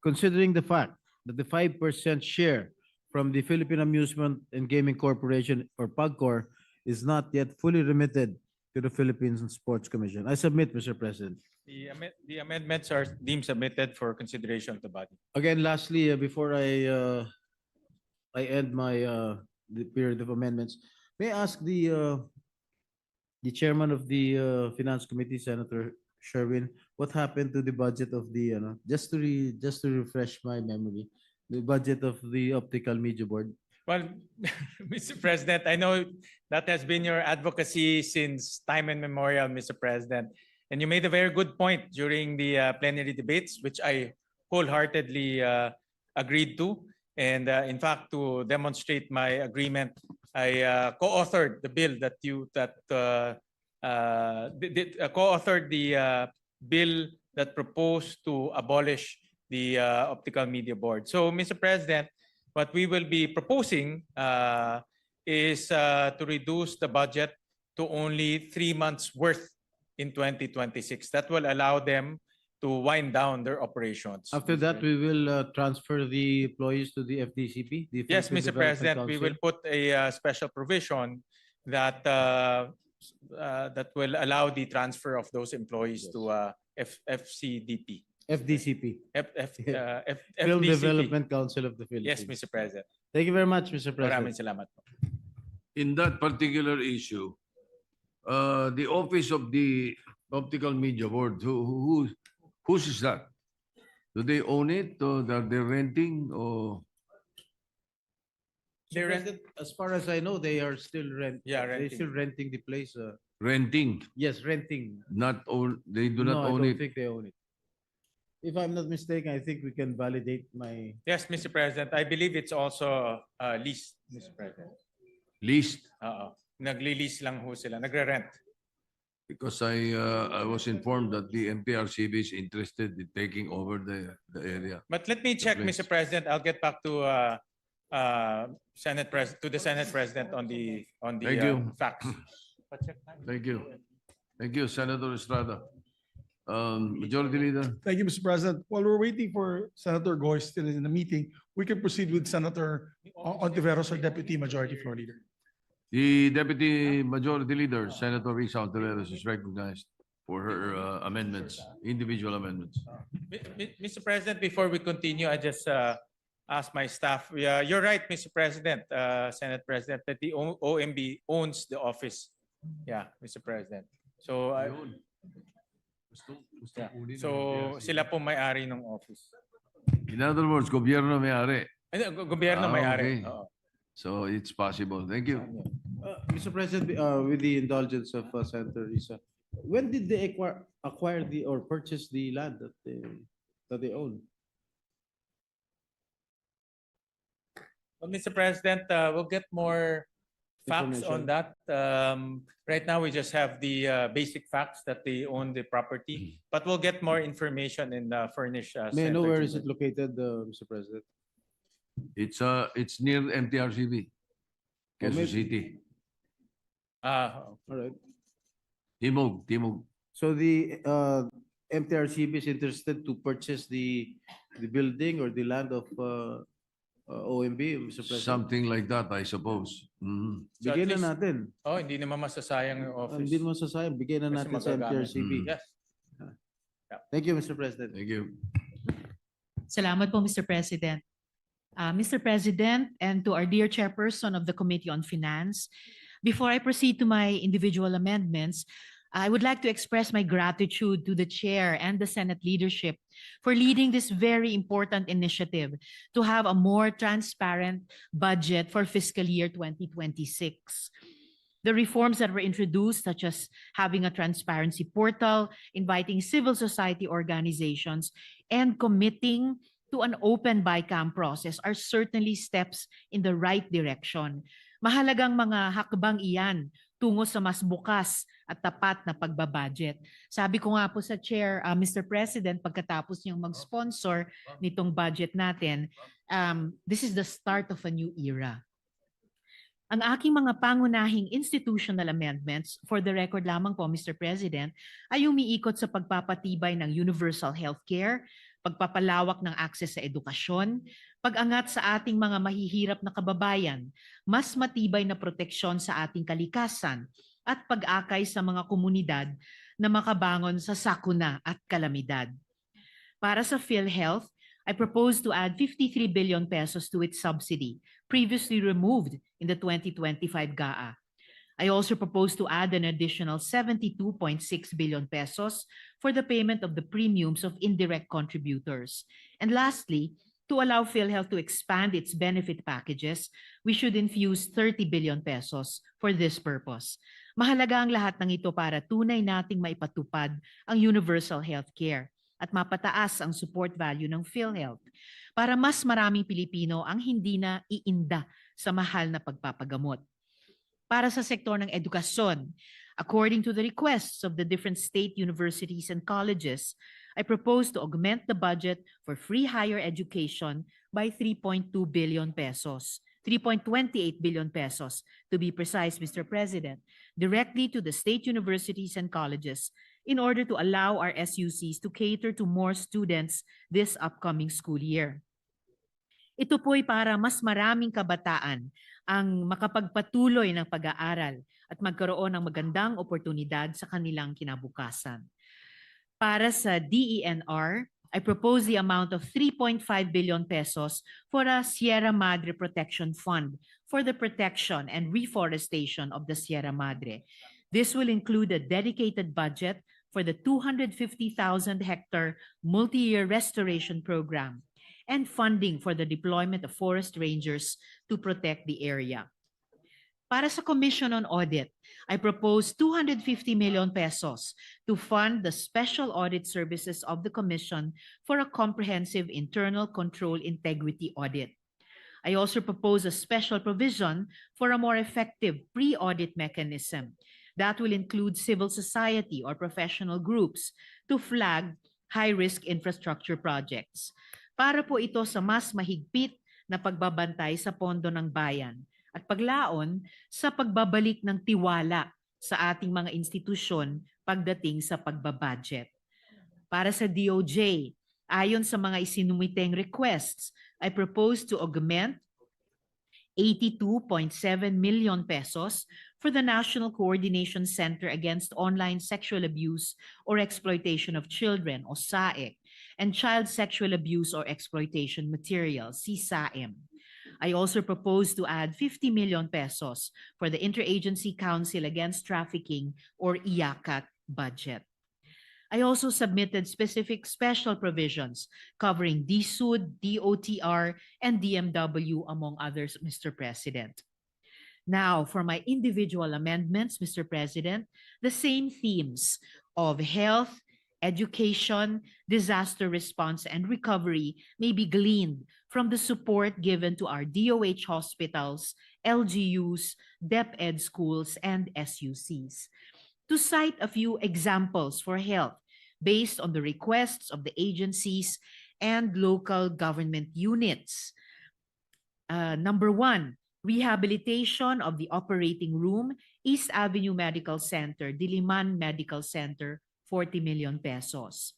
considering the fact that the 5% share from the Philippine Amusement and Gaming Corporation, or PAGCOR, is not yet fully remitted to the Philippines Sports Commission. I submit, Mr. President. The amendments are deemed submitted for consideration of the body. Again, lastly, before I end my the period of amendments, may I ask the chairman of the Finance Committee, Senator Sherwin, what happened to the budget of the just to refresh my memory, the budget of the Optical Media Board? Well, Mr. President, I know that has been your advocacy since time immemorial, Mr. President. And you made a very good point during the plenary debates, which I wholeheartedly agreed to. And in fact, to demonstrate my agreement, I co-authored the bill co-authored the bill that proposed to abolish the Optical Media Board. So, Mr. President, what we will be proposing is to reduce the budget to only 3 months worth in 2026. That will allow them to wind down their operations. After that, we will transfer the employees to the FDCP? The Yes, Philippine Mr. Development President, we Council? will put a special provision that that will allow the transfer of those employees to FCDP. FDCP. Film FDCP. Development Council of the Yes, Philippines. Mr. President. Thank you very much, Mr. Maraming President. salamat po. In that particular issue, the office of the Optical Media Board, whose is that? Do they own it, or are they renting, or? Mr. President, as far as I know, they are still Yeah, they're renting. still renting the place. Renting, Yes, renting. not own, they do No, not I own don't it. think they own it. If I'm not mistaken, I think we can validate my. Yes, Mr. President. I believe it's also leased, Mr. President. Leased, Oo. Nagli-lease lang ho sila. Nagre-rent. because I was informed that the MTRCB is interested in taking over the area. But let me check, place. Mr. President. I'll get back to the Senate President on the Thank you. facts. Thank you. Thank you, Senator Estrada. Majority Leader. Thank you, Mr. President. While we're waiting for Senator Goy still in the meeting, we can proceed with Senator Ontiveros, our Deputy Majority Floor Leader. The Deputy Majority Leader, Senator Risa Ontiveros, is recognized for her amendments, individual amendments. Mr. President, before we continue, I just ask my staff. You're right, Mr. President, Senate President, that the OMB owns the office. Yeah, Mr. President. So, so sila po may-ari ng office. In other words, gobyerno may-ari. Gobyerno may-ari. Okay. Oo. So it's possible. Thank you. Mr. President, with the indulgence of Senator Risa, when did they acquire the or purchase the land that they own? Well, Mr. President, we'll get more facts on Information. that. Right now, we just have the basic facts that they own the property, but we'll get more information and furnish. May I know Senator where is Jinggoy. it located, Mr. President? It's near MTRCB, Quezon maybe- City. All right. Timog. So the MTRCB is interested to purchase the building or the land of OMB, Mr. President. Something like that, I suppose. Mhm. So at Bigay na least- natin. Hindi naman masasayang yung office. Hindi mo sasayang, bigay na Kasi natin sa magagamit. MTRCB. Yes. Thank you, Mr. President. Thank you. Salamat po, Mr. President. Mr. President, and to our dear chairperson of the Committee on Finance, before I proceed to my individual amendments, I would like to express my gratitude to the chair and the Senate leadership for leading this very important initiative to have a more transparent budget for fiscal year 2026. The reforms that were introduced, such as having a transparency portal, inviting civil society organizations, and committing to an open BICAM process are certainly steps in the right direction. Mahalagang mga hakbang iyan tungo sa mas bukas at tapat na pagbabudget. Sabi ko nga po sa chair, Mr. President, pagkatapos niyang mag-sponsor nitong budget natin, this is the start of a new era. Ang aking mga pangunahing institutional amendments, for the record lamang po, Mr. President, ay umiikot sa pagpapatibay ng universal healthcare, pagpapalawak ng access sa edukasyon, pag-angat sa ating mga mahihirap na kababayan, mas matibay na proteksyon sa ating kalikasan, at pag-akay sa mga komunidad na makabangon sa sakuna at kalamidad. Para sa PhilHealth, I propose to add 53 billion pesos to its subsidy, previously removed in the 2025 GAA. I also propose to add an additional 72.6 billion pesos for the payment of the premiums of indirect contributors. And lastly, to allow PhilHealth to expand its benefit packages, we should infuse 30 billion pesos for this purpose. Mahalaga ang lahat ng ito para tunay nating maipatupad ang universal healthcare at mapataas ang support value ng PhilHealth para mas maraming Pilipino ang hindi na iinda sa mahal na pagpapagamot. Para sa sektor ng edukasyon, according to the requests of the different state universities and colleges, I propose to augment the budget for free higher education by 3.2 billion pesos, 3.28 billion pesos to be precise, Mr. President, directly to the state universities and colleges in order to allow our SUCs to cater to more students this upcoming school year. Ito po'y para mas maraming kabataan ang makapagpatuloy ng pag-aaral at magkaroon ng magandang oportunidad sa kanilang kinabukasan. Para sa DENR, I propose the amount of 3.5 billion pesos for a Sierra Madre Protection Fund for the protection and reforestation of the Sierra Madre. This will include a dedicated budget for the 250,000 hectare multi-year restoration program and funding for the deployment of forest rangers to protect the area. Para sa Commission on Audit, I propose 250 million pesos to fund the special audit services of the Commission for a comprehensive internal control integrity audit. I also propose a special provision for a more effective pre-audit mechanism that will include civil society or professional groups to flag high-risk infrastructure projects. Para po ito sa mas mahigpit na pagbabantay sa pondo ng bayan at paglaon sa pagbabalik ng tiwala sa ating mga institusyon pagdating sa pagbabudget. Para sa DOJ, ayon sa mga isinumiteng requests, I propose to augment 82.7 million pesos for the National Coordination Center Against Online Sexual Abuse or Exploitation of Children, o SAEC, and Child Sexual Abuse or Exploitation Materials, CSAM. I also propose to add 50 million pesos for the Interagency Council Against Trafficking or IACAT budget. I also submitted specific special provisions covering DSUD, DOTR, and DMW, among others, Mr. President. Now, for my individual amendments, Mr. President, the same themes of health, education, disaster response, and recovery may be gleaned from the support given to our DOH hospitals, LGUs, DepEd schools, and SUCs. To cite a few examples for health based on the requests of the agencies and local government units. Number one, rehabilitation of the operating room, East Avenue Medical Center, Diliman Medical Center, 40 million pesos.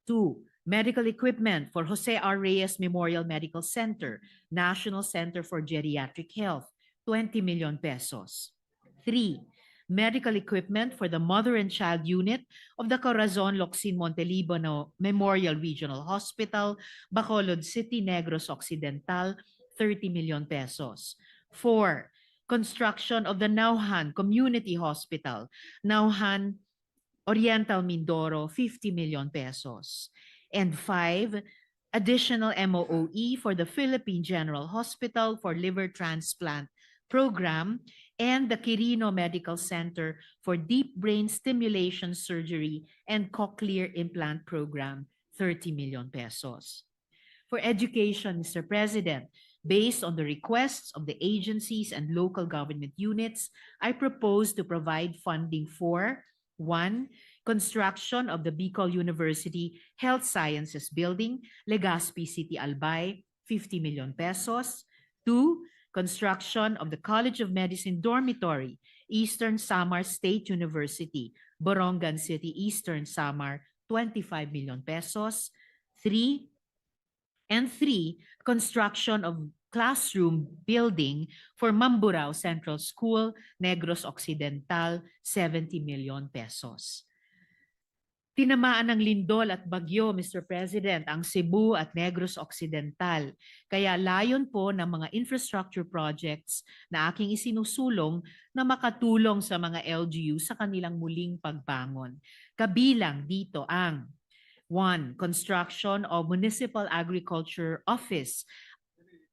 Two, medical equipment for Jose R. Reyes Memorial Medical Center, National Center for Geriatric Health, 20 million pesos. Three, medical equipment for the Mother and Child Unit of the Corazon Locsin Montelibano Memorial Regional Hospital, Bacolod City, Negros Occidental, 30 million pesos. 4. Construction of the Nauhan Community Hospital, Nauhan Oriental Mindoro, 50 million pesos. And 5. Additional MOOE for the Philippine General Hospital for Liver Transplant Program and the Quirino Medical Center for Deep Brain Stimulation Surgery and Cochlear Implant Program, 30 million pesos. For education, Mr. President, based on the requests of the agencies and local government units, I propose to provide funding for 1. Construction of the Bicol University Health Sciences Building, Legazpi City, Albay, 50 million pesos. 2. Construction of the College of Medicine Dormitory, Eastern Samar State University, Borongan City, Eastern Samar, 25 million pesos. 3. And 3, construction of classroom building for Mamburao Central School, Negros Occidental, 70 million pesos. Tinamaan ng lindol at bagyo, Mr. President, ang Cebu at Negros Occidental. Kaya layon po ng mga infrastructure projects na aking isinusulong na makatulong sa mga LGU sa kanilang muling pagbangon. Kabilang dito ang 1. Construction of Municipal Agriculture Office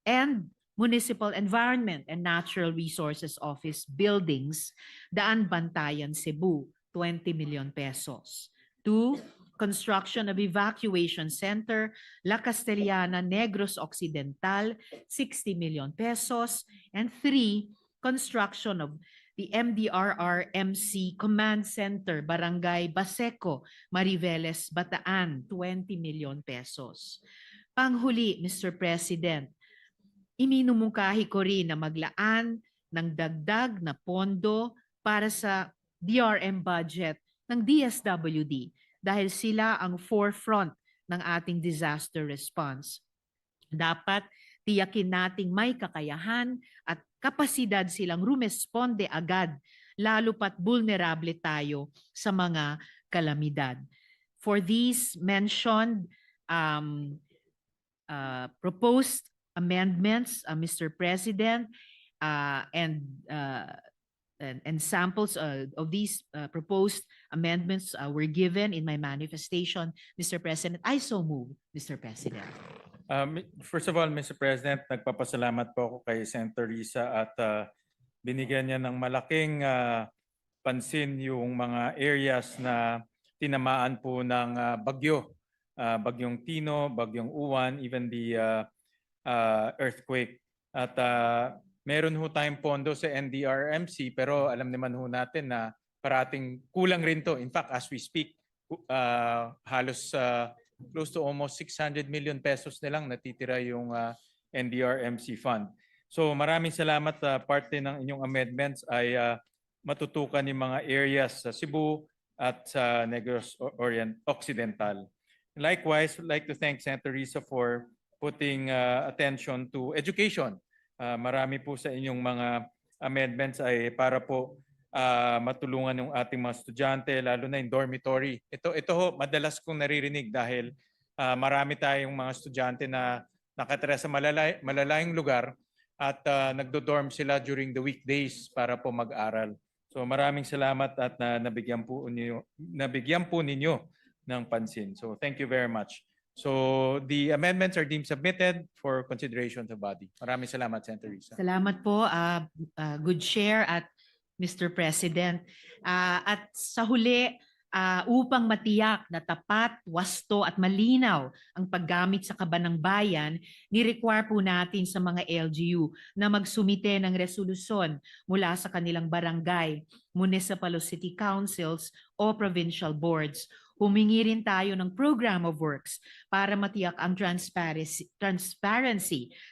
and Municipal Environment and Natural Resources Office buildings, Daan Bantayan, Cebu, 20 million pesos. 2. Construction of Evacuation Center, La Castellana, Negros Occidental, 60 million pesos. And 3. Construction of the MDRRMC Command Center, Barangay Baseco, Mariveles, Bataan, 20 million pesos. Panghuli, Mr. President, iminumungkahi ko rin na maglaan ng dagdag na pondo para sa DRM budget ng DSWD dahil sila ang forefront ng ating disaster response. Dapat tiyakin nating may kakayahan at kapasidad silang rumesponde agad, lalo pat vulnerable tayo sa mga kalamidad. For these mentioned proposed amendments, Mr. President, and samples of these proposed amendments were given in my manifestation, Mr. President. I so move, Mr. President. First of all, Mr. President, nagpapasalamat po ako kay Senator Risa at binigyan niya ng malaking pansin yung mga areas na tinamaan po ng bagyo. Bagyong Tino, Bagyong Uwan, even the earthquake. At meron ho tayong pondo sa NDRMC pero alam naman ho natin na parating kulang rin to. In fact, as we speak, halos close to almost 600 million pesos na lang natitira yung NDRMC fund. So maraming salamat. Parte ng inyong amendments ay matutukan yung mga areas sa Cebu at sa Negros Occidental. Likewise, I'd like to thank Senator Risa for putting attention to education. Marami po sa inyong mga amendments ay para po matulungan yung ating mga estudyante, lalo na yung dormitory. Ito ho, madalas kong naririnig dahil marami tayong mga estudyante na nakatira sa malalayong lugar at nagdo-dorm sila during the weekdays para po mag-aral. So maraming salamat at nabigyan po ninyo ng pansin. So thank you very much. So the amendments are deemed submitted for consideration to body. Maraming salamat, Senator Risa. Salamat po, good share at Mr. President. At sa huli, upang matiyak na tapat, wasto at malinaw ang paggamit sa kaban ng bayan, ni-require po natin sa mga LGU na magsumite ng resolusyon mula sa kanilang barangay, municipal o city councils o provincial boards. Humingi rin tayo ng program of works para matiyak ang transparency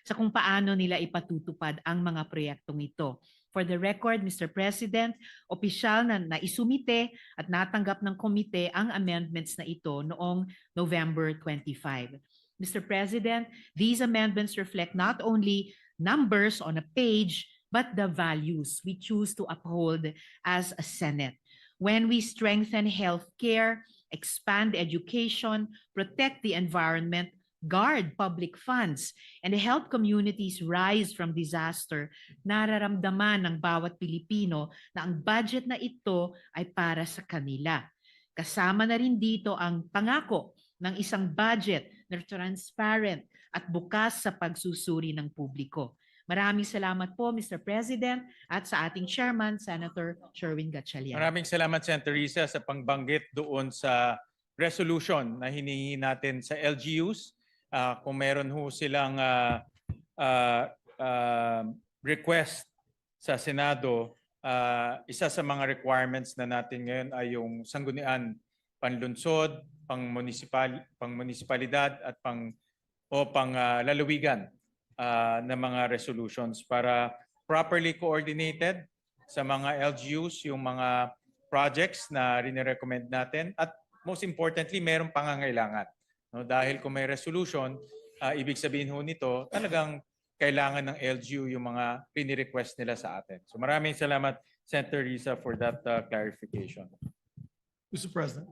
sa kung paano nila ipatutupad ang mga proyektong ito. For the record, Mr. President, opisyal na naisumite at natanggap ng komite ang amendments na ito noong November 25. Mr. President, these amendments reflect not only numbers on a page, but the values we choose to uphold as a Senate. When we strengthen healthcare, expand education, protect the environment, guard public funds, and help communities rise from disaster, nararamdaman ng bawat Pilipino na ang budget na ito ay para sa kanila. Kasama na rin dito ang pangako ng isang budget na transparent at bukas sa pagsusuri ng publiko. Maraming salamat po, Mr. President, at sa ating Chairman, Senator Sherwin Gatchalian. Maraming salamat, Senator Risa, sa pangbanggit doon sa resolution na hinihingi natin sa LGUs. Kung meron ho silang request sa Senado, isa sa mga requirements na natin ngayon ay yung sanggunian panlunsod, pang-munisipalidad at pang-lalawigan na mga resolutions para properly coordinated sa mga LGUs, yung mga projects na rin-recommend natin at most importantly, mayroong pangangailangan. No? Dahil kung may resolution, ibig sabihin ho nito, talagang kailangan ng LGU yung mga rin-request nila sa atin. So maraming salamat, Senator Risa, for that clarification. Mr. President,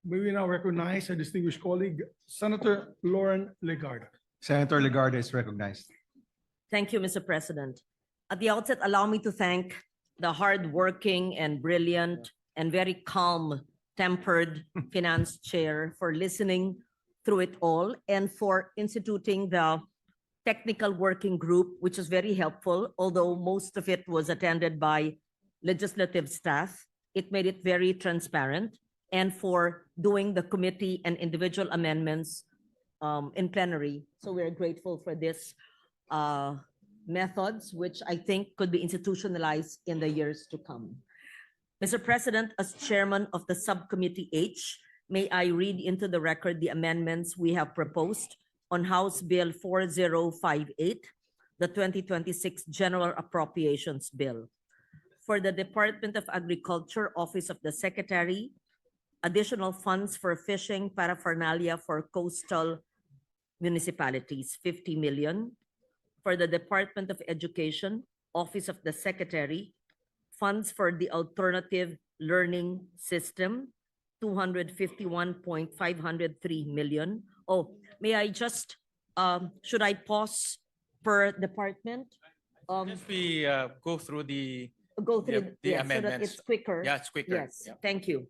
may we now recognize our distinguished colleague, Senator Lauren Legarda. Senator Legarda is recognized. Thank you, Mr. President. At the outset, allow me to thank the hardworking and brilliant and very calm-tempered Finance Chair for listening through it all and for instituting the technical working group, which is very helpful, although most of it was attended by legislative staff. It made it very transparent, and for doing the committee and individual amendments in plenary. So we're grateful for this methods, which I think could be institutionalized in the years to come. Mr. President, as chairman of the subcommittee H, may I read into the record the amendments we have proposed on House Bill 4058, the 2026 General Appropriations Bill. For the Department of Agriculture, Office of the Secretary, additional funds for fishing paraphernalia for coastal municipalities, 50 million. For the Department of Education, Office of the Secretary, funds for the alternative learning system, 251.503 million. Oh, may I just, should I pause per department? If we go through the the amendments. so that it's quicker. Yeah, it's quicker. Yes, Yeah. thank you.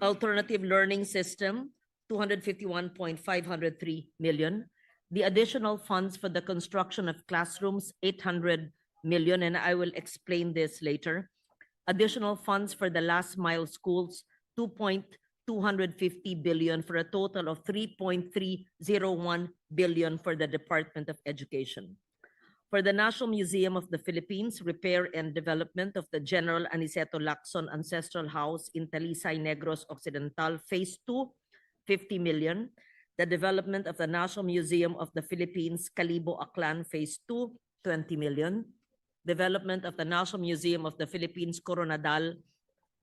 Alternative learning system, 251.503 million. The additional funds for the construction of classrooms, 800 million, and I will explain this later. Additional funds for the last mile schools, 2.250 billion, for a total of 3.301 billion for the Department of Education. For the National Museum of the Philippines, repair and development of the General Aniceto Lacson Ancestral House in Talisay, Negros Occidental, Phase 2, 50 million. The development of the National Museum of the Philippines, Calibo Aklan, Phase 2, 20 million. Development of the National Museum of the Philippines, Coronadal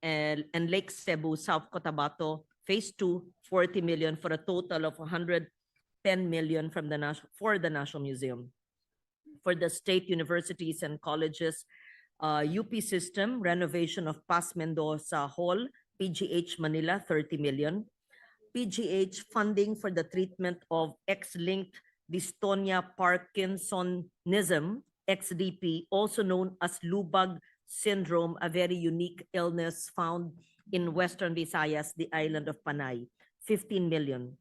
and Lake Cebu, South Cotabato, Phase 2, 40 million, for a total of 110 million from the for the National Museum. For the state universities and colleges, UP system, renovation of Paz Mendoza Hall, PGH Manila, 30 million. PGH funding for the treatment of X-linked dystonia Parkinsonism, XDP, also known as Lubag syndrome, a very unique illness found in Western Visayas, the island of Panay, 15 million.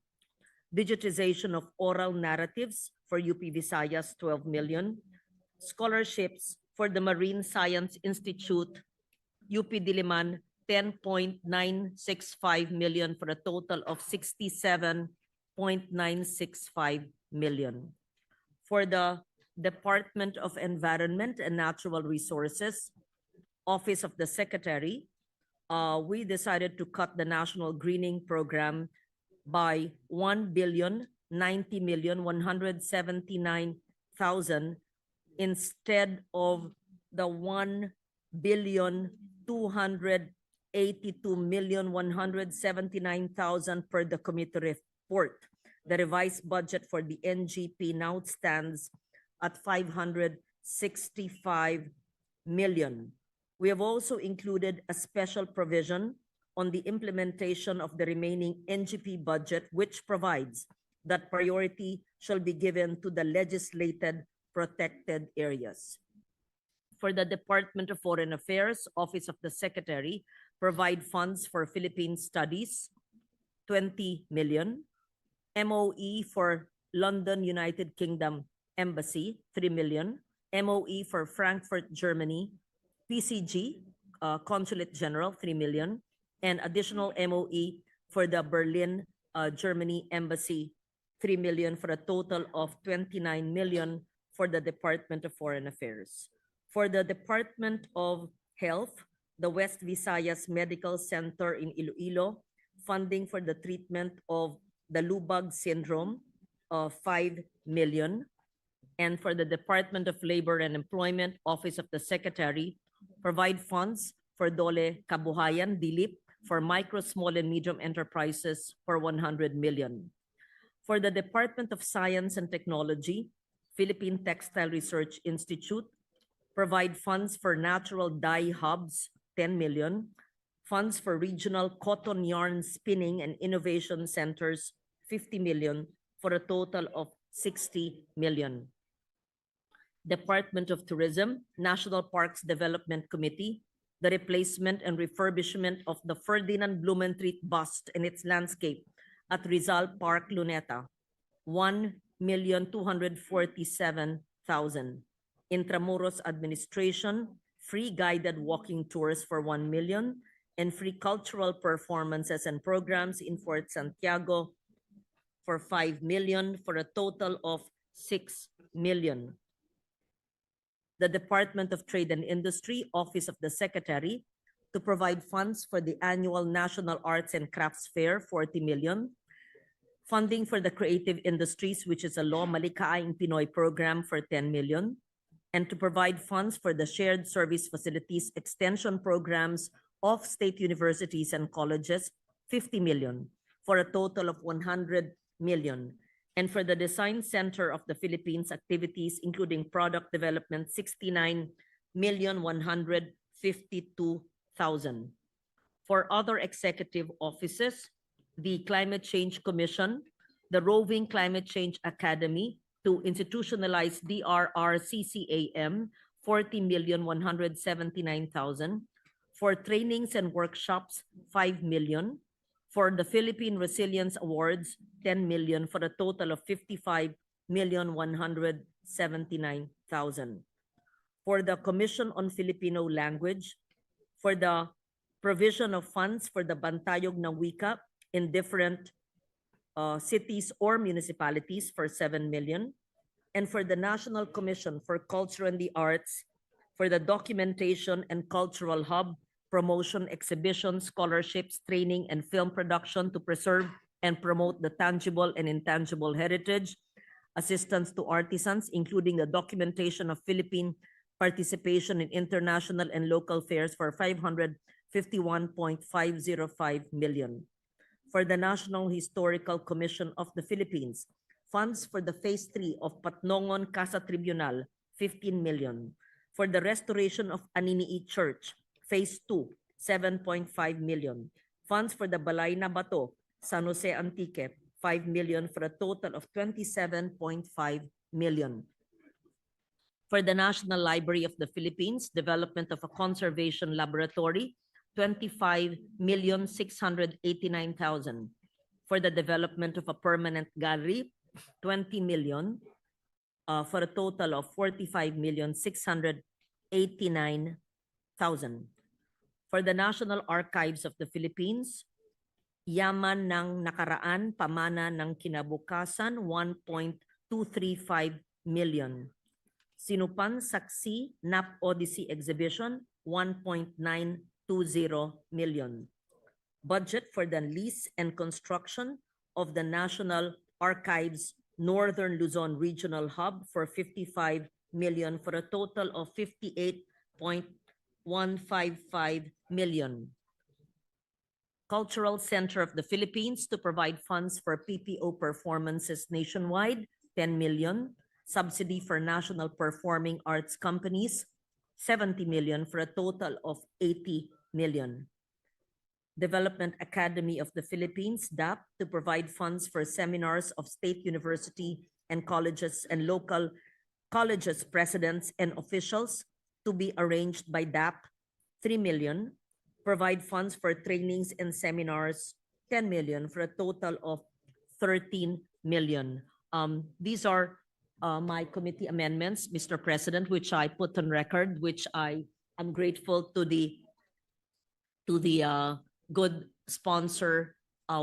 Digitization of oral narratives for UP Visayas, 12 million. Scholarships for the Marine Science Institute, UP Diliman, 10.965 million for a total of 67.965 million. For the Department of Environment and Natural Resources, Office of the Secretary, we decided to cut the National Greening Program by 1,090,179,000 instead of the 1,282,179,000 per the committee report. The revised budget for the NGP now stands at 565 million. We have also included a special provision on the implementation of the remaining NGP budget, which provides that priority shall be given to the legislated protected areas. For the Department of Foreign Affairs, Office of the Secretary, provide funds for Philippine Studies, 20 million. MOE for London, United Kingdom Embassy, 3 million. MOE for Frankfurt, Germany, PCG, Consulate General, 3 million. And additional MOE for the Berlin, Germany Embassy, 3 million, for a total of 29 million for the Department of Foreign Affairs. For the Department of Health, the West Visayas Medical Center in Iloilo, funding for the treatment of the Lubag syndrome, 5 million. And for the Department of Labor and Employment, Office of the Secretary, provide funds for Dole Kabuhayan, DILIP, for micro, small, and medium enterprises for 100 million. For the Department of Science and Technology, Philippine Textile Research Institute, provide funds for natural dye hubs, 10 million. Funds for regional cotton yarn spinning and innovation centers, 50 million, for a total of 60 million. Department of Tourism, National Parks Development Committee, the replacement and refurbishment of the Ferdinand Blumentritt bust and its landscape at Rizal Park, Luneta, 1,247,000. Intramuros Administration, free guided walking tours for 1 million, and free cultural performances and programs in Fort Santiago for 5 million, for a total of 6 million. The Department of Trade and Industry, Office of the Secretary, to provide funds for the annual National Arts and Crafts Fair, 40 million. Funding for the Creative Industries, which is a Law Malikaing Pinoy program, for 10 million. And to provide funds for the Shared Service Facilities Extension programs of state universities and colleges, 50 million, for a total of 100 million. And for the Design Center of the Philippines activities, including product development, 69,152,000. For other executive offices, the Climate Change Commission, the Roving Climate Change Academy to institutionalize DRRCCAM, 40,179,000. For trainings and workshops, 5 million. For the Philippine Resilience Awards, 10 million, for a total of 55,179,000. For the Commission on Filipino Language, for the provision of funds for the Bantayog na Wika in different cities or municipalities for 7 million. And for the National Commission for Culture and the Arts, for the Documentation and Cultural Hub, promotion, exhibition, scholarships, training, and film production to preserve and promote the tangible and intangible heritage, assistance to artisans, including the documentation of Philippine participation in international and local fairs for 551.505 million. For the National Historical Commission of the Philippines, funds for the Phase 3 of Patnongon Casa Tribunal, 15 million. For the restoration of Aninii Church, Phase 2, 7.5 million. Funds for the Balay na Bato, San Jose Antique, 5 million, for a total of 27.5 million. For the National Library of the Philippines, development of a conservation laboratory, 25,689,000. For the development of a permanent gallery, 20 million, for a total of 45,689,000. For the National Archives of the Philippines, yaman ng nakaraan, pamana ng kinabukasan, 1.235 million. Sinupan Saksi Nap Odyssey Exhibition, 1.920 million. Budget for the lease and construction of the National Archives Northern Luzon Regional Hub for 55 million for a total of 58.155 million. Cultural Center of the Philippines to provide funds for PPO performances nationwide, 10 million. Subsidy for national performing arts companies, 70 million for a total of 80 million. Development Academy of the Philippines, DAP, to provide funds for seminars of state university and colleges and local colleges presidents and officials to be arranged by DAP, 3 million. Provide funds for trainings and seminars, 10 million for a total of 13 million. These are my committee amendments, Mr. President, which I put on record, which I am grateful to the good sponsor.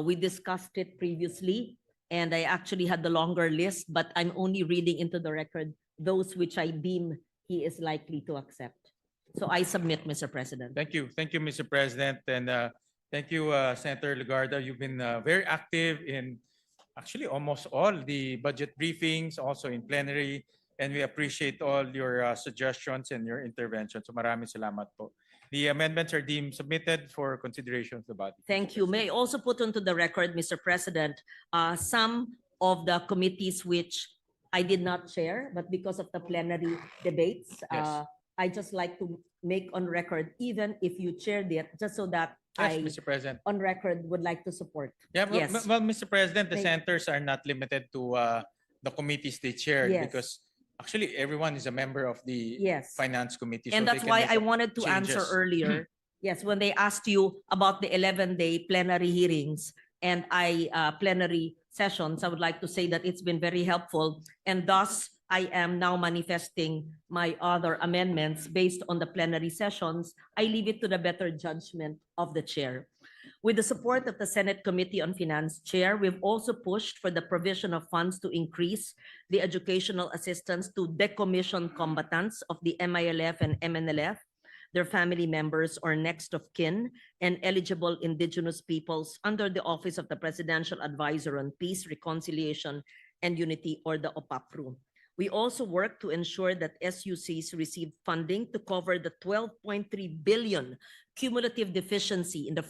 We discussed it previously, and I actually had the longer list, but I'm only reading into the record those which I deem he is likely to accept. So I submit, Mr. President. Thank you, Mr. President, and thank you, Senator Legarda. You've been very active in actually almost all the budget briefings, also in plenary, and we appreciate all your suggestions and your interventions. So maraming salamat po. The amendments are deemed submitted for consideration of the body. Thank you. May I also put onto the record, Mr. President, some of the committees which I did not chair, but because of the plenary debates, Yes. I just like to make on record, even if you chaired it, just so that Yes, I, Mr. President. on record, would like to support. Yeah, well, Yes. well, Mr. President, the Thank- senators are not limited to the committees they chaired Yes. because actually everyone is a member of the Yes. Finance Committee. And so that's they can why make I up wanted to answer changes. earlier. Yes, when they asked you about the 11-day plenary hearings and plenary sessions, I would like to say that it's been very helpful. And thus, I am now manifesting my other amendments based on the plenary sessions. I leave it to the better judgment of the chair. With the support of the Senate Committee on Finance Chair, we've also pushed for the provision of funds to increase the educational assistance to decommissioned combatants of the MILF and MNLF, their family members or next of kin, and eligible indigenous peoples under the Office of the Presidential Advisor on Peace, Reconciliation, and Unity, or the OPAPRU. We also work to ensure that SUCs receive funding to cover the 12.3 billion cumulative deficiency in the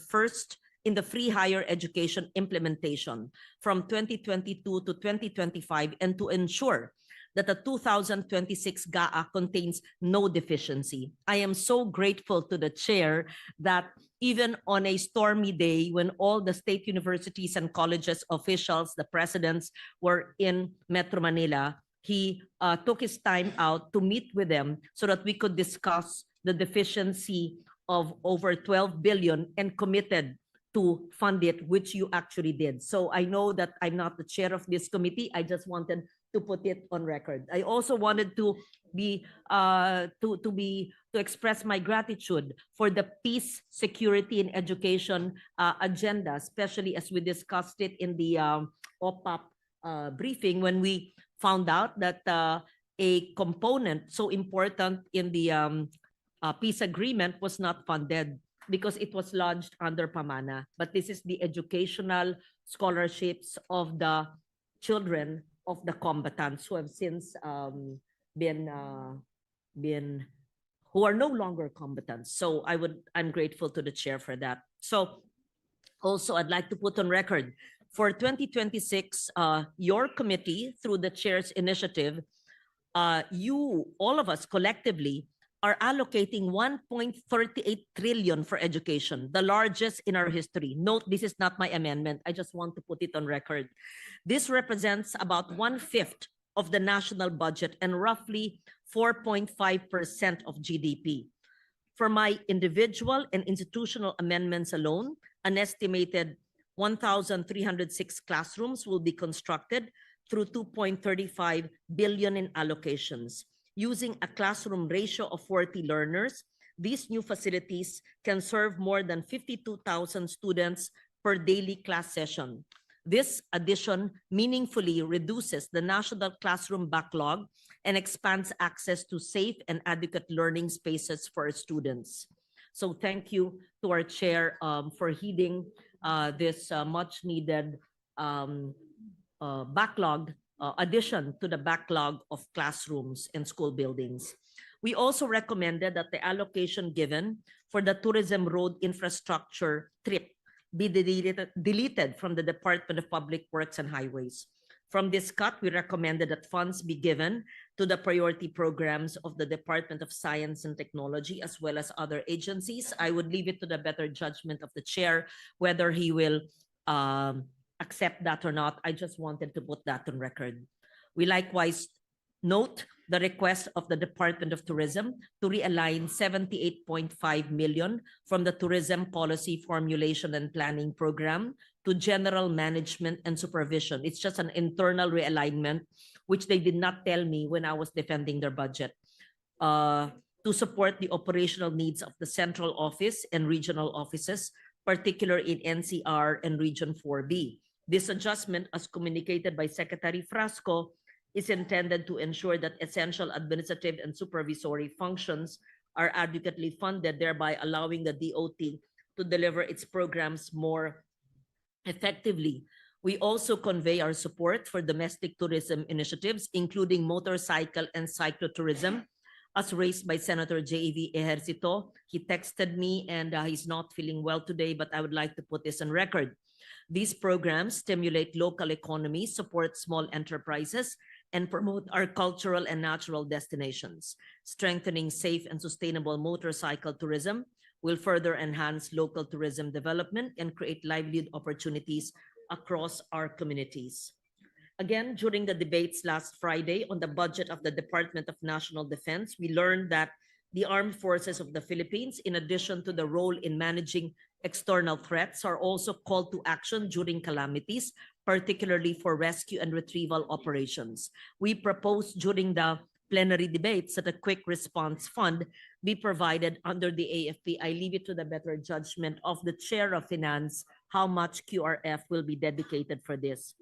free higher education implementation from 2022 to 2025, and to ensure that the 2026 GAA contains no deficiency. I am so grateful to the chair that even on a stormy day when all the state universities and colleges officials, the presidents, were in Metro Manila, he took his time out to meet with them so that we could discuss the deficiency of over 12 billion and committed to fund it, which you actually did. So I know that I'm not the chair of this committee. I just wanted to put it on record. I also wanted to express my gratitude for the peace, security, and education agenda, especially as we discussed it in the OPAP briefing when we found out that a component so important in the peace agreement was not funded because it was lodged under Pamana. But this is the educational scholarships of the children of the combatants who have since who are no longer combatants. So I'm grateful to the chair for that. So also I'd like to put on record for 2026, your committee, through the chair's initiative, all of us collectively are allocating 1.38 trillion for education, the largest in our history. Note, this is not my amendment. I just want to put it on record. This represents about 1/5 of the national budget and roughly 4.5% of GDP. For my individual and institutional amendments alone, an estimated 1,306 classrooms will be constructed through 2.35 billion in allocations. Using a classroom ratio of 40 learners, these new facilities can serve more than 52,000 students per daily class session. This addition meaningfully reduces the national classroom backlog and expands access to safe and adequate learning spaces for students. So thank you to our chair for heeding this much needed backlog, addition to the backlog of classrooms and school buildings. We also recommended that the allocation given for the tourism road infrastructure trip be deleted from the Department of Public Works and Highways. From this cut, we recommended that funds be given to the priority programs of the Department of Science and Technology as well as other agencies. I would leave it to the better judgment of the chair whether he will accept that or not. I just wanted to put that on record. We likewise note the request of the Department of Tourism to realign 78.5 million from the Tourism Policy Formulation and Planning Program to General Management and Supervision. It's just an internal realignment, which they did not tell me when I was defending their budget, to support the operational needs of the central office and regional offices, particularly in NCR and Region 4B. This adjustment, as communicated by Secretary Frasco, is intended to ensure that essential administrative and supervisory functions are adequately funded, thereby allowing the DOT to deliver its programs more effectively. We also convey our support for domestic tourism initiatives, including motorcycle and cyclotourism, as raised by Senator J.V. Ejercito. He texted me and he's not feeling well today, but I would like to put this on record. These programs stimulate local economies, support small enterprises, and promote our cultural and natural destinations. Strengthening safe and sustainable motorcycle tourism will further enhance local tourism development and create livelihood opportunities across our communities. Again, during the debates last Friday on the budget of the Department of National Defense, we learned that the armed forces of the Philippines, in addition to the role in managing external threats, are also called to action during calamities, particularly for rescue and retrieval operations. We proposed during the plenary debates that a quick response fund be provided under the AFP. I leave it to the better judgment of the Chair of Finance how much QRF will be dedicated for this.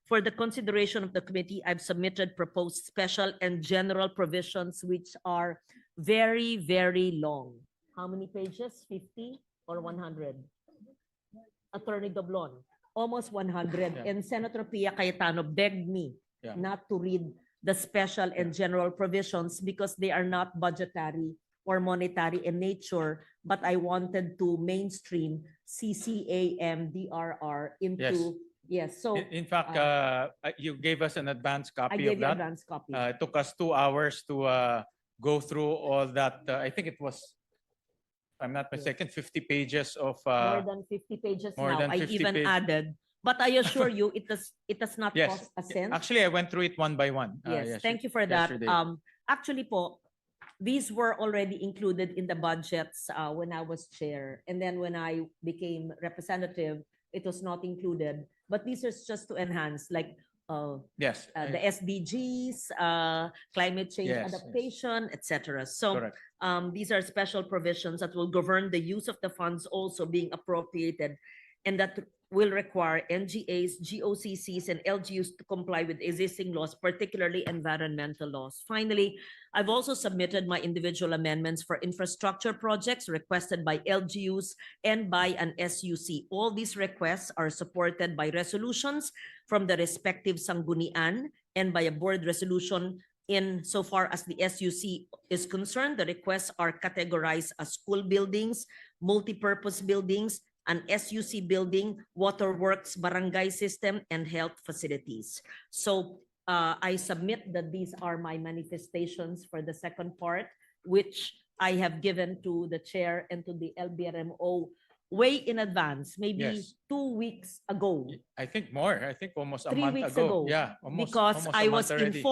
For the consideration of the committee, I've submitted proposed special and general provisions which are very, very long. How many pages? 50 or 100? Attorney Doblon, almost 100. And Senator Pia Cayetano begged me not to read the special and general provisions because they are not budgetary or monetary in nature, but I wanted to mainstream CCAM DRR into... Yes, so... In fact, you gave us an advance I copy gave of you that. advance copy. It took us 2 hours to go through all that. I think it was, if I'm not mistaken, 50 pages of... More than 50 pages more now. than I 50 even page- added. But I assure you, it does not Yes. cost a cent. Actually, I went through it one by one. Yes, thank you for that. yesterday. Actually po, these were already included in the budgets when I was chair. And then when I became representative, it was not included. But these are just to enhance, like Yes. the SDGs, climate change Yes, adaptation, etc. So Correct. these are special provisions that will govern the use of the funds also being appropriated, and that will require NGAs, GOCCs, and LGUs to comply with existing laws, particularly environmental laws. Finally, I've also submitted my individual amendments for infrastructure projects requested by LGUs and by an SUC. All these requests are supported by resolutions from the respective sanggunian and by a board resolution. In so far as the SUC is concerned, the requests are categorized as school buildings, multipurpose buildings, an SUC building, waterworks, barangay system, and health facilities. So I submit that these are my manifestations for the second part, which I have given to the chair and to the LBRMO way in advance, maybe Yes. 2 weeks ago. I think more. I think almost a 3 month weeks ago. ago. Yeah, almost Because almost I a was month already.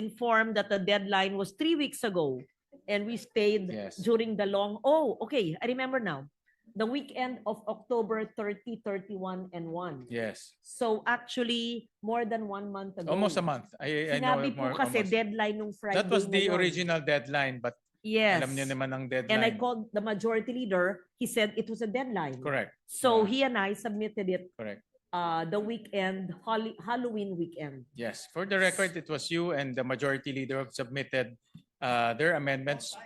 informed that the deadline was 3 weeks ago, and we stayed Yes. during the long. Oh, okay, I remember now. The weekend of October 30, 31, and 1. Yes. So actually, more than 1 month ago. Almost a month. I know Sinabi po more. kasi Almost. deadline nung Friday That was na the yun. original deadline, but Yes. alam niyo naman ang deadline. And I called the majority leader. He said it was a deadline. Correct. So Yeah. he and I submitted it Correct. the weekend, Halloween weekend. Yes. For the record, it was you and the majority leader who submitted their amendments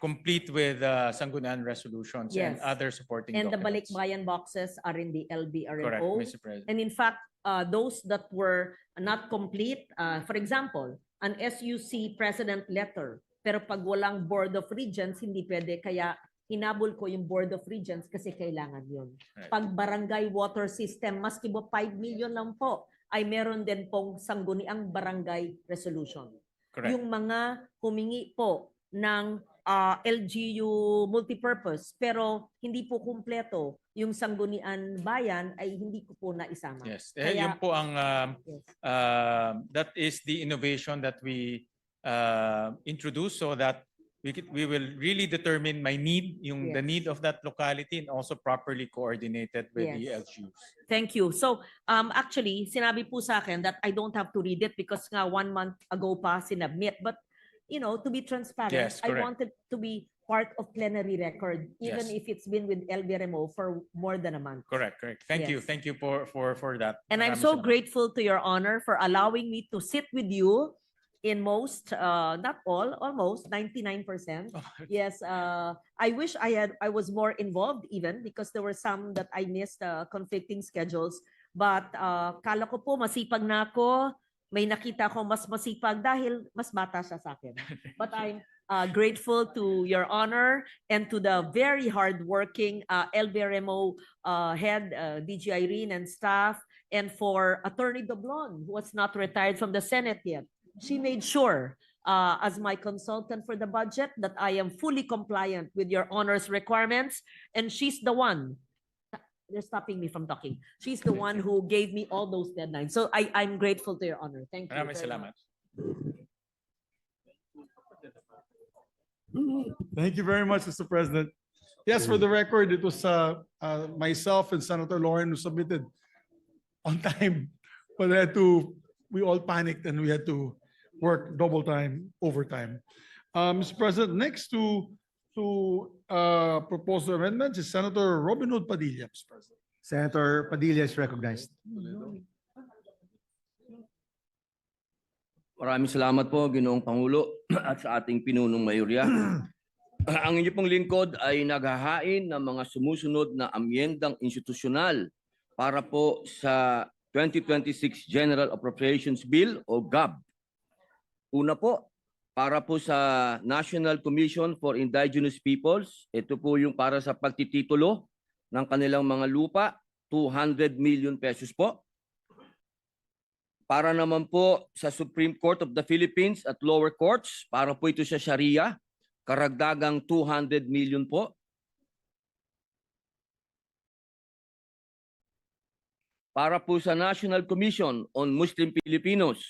complete with Sangguniang resolutions and Yes. other supporting And the documents. balikbayan boxes are in the Correct, LBRMO. Mr. President. And in fact, those that were not complete, for example, an SUC president letter, pero pag walang Board of Regents, hindi pwede. Kaya hinabol ko yung Board of Regents kasi kailangan yun. Right. Pag barangay water system, maski po 5 million lang po, ay meron din pong sangguniang barangay resolution. Correct. Yung mga humingi po ng LGU multipurpose pero hindi po kumpleto yung sanggunian bayan ay hindi ko po naisama. Yes. Kaya- Yun po ang Yes. that is the innovation that we introduced so that we will really determine my need, the Yes. need of that locality and also properly coordinated with the Yes. LGUs. Thank you. So, actually, sinabi po sa akin that I don't have to read it because nga 1 month ago pa sinabmit. But, to be transparent, Yes, I correct. wanted to be part of plenary record, even Yes. if it's been with LBRMO for more than a month. Correct. Thank you. Yes. Thank you for that. And I'm Maraming so salamat. grateful to Your Honor for allowing me to sit with you in most, not all, almost 99%. Yes, I wish I was more involved even because there were some that I missed conflicting schedules. But kala ko po masipag na ako. May nakita ko mas masipag dahil mas bata siya sa akin. But I'm grateful to Your Honor and to the very hardworking LBRMO head, DG Irene and staff, and for Attorney Doblon, who was not retired from the Senate yet. She made sure, as my consultant for the budget, that I am fully compliant with Your Honor's requirements, and she's the one. They're stopping me from talking. She's the one who gave me all those deadlines. So I'm grateful to Your Honor. Thank you. Maraming very salamat. much. Thank you very much, Mr. President. Yes, for the record, it was myself and Senator Lauren who submitted on time, but we all panicked and we had to work double time, overtime. Mr. President, next to propose the amendments is Senator Robin Hood Padilla, Mr. President. Senator Padilla is recognized. Maraming salamat po, Ginoong Pangulo at sa ating pinunong mayorya. Ang inyo pong lingkod ay naghahain ng mga sumusunod na amyendang institusyonal para po sa 2026 General Appropriations Bill o GAB. Una po, para po sa National Commission for Indigenous Peoples, ito po yung para sa pagtititulo ng kanilang mga lupa, 200 million pesos po. Para naman po sa Supreme Court of the Philippines at lower courts, para po ito sa Sharia, karagdagang 200 million po. Para po sa National Commission on Muslim Filipinos,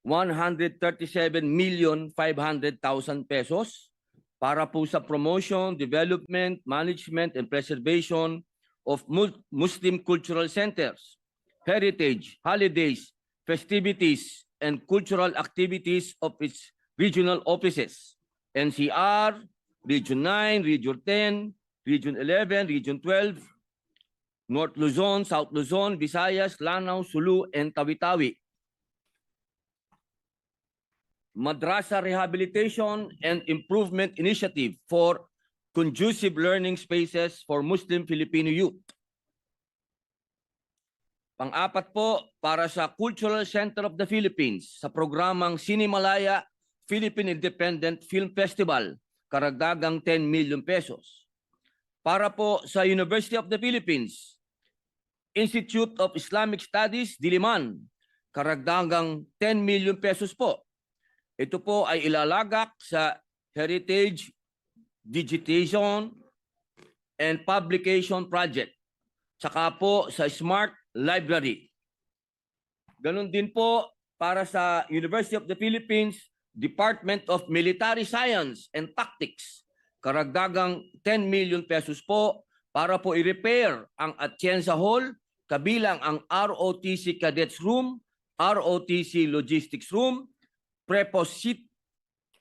137,500,000 pesos para po sa promotion, development, management, and preservation of Muslim cultural centers, heritage, holidays, festivities, and cultural activities of its regional offices, NCR, Region 9, Region 10, Region 11, Region 12, North Luzon, South Luzon, Visayas, Lanao, Sulu, and Tawi-Tawi. Madrasa Rehabilitation and Improvement Initiative for conducive learning spaces for Muslim Filipino youth. Pang-apat po, para sa Cultural Center of the Philippines sa programang Sinimalaya Philippine Independent Film Festival, karagdagang 10 million pesos. Para po sa University of the Philippines, Institute of Islamic Studies, Diliman, karagdagang 10 million pesos po. Ito po ay ilalagak sa heritage, digitation, and Publication Project. Saka po sa Smart Library. Ganon din po para sa University of the Philippines, Department of Military Science and Tactics. Karagdagang 10 million pesos po para po i-repair ang Atienza Hall, kabilang ang ROTC Cadets Room, ROTC Logistics Room,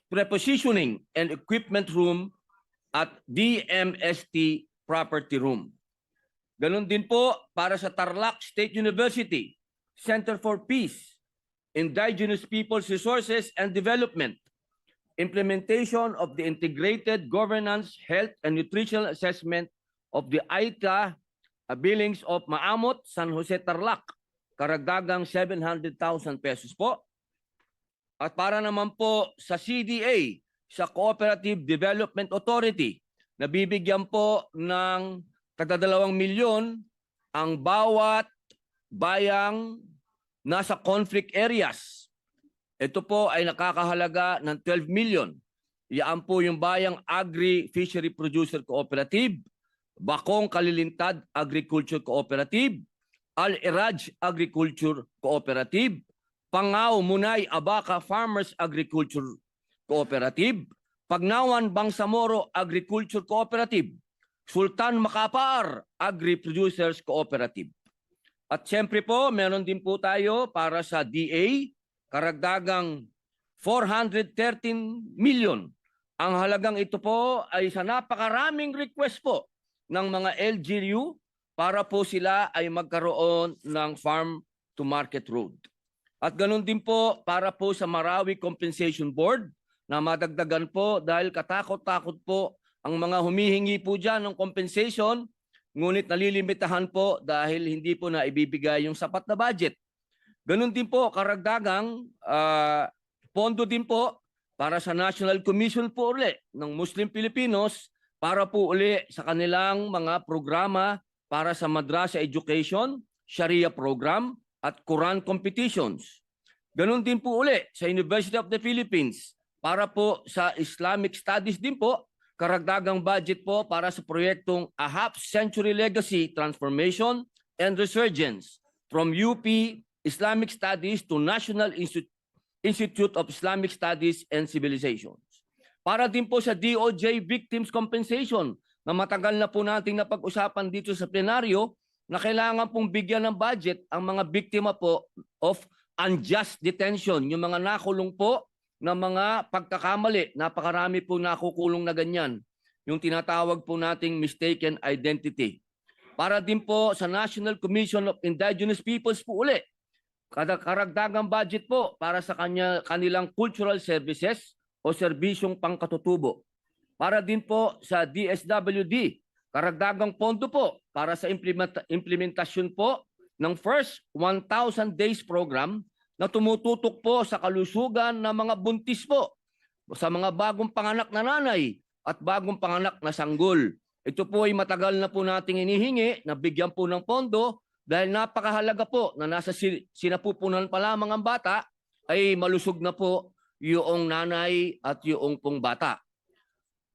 Prepositioning and Equipment Room at DMST Property Room. Ganon din po para sa Tarlac State University, Center for Peace, Indigenous Peoples Resources and Development, implementation of the Integrated Governance, Health and Nutritional Assessment of the AITA Billings of Maamot, San Jose, Tarlac, karagdagang 700,000 pesos po. At para naman po sa CDA, sa Cooperative Development Authority, nabibigyan po ng tig-2 milyon ang bawat bayang nasa conflict areas. Ito po ay nakakahalaga ng 12 million. Iyan po yung bayang Agri-Fishery Producer Cooperative, Bakong Kalilintad Agriculture Cooperative, Al-Iraj Agriculture Cooperative, Pangaw Munay Abaca Farmers Agriculture Cooperative, Pagnawan Bangsamoro Agriculture Cooperative, Sultan Makapaar Agri-Producers Cooperative. At siyempre po, meron din po tayo para sa DA, karagdagang 413 million. Ang halagang ito po ay sa napakaraming request po ng mga LGU para po sila ay magkaroon ng farm to market road. At ganun din po para po sa Marawi Compensation Board na madagdagan po dahil katakot-takot po ang mga humihingi po dyan ng compensation, ngunit nalilimitahan po dahil hindi po na ibibigay yung sapat na budget. Ganun din po, karagdagang pondo din po para sa National Commission po uli ng Muslim Filipinos para po uli sa kanilang mga programa para sa madrasa education, Sharia program, at Quran competitions. Ganun din po uli sa University of the Philippines para po sa Islamic Studies din po, karagdagang budget po para sa proyektong A Half-Century Legacy Transformation and Resurgence from UP Islamic Studies to National Institute of Islamic Studies and Civilizations. Para din po sa DOJ Victims Compensation na matagal na po nating napag-usapan dito sa plenaryo na kailangan pong bigyan ng budget ang mga biktima po of unjust detention, yung mga nakulong po na mga pagkakamali, napakarami po nakukulong na ganyan, yung tinatawag po nating mistaken identity. Para din po sa National Commission of Indigenous Peoples po uli, karagdagang budget po para sa kanilang cultural services o serbisyong pangkatutubo. Para din po sa DSWD, karagdagang pondo po para sa implementasyon po ng First 1,000 Days Program na tumututok po sa kalusugan ng mga buntis po, sa mga bagong panganak na nanay at bagong panganak na sanggol. Ito po ay matagal na po nating inihingi na bigyan po ng pondo dahil napakahalaga po na nasa sinapupunan pa lamang ang bata ay malusog na po yung nanay at yung pong bata.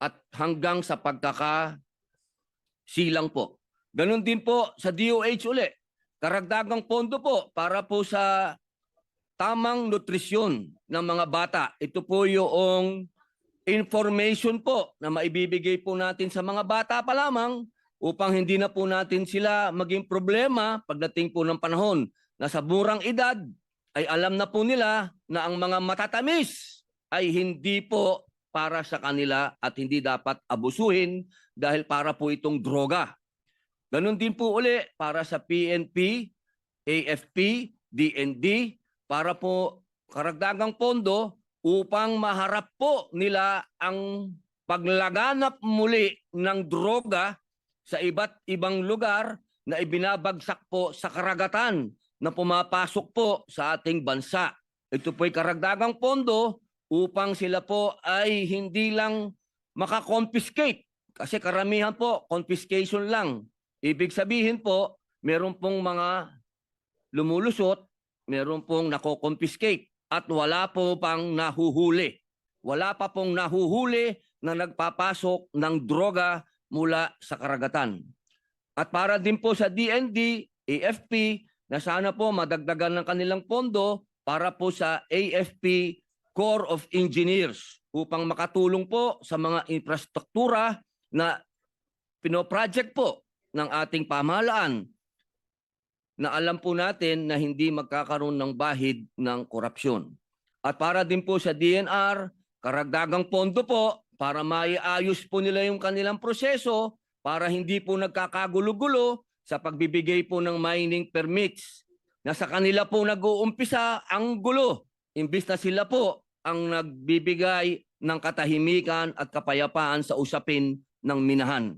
At hanggang sa pagkakasilang po. Ganon din po sa DOH uli. Karagdagang pondo po para po sa tamang nutrisyon ng mga bata. Ito po yung information po na maibibigay po natin sa mga bata pa lamang upang hindi na po natin sila maging problema pagdating po ng panahon na sa murang edad ay alam na po nila na ang mga matatamis ay hindi po para sa kanila at hindi dapat abusuhin dahil para po itong droga. Ganon din po uli para sa PNP, AFP, DND, para po karagdagang pondo upang maharap po nila ang paglaganap muli ng droga sa iba't ibang lugar na ibinabagsak po sa karagatan na pumapasok po sa ating bansa. Ito po'y karagdagang pondo upang sila po ay hindi lang makakonfiscate kasi karamihan po confiscation lang. Ibig sabihin po, meron pong mga lumulusot, meron pong nako-confiscate at wala po pang nahuhuli. Wala pa pong nahuhuli na nagpapasok ng droga mula sa karagatan. At para din po sa DND, AFP, na sana po madagdagan ng kanilang pondo para po sa AFP Corps of Engineers upang makatulong po sa mga infrastruktura na pinoproject po ng ating pamahalaan na alam po natin na hindi magkakaroon ng bahid ng korupsyon. At para din po sa DNR, karagdagang pondo po para maiayos po nila yung kanilang proseso para hindi po nagkakagulo-gulo sa pagbibigay po ng mining permits na sa kanila po nag-uumpisa ang gulo. Imbis na sila po ang nagbibigay ng katahimikan at kapayapaan sa usapin ng minahan.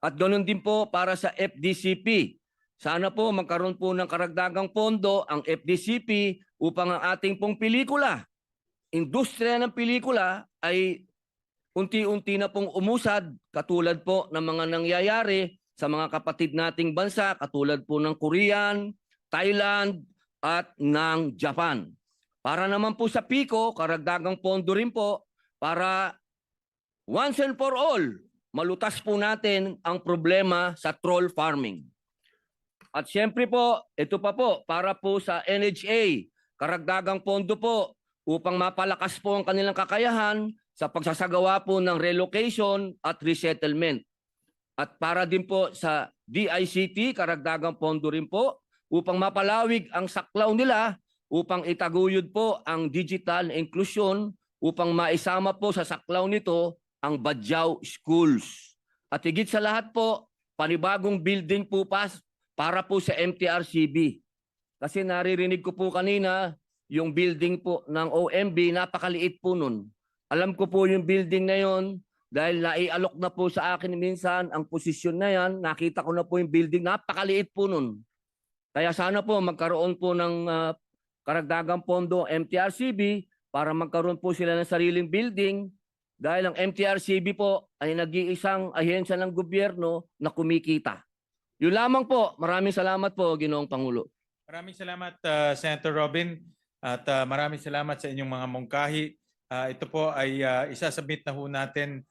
At ganoon din po para sa FDCP. Sana po magkaroon po ng karagdagang pondo ang FDCP upang ang ating pong pelikula, industriya ng pelikula ay unti-unti na pong umusad katulad po ng mga nangyayari sa mga kapatid nating bansa katulad po ng Korean, Thailand at ng Japan. Para naman po sa PICO, karagdagang pondo rin po para once and for all, malutas po natin ang problema sa troll farming. At siyempre po, ito pa po, para po sa NHA, karagdagang pondo po upang mapalakas po ang kanilang kakayahan sa pagsasagawa po ng relocation at resettlement. At para din po sa DICT, karagdagang pondo rin po upang mapalawig ang saklaw nila upang itaguyod po ang digital inclusion upang maisama po sa saklaw nito ang Badyaw Schools. At higit sa lahat po, panibagong building po para po sa MTRCB. Kasi naririnig ko po kanina, yung building po ng OMB, napakaliit po nun. Alam ko po yung building na yon dahil naialok na po sa akin minsan ang posisyon na yan. Nakita ko na po yung building, napakaliit po nun. Kaya sana po magkaroon po ng karagdagang pondo MTRCB para magkaroon po sila ng sariling building dahil ang MTRCB po ay nag-iisang ahensya ng gobyerno na kumikita. Yun lamang po. Maraming salamat po, Ginoong Pangulo. Maraming salamat, Senator Robin, at maraming salamat sa inyong mga mungkahi. Ito po ay isasubmit na ho natin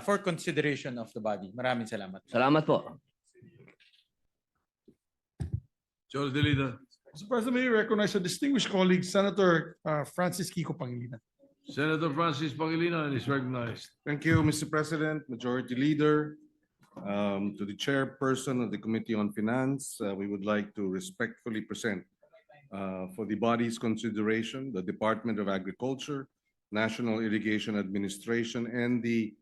for consideration of the body. Maraming salamat. Salamat po. Majority Leader. Mr. President, may I recognize a distinguished colleague, Senator Francis Kiko Pangilinan. Senator Francis Pangilinan is recognized. Thank you, Mr. President, Majority Leader. To the chairperson of the Committee on Finance, we would like to respectfully present for the body's consideration the Department of Agriculture, National Irrigation Administration, and the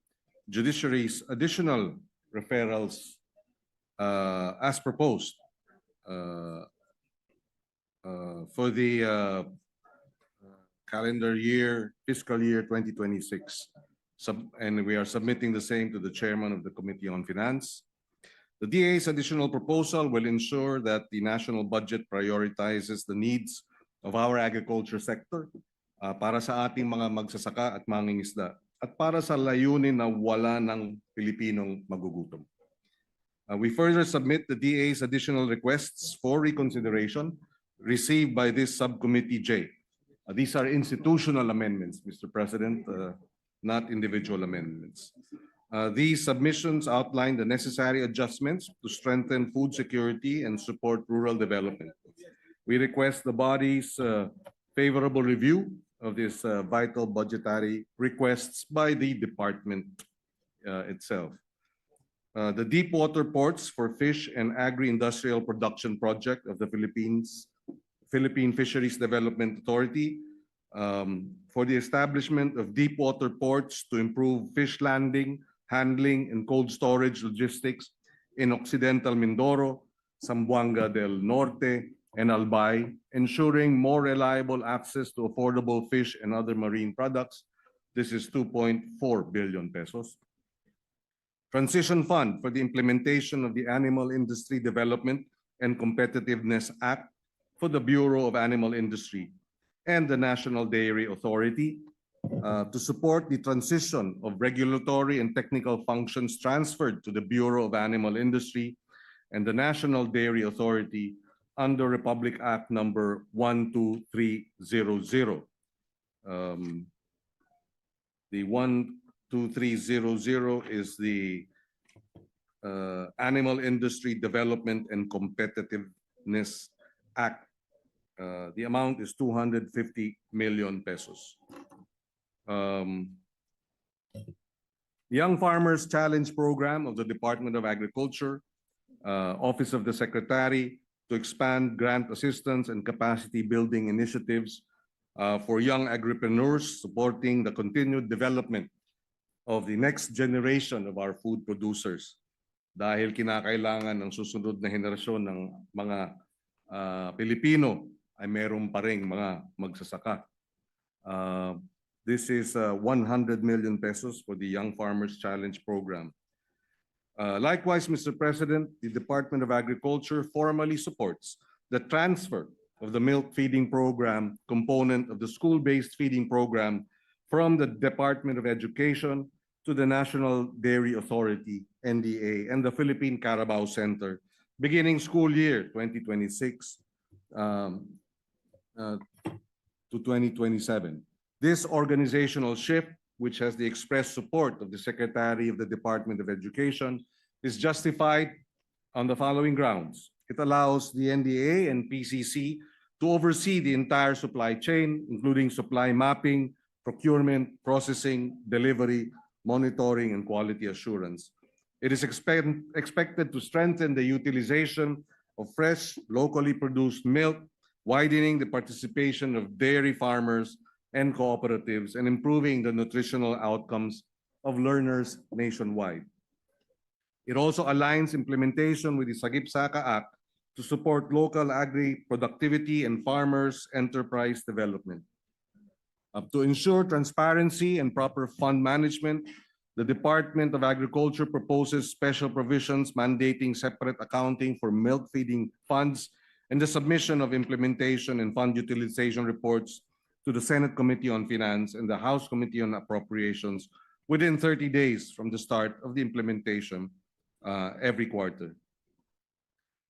Judiciary's additional referrals as proposed for the fiscal year 2026. And we are submitting the same to the chairman of the Committee on Finance. The DA's additional proposal will ensure that the national budget prioritizes the needs of our agriculture sector para sa ating mga magsasaka at mangingisda at para sa layunin na wala ng Pilipinong magugutom. We further submit the DA's additional requests for reconsideration received by this subcommittee J. These are institutional amendments, Mr. President, not individual amendments. These submissions outline the necessary adjustments to strengthen food security and support rural development. We request the body's favorable review of these vital budgetary requests by the department itself. The deep water ports for fish and agri-industrial production project of the Philippine Fisheries Development Authority for the establishment of deep water ports to improve fish landing, handling, and cold storage logistics in Occidental Mindoro, Zamboanga del Norte, and Albay, ensuring more reliable access to affordable fish and other marine products. This is 2.4 billion pesos. Transition Fund for the implementation of the Animal Industry Development and Competitiveness Act for the Bureau of Animal Industry and the National Dairy Authority to support the transition of regulatory and technical functions transferred to the Bureau of Animal Industry and the National Dairy Authority under Republic Act number 12300. The 12300 is the Animal Industry Development and Competitiveness Act. The amount is 250 million pesos. Young Farmers Challenge Program of the Department of Agriculture, Office of the Secretary, to expand grant assistance and capacity building initiatives for young agripreneurs, supporting the continued development of the next generation of our food producers. Dahil kinakailangan ng susunod na henerasyon ng mga Pilipino ay meron pa ring mga magsasaka. This is 100 million pesos for the Young Farmers Challenge Program. Likewise, Mr. President, the Department of Agriculture formally supports the transfer of the milk feeding program component of the school-based feeding program from the Department of Education to the National Dairy Authority, NDA, and the Philippine Carabao Center, beginning school year 2026 to 2027. This organizational shift, which has the express support of the Secretary of the Department of Education, is justified on the following grounds. It allows the NDA and PCC to oversee the entire supply chain, including supply mapping, procurement, processing, delivery, monitoring, and quality assurance. It is expected to strengthen the utilization of fresh, locally produced milk, widening the participation of dairy farmers and cooperatives, and improving the nutritional outcomes of learners nationwide. It also aligns implementation with the Sagip-Saka Act to support local agri-productivity and farmers' enterprise development. To ensure transparency and proper fund management, the Department of Agriculture proposes special provisions mandating separate accounting for milk feeding funds and the submission of implementation and fund utilization reports to the Senate Committee on Finance and the House Committee on Appropriations within 30 days from the start of the implementation every quarter.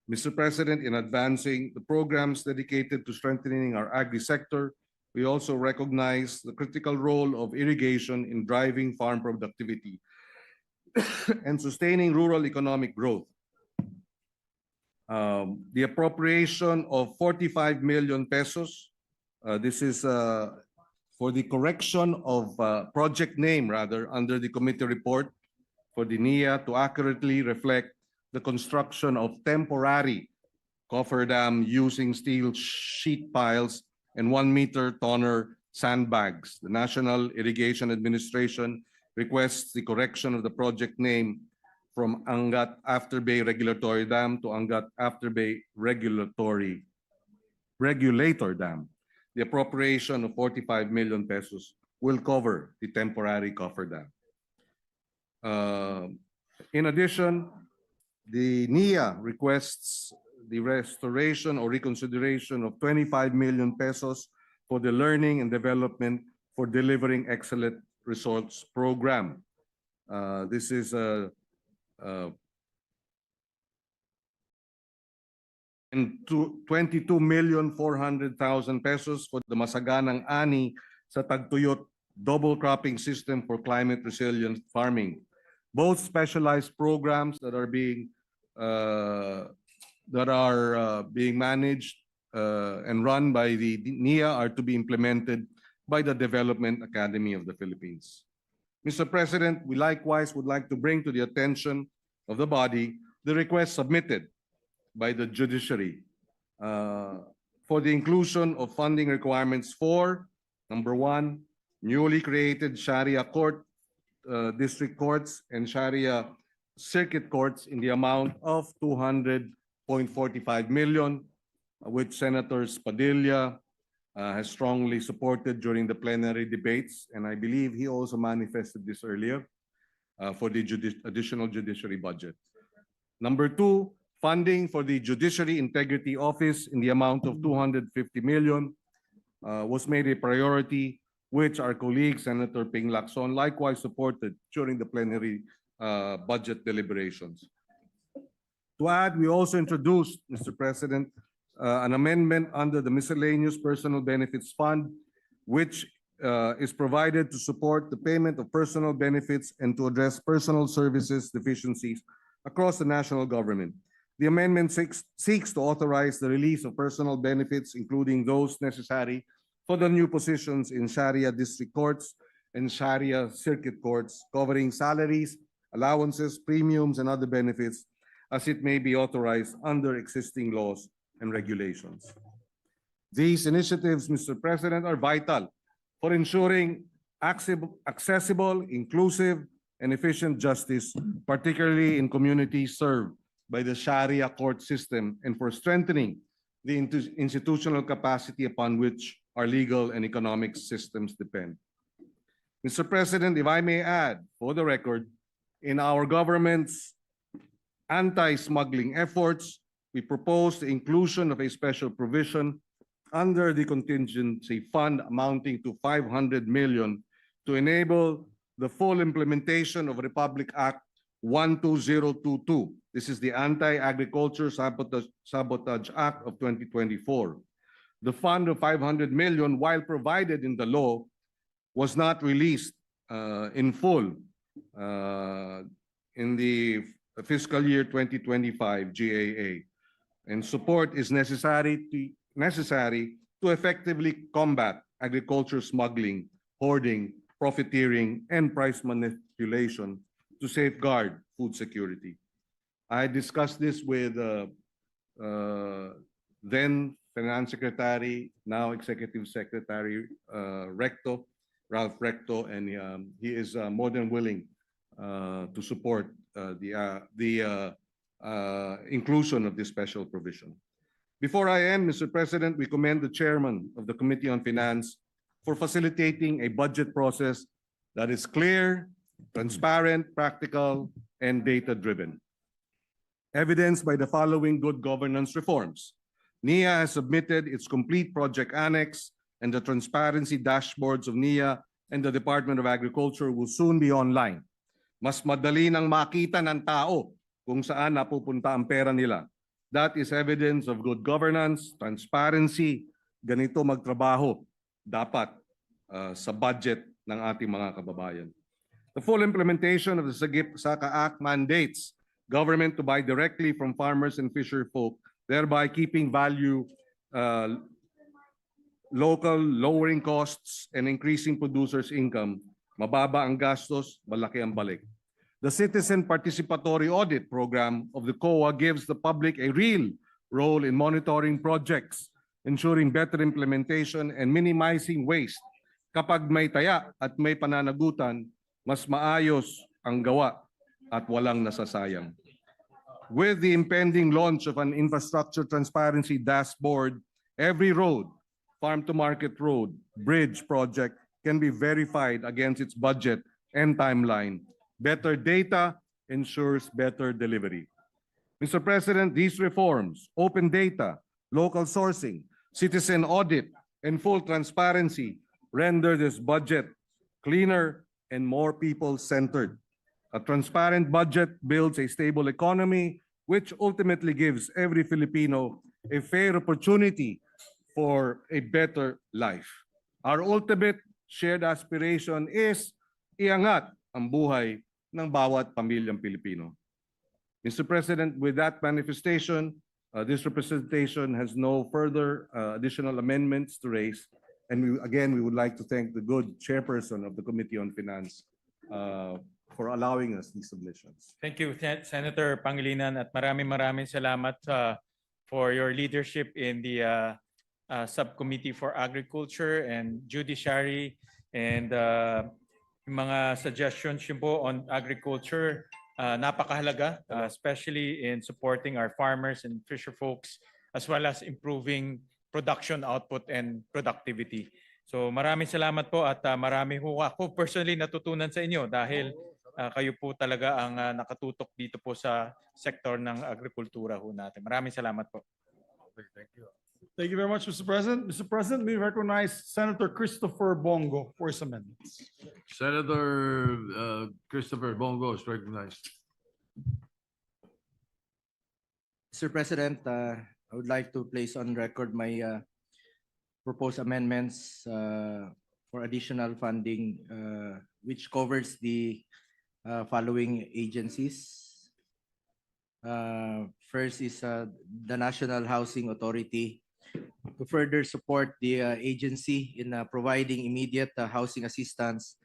Mr. President, in advancing the programs dedicated to strengthening our agri-sector, we also recognize the critical role of irrigation in driving farm productivity and sustaining rural economic growth. The appropriation of 45 million pesos, this is for the correction of project name, rather, under the committee report for the NIA to accurately reflect the construction of temporary coffer dam using steel sheet piles and 1-meter toner sandbags. The National Irrigation Administration requests the correction of the project name from Angat Afterbay Regulatory Dam to Angat Afterbay Regulator Dam. The appropriation of 45 million pesos will cover the temporary coffer dam. In addition, the NIA requests the restoration or reconsideration of 25 million pesos for the Learning and Development for Delivering Excellent Results program. This is and 22,400,000 pesos for the Masaganang Ani sa Tagtuyot double cropping system for climate resilient farming. Both specialized programs that are being managed and run by the NIA are to be implemented by the Development Academy of the Philippines. Mr. President, we likewise would like to bring to the attention of the body the request submitted by the judiciary for the inclusion of funding requirements for, number 1, newly created Sharia court, district courts, and Sharia circuit courts in the amount of 200.45 million, which Senators Padilla has strongly supported during the plenary debates, and I believe he also manifested this earlier for the additional judiciary budget. Number 2, funding for the Judiciary Integrity Office in the amount of 250 million was made a priority, which our colleague Senator Ping Lacson likewise supported during the plenary budget deliberations. To add, we also introduced, Mr. President, an amendment under the Miscellaneous Personal Benefits Fund, which is provided to support the payment of personal benefits and to address personal services deficiencies across the national government. The amendment seeks to authorize the release of personal benefits, including those necessary for the new positions in Sharia district courts and Sharia circuit courts, covering salaries, allowances, premiums, and other benefits as it may be authorized under existing laws and regulations. These initiatives, Mr. President, are vital for ensuring accessible, inclusive, and efficient justice, particularly in communities served by the Sharia court system, and for strengthening the institutional capacity upon which our legal and economic systems depend. Mr. President, if I may add, for the record, in our government's anti-smuggling efforts, we propose the inclusion of a special provision under the contingency fund amounting to 500 million to enable the full implementation of Republic Act 12022. This is the Anti-Agriculture Sabotage Act of 2024. The fund of 500 million, while provided in the law, was not released in full in the fiscal year 2025 GAA, and support is necessary to effectively combat agriculture smuggling, hoarding, profiteering, and price manipulation to safeguard food security. I discussed this with then Finance Secretary, now Executive Secretary Ralph Recto, and he is more than willing to support the inclusion of this special provision. Before I end, Mr. President, we commend the chairman of the Committee on Finance for facilitating a budget process that is clear, transparent, practical, and data-driven. Evidenced by the following good governance reforms. NIA has submitted its complete project annex, and the transparency dashboards of NIA and the Department of Agriculture will soon be online. Mas madali nang makita ng tao kung saan napupunta ang pera nila. That is evidence of good governance, transparency, ganito magtrabaho dapat sa budget ng ating mga kababayan. The full implementation of the Sagip-Saka Act mandates government to buy directly from farmers and fisher folk, thereby keeping value local, lowering costs, and increasing producers' income. Mababa ang gastos, malaki ang balik. The Citizen Participatory Audit Program of the COA gives the public a real role in monitoring projects, ensuring better implementation and minimizing waste. Kapag may taya at may pananagutan, mas maayos ang gawa at walang nasasayang. With the impending launch of an infrastructure transparency dashboard, every road, farm-to-market road, bridge project can be verified against its budget and timeline. Better data ensures better delivery. Mr. President, these reforms, open data, local sourcing, citizen audit, and full transparency render this budget cleaner and more people-centered. A transparent budget builds a stable economy, which ultimately gives every Filipino a fair opportunity for a better life. Our ultimate shared aspiration is iangat ang buhay ng bawat pamilyang Pilipino. Mr. President, with that manifestation, this representation has no further additional amendments to raise. And we would like to thank the good chairperson of the Committee on Finance for allowing us these submissions. Thank you, Senator Pangilinan, at maraming salamat for your leadership in the Subcommittee for Agriculture and Judiciary, and mga suggestions yun po on agriculture, napakahalaga, especially in supporting our farmers and fisher folks, as well as improving production output and productivity. So maraming salamat po, at marami ho ako personally natutunan sa inyo dahil kayo po talaga ang nakatutok dito po sa sektor ng agrikultura ho natin. Maraming salamat po. Okay, thank you. Thank you very much, Mr. President. Mr. President, may recognize Senator Christopher Bongo for his amendments. Senator Christopher Bongo is recognized. Mr. President, I would like to place on record my proposed amendments for additional funding, which covers the following agencies: First is the National Housing Authority to further support the agency in providing immediate housing assistance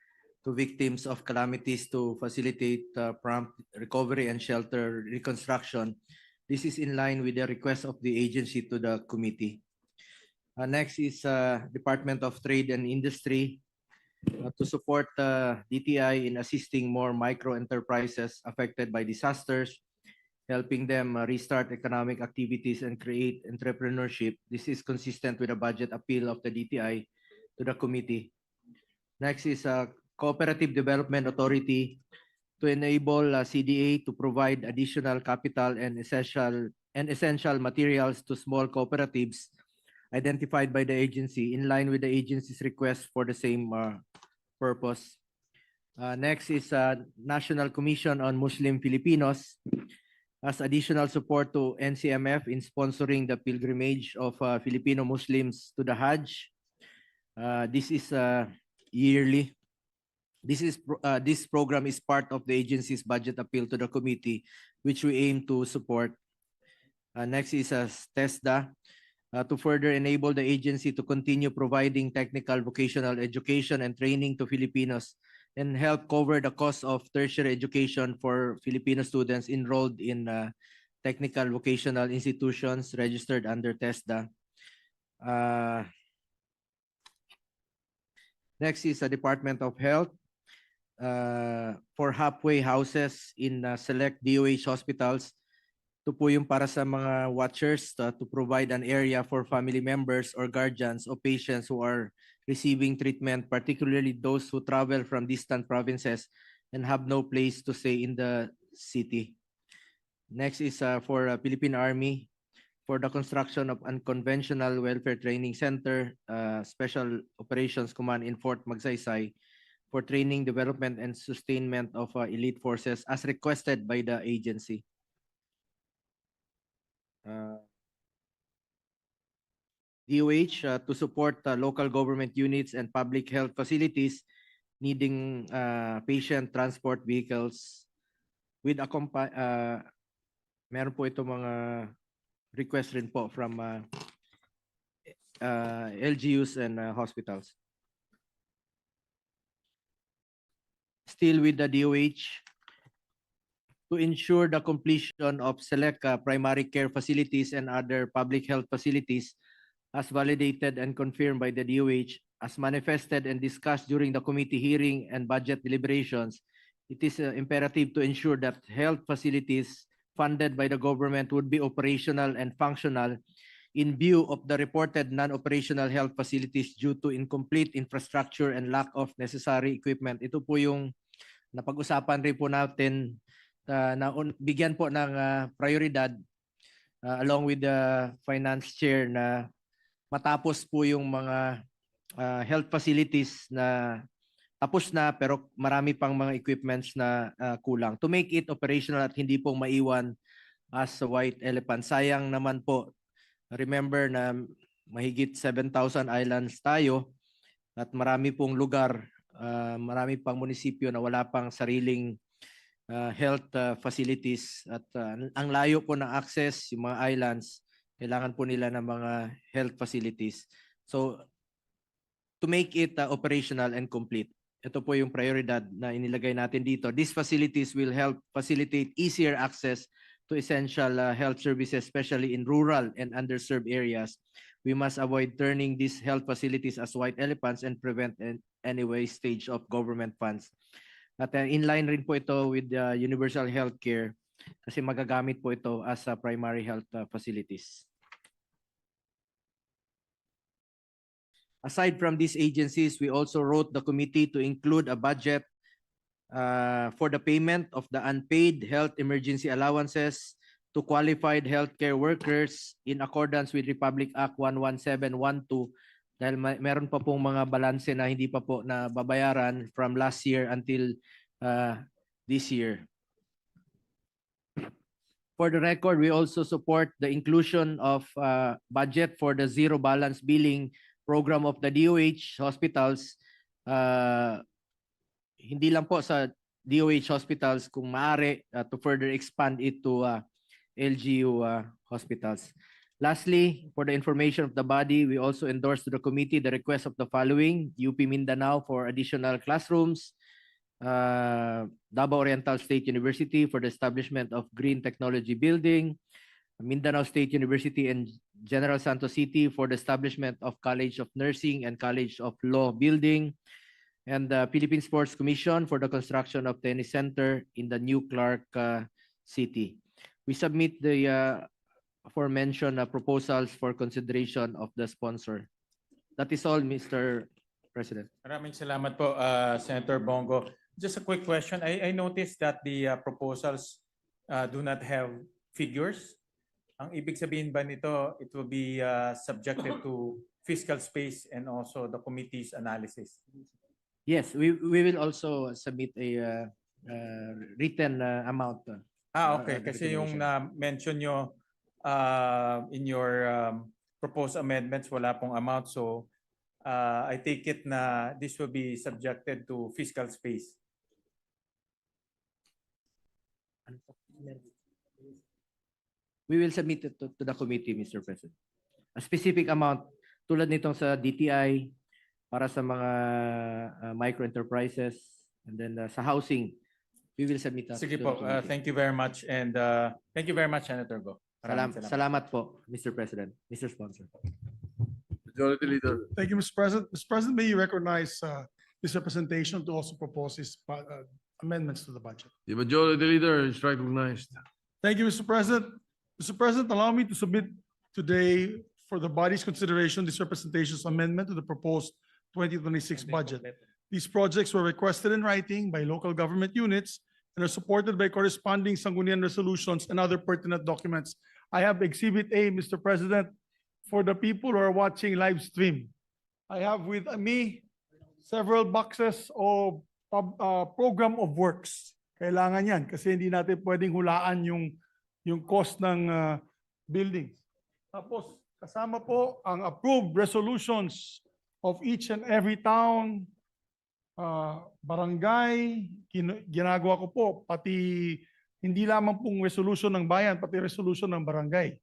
to victims of calamities to facilitate prompt recovery and shelter reconstruction. This is in line with the request of the agency to the committee. Next is Department of Trade and Industry to support DTI in assisting more micro enterprises affected by disasters, helping them restart economic activities and create entrepreneurship. This is consistent with the budget appeal of the DTI to the committee. Next is Cooperative Development Authority to enable CDA to provide additional capital and essential materials to small cooperatives identified by the agency in line with the agency's request for the same purpose. Next is National Commission on Muslim Filipinos as additional support to NCMF in sponsoring the pilgrimage of Filipino Muslims to the Hajj. This is yearly. This program is part of the agency's budget appeal to the committee, which we aim to support. Next is TESDA to further enable the agency to continue providing technical vocational education and training to Filipinos and help cover the cost of tertiary education for Filipino students enrolled in technical vocational institutions registered under TESDA. Next is the Department of Health for halfway houses in select DOH hospitals. Ito po yung para sa mga watchers to provide an area for family members or guardians of patients who are receiving treatment, particularly those who travel from distant provinces and have no place to stay in the city. Next is for Philippine Army for the construction of Unconventional Welfare Training Center, Special Operations Command in Fort Magsaysay for training, development, and sustainment of elite forces as requested by the agency. DOH to support local government units and public health facilities needing patient transport vehicles with meron po ito mga request rin po from LGUs and hospitals. Still with the DOH, to ensure the completion of select primary care facilities and other public health facilities as validated and confirmed by the DOH, as manifested and discussed during the committee hearing and budget deliberations, it is imperative to ensure that health facilities funded by the government would be operational and functional in view of the reported non-operational health facilities due to incomplete infrastructure and lack of necessary equipment. Ito po yung napag-usapan rin po natin na bigyan po ng prioridad along with the finance chair na matapos po yung mga health facilities na tapos na pero marami pang mga equipments na kulang to make it operational at hindi po maiwan as a white elephant. Sayang naman po, remember na mahigit 7,000 islands tayo at marami pong lugar, marami pang munisipyo na wala pang sariling health facilities at ang layo po ng access, yung mga islands, kailangan po nila ng mga health facilities. So, to make it operational and complete, ito po yung prioridad na inilagay natin dito. These facilities will help facilitate easier access to essential health services, especially in rural and underserved areas. We must avoid turning these health facilities as white elephants and prevent any wastage of government funds. At inline rin po ito with universal healthcare kasi magagamit po ito as primary health facilities. Aside from these agencies, we also wrote the committee to include a budget for the payment of the unpaid health emergency allowances to qualified healthcare workers in accordance with Republic Act 11712 dahil meron pa pong mga balanse na hindi pa po na babayaran from last year until this year. For the record, we also support the inclusion of budget for the zero balance billing program of the DOH hospitals. Hindi lang po sa DOH hospitals kung maaari to further expand it to LGU hospitals. Lastly, for the information of the body, we also endorse to the committee the request of the following: UP Mindanao for additional classrooms, Davao Oriental State University for the establishment of Green Technology Building, Mindanao State University and General Santos City for the establishment of College of Nursing and College of Law Building, and the Philippine Sports Commission for the construction of tennis center in the new Clark City. We submit the aforementioned proposals for consideration of the sponsor. That is all, Mr. President. Maraming salamat po, Senator Bongo. Just a quick question. I noticed that the proposals do not have figures. Ang ibig sabihin ba nito, it will be subjected to fiscal space and also the committee's analysis? Yes, we will also submit a written amount. Okay. Kasi yung na-mention nyo in your proposed amendments, wala pong amount. So I take it na this will be subjected to fiscal space. We will submit it to the committee, Mr. President. A specific amount tulad nitong sa DTI para sa mga micro enterprises, and then sa housing, we will submit that. Sige to the po. committee. Thank you very much. And thank you very much, Senator Go. Salamat po, Mr. President, Mr. Sponsor. Majority Leader. Thank you, Mr. President. Mr. President, may you recognize this representation to also propose his amendments to the budget. The Majority Leader is recognized. Thank you, Mr. President. Mr. President, allow me to submit today for the body's consideration this representation's amendment to the proposed 2026 budget. These projects were requested in writing by local government units and are supported by corresponding Sangguniang resolutions and other pertinent documents. I have Exhibit A, Mr. President, for the people who are watching live stream. I have with me several boxes of program of works. Kailangan yan kasi hindi natin pwedeng hulaan yung cost ng buildings. Tapos kasama po ang approved resolutions of each and every town, barangay. Ginagawa ko po pati hindi lamang pong resolution ng bayan, pati resolution ng barangay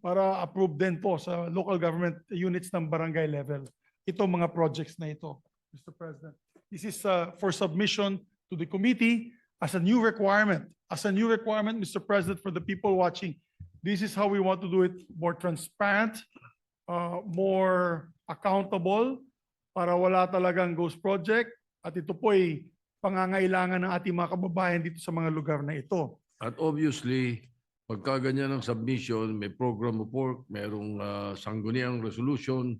para approve din po sa local government units ng barangay level. Ito mga projects na ito, Mr. President. This is for submission to the committee as a new requirement. As a new requirement, Mr. President, for the people watching. This is how we want to do it more transparent, more accountable, para wala talagang ghost project. At ito po ay pangangailangan ng ating mga kababayan dito sa mga lugar na ito. At obviously, pagka ganyan ang submission, may program report, mayroong sangguniang resolution,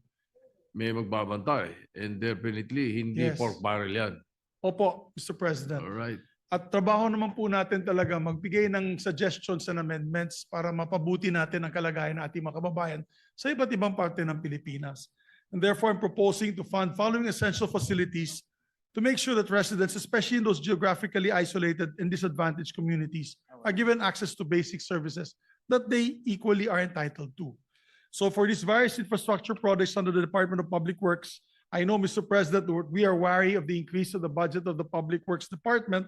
may magbabantay. And definitely, hindi Yes. pork barrel yan. Opo, Mr. President. All right. At trabaho naman po natin talaga magbigay ng suggestions and amendments para mapabuti natin ang kalagayan ng ating mga kababayan sa iba't ibang parte ng Pilipinas. And therefore, I'm proposing to fund following essential facilities to make sure that residents, especially in those geographically isolated and disadvantaged communities, are given access to basic services that they equally are entitled to. So for these various infrastructure projects under the Department of Public Works, I know, Mr. President, we are wary of the increase of the budget of the Public Works Department,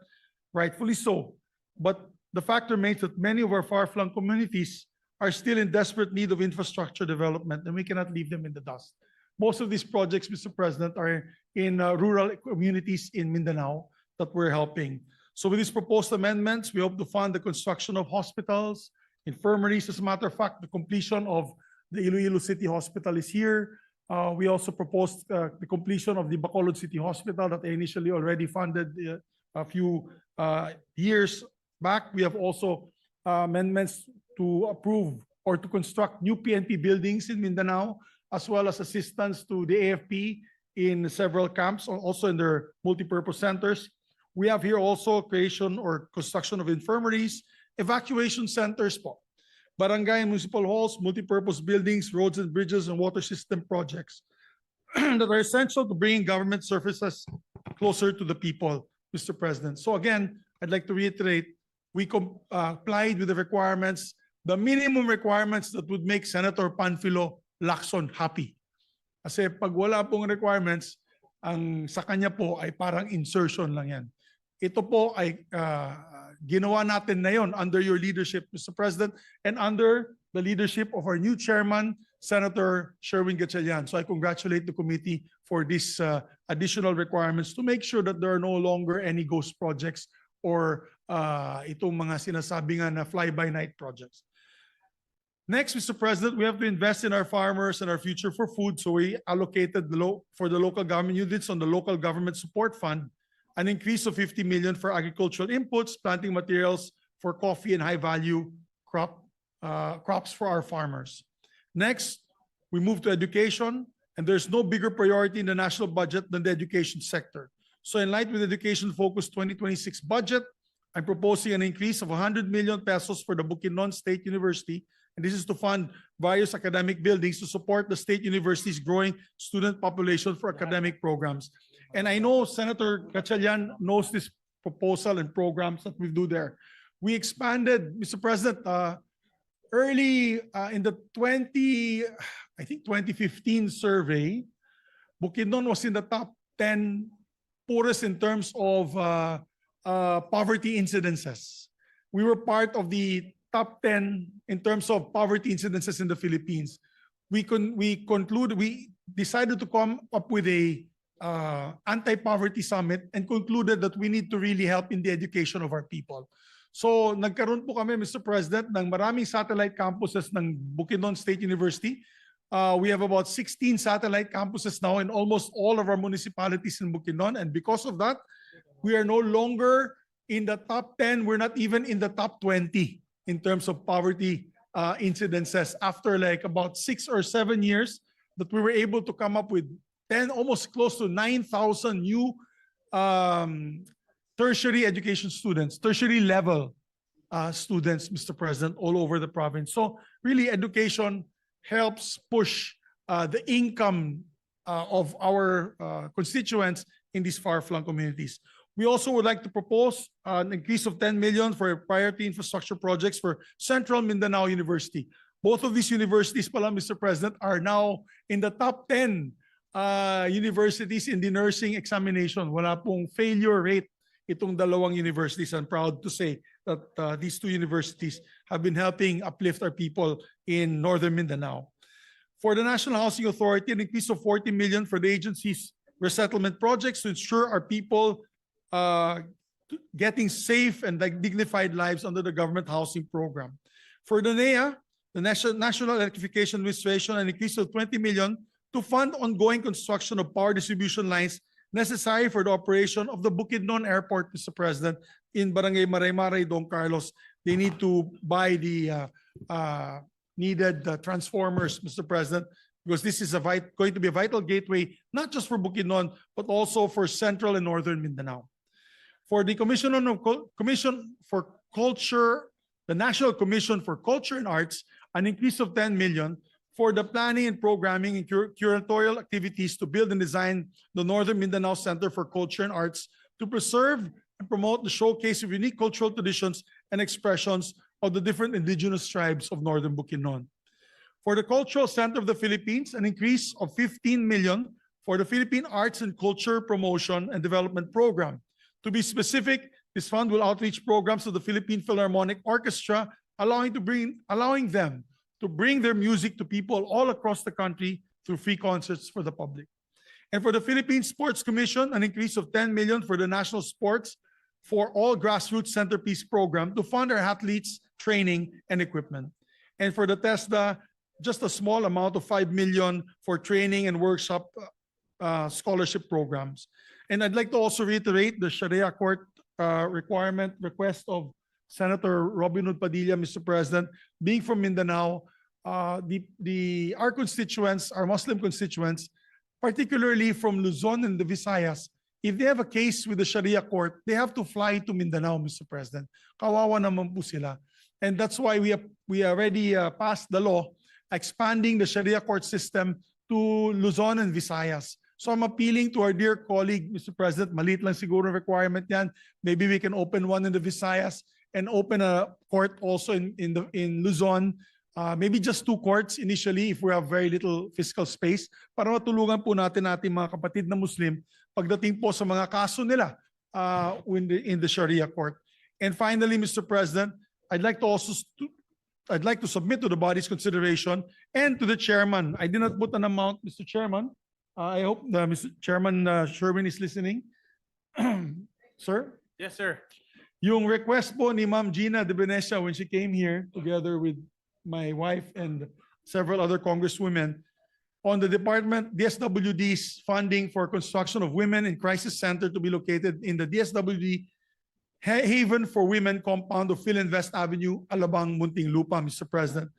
rightfully so. But the fact remains that many of our far-flung communities are still in desperate need of infrastructure development, and we cannot leave them in the dust. Most of these projects, Mr. President, are in rural communities in Mindanao that we're helping. So with these proposed amendments, we hope to fund the construction of hospitals, infirmaries. As a matter of fact, the completion of the Iloilo City Hospital is here. We also proposed the completion of the Bacolod City Hospital that I initially already funded a few years back. We have also amendments to approve or to construct new PNP buildings in Mindanao, as well as assistance to the AFP in several camps, also in their multipurpose centers. We have here also creation or construction of infirmaries, evacuation centers po, barangay and municipal halls, multipurpose buildings, roads and bridges, and water system projects that are essential to bringing government services closer to the people, Mr. President. So again, I'd like to reiterate, we complied with the requirements, the minimum requirements that would make Senator Panfilo Lacson happy. Kasi pag wala pong requirements, ang sa kanya po ay parang insertion lang yan. Ito po ay ginawa natin na yon under your leadership, Mr. President, and under the leadership of our new chairman, Senator Sherwin Gatchalian. So I congratulate the committee for these additional requirements to make sure that there are no longer any ghost projects or itong mga sinasabi nga na fly-by-night projects. Next, Mr. President, we have to invest in our farmers and our future for food. So we allocated for the local government units on the Local Government Support Fund an increase of 50 million for agricultural inputs, planting materials for coffee and high-value crops for our farmers. Next, we move to education, and there's no bigger priority in the national budget than the education sector. So in light with Education-Focused 2026 budget, I'm proposing an increase of 100 million pesos for the Bukidnon State University, and this is to fund various academic buildings to support the state university's growing student population for academic programs. And I know Senator Gatchalian knows this proposal and programs that we do there. We expanded, Mr. President, early in the 2015 survey, Bukidnon was in the top 10 poorest in terms of poverty incidences. We were part of the top 10 in terms of poverty incidences in the Philippines. We decided to come up with a anti-poverty summit and concluded that we need to really help in the education of our people. So nagkaroon po kami, Mr. President, ng maraming satellite campuses ng Bukidnon State University. We have about 16 satellite campuses now in almost all of our municipalities in Bukidnon. And because of that, we are no longer in the top 10. We're not even in the top 20 in terms of poverty incidences after like about 6 or 7 years that we were able to come up with 10, almost close to 9,000 new tertiary education students, tertiary level students, Mr. President, all over the province. So really education helps push the income of our constituents in these far-flung communities. We also would like to propose an increase of 10 million for priority infrastructure projects for Central Mindanao University. Both of these universities pala, Mr. President, are now in the top 10 universities in the nursing examination. Wala pong failure rate itong dalawang universities. I'm proud to say that these two universities have been helping uplift our people in Northern Mindanao. For the National Housing Authority, an increase of 40 million for the agency's resettlement projects to ensure our people getting safe and dignified lives under the government housing program. For the NEA, the National Electrification Administration, an increase of 20 million to fund ongoing construction of power distribution lines necessary for the operation of the Bukidnon Airport, Mr. President, in Barangay Maray-Maray, Don Carlos. They need to buy the needed transformers, Mr. President, because this is going to be a vital gateway, not just for Bukidnon, but also for Central and Northern Mindanao. For the Commission for Culture, the National Commission for Culture and Arts, an increase of 10 million for the planning and programming and curatorial activities to build and design the Northern Mindanao Center for Culture and Arts to preserve and promote the showcase of unique cultural traditions and expressions of the different indigenous tribes of Northern Bukidnon. For the Cultural Center of the Philippines, an increase of 15 million for the Philippine Arts and Culture Promotion and Development Program. To be specific, this fund will outreach programs of the Philippine Philharmonic Orchestra, allowing them to bring their music to people all across the country through free concerts for the public. And for the Philippine Sports Commission, an increase of 10 million for the National Sports for All Grassroots Centerpiece Program to fund our athletes' training and equipment. And for the TESDA, just a small amount of 5 million for training and workshop scholarship programs. And I'd like to also reiterate the Sharia court request of Senator Robin Hood Padilla, Mr. President. Being from Mindanao, our constituents, our Muslim constituents, particularly from Luzon and the Visayas, if they have a case with the Sharia court, they have to fly to Mindanao, Mr. President. Kawawa naman po sila. And that's why we already passed the law expanding the Sharia court system to Luzon and Visayas. So I'm appealing to our dear colleague, Mr. President, maliit lang siguro requirement yan. Maybe we can open one in the Visayas and open a court also in Luzon. Maybe just 2 courts initially if we have very little fiscal space para matulungan po natin mga kapatid na Muslim pagdating po sa mga kaso nila in the Sharia court. And finally, Mr. President, I'd like to also I'd like to submit to the body's consideration and to the chairman. I did not put an amount, Mr. Chairman. I hope Mr. Chairman Sherwin is listening. Sir? Yes, sir. Yung request po ni Ma'am Gina de Venecia when she came here together with my wife and several other congresswomen on the department DSWD's funding for construction of women in crisis center to be located in the DSWD Haven for Women compound of Philinvest Avenue, Alabang, Muntinlupa, Mr. President.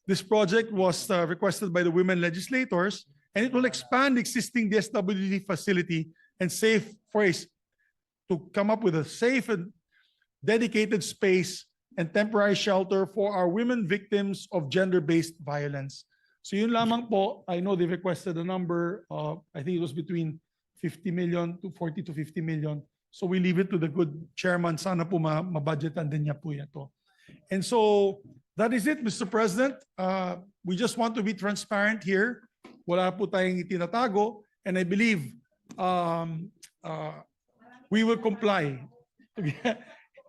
This project was requested by the women legislators, and it will expand existing DSWD facility and to come up with a safe and dedicated space and temporary shelter for our women victims of gender-based violence. So yun lamang po, I know they requested a number, I think it was between 50 million to 40 to 50 million. So we leave it to the good chairman. Sana po mabudgetan din niya po ito. And so that is it, Mr. President. We just want to be transparent here. Wala po tayong itinatago. And I believe we will comply.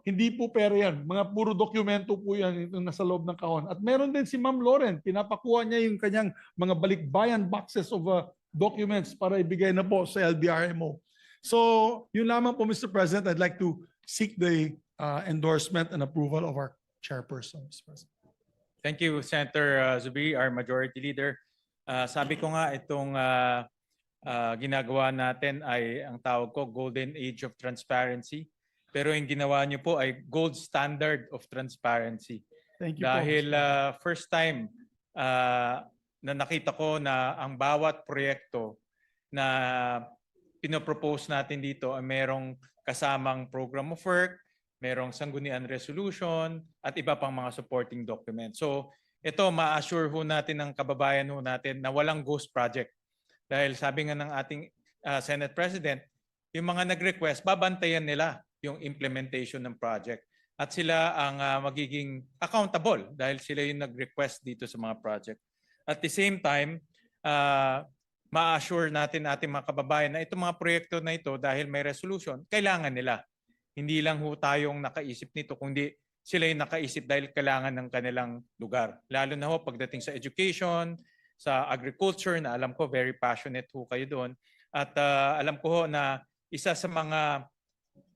Hindi po pera yan. Mga puro dokumento po yan yung nasa loob ng kahon. At meron din si Ma'am Lauren. Pinapakuha niya yung kanyang mga balikbayan boxes of documents para ibigay na po sa LBRMO. So, yun lamang po, Mr. President. I'd like to seek the endorsement and approval of our chairperson, Mr. President. Thank you, Senator Zubiri, our majority leader. Sabi ko nga, itong ginagawa natin ay ang tawag ko, Golden Age of Transparency. Pero yung ginawa niyo po ay gold standard of transparency. Thank you Dahil po. first time na nakita ko na ang bawat proyekto na pinopropose natin dito ay merong kasamang program of work, merong sanggunian resolution, at iba pang mga supporting documents. So ito, ma-assure ho natin ng kababayan ho natin na walang ghost project. Dahil sabi nga ng ating Senate President, yung mga nag-request, babantayan nila yung implementation ng project. At sila ang magiging accountable dahil sila yung nag-request dito sa mga project. At the same time, ma-assure natin ating mga kababayan na itong mga proyekto na ito dahil may resolution, kailangan nila. Hindi lang ho tayong nakaisip nito, kundi sila yung nakaisip dahil kailangan ng kanilang lugar. Lalo na ho pagdating sa education, sa agriculture, na alam ko very passionate ho kayo doon. At alam ko ho na isa sa mga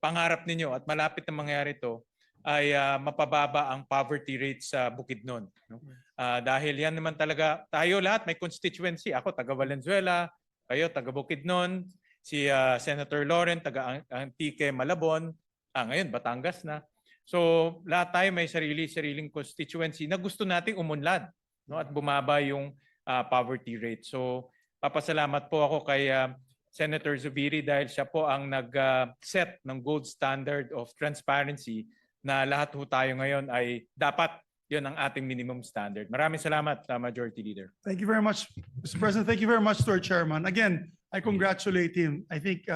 pangarap ninyo at malapit na mangyari ito ay mapababa ang poverty rate sa Bukidnon. No? Dahil yan naman talaga, tayo lahat may constituency. Ako taga Valenzuela, kayo taga Bukidnon, si Senator Lauren taga Antique, Malabon, ngayon Batangas na. So lahat tayo may sariling constituency na gusto nating umunlad, no? At bumaba yung poverty rate. So papasalamat po ako kay Senator Zubiri dahil siya po ang nag-set ng gold standard of transparency na lahat ho tayo ngayon ay dapat yun ang ating minimum standard. Maraming salamat, Majority Leader. Thank you very much, Mr. President. Thank you very much to our chairman. Again, I congratulate him. I think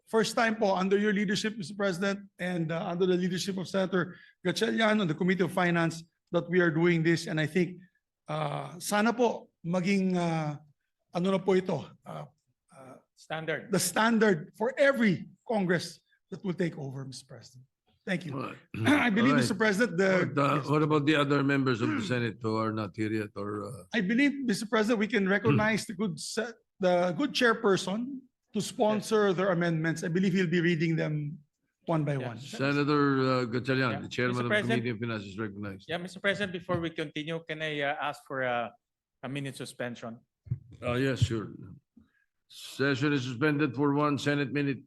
first time po under your leadership, Mr. President, and under the leadership of Senator Gatchalian on the Committee of Finance that we are doing this. And I think sana po maging ano na po ito, Standard. the standard for every Congress that will take over, Mr. President. Thank you. I believe, All right. Mr. President, What about the other members of the Senate who are not here yet? Or I believe, Mr. President, we can recognize the good chairperson to sponsor their amendments. I believe he'll be reading them one by one. Senator Gatchalian, the chairman Mr. of the President. Committee on Finance, is recognized. Yeah, Mr. President, before we continue, can I ask for a minute suspension? Yes, sure. Session is suspended for 1 Senate minute.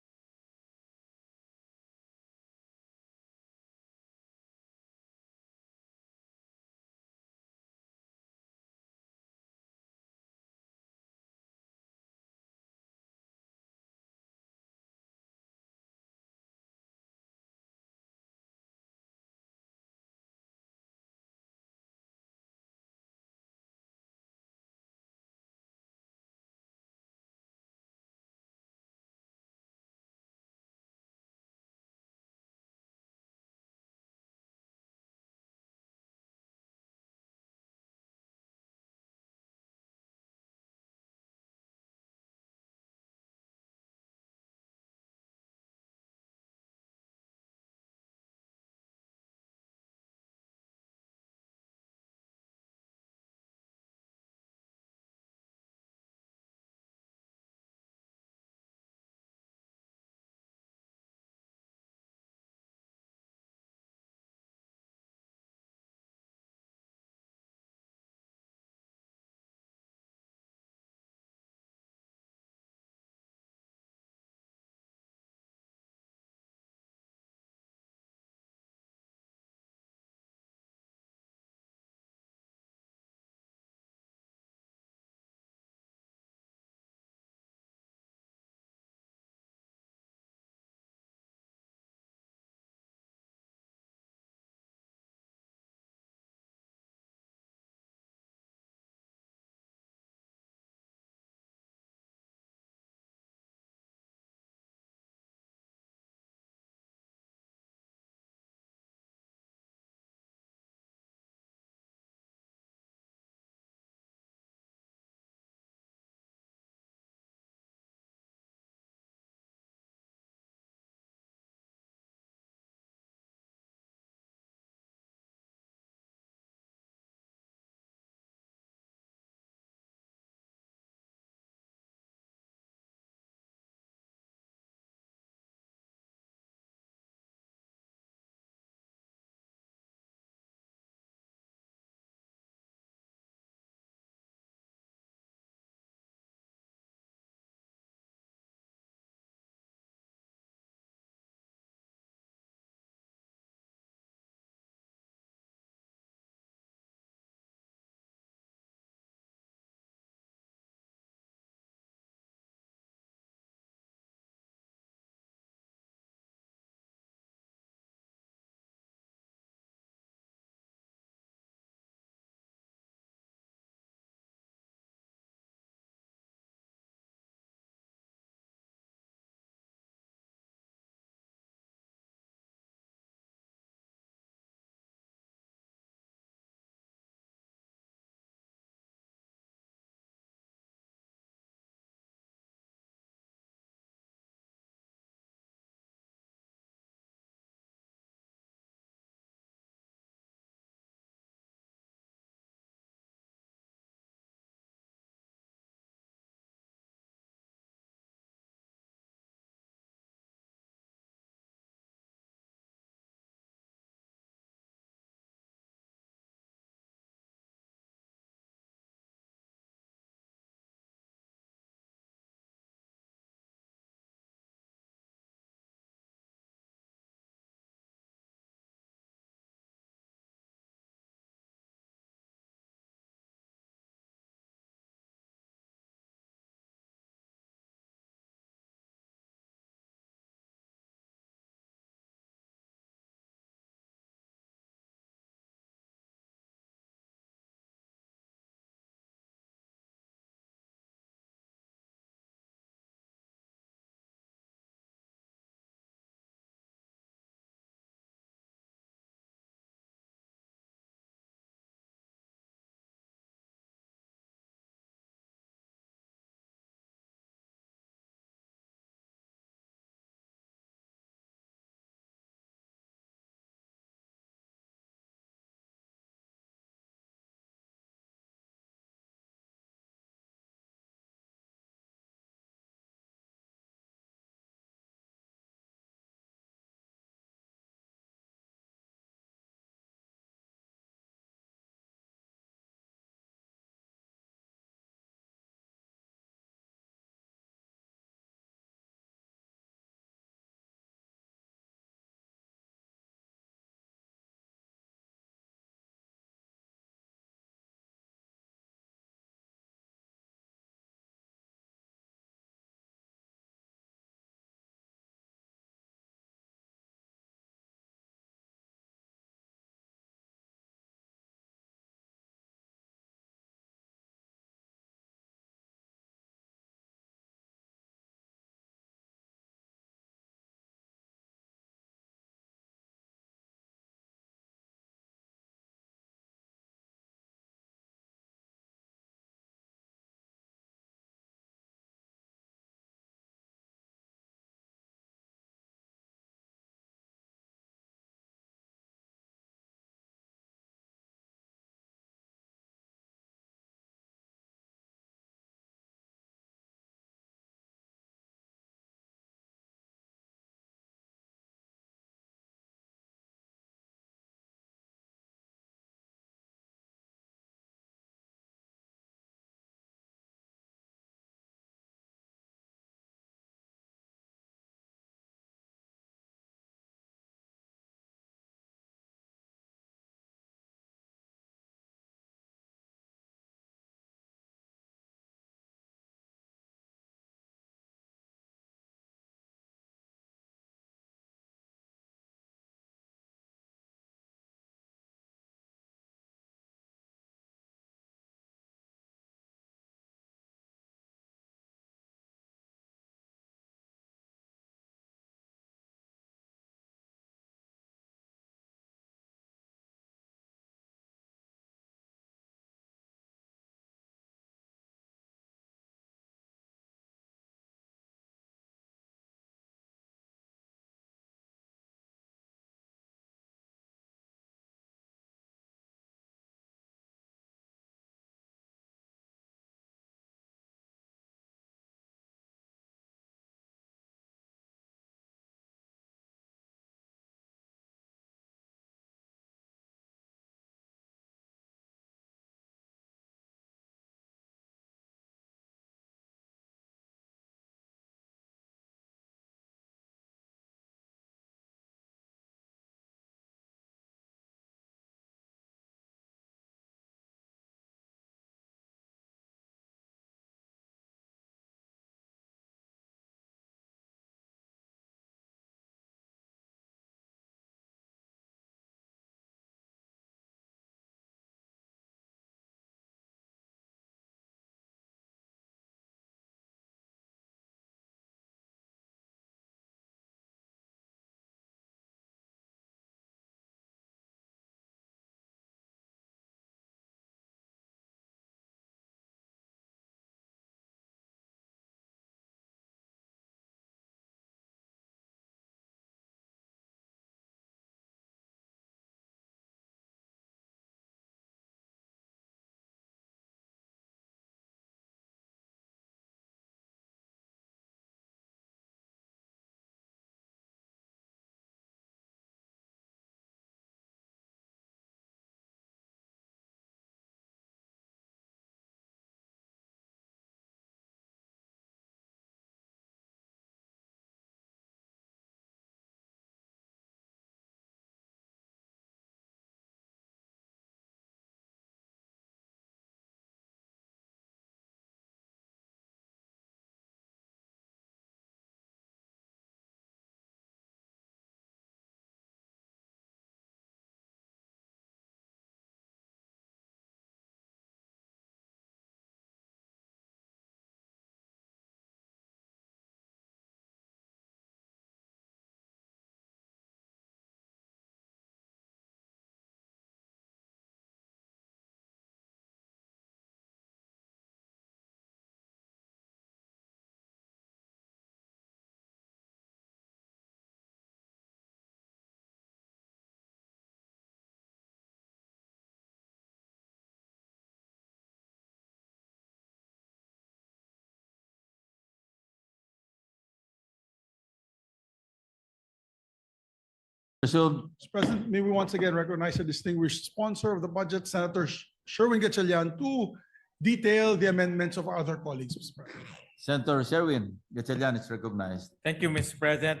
Resumed. Mr. President, may we once again recognize the distinguished sponsor of the budget, Senator Sherwin Gatchalian, to detail the amendments of our other colleagues, Mr. President. Senator Sherwin Gatchalian is recognized. Thank you, Mr. President.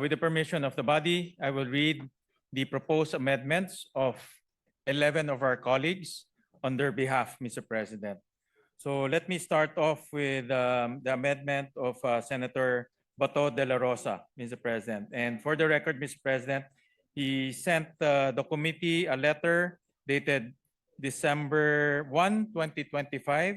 With the permission of the body, I will read the proposed amendments of 11 of our colleagues on their behalf, Mr. President. So let me start off with the amendment of Senator Bato de la Rosa, Mr. President. And for the record, Mr. President, he sent the committee a letter dated December 1, 2025,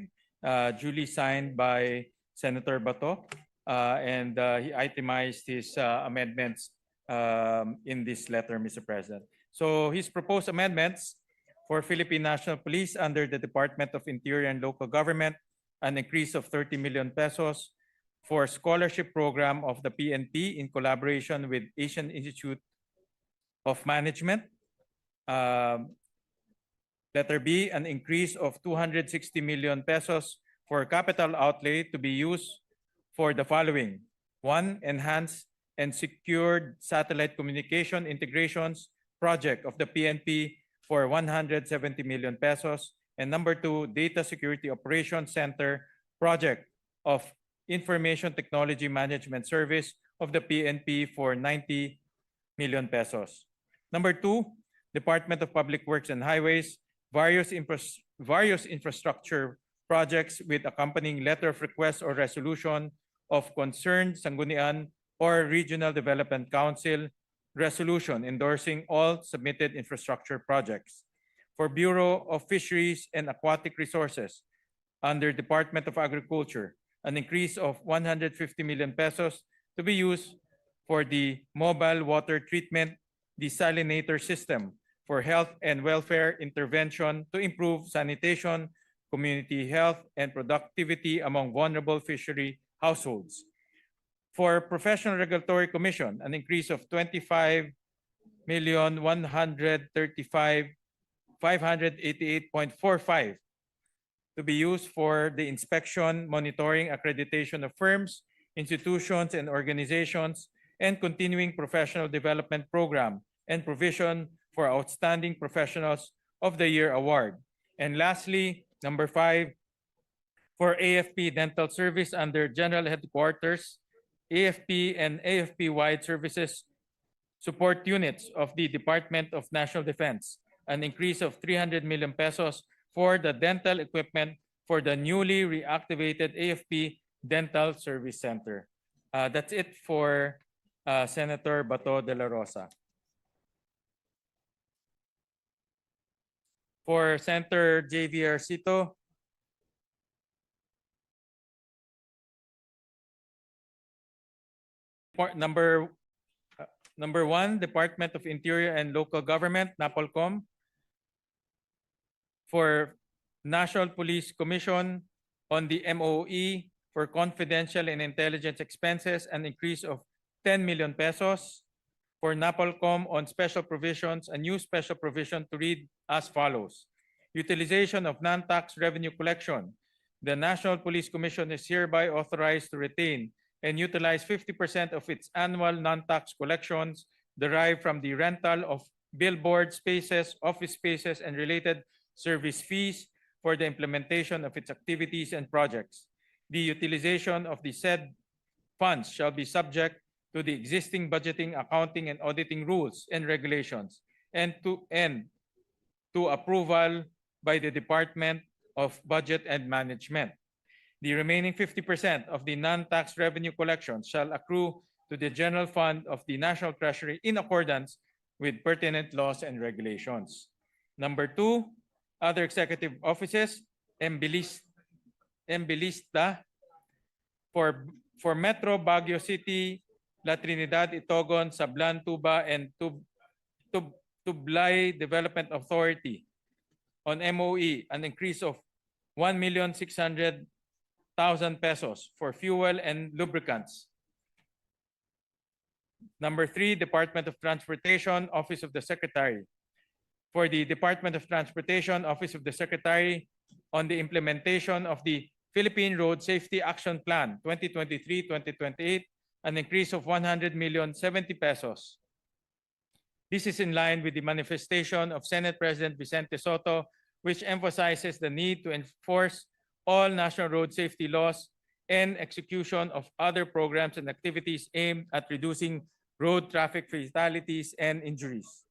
duly signed by Senator Bato, and he itemized his amendments in this letter, Mr. President. So his proposed amendments for Philippine National Police under the Department of Interior and Local Government, an increase of 30 million pesos for scholarship program of the PNP in collaboration with Asian Institute of Management. Letter B, an increase of 260 million pesos for capital outlay to be used for the following. One, enhanced and secured satellite communication integrations project of the PNP for 170 million pesos. And number two, data security operations center project of information technology management service of the PNP for 90 million pesos. Number two, Department of Public Works and Highways, various infrastructure projects with accompanying letter of request or resolution of concerned Sangguniang or Regional Development Council resolution endorsing all submitted infrastructure projects. For Bureau of Fisheries and Aquatic Resources under Department of Agriculture, an increase of 150 million pesos to be used for the mobile water treatment desalinator system for health and welfare intervention to improve sanitation, community health, and productivity among vulnerable fishery households. For Professional Regulatory Commission, an increase of 25,135,588.45 to be used for the inspection, monitoring, accreditation of firms, institutions, and organizations, and continuing professional development program and provision for Outstanding Professionals of the Year Award. And lastly, number 5, for AFP Dental Service under General Headquarters, AFP and AFP-wide services support units of the Department of National Defense, an increase of 300 million pesos for the dental equipment for the newly reactivated AFP Dental Service Center. That's it for Senator Bato de la Rosa. For Senator J.V. Arcito, number 1, Department of Interior and Local Government, NAPOLCOM. For National Police Commission on the MOE for confidential and intelligence expenses, an increase of 10 million pesos. For NAPOLCOM on special provisions, a new special provision to read as follows. Utilization of non-tax revenue collection. The National Police Commission is hereby authorized to retain and utilize 50% of its annual non-tax collections derived from the rental of billboard spaces, office spaces, and related service fees for the implementation of its activities and projects. The utilization of the said funds shall be subject to the existing budgeting, accounting, and auditing rules and regulations, and to approval by the Department of Budget and Management. The remaining 50% of the non-tax revenue collections shall accrue to the general fund of the National Treasury in accordance with pertinent laws and regulations. Number 2, other executive offices, Embilista, for Metro Baguio City, La Trinidad, Itogon, Sablan, Tuba, and Tublay Development Authority. On MOE, an increase of 1,600,000 pesos for fuel and lubricants. Number 3, Department of Transportation, Office of the Secretary. For the Department of Transportation, Office of the Secretary, on the implementation of the Philippine Road Safety Action Plan 2023-2028, an increase of 100,070,000 pesos. This is in line with the manifestation of Senate President Vicente Soto, which emphasizes the need to enforce all national road safety laws and execution of other programs and activities aimed at reducing road traffic fatalities and injuries.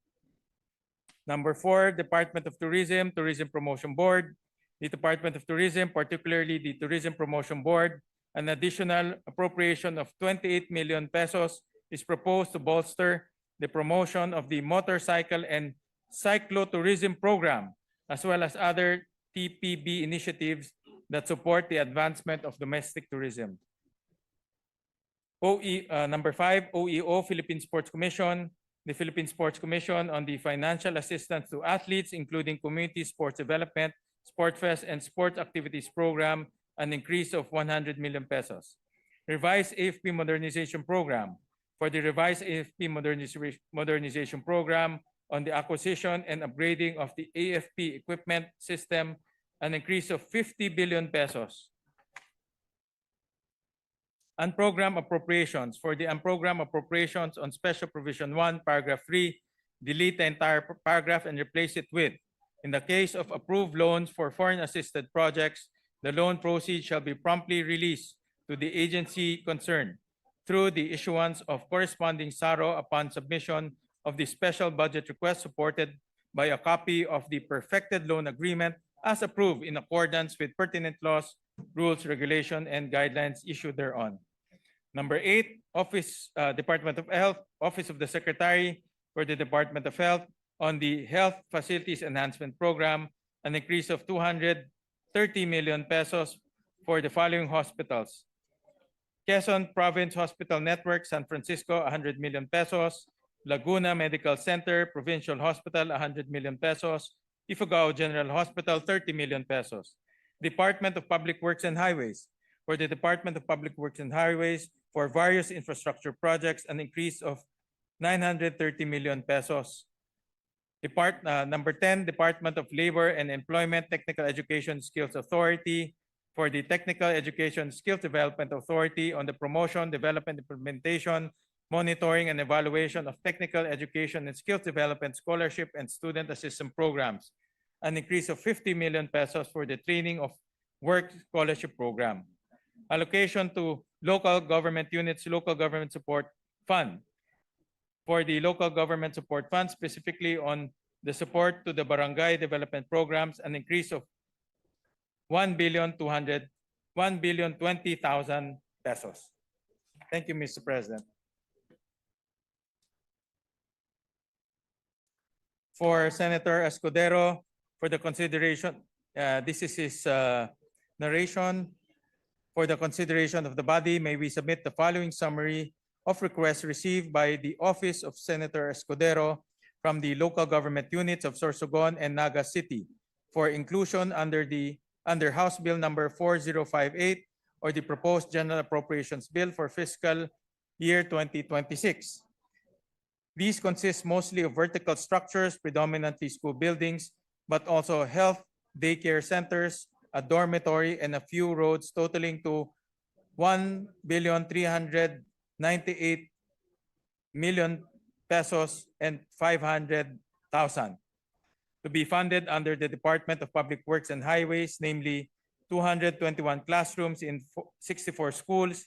Number 4, Department of Tourism, Tourism Promotion Board. The Department of Tourism, particularly the Tourism Promotion Board, an additional appropriation of 28 million pesos is proposed to bolster the promotion of the motorcycle and cyclotourism program, as well as other TPB initiatives that support the advancement of domestic tourism. Number 5, OEO, Philippine Sports Commission. The Philippine Sports Commission on the financial assistance to athletes, including community sports development, Sport Fest, and sports activities program, an increase of 100 million pesos. Revised AFP modernization program. For the revised AFP modernization program on the acquisition and upgrading of the AFP equipment system, an increase of 50 billion pesos. Unprogrammed appropriations. For the unprogrammed appropriations on Special Provision 1, Paragraph 3, delete the entire paragraph and replace it with, in the case of approved loans for foreign-assisted projects, the loan proceeds shall be promptly released to the agency concerned through the issuance of corresponding SARO upon submission of the special budget request supported by a copy of the perfected loan agreement as approved in accordance with pertinent laws, rules, regulation, and guidelines issued thereon. Number 8, Department of Health, Office of the Secretary for the Department of Health on the Health Facilities Enhancement Program, an increase of 230 million pesos for the following hospitals. Quezon Province Hospital Network, San Francisco, 100 million pesos. Laguna Medical Center, Provincial Hospital, 100 million pesos. Ifugao General Hospital, 30 million pesos. Department of Public Works and Highways. For the Department of Public Works and Highways, for various infrastructure projects, an increase of 930 million pesos. Number 10, Department of Labor and Employment, Technical Education Skills Authority. For the Technical Education Skills Development Authority on the promotion, development, implementation, monitoring, and evaluation of technical education and skills development scholarship and student assistance programs, an increase of 50 million pesos for the training of work scholarship program. Allocation to local government units, local government support fund. For the local government support fund, specifically on the support to the barangay development programs, an increase of 1,020,000 pesos. Thank you, Mr. President. For Senator Escudero, for the consideration, this is his narration. For the consideration of the body, may we submit the following summary of requests received by the Office of Senator Escudero from the local government units of Sorsogon and Naga City for inclusion under House Bill number 4058 or the proposed General Appropriations Bill for fiscal year 2026. These consist mostly of vertical structures, predominantly school buildings, but also health, daycare centers, a dormitory, and a few roads totaling to 1,398,000,000 pesos and 500,000 to be funded under the Department of Public Works and Highways, namely 221 classrooms in 64 schools,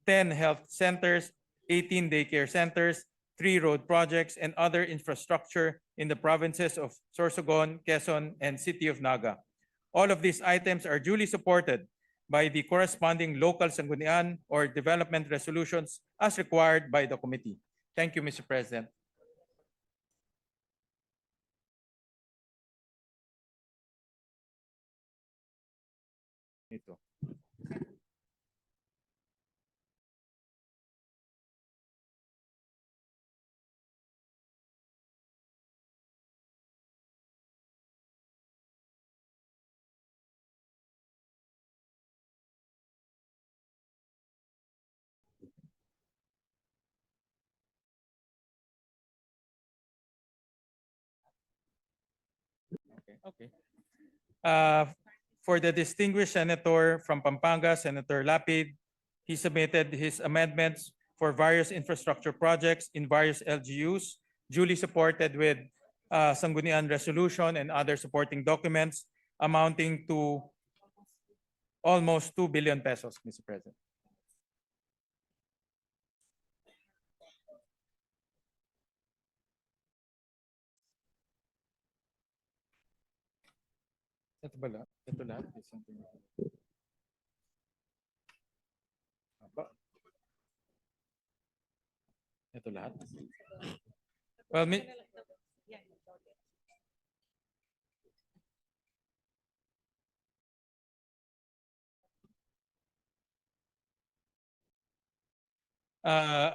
10 health centers, 18 daycare centers, 3 road projects, and other infrastructure in the provinces of Sorsogon, Quezon, and City of Naga. All of these items are duly supported by the corresponding local sanggunian or development resolutions as required by the committee. Thank you, Mr. President. Ito. Okay. For the distinguished senator from Pampanga, Senator Lapid, he submitted his amendments for various infrastructure projects in various LGUs duly supported with Sangguniang resolution and other supporting documents amounting to almost 2 billion pesos, Mr. President. Ito ba lahat? Ito lahat? Is something... Aba. Ito lahat? Well,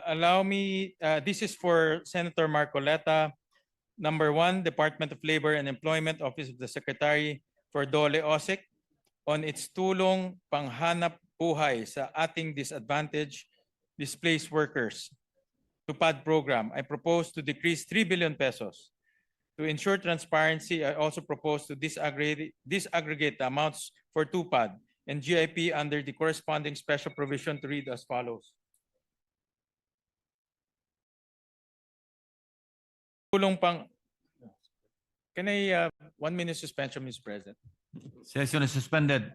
allow me, this is for Senator Marcoleta. Number 1, Department of Labor and Employment, Office of the Secretary for Dole Osik on its tulong panghanap buhay sa ating disadvantaged displaced workers TUPAD program. I propose to decrease 3 billion pesos. To ensure transparency, I also propose to disaggregate the amounts for TUPAD and GIP under the corresponding special provision to read as follows. Can I 1 minute suspension, Mr. President? Session is suspended.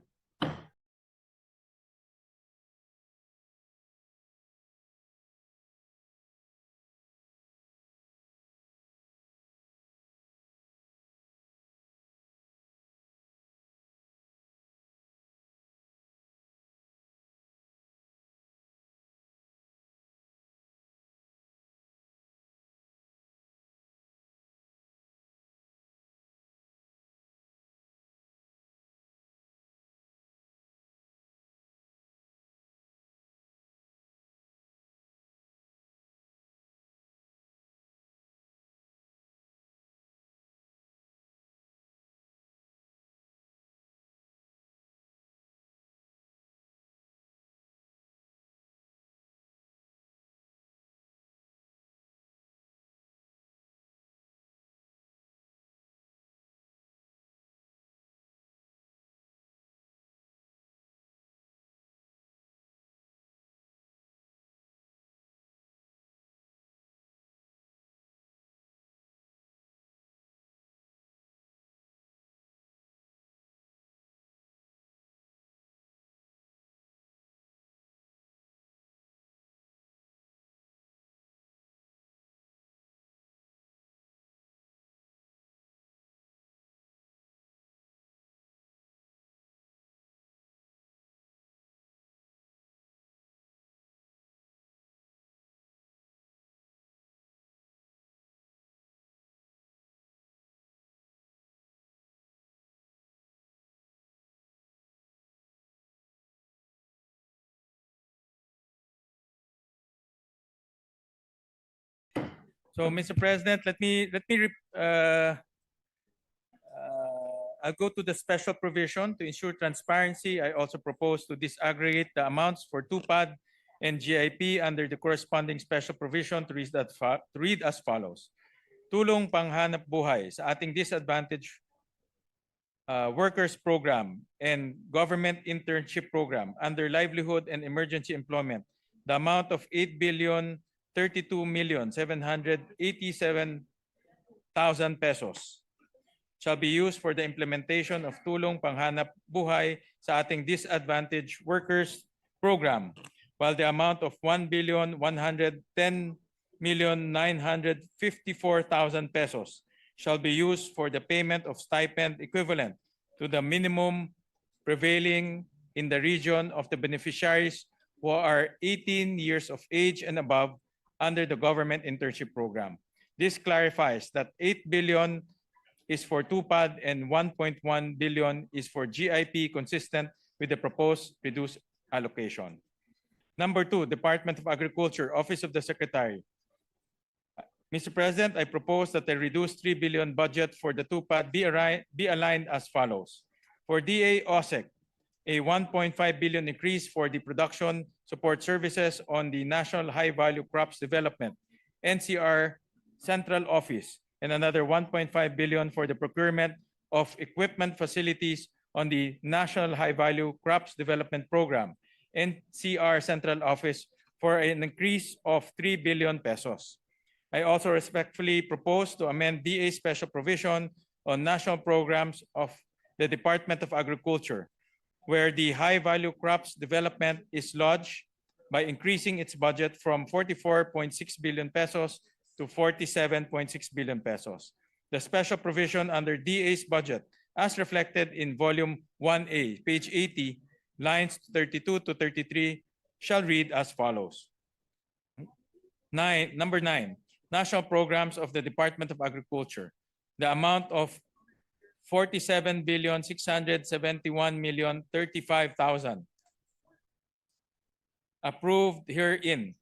So, Mr. President, I'll go to the special provision to ensure transparency. I also propose to disaggregate the amounts for TUPAD and GIP under the corresponding special provision to read as follows. Tulong panghanap buhay sa ating disadvantaged workers program and government internship program under livelihood and emergency employment. The amount of 8,032,787,000 pesos shall be used for the implementation of tulong panghanap buhay sa ating disadvantaged workers program, while the amount of 1,110,954,000 pesos shall be used for the payment of stipend equivalent to the minimum prevailing in the region of the beneficiaries who are 18 years of age and above under the government internship program. This clarifies that 8 billion is for TUPAD and 1.1 billion is for GIP, consistent with the proposed reduced allocation. Number 2, Department of Agriculture, Office of the Secretary. Mr. President, I propose that the reduced 3 billion budget for the TUPAD be aligned as follows. For DA OSEC, a 1.5 billion increase for the production support services on the National High Value Crops Development, NCR Central Office, and another 1.5 billion for the procurement of equipment facilities on the National High Value Crops Development Program, NCR Central Office, for an increase of 3 billion pesos. I also respectfully propose to amend DA special provision on national programs of the Department of Agriculture, where the high-value crops development is lodged by increasing its budget from 44.6 billion pesos to 47.6 billion pesos. The special provision under DA's budget, as reflected in Volume 1A, page 80, lines 32 to 33, shall read as follows. Number 9, national programs of the Department of Agriculture. The amount of 47,671,035,000 approved herein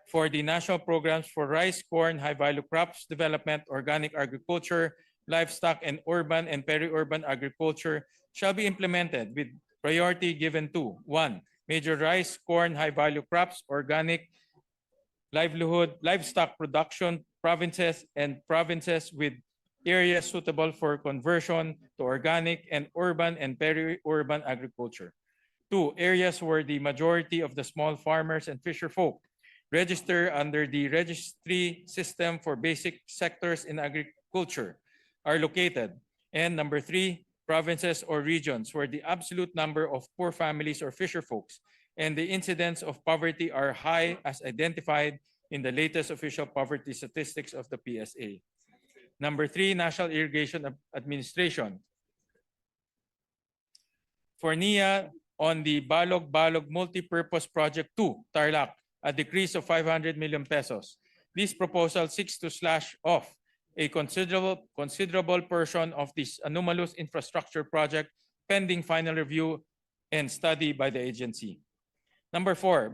for the national programs for rice, corn, high-value crops development, organic agriculture, livestock, and urban and peri-urban agriculture shall be implemented with priority given to 1. Major rice, corn, high-value crops, organic livelihood, livestock production provinces and provinces with areas suitable for conversion to organic and urban and peri-urban agriculture. 2. Areas where the majority of the small farmers and fisher folk register under the registry system for basic sectors in agriculture are located. And number 3, provinces or regions where the absolute number of poor families or fisher folks and the incidence of poverty are high as identified in the latest official poverty statistics of the PSA. Number 3, National Irrigation Administration. For NIA, on the Balog-Balog Multipurpose Project 2, Tarlac, a decrease of 500 million pesos. This proposal seeks to slash off a considerable portion of this anomalous infrastructure project pending final review and study by the agency. Number 4,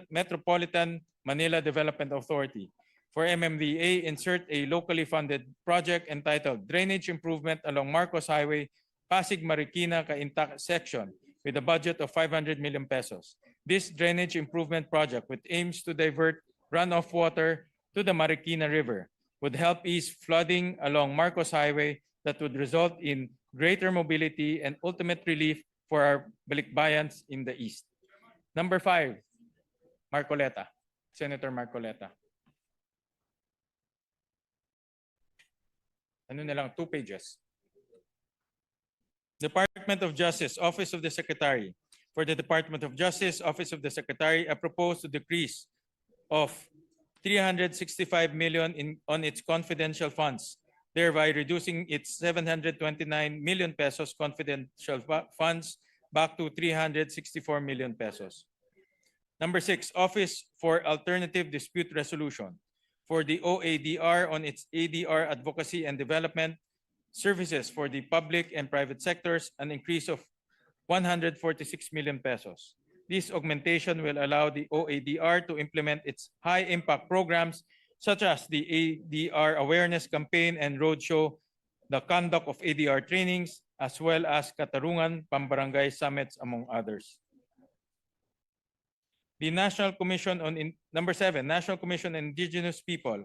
Metropolitan Manila Development Authority. For MMDA, insert a locally funded project entitled Drainage Improvement along Marcos Highway, Pasig Marikina Cainta section with a budget of 500 million pesos. This drainage improvement project, which aims to divert runoff water to the Marikina River, would help ease flooding along Marcos Highway that would result in greater mobility and ultimate relief for our balikbayans in the east. Number 5, Marcoleta, Senator Marcoleta. Ano na lang, 2 pages. Department of Justice, Office of the Secretary. For the Department of Justice, Office of the Secretary, a proposed decrease of 365 million on its confidential funds, thereby reducing its 729 million pesos confidential funds back to 364 million pesos. Number 6, Office for Alternative Dispute Resolution. For the OADR on its ADR advocacy and development services for the public and private sectors, an increase of 146 million pesos. This augmentation will allow the OADR to implement its high-impact programs such as the ADR awareness campaign and roadshow, the conduct of ADR trainings, as well as Katarungan Pambarangay Summits, among others. The National Commission on Number 7, National Commission on Indigenous People.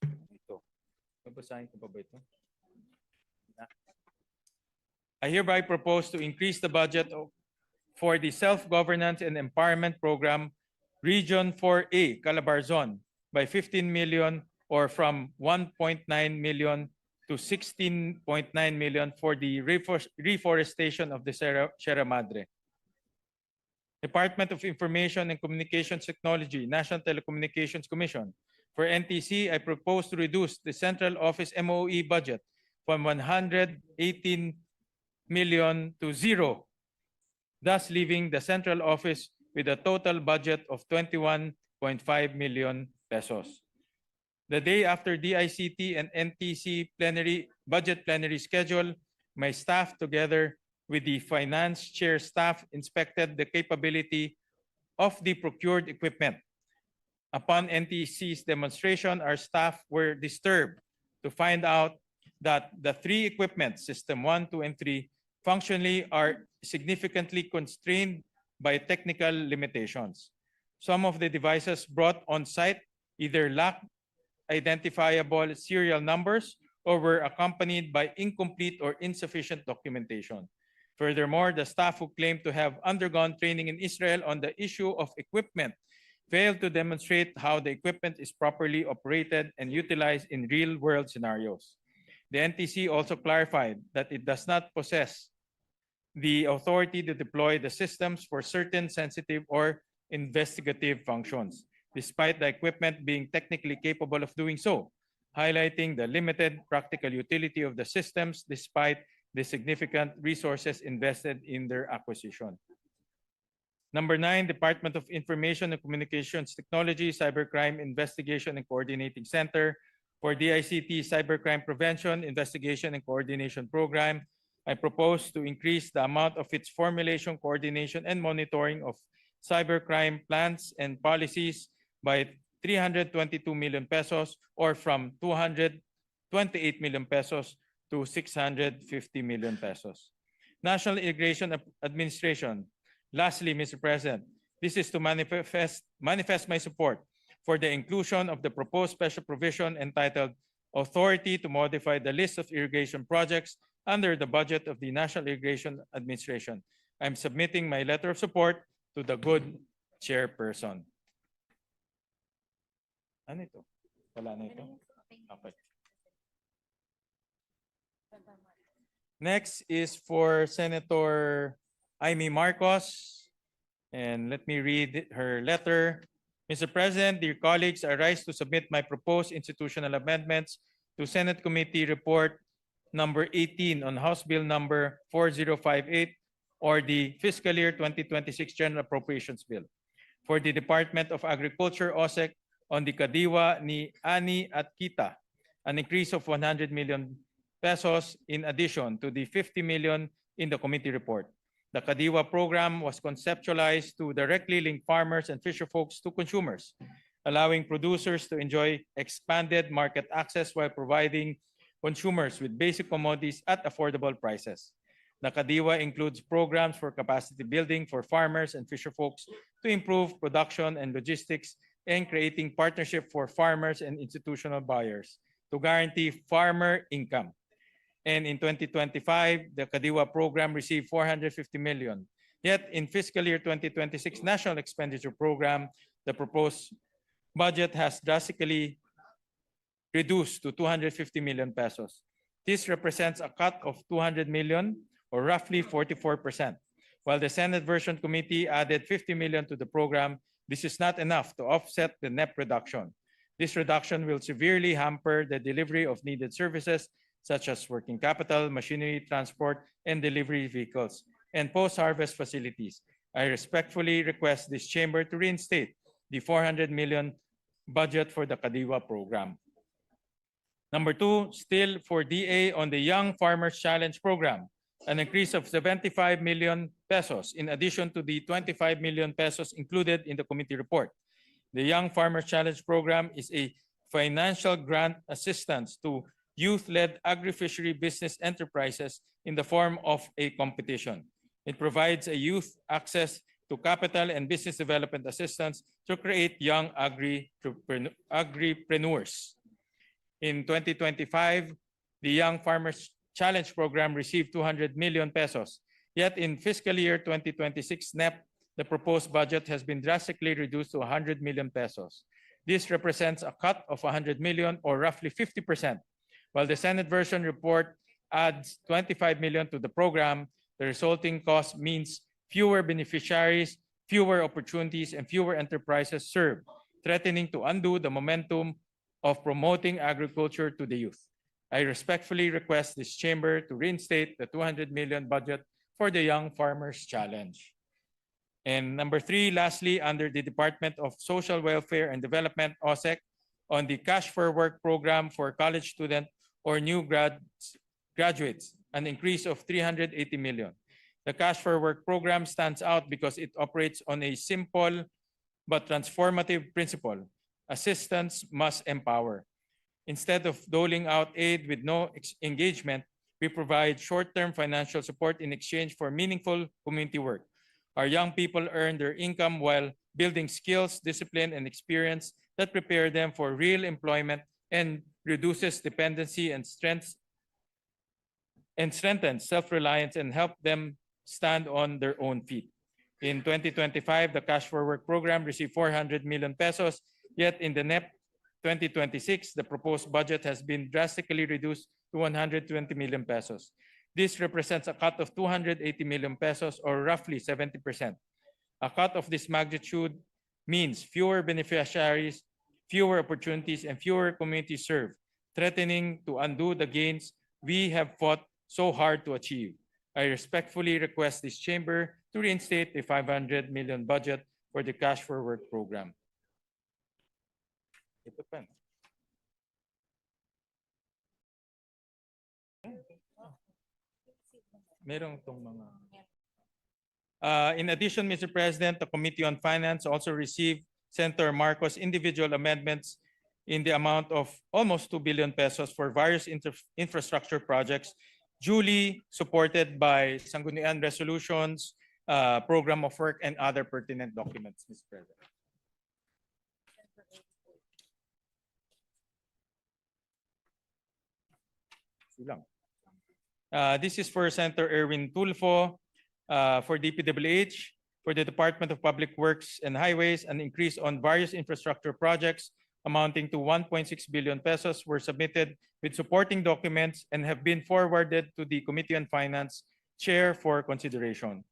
Ito. Babasahin ko pa ba ito? I hereby propose to increase the budget for the Self-Governance and Empowerment Program, Region 4A, Calabarzon, by 15 million or from 1.9 million to 16.9 million for the reforestation of the Sierra Madre. Department of Information and Communications Technology, National Telecommunications Commission. For NTC, I propose to reduce the Central Office MOE budget from 118 million to 0, thus leaving the Central Office with a total budget of 21.5 million pesos. The day after DICT and NTC budget plenary schedule, my staff together with the finance chair staff inspected the capability of the procured equipment. Upon NTC's demonstration, our staff were disturbed to find out that the 3 equipment, System 1, 2, and 3, functionally are significantly constrained by technical limitations. Some of the devices brought on site either lacked identifiable serial numbers or were accompanied by incomplete or insufficient documentation. Furthermore, the staff who claimed to have undergone training in Israel on the issue of equipment failed to demonstrate how the equipment is properly operated and utilized in real-world scenarios. The NTC also clarified that it does not possess the authority to deploy the systems for certain sensitive or investigative functions, despite the equipment being technically capable of doing so, highlighting the limited practical utility of the systems despite the significant resources invested in their acquisition. Number 9, Department of Information and Communications Technology, Cybercrime Investigation and Coordinating Center for DICT Cybercrime Prevention, Investigation and Coordination Program. I propose to increase the amount of its formulation, coordination, and monitoring of cybercrime plans and policies by 322 million pesos or from 228 million pesos to 650 million pesos. National Immigration Administration. Lastly, Mr. President, this is to manifest my support for the inclusion of the proposed special provision entitled Authority to Modify the List of Irrigation Projects under the budget of the National Irrigation Administration. I'm submitting my letter of support to the good chairperson. Ano ito? Wala na ito? Okay. Next is for Senator Amy Marcos, and let me read her letter. Mr. President, dear colleagues, I rise to submit my proposed institutional amendments to Senate Committee Report number 18 on House Bill number 4058 or the Fiscal Year 2026 General Appropriations Bill for the Department of Agriculture, OSEC, on the Kadiwa ni Ani at Kita, an increase of 100 million pesos in addition to the 50 million in the committee report. The Kadiwa program was conceptualized to directly link farmers and fisherfolks to consumers, allowing producers to enjoy expanded market access while providing consumers with basic commodities at affordable prices. The Kadiwa includes programs for capacity building for farmers and fisherfolks to improve production and logistics and creating partnership for farmers and institutional buyers to guarantee farmer income. And in 2025, the Kadiwa program received 450 million. Yet in fiscal year 2026 National Expenditure Program, the proposed budget has drastically reduced to 250 million pesos. This represents a cut of 200 million or roughly 44%. While the Senate version committee added 50 million to the program, this is not enough to offset the net reduction. This reduction will severely hamper the delivery of needed services such as working capital, machinery, transport, and delivery vehicles, and post-harvest facilities. I respectfully request this chamber to reinstate the 400 million budget for the Kadiwa program. Number 2, still for DA on the Young Farmers Challenge program, an increase of 75 million pesos in addition to the 25 million pesos included in the committee report. The Young Farmers Challenge program is a financial grant assistance to youth-led agri-fishery business enterprises in the form of a competition. It provides a youth access to capital and business development assistance to create young agripreneurs. In 2025, the Young Farmers Challenge program received 200 million pesos. Yet in fiscal year 2026 NEP, the proposed budget has been drastically reduced to 100 million pesos. This represents a cut of 100 million or roughly 50%. While the Senate version report adds 25 million to the program, the resulting cost means fewer beneficiaries, fewer opportunities, and fewer enterprises served, threatening to undo the momentum of promoting agriculture to the youth. I respectfully request this chamber to reinstate the 200 million budget for the Young Farmers Challenge. And number 3, lastly, under the Department of Social Welfare and Development, OSEC, on the Cash for Work program for college students or new graduates, an increase of 380 million. The Cash for Work program stands out because it operates on a simple but transformative principle. Assistance must empower. Instead of doling out aid with no engagement, we provide short-term financial support in exchange for meaningful community work. Our young people earn their income while building skills, discipline, and experience that prepare them for real employment and reduces dependency and strengthens self-reliance and help them stand on their own feet. In 2025, the Cash for Work program received 400 million pesos, yet in the NEP 2026, the proposed budget has been drastically reduced to 120 million pesos. This represents a cut of 280 million pesos or roughly 70%. A cut of this magnitude means fewer beneficiaries, fewer opportunities, and fewer communities served, threatening to undo the gains we have fought so hard to achieve. I respectfully request this chamber to reinstate a 500 million budget for the Cash for Work program. Ito pa. Merong tong mga... in addition, Mr. President, the Committee on Finance also received Senator Marcos' individual amendments in the amount of almost 2 billion pesos for various infrastructure projects duly supported by Sangguniang resolutions, program of work, and other pertinent documents, Mr. President. This is for Senator Erwin Tulfo, for DPWH, for the Department of Public Works and Highways, an increase on various infrastructure projects amounting to 1.6 billion pesos were submitted with supporting documents and have been forwarded to the Committee on Finance Chair for consideration.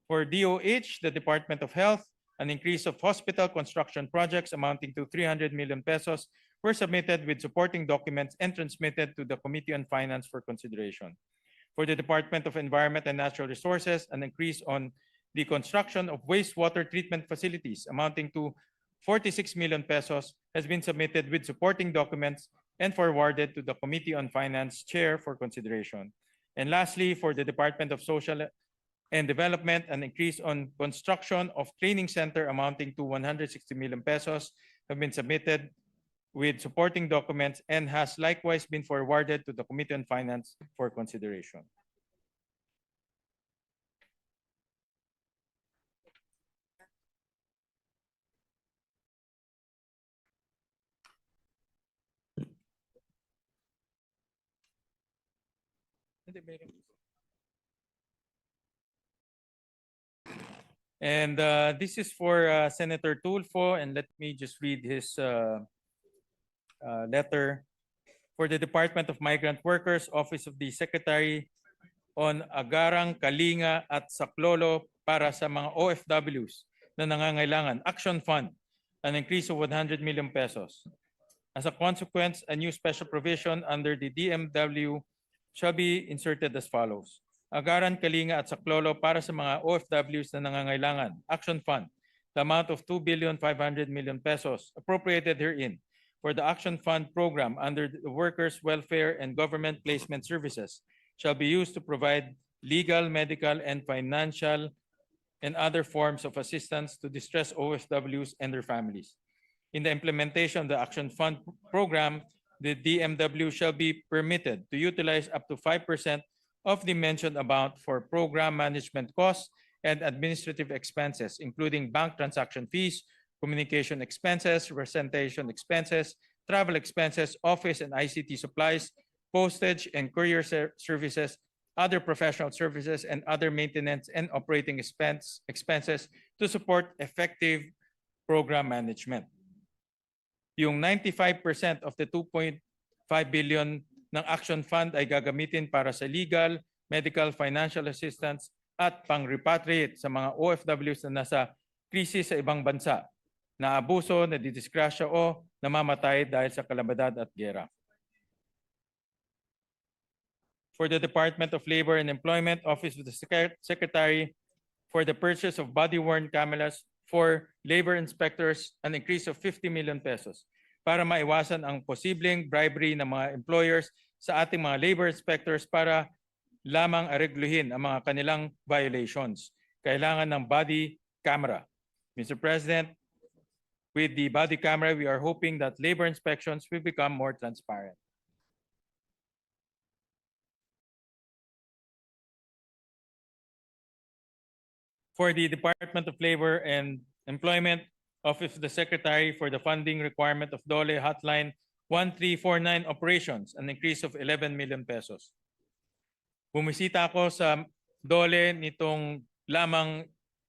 For DOH, the Department of Health, an increase of hospital construction projects amounting to 300 million pesos were submitted with supporting documents and transmitted to the Committee on Finance for consideration. For the Department of Environment and Natural Resources, an increase on the construction of wastewater treatment facilities amounting to 46 million pesos has been submitted with supporting documents and forwarded to the Committee on Finance Chair for consideration. And lastly, for the Department of Social and Development, an increase on construction of training center amounting to 160 million pesos have been submitted with supporting documents and has likewise been forwarded to the Committee on Finance for consideration. And this is for Senator Tulfo, and let me just read his letter. For the Department of Migrant Workers, Office of the Secretary on Agarang, Kalinga at Saklolo para sa mga OFWs na nangangailangan, Action Fund, an increase of 100 million pesos. As a consequence, a new special provision under the DMW shall be inserted as follows. Agaran, Kalinga at Saklolo para sa mga OFWs na nangangailangan, Action Fund, the amount of 2,500 million pesos appropriated herein for the Action Fund program under the Workers' Welfare and Government Placement Services shall be used to provide legal, medical, and financial and other forms of assistance to distressed OFWs and their families. In the implementation of the Action Fund program, the DMW shall be permitted to utilize up to 5% of the mentioned amount for program management costs and administrative expenses, including bank transaction fees, communication expenses, presentation expenses, travel expenses, office and ICT supplies, postage and courier services, other professional services, and other maintenance and operating expenses to support effective program management. Yung 95% of the 2.5 billion ng Action Fund ay gagamitin para sa legal, medical, financial assistance at pang-repatriate sa mga OFWs na nasa krisis sa ibang bansa, na abuso, na didisgrasya o namamatay dahil sa kalamidad at gera. For the Department of Labor and Employment, Office of the Secretary, for the purchase of body-worn cameras for labor inspectors, an increase of 50 million pesos para maiwasan ang posibleng bribery ng mga employers sa ating mga labor inspectors para lamang aregluhin ang mga kanilang violations. Kailangan ng body camera. Mr. President, with the body camera, we are hoping that labor inspections will become more transparent. For the Department of Labor and Employment, Office of the Secretary for the funding requirement of DOLE Hotline 1349 operations, an increase of 11 million pesos. Bumisita ako sa DOLE nitong lamang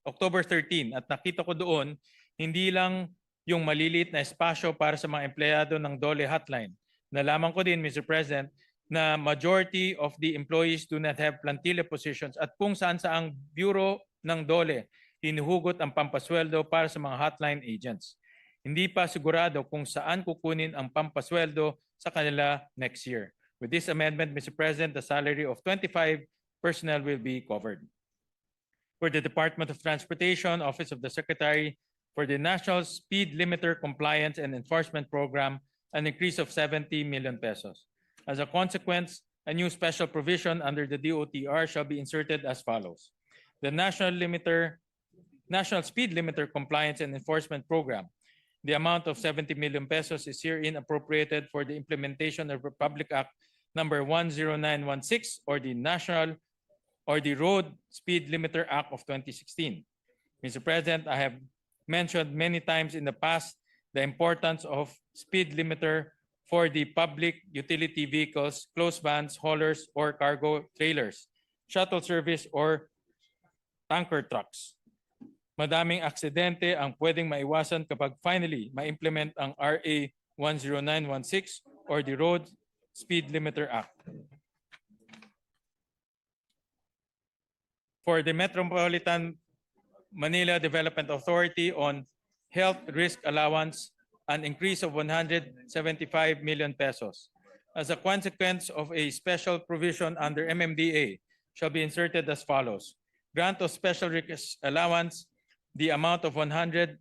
October 13 at nakita ko doon, hindi lang yung maliliit na espasyo para sa mga empleyado ng DOLE hotline. Nalaman ko din, Mr. President, na majority of the employees do not have plantilla positions at kung saan saang bureau ng DOLE hinuhugot ang pampasweldo para sa mga hotline agents. Hindi pa sigurado kung saan kukunin ang pampasweldo sa kanila next year. With this amendment, Mr. President, the salary of 25 personnel will be covered. For the Department of Transportation, Office of the Secretary, for the National Speed Limiter Compliance and Enforcement Program, an increase of 70 million pesos. As a consequence, a new special provision under the DOTR shall be inserted as follows. The National Speed Limiter Compliance and Enforcement Program, the amount of 70 million pesos is herein appropriated for the implementation of Republic Act number 10916 or the Road Speed Limiter Act of 2016. Mr. President, I have mentioned many times in the past the importance of speed limiter for the public utility vehicles, closed vans, haulers, or cargo trailers, shuttle service, or tanker trucks. Madaming aksidente ang pwedeng maiwasan kapag finally ma-implement ang RA 10916 or the Road Speed Limiter Act. For the Metropolitan Manila Development Authority on Health Risk Allowance, an increase of 175 million pesos. As a consequence of a special provision under MMDA shall be inserted as follows. Grant of special risk allowance, the amount of 175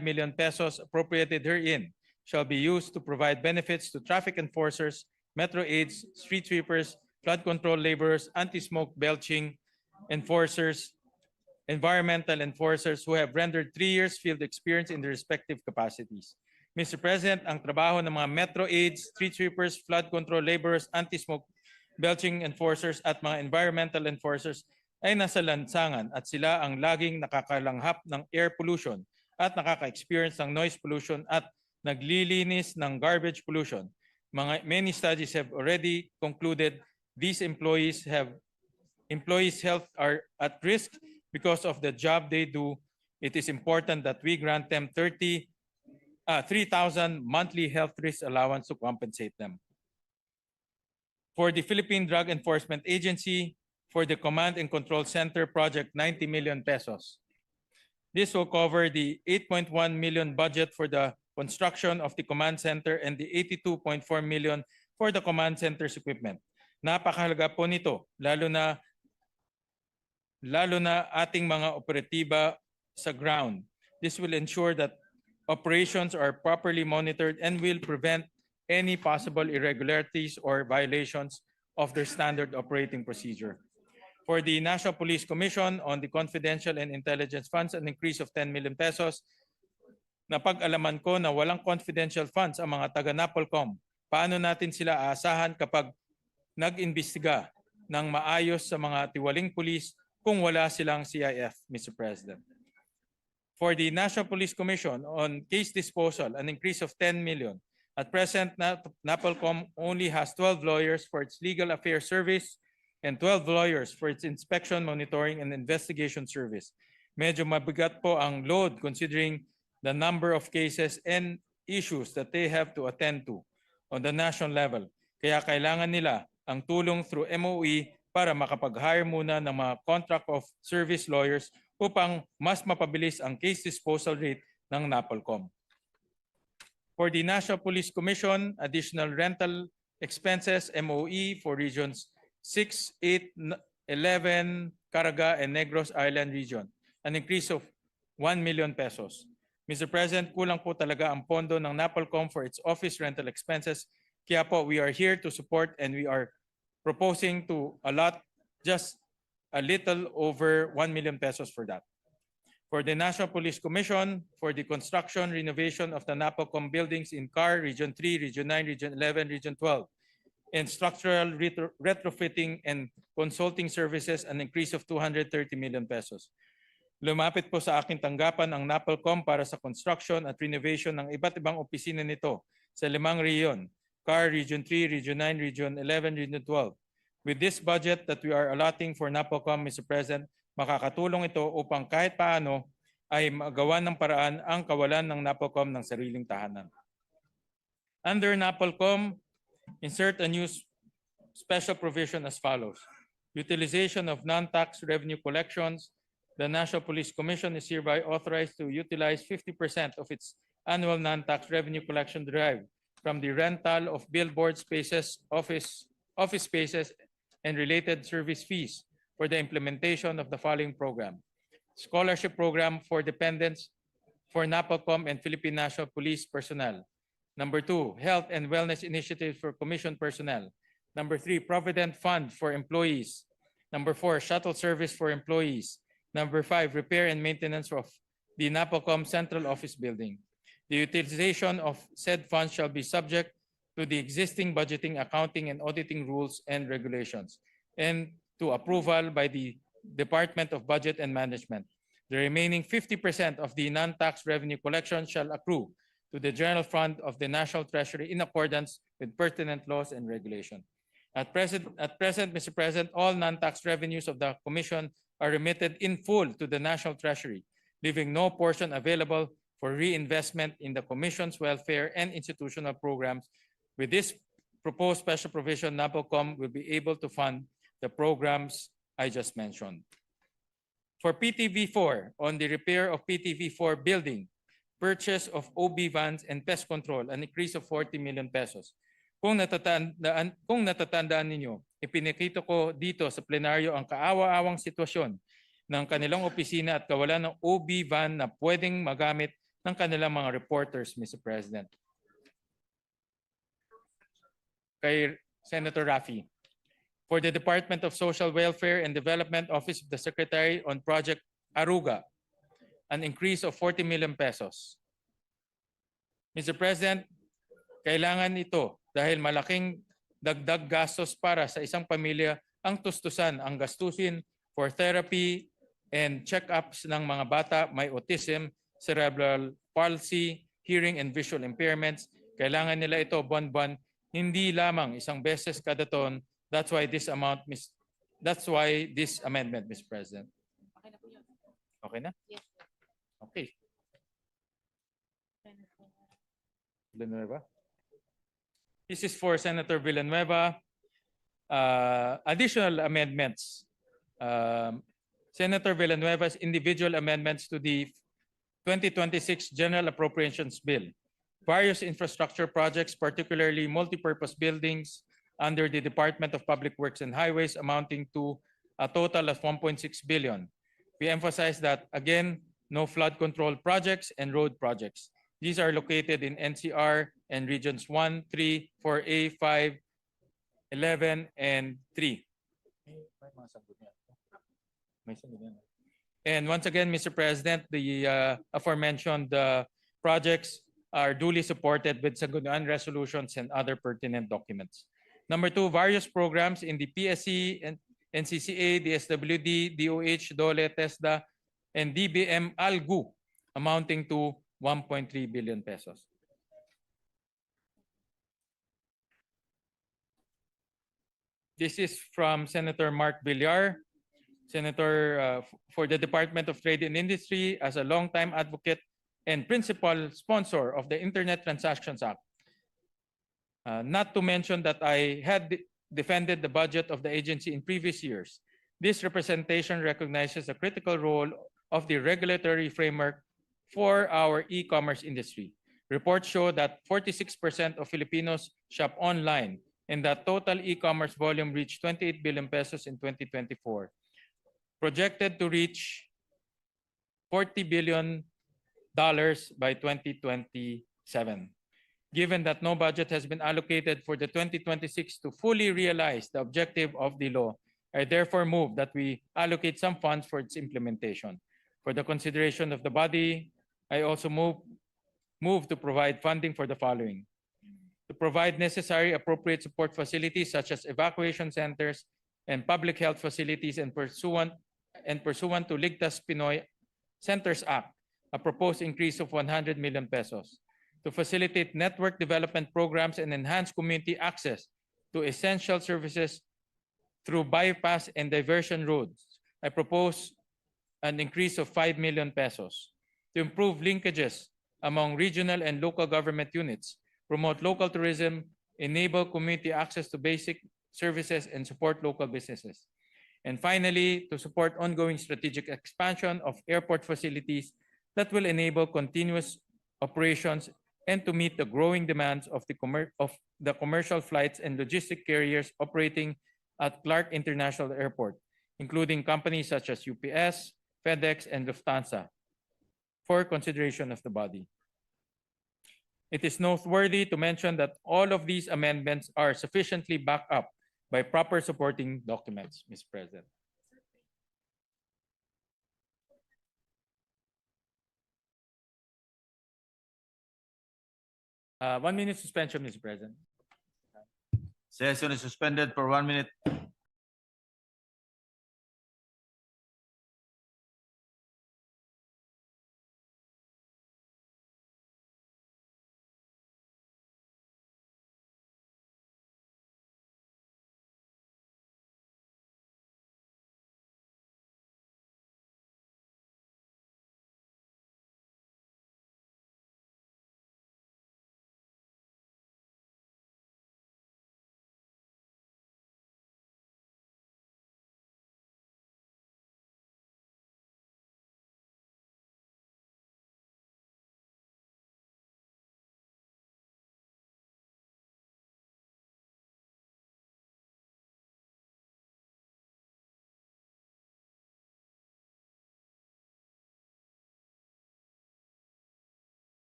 million pesos appropriated herein shall be used to provide benefits to traffic enforcers, metro aids, street sweepers, flood control laborers, anti-smoke belching enforcers, environmental enforcers who have rendered 3 years field experience in their respective capacities. Mr. President, ang trabaho ng mga metro aids, street sweepers, flood control laborers, anti-smoke belching enforcers at mga environmental enforcers ay nasa lansangan at sila ang laging nakakalanghap ng air pollution at nakaka-experience ng noise pollution at naglilinis ng garbage pollution. Many studies have already concluded these employees' health are at risk because of the job they do. It is important that we grant them 3,000 monthly health risk allowance to compensate them. For the Philippine Drug Enforcement Agency, for the Command and Control Center project, 90 million pesos. This will cover the 8.1 million budget for the construction of the command center and the 82.4 million for the command center's equipment. Napakahalaga po nito, lalo na ating mga operatiba sa ground. This will ensure that operations are properly monitored and will prevent any possible irregularities or violations of their standard operating procedure. For the National Police Commission on the Confidential and Intelligence Funds, an increase of 10 million pesos. Napag-alaman ko na walang confidential funds ang mga taga-NAPOLCOM. Paano natin sila aasahan kapag nag-imbestiga ng maayos sa mga tiwaling pulis kung wala silang CIF, Mr. President? For the National Police Commission on Case Disposal, an increase of 10 million. At present, NAPOLCOM only has 12 lawyers for its legal affairs service and 12 lawyers for its inspection, monitoring, and investigation service. Medyo mabigat po ang load considering the number of cases and issues that they have to attend to on the national level. Kaya kailangan nila ang tulong through MOE para makapag-hire muna ng mga contract of service lawyers upang mas mapabilis ang case disposal rate ng NAPOLCOM. For the National Police Commission, additional rental expenses, MOE for regions 6, 8, 11, Caraga, and Negros Island region, an increase of 1 million pesos. Mr. President, kulang po talaga ang pondo ng NAPOLCOM for its office rental expenses. Kaya po, we are here to support and we are proposing to allot just a little over 1 million pesos for that. For the National Police Commission, for the construction, renovation of the NAPOLCOM buildings in CAR, Region 3, Region 9, Region 11, Region 12, and structural retrofitting and consulting services, an increase of 230 million pesos. Lumapit po sa aking tanggapan ang NAPOLCOM para sa construction at renovation ng iba't ibang opisina nito sa 5 rehiyon, CAR, Region 3, Region 9, Region 11, Region 12. With this budget that we are allotting for NAPOLCOM, Mr. President, Makakatulong ito upang kahit paano ay magawa ng paraan ang kawalan ng NAPOLCOM ng sariling tahanan. Under NAPOLCOM, insert a new special provision as follows. Utilization of non-tax revenue collections. The National Police Commission is hereby authorized to utilize 50% of its annual non-tax revenue collection derived from the rental of billboard spaces, office spaces, and related service fees for the implementation of the following program. Scholarship program for dependents for NAPOLCOM and Philippine National Police personnel. Number 2, health and wellness initiatives for commission personnel. Number 3, provident fund for employees. Number 4, shuttle service for employees. Number 5, repair and maintenance of the NAPOLCOM Central Office Building. The utilization of said funds shall be subject to the existing budgeting, accounting, and auditing rules and regulations, and to approval by the Department of Budget and Management. The remaining 50% of the non-tax revenue collection shall accrue to the General Fund of the National Treasury in accordance with pertinent laws and regulation. At present, Mr. President, all non-tax revenues of the Commission are remitted in full to the National Treasury, leaving no portion available for reinvestment in the Commission's welfare and institutional programs. With this proposed special provision, NAPOLCOM will be able to fund the programs I just mentioned. For PTV4, on the repair of PTV4 building, purchase of OB vans and pest control, an increase of 40 million pesos. Kung natatandaan ninyo, ipinakita ko dito sa plenaryo ang kaawa-awang sitwasyon ng kanilang opisina at kawalan ng OB van na pwedeng magamit ng kanilang mga reporters, Mr. President. Kay Senator Raffy. For the Department of Social Welfare and Development Office of the Secretary on Project Aruga, an increase of 40 million pesos. Mr. President, kailangan ito dahil malaking dagdag gastos para sa isang pamilya ang tustusan ang gastusin for therapy and check-ups ng mga bata may autism, cerebral palsy, hearing and visual impairments. Kailangan nila ito buwan-buwan, hindi lamang isang beses kada taon. That's why this amendment, Mr. President. Okay na? Yes. Okay. Villanueva. This is for Senator Villanueva. Additional amendments. Senator Villanueva's individual amendments to the 2026 General Appropriations Bill. Various infrastructure projects, particularly multipurpose buildings, under the Department of Public Works and Highways amounting to a total of 1.6 billion. We emphasize that, again, no flood control projects and road projects. These are located in NCR and regions 1, 3, 4A, 5, 11, and 3. And once again, Mr. President, the aforementioned projects are duly supported with Sangguniang resolutions and other pertinent documents. Number 2, various programs in the PSC, NCCA, DSWD, DOH, DOLE, TESDA, and DBM ALGU amounting to 1.3 billion pesos. This is from Senator Mark Villar, Senator for the Department of Trade and Industry, as a longtime advocate and principal sponsor of the Internet Transactions Act. Not to mention that I had defended the budget of the agency in previous years. This representation recognizes the critical role of the regulatory framework for our e-commerce industry. Reports show that 46% of Filipinos shop online and that total e-commerce volume reached 28 billion pesos in 2024, projected to reach $40 billion by 2027. Given that no budget has been allocated for the 2026 to fully realize the objective of the law, I therefore move that we allocate some funds for its implementation. For the consideration of the body, I also move to provide funding for the following: to provide necessary appropriate support facilities such as evacuation centers and public health facilities, and pursuant to Ligtas Pinoy Centers Act, a proposed increase of 100 million pesos. To facilitate network development programs and enhance community access to essential services through bypass and diversion roads, I propose an increase of 5 million pesos. To improve linkages among regional and local government units, promote local tourism, enable community access to basic services, and support local businesses. And finally, to support ongoing strategic expansion of airport facilities that will enable continuous operations and to meet the growing demands of the commercial flights and logistic carriers operating at Clark International Airport, including companies such as UPS, FedEx, and Lufthansa, for consideration of the body. It is noteworthy to mention that all of these amendments are sufficiently backed up by proper supporting documents, Mr. President. One minute suspension, Mr. President. Session is suspended for 1 minute.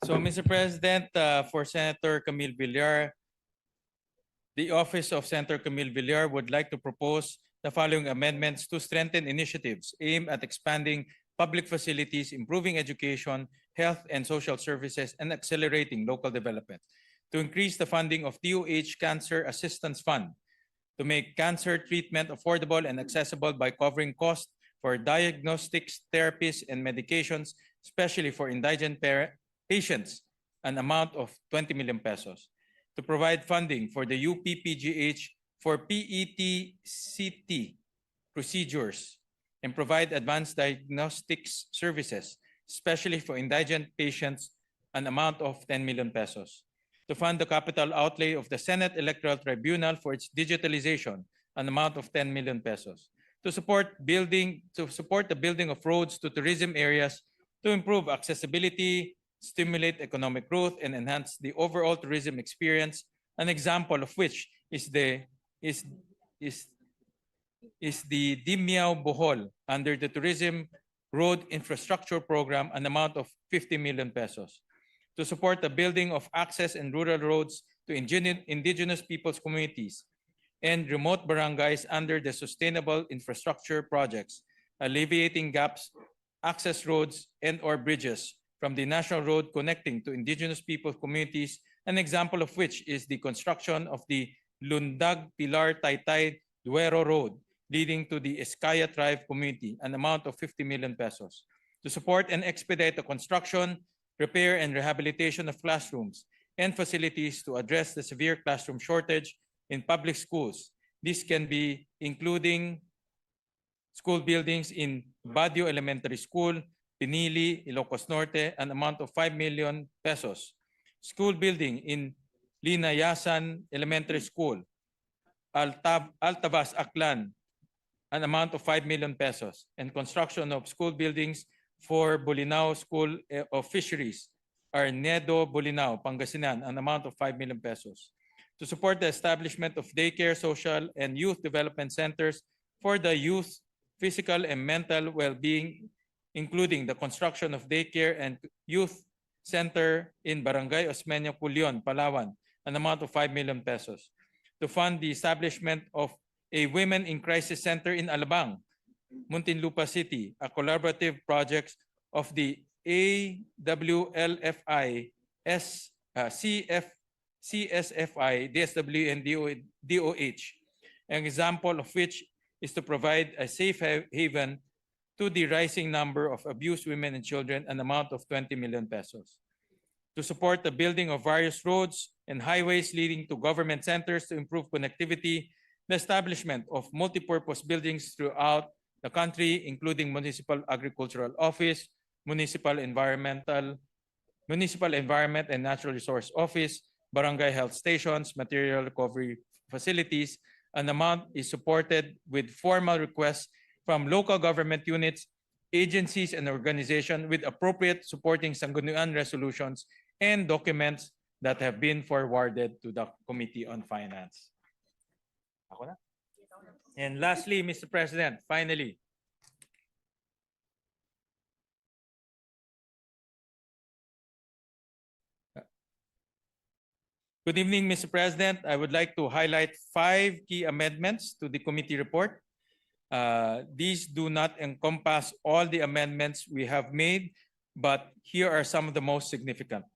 So, Mr. President, for Senator Camille Villar, the Office of Senator Camille Villar would like to propose the following amendments to strengthen initiatives aimed at expanding public facilities, improving education, health and social services, and accelerating local development. To increase the funding of DOH Cancer Assistance Fund, to make cancer treatment affordable and accessible by covering costs for diagnostics, therapies, and medications, especially for indigent patients, an amount of 20 million pesos. To provide funding for the UPPGH for PET-CT procedures and provide advanced diagnostics services, especially for indigent patients, an amount of 10 million pesos. To fund the capital outlay of the Senate Electoral Tribunal for its digitalization, an amount of 10 million pesos. To support the building of roads to tourism areas to improve accessibility, stimulate economic growth, and enhance the overall tourism experience An example of which is the Dimiao Bohol under the Tourism Road Infrastructure Program, an amount of 50 million pesos. To support the building of access and rural roads to indigenous peoples communities and remote barangays under the Sustainable Infrastructure Projects, alleviating gaps, access roads and/or bridges from the national road connecting to indigenous people communities, an example of which is the construction of the Lundag Pilar Taytay Duero Road leading to the Eskaya tribe community, an amount of 50 million pesos. To support and expedite the construction, repair and rehabilitation of classrooms and facilities to address the severe classroom shortage in public schools. This can be including school buildings in Badio Elementary School, Pinili, Ilocos Norte, an amount of 5 million pesos. School building in Linayasan Elementary School, Altavas, Aklan, an amount of 5 million pesos. And construction of school buildings for Bolinao School of Fisheries, Arnedo, Bolinao, Pangasinan, an amount of 5 million pesos. To support the establishment of daycare, social, and youth development centers for the youth physical and mental well-being, including the construction of daycare and youth center in Barangay Osmeña, Culion, Palawan, an amount of 5 million pesos. To fund the establishment of a Women in Crisis Center in Alabang, Muntinlupa City, a collaborative project of the AWLFI, CSFI, DSW, and DOH, an example of which is to provide a safe haven to the rising number of abused women and children, an amount of 20 million pesos. To support the building of various roads and highways leading to government centers to improve connectivity, the establishment of multipurpose buildings throughout the country, including Municipal Agricultural Office, Municipal Environment and Natural Resource Office, Barangay Health Stations, Material Recovery Facilities. An amount is supported with formal requests from local government units, agencies, and organizations with appropriate supporting sanggunian resolutions and documents that have been forwarded to the Committee on Finance. Ako na? And lastly, Mr. President, finally, good evening, Mr. President. I would like to highlight 5 key amendments to the committee report. These do not encompass all the amendments we have made, but here are some of the most significant.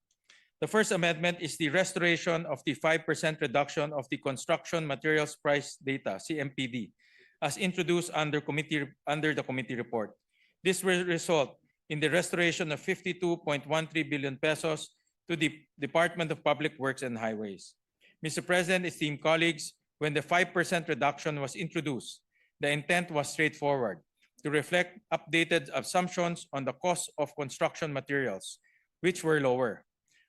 The first amendment is the restoration of the 5% reduction of the construction materials price data, CMPD, as introduced under the committee report. This will result in the restoration of 52.13 billion pesos to the Department of Public Works and Highways. Mr. President, esteemed colleagues, when the 5% reduction was introduced, the intent was straightforward, to reflect updated assumptions on the cost of construction materials, which were lower.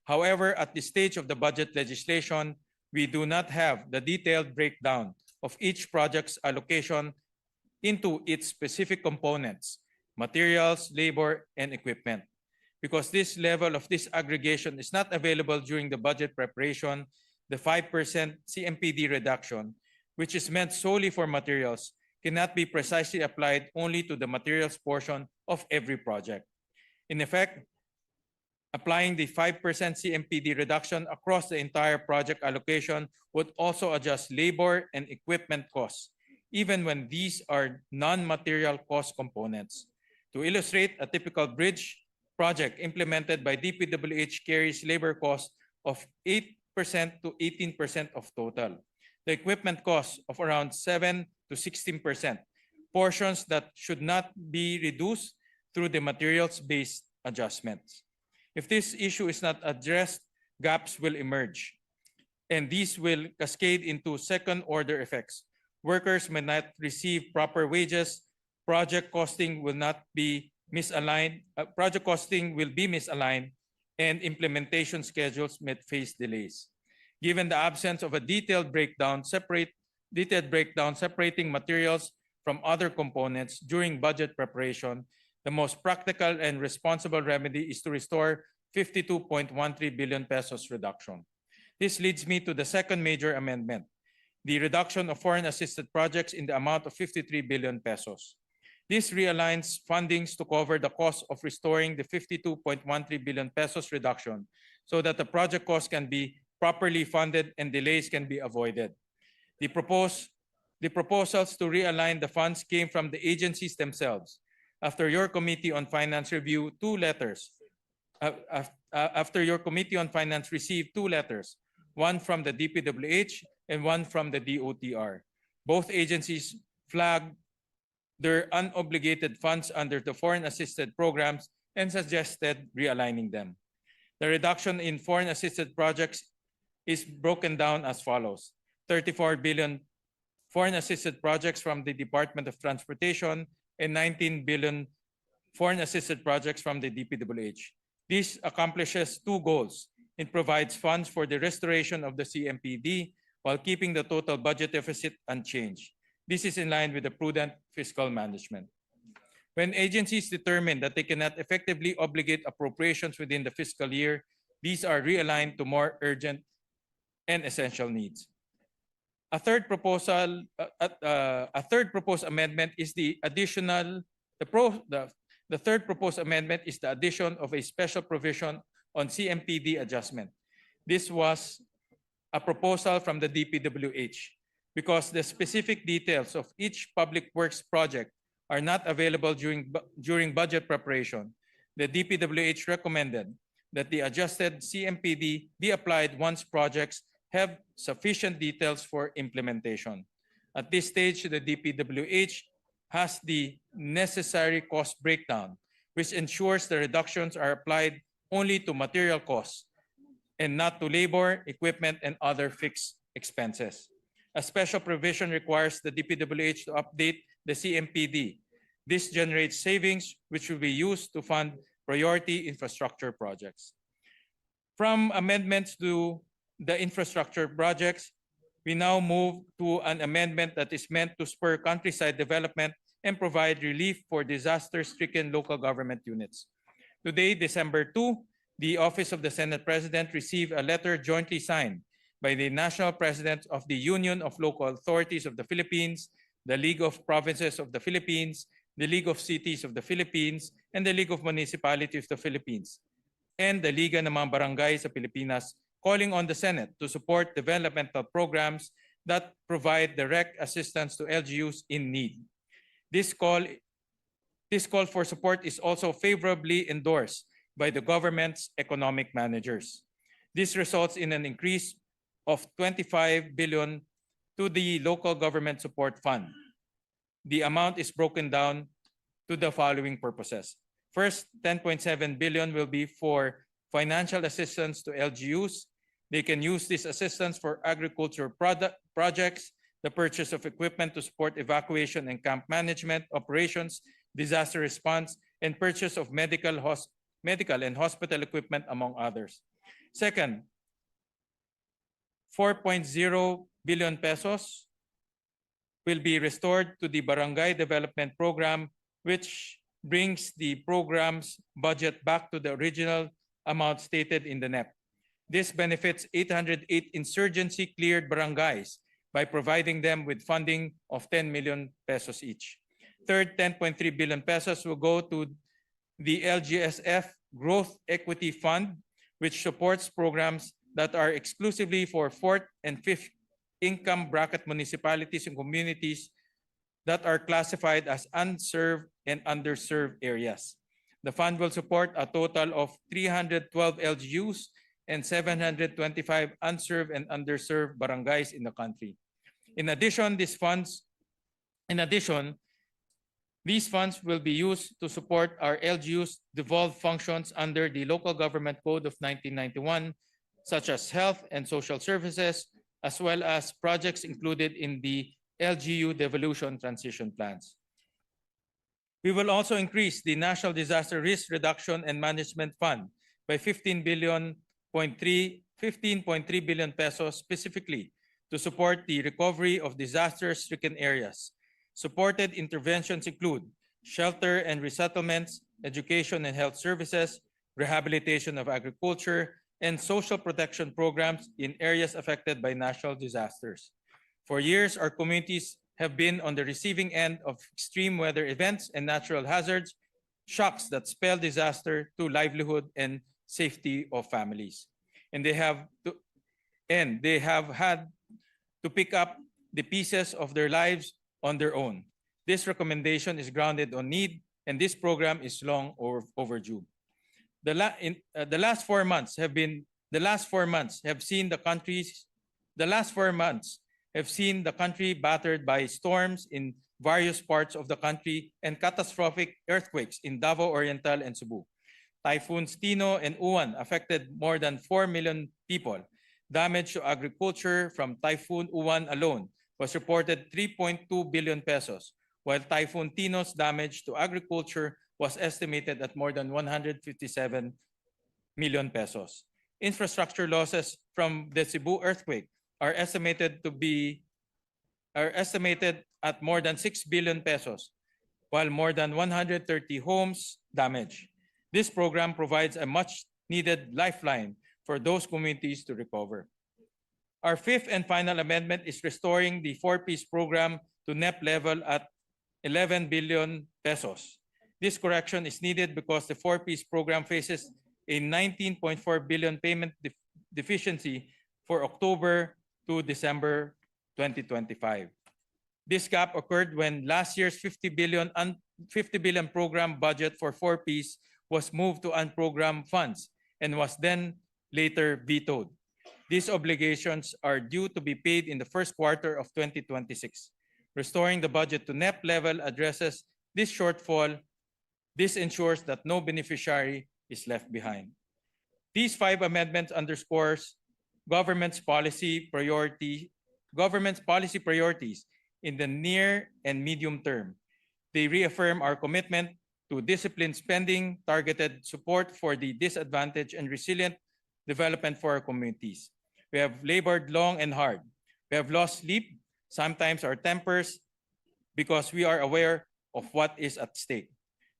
However, at this stage of the budget legislation, we do not have the detailed breakdown of each project's allocation into its specific components, materials, labor, and equipment. Because this level of disaggregation is not available during the budget preparation, the 5% CMPD reduction, which is meant solely for materials, cannot be precisely applied only to the materials portion of every project. In effect, applying the 5% CMPD reduction across the entire project allocation would also adjust labor and equipment costs, even when these are non-material cost components. To illustrate, a typical bridge project implemented by DPWH carries labor cost of 8% to 18% of total. The equipment cost of around 7 to 16%, portions that should not be reduced through the materials-based adjustments. If this issue is not addressed, gaps will emerge, and these will cascade into second-order effects. Workers may not receive proper wages, project costing will be misaligned, and implementation schedules may face delays. Given the absence of a detailed breakdown separating materials from other components during budget preparation, the most practical and responsible remedy is to restore 52.13 billion pesos reduction. This leads me to the second major amendment, the reduction of foreign assisted projects in the amount of 53 billion pesos. This realigns fundings to cover the cost of restoring the 52.13 billion pesos reduction so that the project cost can be properly funded and delays can be avoided. The proposals to realign the funds came from the agencies themselves. After your Committee on Finance received two letters, one from the DPWH and one from the DOTR. Both agencies flagged their unobligated funds under the foreign assisted programs and suggested realigning them. The reduction in foreign assisted projects is broken down as follows: 34 billion foreign assisted projects from the Department of Transportation and 19 billion foreign assisted projects from the DPWH. This accomplishes two goals. It provides funds for the restoration of the CMPD while keeping the total budget deficit unchanged. This is in line with the prudent fiscal management. When agencies determine that they cannot effectively obligate appropriations within the fiscal year, these are realigned to more urgent and essential needs. A third proposed amendment is the addition of a special provision on CMPD adjustment. This was a proposal from the DPWH because the specific details of each public works project are not available during budget preparation. The DPWH recommended that the adjusted CMPD be applied once projects have sufficient details for implementation. At this stage, the DPWH has the necessary cost breakdown, which ensures the reductions are applied only to material costs and not to labor, equipment, and other fixed expenses. A special provision requires the DPWH to update the CMPD. This generates savings which will be used to fund priority infrastructure projects. From amendments to the infrastructure projects, we now move to an amendment that is meant to spur countryside development and provide relief for disaster-stricken local government units. Today, December 2, the Office of the Senate President received a letter jointly signed by the National President of the Union of Local Authorities of the Philippines, the League of Provinces of the Philippines, the League of Cities of the Philippines, and the League of Municipalities of the Philippines, and the Liga ng mga Barangay sa Pilipinas, calling on the Senate to support developmental programs that provide direct assistance to LGUs in need. This call for support is also favorably endorsed by the government's economic managers. This results in an increase of 25 billion to the Local Government Support Fund. The amount is broken down to the following purposes. First, 10.7 billion will be for financial assistance to LGUs. They can use this assistance for agriculture projects, the purchase of equipment to support evacuation and camp management, operations, disaster response, and purchase of medical and hospital equipment, among others. Second, 4.0 billion pesos will be restored to the Barangay Development Program, which brings the program's budget back to the original amount stated in the NEP. This benefits 808 insurgency-cleared barangays by providing them with funding of 10 million pesos each. Third, 10.3 billion pesos will go to the LGSF Growth Equity Fund, which supports programs that are exclusively for fourth and fifth income bracket municipalities and communities that are classified as unserved and underserved areas. The fund will support a total of 312 LGUs and 725 unserved and underserved barangays in the country. In addition, these funds will be used to support our LGUs' devolved functions under the Local Government Code of 1991, such as health and social services, as well as projects included in the LGU devolution transition plans. We will also increase the National Disaster Risk Reduction and Management Fund by 15.3 billion pesos specifically to support the recovery of disaster-stricken areas. Supported interventions include shelter and resettlements, education and health services, rehabilitation of agriculture, and social protection programs in areas affected by natural disasters. For years, our communities have been on the receiving end of extreme weather events and natural hazards, shocks that spell disaster to livelihood and safety of families. And they have had to pick up the pieces of their lives on their own. This recommendation is grounded on need, and this program is long overdue. The last 4 months have seen the country battered by storms in various parts of the country and catastrophic earthquakes in Davao Oriental and Cebu. Typhoons Tino and Uwan affected more than 4 million people. Damage to agriculture from Typhoon Uwan alone was reported 3.2 billion pesos, while Typhoon Tino's damage to agriculture was estimated at more than 157 million pesos. Infrastructure losses from the Cebu earthquake are estimated at more than 6 billion pesos, while more than 130 homes damaged. This program provides a much-needed lifeline for those communities to recover. Our fifth and final amendment is restoring the 4-piece program to NEP level at 11 billion pesos. This correction is needed because the 4-piece program faces a 19.4 billion payment deficiency for October to December 2025. This gap occurred when last year's 50 billion program budget for 4-piece was moved to unprogrammed funds and was then later vetoed. These obligations are due to be paid in the first quarter of 2026. Restoring the budget to NEP level addresses this shortfall. This ensures that no beneficiary is left behind. These 5 amendments underscores government's policy priorities in the near and medium term. They reaffirm our commitment to disciplined spending, targeted support for the disadvantaged, and resilient development for our communities. We have labored long and hard. We have lost sleep, sometimes our tempers, because we are aware of what is at stake.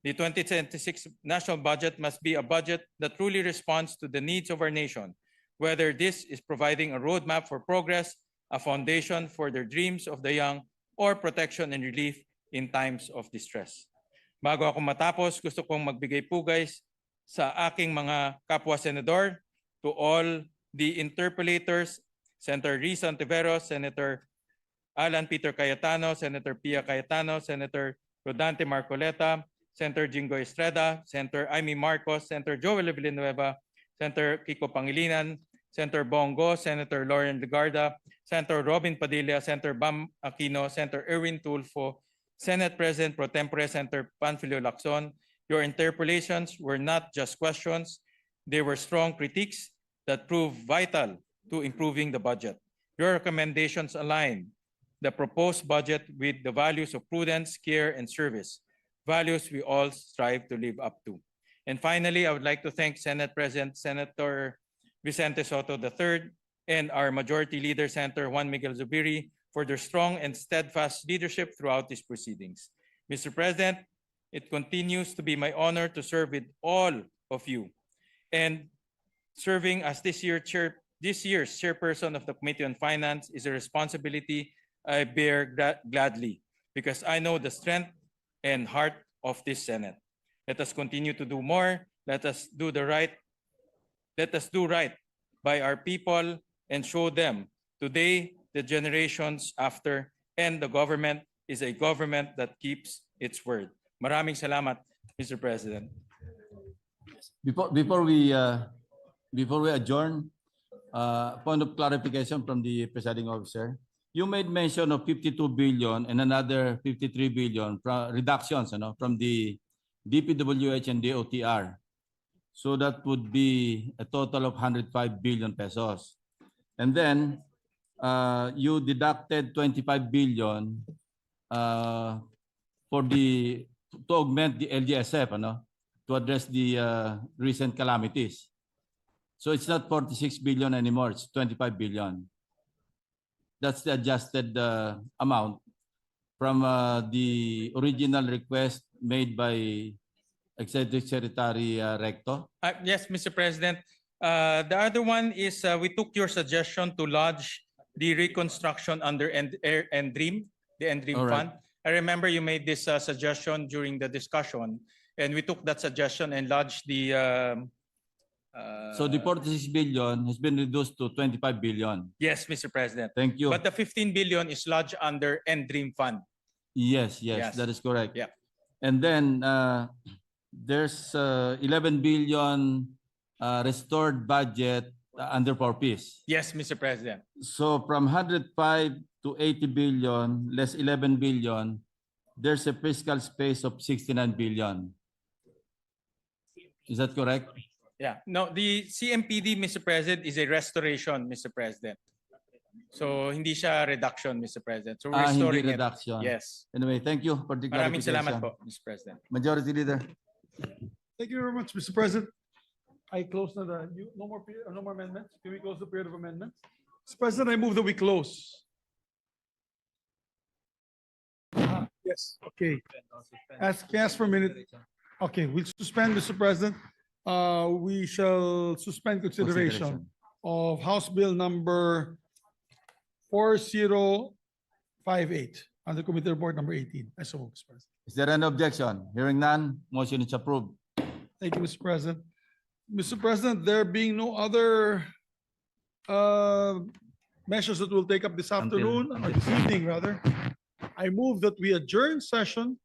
The 2026 national budget must be a budget that truly responds to the needs of our nation, whether this is providing a roadmap for progress, a foundation for the dreams of the young, or protection and relief in times of distress. Bago ako matapos, gusto kong magbigay pugay sa aking mga kapwa senador, to all the interpellators, Senator Risa Ontiveros, Senator Alan Peter Cayetano, Senator Pia Cayetano, Senator Rodante Marcoleta, Senator Jingo Estrada, Senator Amy Marcos, Senator Joel Villanueva, Senator Kiko Pangilinan, Senator Bongo, Senator Lauren Legarda, Senator Robin Padilla, Senator Bam Aquino, Senator Erwin Tulfo, Senate President Pro Tempore Senator Panfilio Lacson. Your interpellations were not just questions, they were strong critiques that proved vital to improving the budget. Your recommendations align the proposed budget with the values of prudence, care, and service, values we all strive to live up to. And finally, I would like to thank Senate President Senator Vicente Soto III and our Majority Leader, Senator Juan Miguel Zubiri, for their strong and steadfast leadership throughout these proceedings. Mr. President, it continues to be my honor to serve with all of you. And serving as this year's chairperson of the Committee on Finance is a responsibility I bear gladly, because I know the strength and heart of this Senate. Let us continue to do more. Let us do right by our people and show them today, the generations after, and the government is a government that keeps its word. Maraming salamat, Mr. President. Before we adjourn, point of clarification from the presiding officer. You made mention of 52 billion and another 53 billion reductions from the DPWH and DOTR. So that would be a total of 105 billion pesos. And then you deducted 25 billion to augment the LGSF to address the recent calamities. So it's not 46 billion anymore, it's 25 billion. That's the adjusted amount from the original request made by Executive Secretary Recto. Yes, Mr. President. The other one is we took your suggestion to lodge the reconstruction under NDREAM, the NDREAM All right. fund. I remember you made this suggestion during the discussion, and we took that suggestion and lodged the. So the 46 billion has been reduced to 25 billion. Yes, Mr. President. Thank you. But the 15 billion is lodged under NDREAM fund. Yes, Yes. that is correct. Yeah. And then there's 11 billion restored budget under for peace. Yes, Mr. President. So from 105 to 80 billion less 11 billion, there's a fiscal space of 69 billion. Is that correct? Yeah. No, the CMPD, Mr. President, is a restoration, Mr. President. So hindi siya reduction, Mr. President. So we're restoring hindi it. reduction. Yes. Anyway, thank you for the Maraming salamat clarification. po, Mr. President. Majority Leader. Thank you very much, Mr. President. I close now no more amendments. Can we close the period of amendments? Mr. President, I move that we close. Yes, okay. Ask for a minute. Okay, we'll suspend, Mr. President. We shall suspend consideration of House Bill number 4058 under Committee Report number 18. I so move, Mr. President. Is there any objection? Hearing none, motion is approved. Thank you, Mr. President. Mr. President, there being no other measures that we'll take up this afternoon, or this evening rather, I move that we adjourn session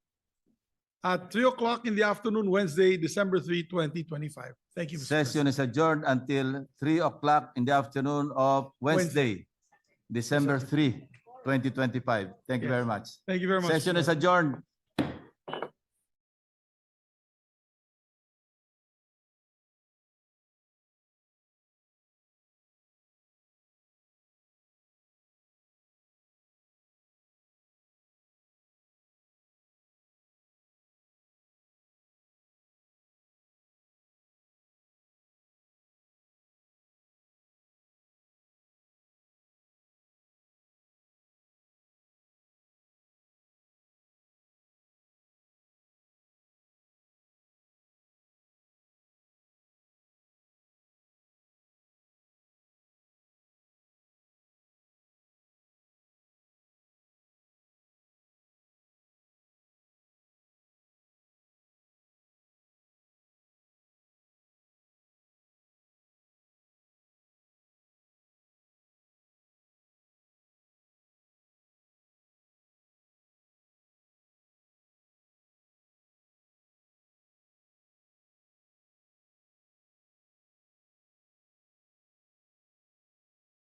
at 3 o'clock in the afternoon, Wednesday, December 3, 2025. Thank you, Mr. Session is adjourned until 3 o'clock in the afternoon of Wednesday, December 3, 2025. Thank you very much. Thank you very much. Session is adjourned.